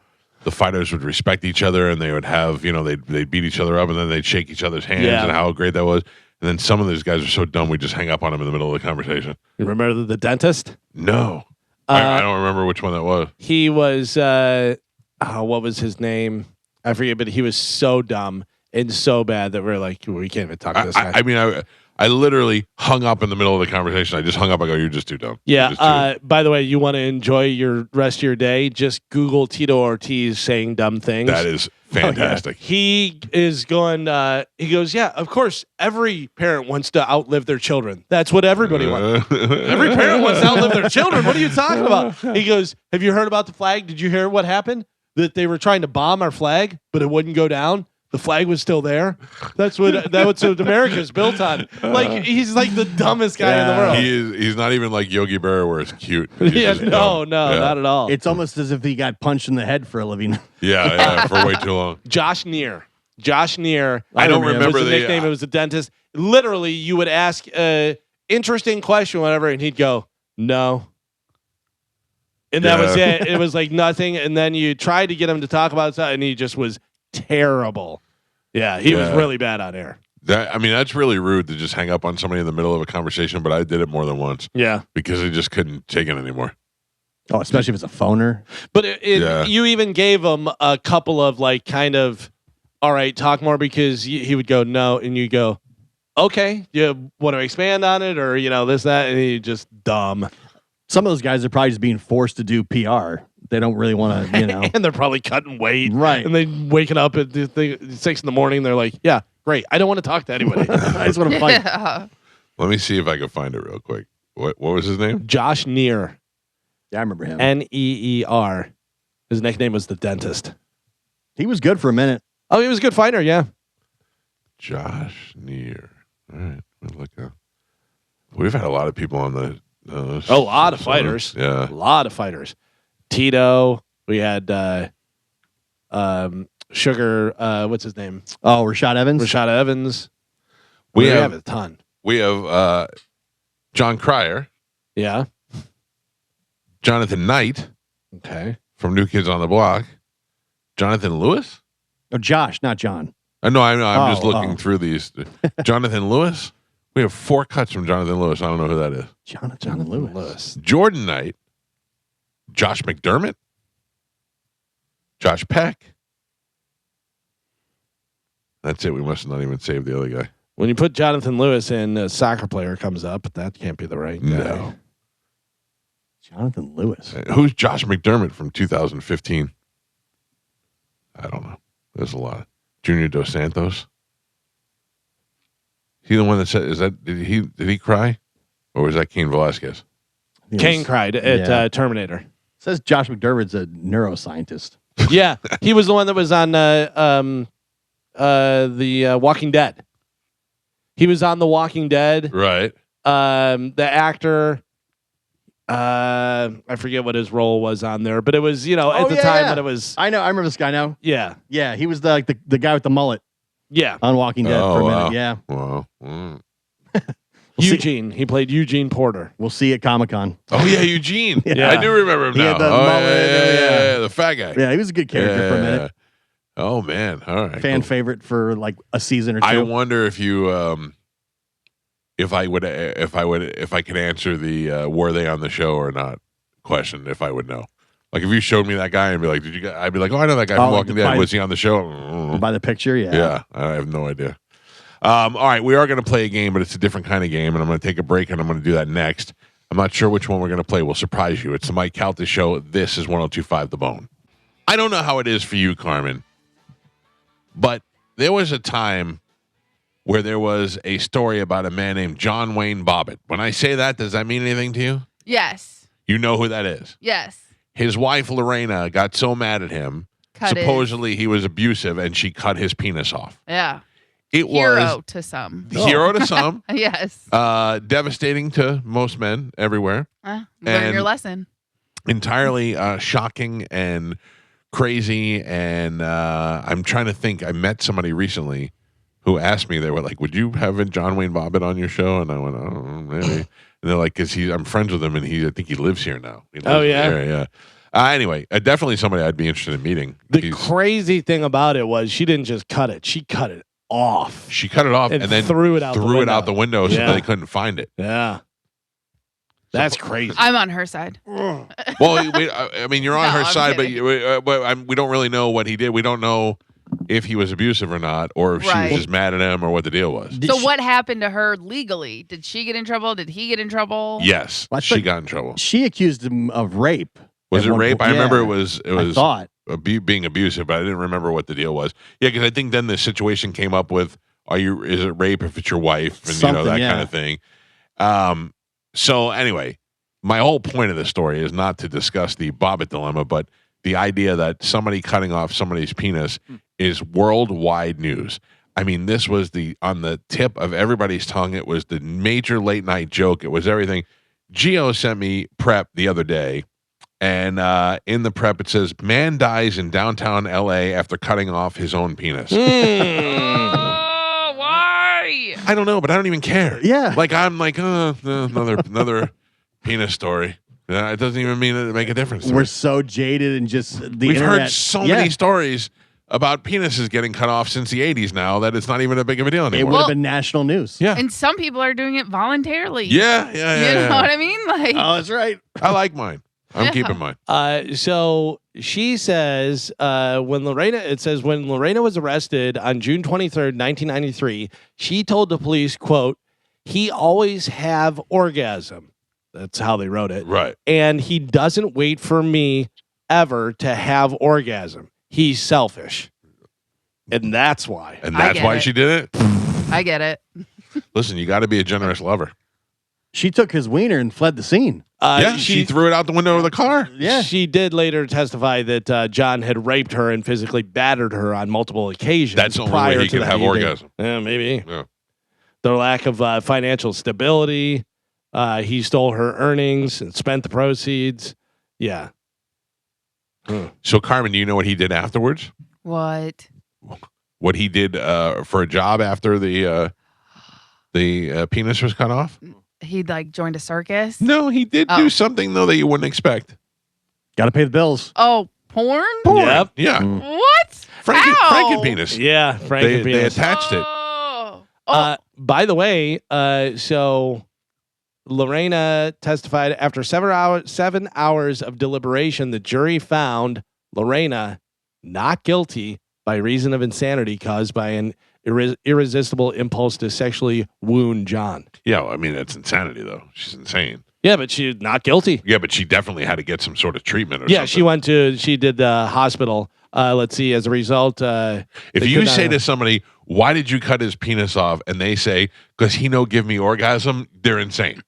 [SPEAKER 1] the fighters would respect each other, and they would have, you know, they'd beat each other up, and then they'd shake each other's hands,
[SPEAKER 3] Yeah.
[SPEAKER 1] and how great that was. And then some of those guys are so dumb, we just hang up on them in the middle of the conversation.
[SPEAKER 3] You remember the dentist?
[SPEAKER 1] No, I don't remember which one that was.
[SPEAKER 3] He was what was his name? I forget, but he was so dumb and so bad that we're like, we can't even talk to this guy.
[SPEAKER 1] I mean, I literally hung up in the middle of the conversation. I just hung up. I go, "You're just too dumb." You're just too-
[SPEAKER 3] Yeah. By the way, you want to enjoy your rest of your day? Just Google Tito Ortiz saying dumb things.
[SPEAKER 1] that is Fantastic.
[SPEAKER 3] He is going, he goes, yeah, of course, every parent wants to outlive their children. That's what everybody wants. Every parent wants to outlive their children. What are you talking about? He goes, have you heard about the flag? Did you hear what happened? That they were trying to bomb our flag, but it wouldn't go down. The flag was still there. That's what America's built on. Like, he's like the dumbest guy in the world.
[SPEAKER 1] He's not even like Yogi Berra where it's cute. He's
[SPEAKER 3] Yeah,
[SPEAKER 1] just
[SPEAKER 3] no,
[SPEAKER 1] dumb.
[SPEAKER 3] not at all.
[SPEAKER 4] It's almost as if he got punched in the head for a living.
[SPEAKER 1] Yeah, for way too long.
[SPEAKER 3] Josh Neer.
[SPEAKER 1] I don't remember
[SPEAKER 3] was the nickname. It was a dentist. Literally, you would ask a interesting question, whatever, and he'd go, no. And that was it. It was like nothing. And then you tried to get him to talk about stuff, and he just was terrible. Yeah, he was really bad on air.
[SPEAKER 1] That's really rude to just hang up on somebody in the middle of a conversation, but I did it more than once.
[SPEAKER 3] Yeah.
[SPEAKER 1] Because I just couldn't take it anymore.
[SPEAKER 4] Oh, especially if it's a phoner.
[SPEAKER 3] But you even gave him a couple of like kind of, all right, talk more, because he would go, no. And you go, okay, you want to expand on it, or, this, that. And he just dumb.
[SPEAKER 4] Some of those guys are probably just being forced to do PR. They don't really want to,
[SPEAKER 3] and they're probably cutting weight.
[SPEAKER 4] Right.
[SPEAKER 3] And they waking up at 6 in the morning. They're like, yeah, great. I don't want to talk to anybody.
[SPEAKER 4] I just want to fight.
[SPEAKER 1] Let me see if I can find it real quick. What was his name?
[SPEAKER 3] Josh Neer.
[SPEAKER 4] Yeah, I remember him.
[SPEAKER 3] Neer. His nickname was the dentist.
[SPEAKER 4] He was good for a minute.
[SPEAKER 3] Oh, he was a good fighter, yeah.
[SPEAKER 1] Josh Neer. All right. Look up. We've had a lot of people on the
[SPEAKER 3] a lot of fighters.
[SPEAKER 1] Yeah.
[SPEAKER 3] A lot of fighters. Tito. We had Sugar, what's his name?
[SPEAKER 4] Oh, Rashad Evans.
[SPEAKER 3] Rashad Evans.
[SPEAKER 1] We
[SPEAKER 3] have a ton.
[SPEAKER 1] We have John Cryer.
[SPEAKER 3] Yeah.
[SPEAKER 1] Jonathan Knight.
[SPEAKER 3] Okay.
[SPEAKER 1] From New Kids on the Block. Jonathan Lewis?
[SPEAKER 4] Oh, Josh, not John.
[SPEAKER 1] No, I'm just looking through these. Jonathan Lewis? We have 4 cuts from Jonathan Lewis. I don't know who that is.
[SPEAKER 4] Jonathan Lewis.
[SPEAKER 1] Jordan Knight. Josh McDermott. Josh Peck. That's it. We must not even save the other guy.
[SPEAKER 3] When you put Jonathan Lewis in, a soccer player comes up, but that can't be the right guy.
[SPEAKER 1] No.
[SPEAKER 4] Jonathan Lewis.
[SPEAKER 1] Who's Josh McDermott from 2015? I don't know. There's a lot. Junior Dos Santos. He the one that said, did he cry? Or was that Cain Velasquez?
[SPEAKER 3] Cain cried at Terminator.
[SPEAKER 4] It says Josh McDermott's a neuroscientist.
[SPEAKER 3] Yeah, he was the one that was on the Walking Dead. He was on The Walking Dead.
[SPEAKER 1] Right.
[SPEAKER 3] The actor, I forget what his role was on there, but it was, at the time that it was.
[SPEAKER 4] I know. I remember this guy now.
[SPEAKER 3] Yeah.
[SPEAKER 4] Yeah. He was the guy with the mullet.
[SPEAKER 3] Yeah.
[SPEAKER 4] On Walking Dead for a minute.
[SPEAKER 1] Wow.
[SPEAKER 4] Yeah.
[SPEAKER 1] Wow.
[SPEAKER 3] Eugene. He played Eugene Porter.
[SPEAKER 4] We'll see you at Comic-Con.
[SPEAKER 1] Oh, yeah, Eugene.
[SPEAKER 4] Yeah.
[SPEAKER 1] I do remember him
[SPEAKER 4] He
[SPEAKER 1] now.
[SPEAKER 4] had the mullet,
[SPEAKER 1] yeah, the fat guy.
[SPEAKER 4] Yeah, he was a good character for a minute.
[SPEAKER 1] Oh, man. All right.
[SPEAKER 4] Fan favorite for like a season or two.
[SPEAKER 1] I wonder if you, if I could answer the were they on the show or not question, if I would know. Like if you showed me that guy and be like, I'd be like, oh, I know that guy from Walking Dead. Was he on the show?
[SPEAKER 4] By the picture, yeah.
[SPEAKER 1] Yeah, I have no idea. All right, we are going to play a game, but it's a different kind of game, and I'm going to take a break, and I'm going to do that next. I'm not sure which one we're going to play. We'll surprise you. It's the Mike Calta Show. This is 102.5 The Bone. I don't know how it is for you, Carmen, but there was a time where there was a story about a man named John Wayne Bobbitt. When I say that, does that mean anything to you?
[SPEAKER 2] Yes.
[SPEAKER 1] You know who that is?
[SPEAKER 2] Yes.
[SPEAKER 1] His wife, Lorena, got so mad at him. Supposedly he was abusive, and she cut his penis off.
[SPEAKER 2] Yeah.
[SPEAKER 1] It
[SPEAKER 2] hero
[SPEAKER 1] was
[SPEAKER 2] to some.
[SPEAKER 1] Hero to some.
[SPEAKER 2] Yes.
[SPEAKER 1] Devastating to most men everywhere.
[SPEAKER 2] Learn your lesson.
[SPEAKER 1] Entirely shocking and crazy. And I'm trying to think. I met somebody recently who asked me, they were like, would you have a John Wayne Bobbitt on your show? And I went, oh, maybe. And they're like, because I'm friends with him, and I think he lives here now. Yeah. Anyway, definitely somebody I'd be interested in meeting.
[SPEAKER 3] The crazy thing about it was she didn't just cut it; she cut it off.
[SPEAKER 1] She cut it off and then
[SPEAKER 3] threw it out
[SPEAKER 1] the window so they couldn't find it.
[SPEAKER 3] Yeah, that's crazy.
[SPEAKER 2] I'm on her side.
[SPEAKER 1] Well, I mean, you're on her side, but we don't really know what he did. We don't know if he was abusive or not, or if she was just mad at him, or what the deal was.
[SPEAKER 2] So what happened to her legally? Did she get in trouble? Did he get in trouble?
[SPEAKER 1] Yes, she got in trouble.
[SPEAKER 4] She accused him of rape.
[SPEAKER 1] Was it rape? I remember it was.
[SPEAKER 4] I thought.
[SPEAKER 1] being abusive, but I didn't remember what the deal was. Yeah, because I think then the situation came up with, is it rape if it's your wife, and
[SPEAKER 4] Something,
[SPEAKER 1] that
[SPEAKER 4] yeah.
[SPEAKER 1] kind of thing. So anyway, my whole point of the story is not to discuss the Bobbitt dilemma, but the idea that somebody cutting off somebody's penis is worldwide news. I mean, this was on the tip of everybody's tongue. It was the major late night joke. It was everything. Gio sent me prep the other day, and in the prep it says, "Man dies in downtown L.A. after cutting off his own penis."
[SPEAKER 2] Oh, why?
[SPEAKER 1] I don't know, but I don't even care.
[SPEAKER 4] Yeah.
[SPEAKER 1] Like, I'm like, another penis story. It doesn't even mean to make a difference.
[SPEAKER 4] We're so jaded and just the
[SPEAKER 1] We've
[SPEAKER 4] internet.
[SPEAKER 1] heard so many stories about penises getting cut off since the 80s now that it's not even a big of a deal
[SPEAKER 4] It
[SPEAKER 1] anymore.
[SPEAKER 4] would have been national news.
[SPEAKER 1] Yeah.
[SPEAKER 2] And some people are doing it voluntarily.
[SPEAKER 1] Yeah.
[SPEAKER 2] You know what I mean? Like,
[SPEAKER 4] Oh, that's right.
[SPEAKER 1] I like mine. I'm
[SPEAKER 2] Yeah.
[SPEAKER 1] keeping mine.
[SPEAKER 3] So she says when Lorena was arrested on June 23rd, 1993, she told the police, quote, "He always have orgasm." That's how they wrote it.
[SPEAKER 1] Right.
[SPEAKER 3] And he doesn't wait for me ever to have orgasm. He's selfish. And that's why.
[SPEAKER 1] And
[SPEAKER 2] I
[SPEAKER 1] that's
[SPEAKER 2] get
[SPEAKER 1] why
[SPEAKER 2] it.
[SPEAKER 1] she did it?
[SPEAKER 2] I get it.
[SPEAKER 1] Listen, you got to be a generous lover.
[SPEAKER 4] She took his wiener and fled the scene.
[SPEAKER 1] She threw it out the window of the car.
[SPEAKER 4] Yeah.
[SPEAKER 3] She did later testify that John had raped her and physically battered her on multiple occasions.
[SPEAKER 1] That's the only
[SPEAKER 3] prior
[SPEAKER 1] way he
[SPEAKER 3] to
[SPEAKER 1] could
[SPEAKER 3] that
[SPEAKER 1] have
[SPEAKER 3] evening.
[SPEAKER 1] orgasm.
[SPEAKER 3] Yeah, maybe.
[SPEAKER 1] Yeah.
[SPEAKER 3] The lack of financial stability. He stole her earnings and spent the proceeds. Yeah.
[SPEAKER 1] So, Carmen, do you know what he did afterwards?
[SPEAKER 2] What?
[SPEAKER 1] What he did for a job after the penis was cut off?
[SPEAKER 2] He like joined a circus?
[SPEAKER 1] No, he did do something, though, that you wouldn't expect.
[SPEAKER 4] Got to pay the bills.
[SPEAKER 2] Oh, porn?
[SPEAKER 3] Yep.
[SPEAKER 1] Yeah.
[SPEAKER 2] What?
[SPEAKER 1] Frankenpenis.
[SPEAKER 3] Yeah,
[SPEAKER 1] They
[SPEAKER 3] Frankenpenis.
[SPEAKER 1] attached it.
[SPEAKER 3] By the way, so Lorena testified after 7 hours of deliberation, the jury found Lorena not guilty by reason of insanity caused by an irresistible impulse to sexually wound John.
[SPEAKER 1] Yeah, well, I mean, that's insanity, though. She's insane.
[SPEAKER 3] Yeah, but she's not guilty.
[SPEAKER 1] Yeah, but she definitely had to get some sort of treatment or
[SPEAKER 3] Yeah,
[SPEAKER 1] something.
[SPEAKER 3] she did the hospital. Let's see, as a result.
[SPEAKER 1] If you say to somebody, "Why did you cut his penis off?" and they say, "Because he no give me orgasm," they're insane.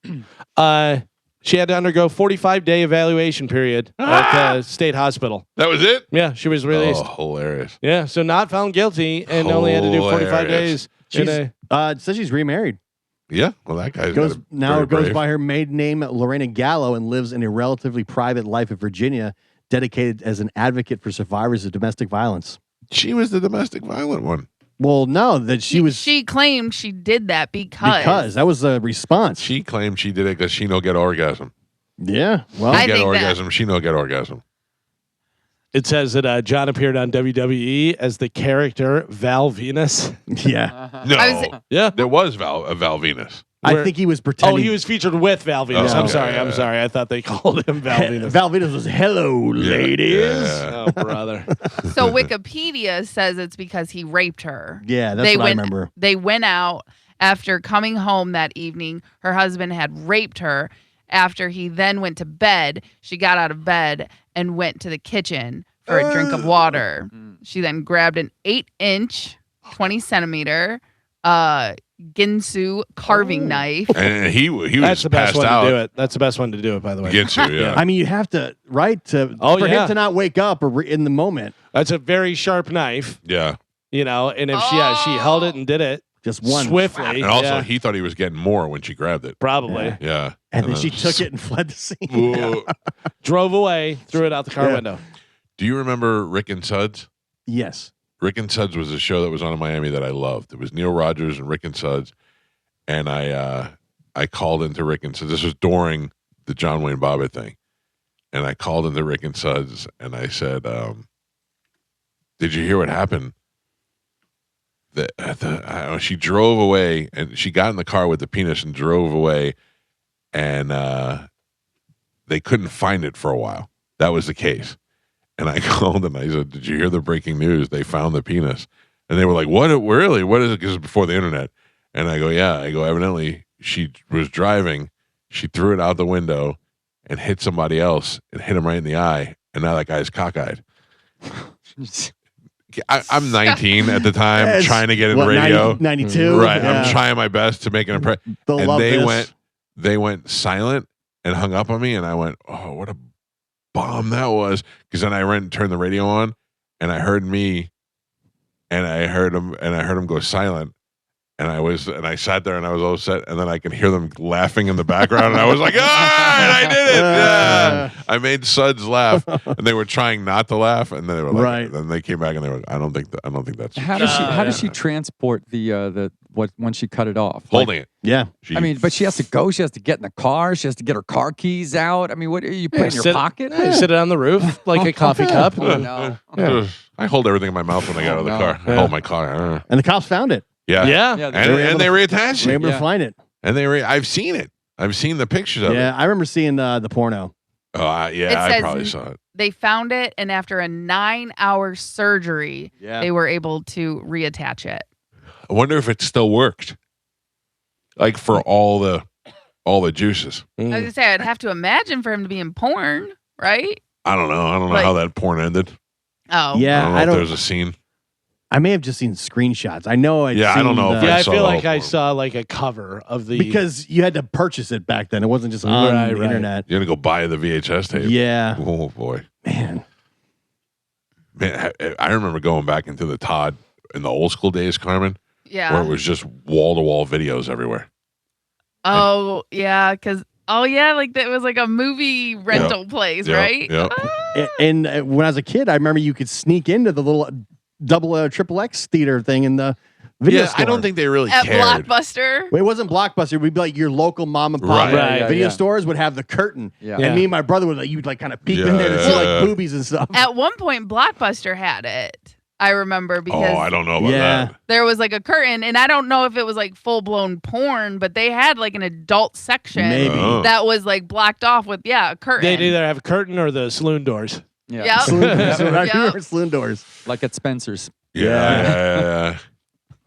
[SPEAKER 3] She had to undergo 45-day evaluation period at the state hospital.
[SPEAKER 1] That was it?
[SPEAKER 3] Yeah, she was released.
[SPEAKER 1] Oh, hilarious.
[SPEAKER 3] Yeah, so not found guilty and only had to do 45 days.
[SPEAKER 4] It says she's remarried.
[SPEAKER 1] Yeah, well, that guy's
[SPEAKER 4] Goes
[SPEAKER 1] brave.
[SPEAKER 4] by her maiden name, Lorena Gallo, and lives in a relatively private life in Virginia, dedicated as an advocate for survivors of domestic violence.
[SPEAKER 1] She was the domestic violent one.
[SPEAKER 4] Well, no, that
[SPEAKER 2] She claimed she did that because
[SPEAKER 4] that was the response.
[SPEAKER 1] She claimed she did it because she no get orgasm.
[SPEAKER 4] Yeah, well,
[SPEAKER 2] I
[SPEAKER 1] get
[SPEAKER 2] think
[SPEAKER 1] orgasm. She no get orgasm.
[SPEAKER 3] It says that John appeared on WWE as the character Val Venus.
[SPEAKER 4] Yeah.
[SPEAKER 1] No.
[SPEAKER 3] Yeah.
[SPEAKER 1] There was Val Venus.
[SPEAKER 4] I think he was pretending.
[SPEAKER 3] Oh, he was featured with Val Venus.
[SPEAKER 1] Oh,
[SPEAKER 3] I'm
[SPEAKER 1] okay,
[SPEAKER 3] sorry.
[SPEAKER 1] yeah,
[SPEAKER 3] I'm
[SPEAKER 1] yeah.
[SPEAKER 3] sorry. I thought they called him Val Venus.
[SPEAKER 4] Val Venus was, "Hello, ladies."
[SPEAKER 1] Yeah.
[SPEAKER 3] Oh, brother.
[SPEAKER 2] So Wikipedia says it's because he raped her.
[SPEAKER 4] Yeah, that's what I remember.
[SPEAKER 2] They went out after coming home that evening. Her husband had raped her. After he then went to bed, she got out of bed and went to the kitchen for a drink of water. She then grabbed an 8-inch, 20-centimeter Ginsu carving knife.
[SPEAKER 1] And he was
[SPEAKER 3] That's the best
[SPEAKER 1] passed
[SPEAKER 3] one
[SPEAKER 1] out.
[SPEAKER 3] to do it. That's the best one to do it, by the way.
[SPEAKER 1] Ginsu, yeah.
[SPEAKER 4] I mean, you have to, right? For him to not wake up or in the moment.
[SPEAKER 3] That's a very sharp knife,
[SPEAKER 1] Yeah.
[SPEAKER 3] and if she held it and did it
[SPEAKER 4] just one
[SPEAKER 3] swiftly.
[SPEAKER 1] And also,
[SPEAKER 3] yeah,
[SPEAKER 1] he thought he was getting more when she grabbed it.
[SPEAKER 3] probably
[SPEAKER 1] Yeah.
[SPEAKER 4] And then she took it and fled the scene.
[SPEAKER 1] Ooh.
[SPEAKER 3] drove away, threw it out the car window.
[SPEAKER 1] Do you remember Rick and Suds?
[SPEAKER 4] Yes.
[SPEAKER 1] Rick and Suds was a show that was on in Miami that I loved. It was Neil Rogers and Rick and Suds. And I called into Rick and Suds. This was during the John Wayne Bobbitt thing. And I called into Rick and Suds and I said, did you hear what happened? She drove away and she got in the car with the penis and drove away. And they couldn't find it for a while. That was the case. And I called and I said, did you hear the breaking news? They found the penis. And they were like, what? Really? What is it? Because it's before the internet. And I go, yeah. I go, evidently, she was driving. She threw it out the window and hit somebody else and hit him right in the eye. And now that guy's cockeyed. I'm 19 at the time,
[SPEAKER 4] Yes.
[SPEAKER 1] trying to get in
[SPEAKER 4] What,
[SPEAKER 1] radio.
[SPEAKER 4] 92?
[SPEAKER 1] Right.
[SPEAKER 4] Yeah.
[SPEAKER 1] I'm trying my best to make an impression.
[SPEAKER 4] They'll
[SPEAKER 1] And
[SPEAKER 4] love this.
[SPEAKER 1] they went silent and hung up on me, and I went, "Oh, what a bomb that was!" Because then I ran and turned the radio on, and I heard me, and I heard him go silent. And I sat there and I was all upset, and then I could hear them laughing in the background, and I was like, "Ah, and I did it! Yeah, I made Suds laugh, and they were trying not to laugh, and then they were like,
[SPEAKER 4] Right.
[SPEAKER 1] then they came back and they were, I don't think that's
[SPEAKER 5] How does she transport the when she cut it off?
[SPEAKER 1] holding it.
[SPEAKER 4] Yeah.
[SPEAKER 5] I mean, but she has to go. She has to get in the car. She has to get her car keys out. I mean, what you put in your pocket?
[SPEAKER 3] Yeah, sit it on the roof like a coffee cup.
[SPEAKER 5] Oh, no.
[SPEAKER 3] Yeah.
[SPEAKER 1] I hold everything in my mouth when I get out of the
[SPEAKER 5] no.
[SPEAKER 1] car. I
[SPEAKER 3] Yeah.
[SPEAKER 1] hold my car.
[SPEAKER 4] And the cops found it.
[SPEAKER 1] Yeah,
[SPEAKER 3] Yeah.
[SPEAKER 5] Yeah,
[SPEAKER 1] and they reattached
[SPEAKER 4] They were
[SPEAKER 1] it,
[SPEAKER 4] able to find it.
[SPEAKER 1] and I've seen it. I've seen the pictures of
[SPEAKER 4] Yeah,
[SPEAKER 1] it.
[SPEAKER 4] I remember seeing the porno.
[SPEAKER 1] Oh,
[SPEAKER 2] It
[SPEAKER 1] I
[SPEAKER 2] says
[SPEAKER 1] probably saw it.
[SPEAKER 2] They found it, and after a 9-hour surgery,
[SPEAKER 4] Yeah.
[SPEAKER 2] they were able to reattach it.
[SPEAKER 1] I wonder if it still worked, like for all the juices.
[SPEAKER 2] I was gonna say, I'd have to imagine for him to be in porn, right?
[SPEAKER 1] I don't know. I don't know
[SPEAKER 2] Like-
[SPEAKER 1] how that porn ended.
[SPEAKER 2] Oh,
[SPEAKER 4] Yeah,
[SPEAKER 1] I don't know if there's a scene.
[SPEAKER 4] I may have just seen screenshots. I know.
[SPEAKER 1] Yeah, I don't know if
[SPEAKER 3] Yeah, I
[SPEAKER 1] saw
[SPEAKER 3] feel
[SPEAKER 1] the
[SPEAKER 3] like
[SPEAKER 1] whole
[SPEAKER 3] I
[SPEAKER 1] porn.
[SPEAKER 3] saw like a cover of the
[SPEAKER 4] because you had to purchase it back then. It wasn't just on
[SPEAKER 3] Right,
[SPEAKER 4] the
[SPEAKER 3] right.
[SPEAKER 4] internet.
[SPEAKER 1] You're gonna go buy the VHS tape.
[SPEAKER 4] Yeah,
[SPEAKER 1] Oh boy,
[SPEAKER 4] man.
[SPEAKER 1] I remember going back into the Todd in the old school days, Carmen,
[SPEAKER 2] yeah.
[SPEAKER 1] where it was just wall to wall videos everywhere.
[SPEAKER 2] Oh, yeah, because like that was like a movie rental place,
[SPEAKER 1] Yep,
[SPEAKER 2] right?
[SPEAKER 1] yep.
[SPEAKER 4] And when I was a kid, I remember you could sneak into the little double triple X theater thing in the video
[SPEAKER 1] Yeah,
[SPEAKER 4] store.
[SPEAKER 1] I don't think they really
[SPEAKER 2] At
[SPEAKER 1] cared.
[SPEAKER 2] Blockbuster.
[SPEAKER 4] Well, it wasn't Blockbuster. It would be like your local mom and pop
[SPEAKER 1] Right.
[SPEAKER 4] video
[SPEAKER 3] Yeah.
[SPEAKER 4] stores would have the curtain.
[SPEAKER 5] Yeah.
[SPEAKER 4] And
[SPEAKER 3] Yeah.
[SPEAKER 4] me and my brother would you'd like kind of peek in
[SPEAKER 1] Yeah,
[SPEAKER 4] there to see
[SPEAKER 1] yeah,
[SPEAKER 4] like
[SPEAKER 1] yeah.
[SPEAKER 4] boobies and stuff.
[SPEAKER 2] At one point, Blockbuster had it. I remember
[SPEAKER 1] Oh,
[SPEAKER 2] because
[SPEAKER 1] I don't know about
[SPEAKER 4] Yeah.
[SPEAKER 1] that.
[SPEAKER 2] there was like a curtain, and I don't know if it was like full blown porn, but they had like an adult section
[SPEAKER 4] Maybe.
[SPEAKER 1] Oh.
[SPEAKER 2] that was like blocked off with a curtain.
[SPEAKER 3] they'd either have a curtain or the saloon doors.
[SPEAKER 5] Yeah.
[SPEAKER 2] Yep.
[SPEAKER 4] Saloon, I
[SPEAKER 2] Yep.
[SPEAKER 4] remember saloon doors.
[SPEAKER 5] Like at Spencer's.
[SPEAKER 1] Yeah.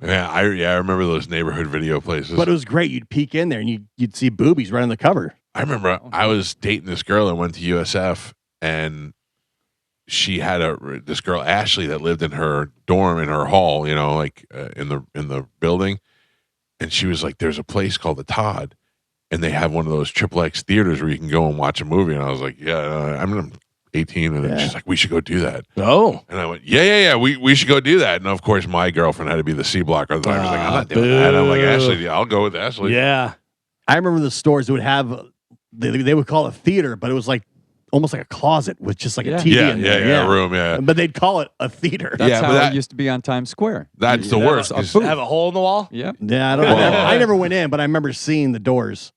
[SPEAKER 1] I remember those neighborhood video places.
[SPEAKER 4] But it was great. You'd peek in there and you'd see boobies right on the cover.
[SPEAKER 1] I remember I was dating this girl that went to USF, and she had this girl Ashley that lived in her dorm in her hall, like in the building, and she was like, "There's a place called the Todd, and they have one of those triple X theaters where you can go and watch a movie." And I was like, "Yeah, I'm 18," and then she's like, "We should go do that."
[SPEAKER 3] Oh.
[SPEAKER 1] And I went, yeah, we should go do that. And of course, my girlfriend had to be the C blocker. I was like, I'm not doing that. I'm like,
[SPEAKER 3] boo.
[SPEAKER 1] Ashley, I'll go with Ashley.
[SPEAKER 3] Yeah.
[SPEAKER 4] I remember the stores that would have, they would call it theater, but it was like almost like a closet with just like a TV
[SPEAKER 1] Yeah,
[SPEAKER 4] in there.
[SPEAKER 1] a room, yeah.
[SPEAKER 4] But they'd call it a theater.
[SPEAKER 5] That's
[SPEAKER 1] Yeah, but
[SPEAKER 5] how
[SPEAKER 1] that-
[SPEAKER 5] it used to be on Times Square.
[SPEAKER 1] That's the
[SPEAKER 5] Yeah,
[SPEAKER 1] worst.
[SPEAKER 5] a
[SPEAKER 1] 'cause
[SPEAKER 5] booth.
[SPEAKER 3] Have a hole in the wall?
[SPEAKER 5] Yep.
[SPEAKER 4] Yeah, I don't know. I never went in, but I remember seeing the doors.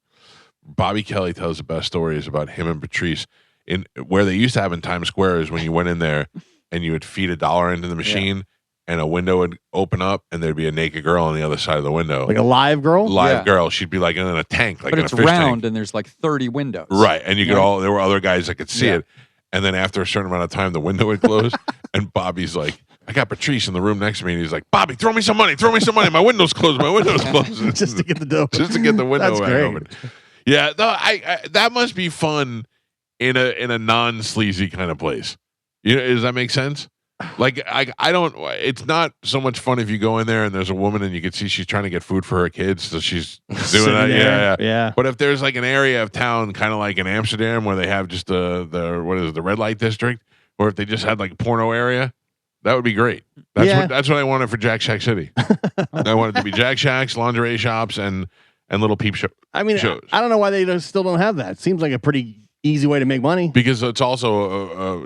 [SPEAKER 1] Bobby Kelly tells the best stories about him and Patrice. In where they used to have in Times Square is when you went in there and you would feed $1 into the machine, and a window would open up, and there'd be a naked girl on the other side of the window.
[SPEAKER 4] Like a live girl?
[SPEAKER 1] Live
[SPEAKER 5] Yeah.
[SPEAKER 1] girl. She'd be like in a tank, like
[SPEAKER 5] But
[SPEAKER 1] in
[SPEAKER 5] it's
[SPEAKER 1] a fish
[SPEAKER 5] round
[SPEAKER 1] tank.
[SPEAKER 5] and there's like 30 windows.
[SPEAKER 1] Right. And you could
[SPEAKER 5] Yeah.
[SPEAKER 1] there were other guys that could see
[SPEAKER 5] Yeah.
[SPEAKER 1] it. And then after a certain amount of time, the window would close, and Bobby's like, I got Patrice in the room next to me, and he's like, Bobby, throw me some money. My window's closed.
[SPEAKER 4] Just to get the door.
[SPEAKER 1] Just to get the window
[SPEAKER 4] That's
[SPEAKER 1] back
[SPEAKER 4] great.
[SPEAKER 1] open. Yeah, no, I that must be fun in a non sleazy kind of place. Does that make sense? Like I don't. It's not so much fun if you go in there and there's a woman and you can see she's trying to get food for her kids, so she's doing
[SPEAKER 4] Sitting
[SPEAKER 1] that.
[SPEAKER 4] there.
[SPEAKER 1] Yeah.
[SPEAKER 4] Yeah.
[SPEAKER 1] But if there's like an area of town, kind of like in Amsterdam, where they have just the red light district, or if they just had like a porno area, that would be great. That's what I wanted for Jack Shack City. I wanted to be Jack Shacks, lingerie shops, and little peep shows.
[SPEAKER 4] I mean, I don't know why they still don't have that. Seems like a pretty easy way to make money.
[SPEAKER 1] Because it's also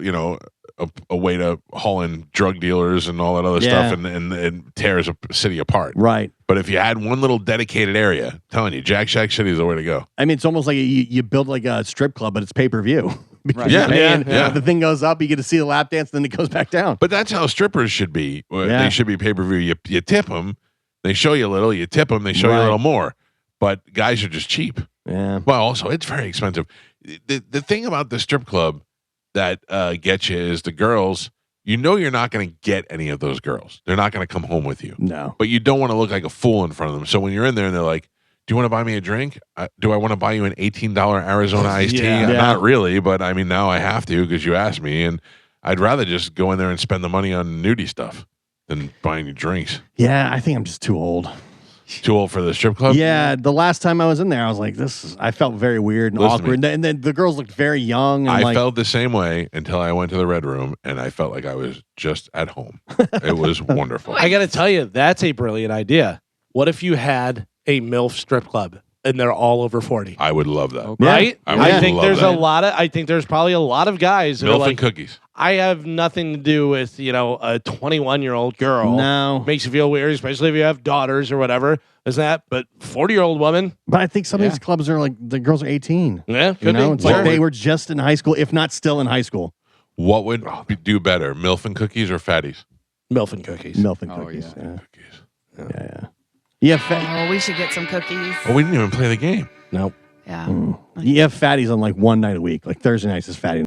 [SPEAKER 1] a way to haul in drug dealers and all that other
[SPEAKER 4] Yeah.
[SPEAKER 1] stuff, and tears a city apart.
[SPEAKER 4] Right.
[SPEAKER 1] But if you had one little dedicated area, I'm telling you, Jack Shack City is the way to go.
[SPEAKER 4] I mean, it's almost like you build like a strip club, but it's pay per view.
[SPEAKER 1] Right. Yeah.
[SPEAKER 4] The thing goes up, you get to see the lap dance, then it goes back down.
[SPEAKER 1] But that's how strippers should be.
[SPEAKER 4] Yeah.
[SPEAKER 1] They should be pay per view. You tip them, they show you a little. You tip them, they show you a
[SPEAKER 4] Right.
[SPEAKER 1] little more. But guys are just cheap.
[SPEAKER 4] Yeah.
[SPEAKER 1] Well, also it's very expensive. The thing about the strip club that gets you is the girls. You know you're not going to get any of those girls. They're not going to come home with you.
[SPEAKER 4] No.
[SPEAKER 1] But you don't want to look like a fool in front of them. So when you're in there and they're like, do you want to buy me a drink? Do I want to buy you an $18 Arizona iced tea?
[SPEAKER 4] Yeah.
[SPEAKER 1] Not really, but I mean, now I have to because you asked me. And I'd rather just go in there and spend the money on nudie stuff than buying you drinks.
[SPEAKER 4] Yeah, I think I'm just too old.
[SPEAKER 1] Too old for the strip club?
[SPEAKER 4] Yeah, the last time I was in there, I was like, I felt very weird and
[SPEAKER 1] Listen to
[SPEAKER 4] awkward. And then the girls looked very young. And
[SPEAKER 1] I felt the same way until I went to the Red Room, and I felt like I was just at home. It was wonderful.
[SPEAKER 3] I got to tell you, that's a brilliant idea. What if you had a MILF strip club and they're all over 40?
[SPEAKER 1] I would love that.
[SPEAKER 3] Right?
[SPEAKER 1] I would
[SPEAKER 3] I think
[SPEAKER 1] love
[SPEAKER 3] there's
[SPEAKER 1] that.
[SPEAKER 3] I think there's probably a lot of guys that are
[SPEAKER 1] Milk
[SPEAKER 3] like,
[SPEAKER 1] and cookies.
[SPEAKER 3] I have nothing to do with, a 21-year-old girl.
[SPEAKER 4] No.
[SPEAKER 3] Makes you feel weird, especially if you have daughters or whatever. Is that? But 40-year-old woman.
[SPEAKER 4] But I think some of these clubs are like the girls are 18.
[SPEAKER 3] Yeah,
[SPEAKER 4] You
[SPEAKER 3] could
[SPEAKER 4] know,
[SPEAKER 3] be.
[SPEAKER 4] it's like they were just in high school, if not still in high school.
[SPEAKER 1] What would do better, MILF and cookies or fatties?
[SPEAKER 3] MILF and cookies.
[SPEAKER 4] MILF and cookies. Yeah. Yeah.
[SPEAKER 2] We should get some cookies.
[SPEAKER 1] Oh, we didn't even play the game.
[SPEAKER 3] Nope.
[SPEAKER 2] Yeah.
[SPEAKER 4] You have fatties on like one night a week. Like Thursday nights is fatty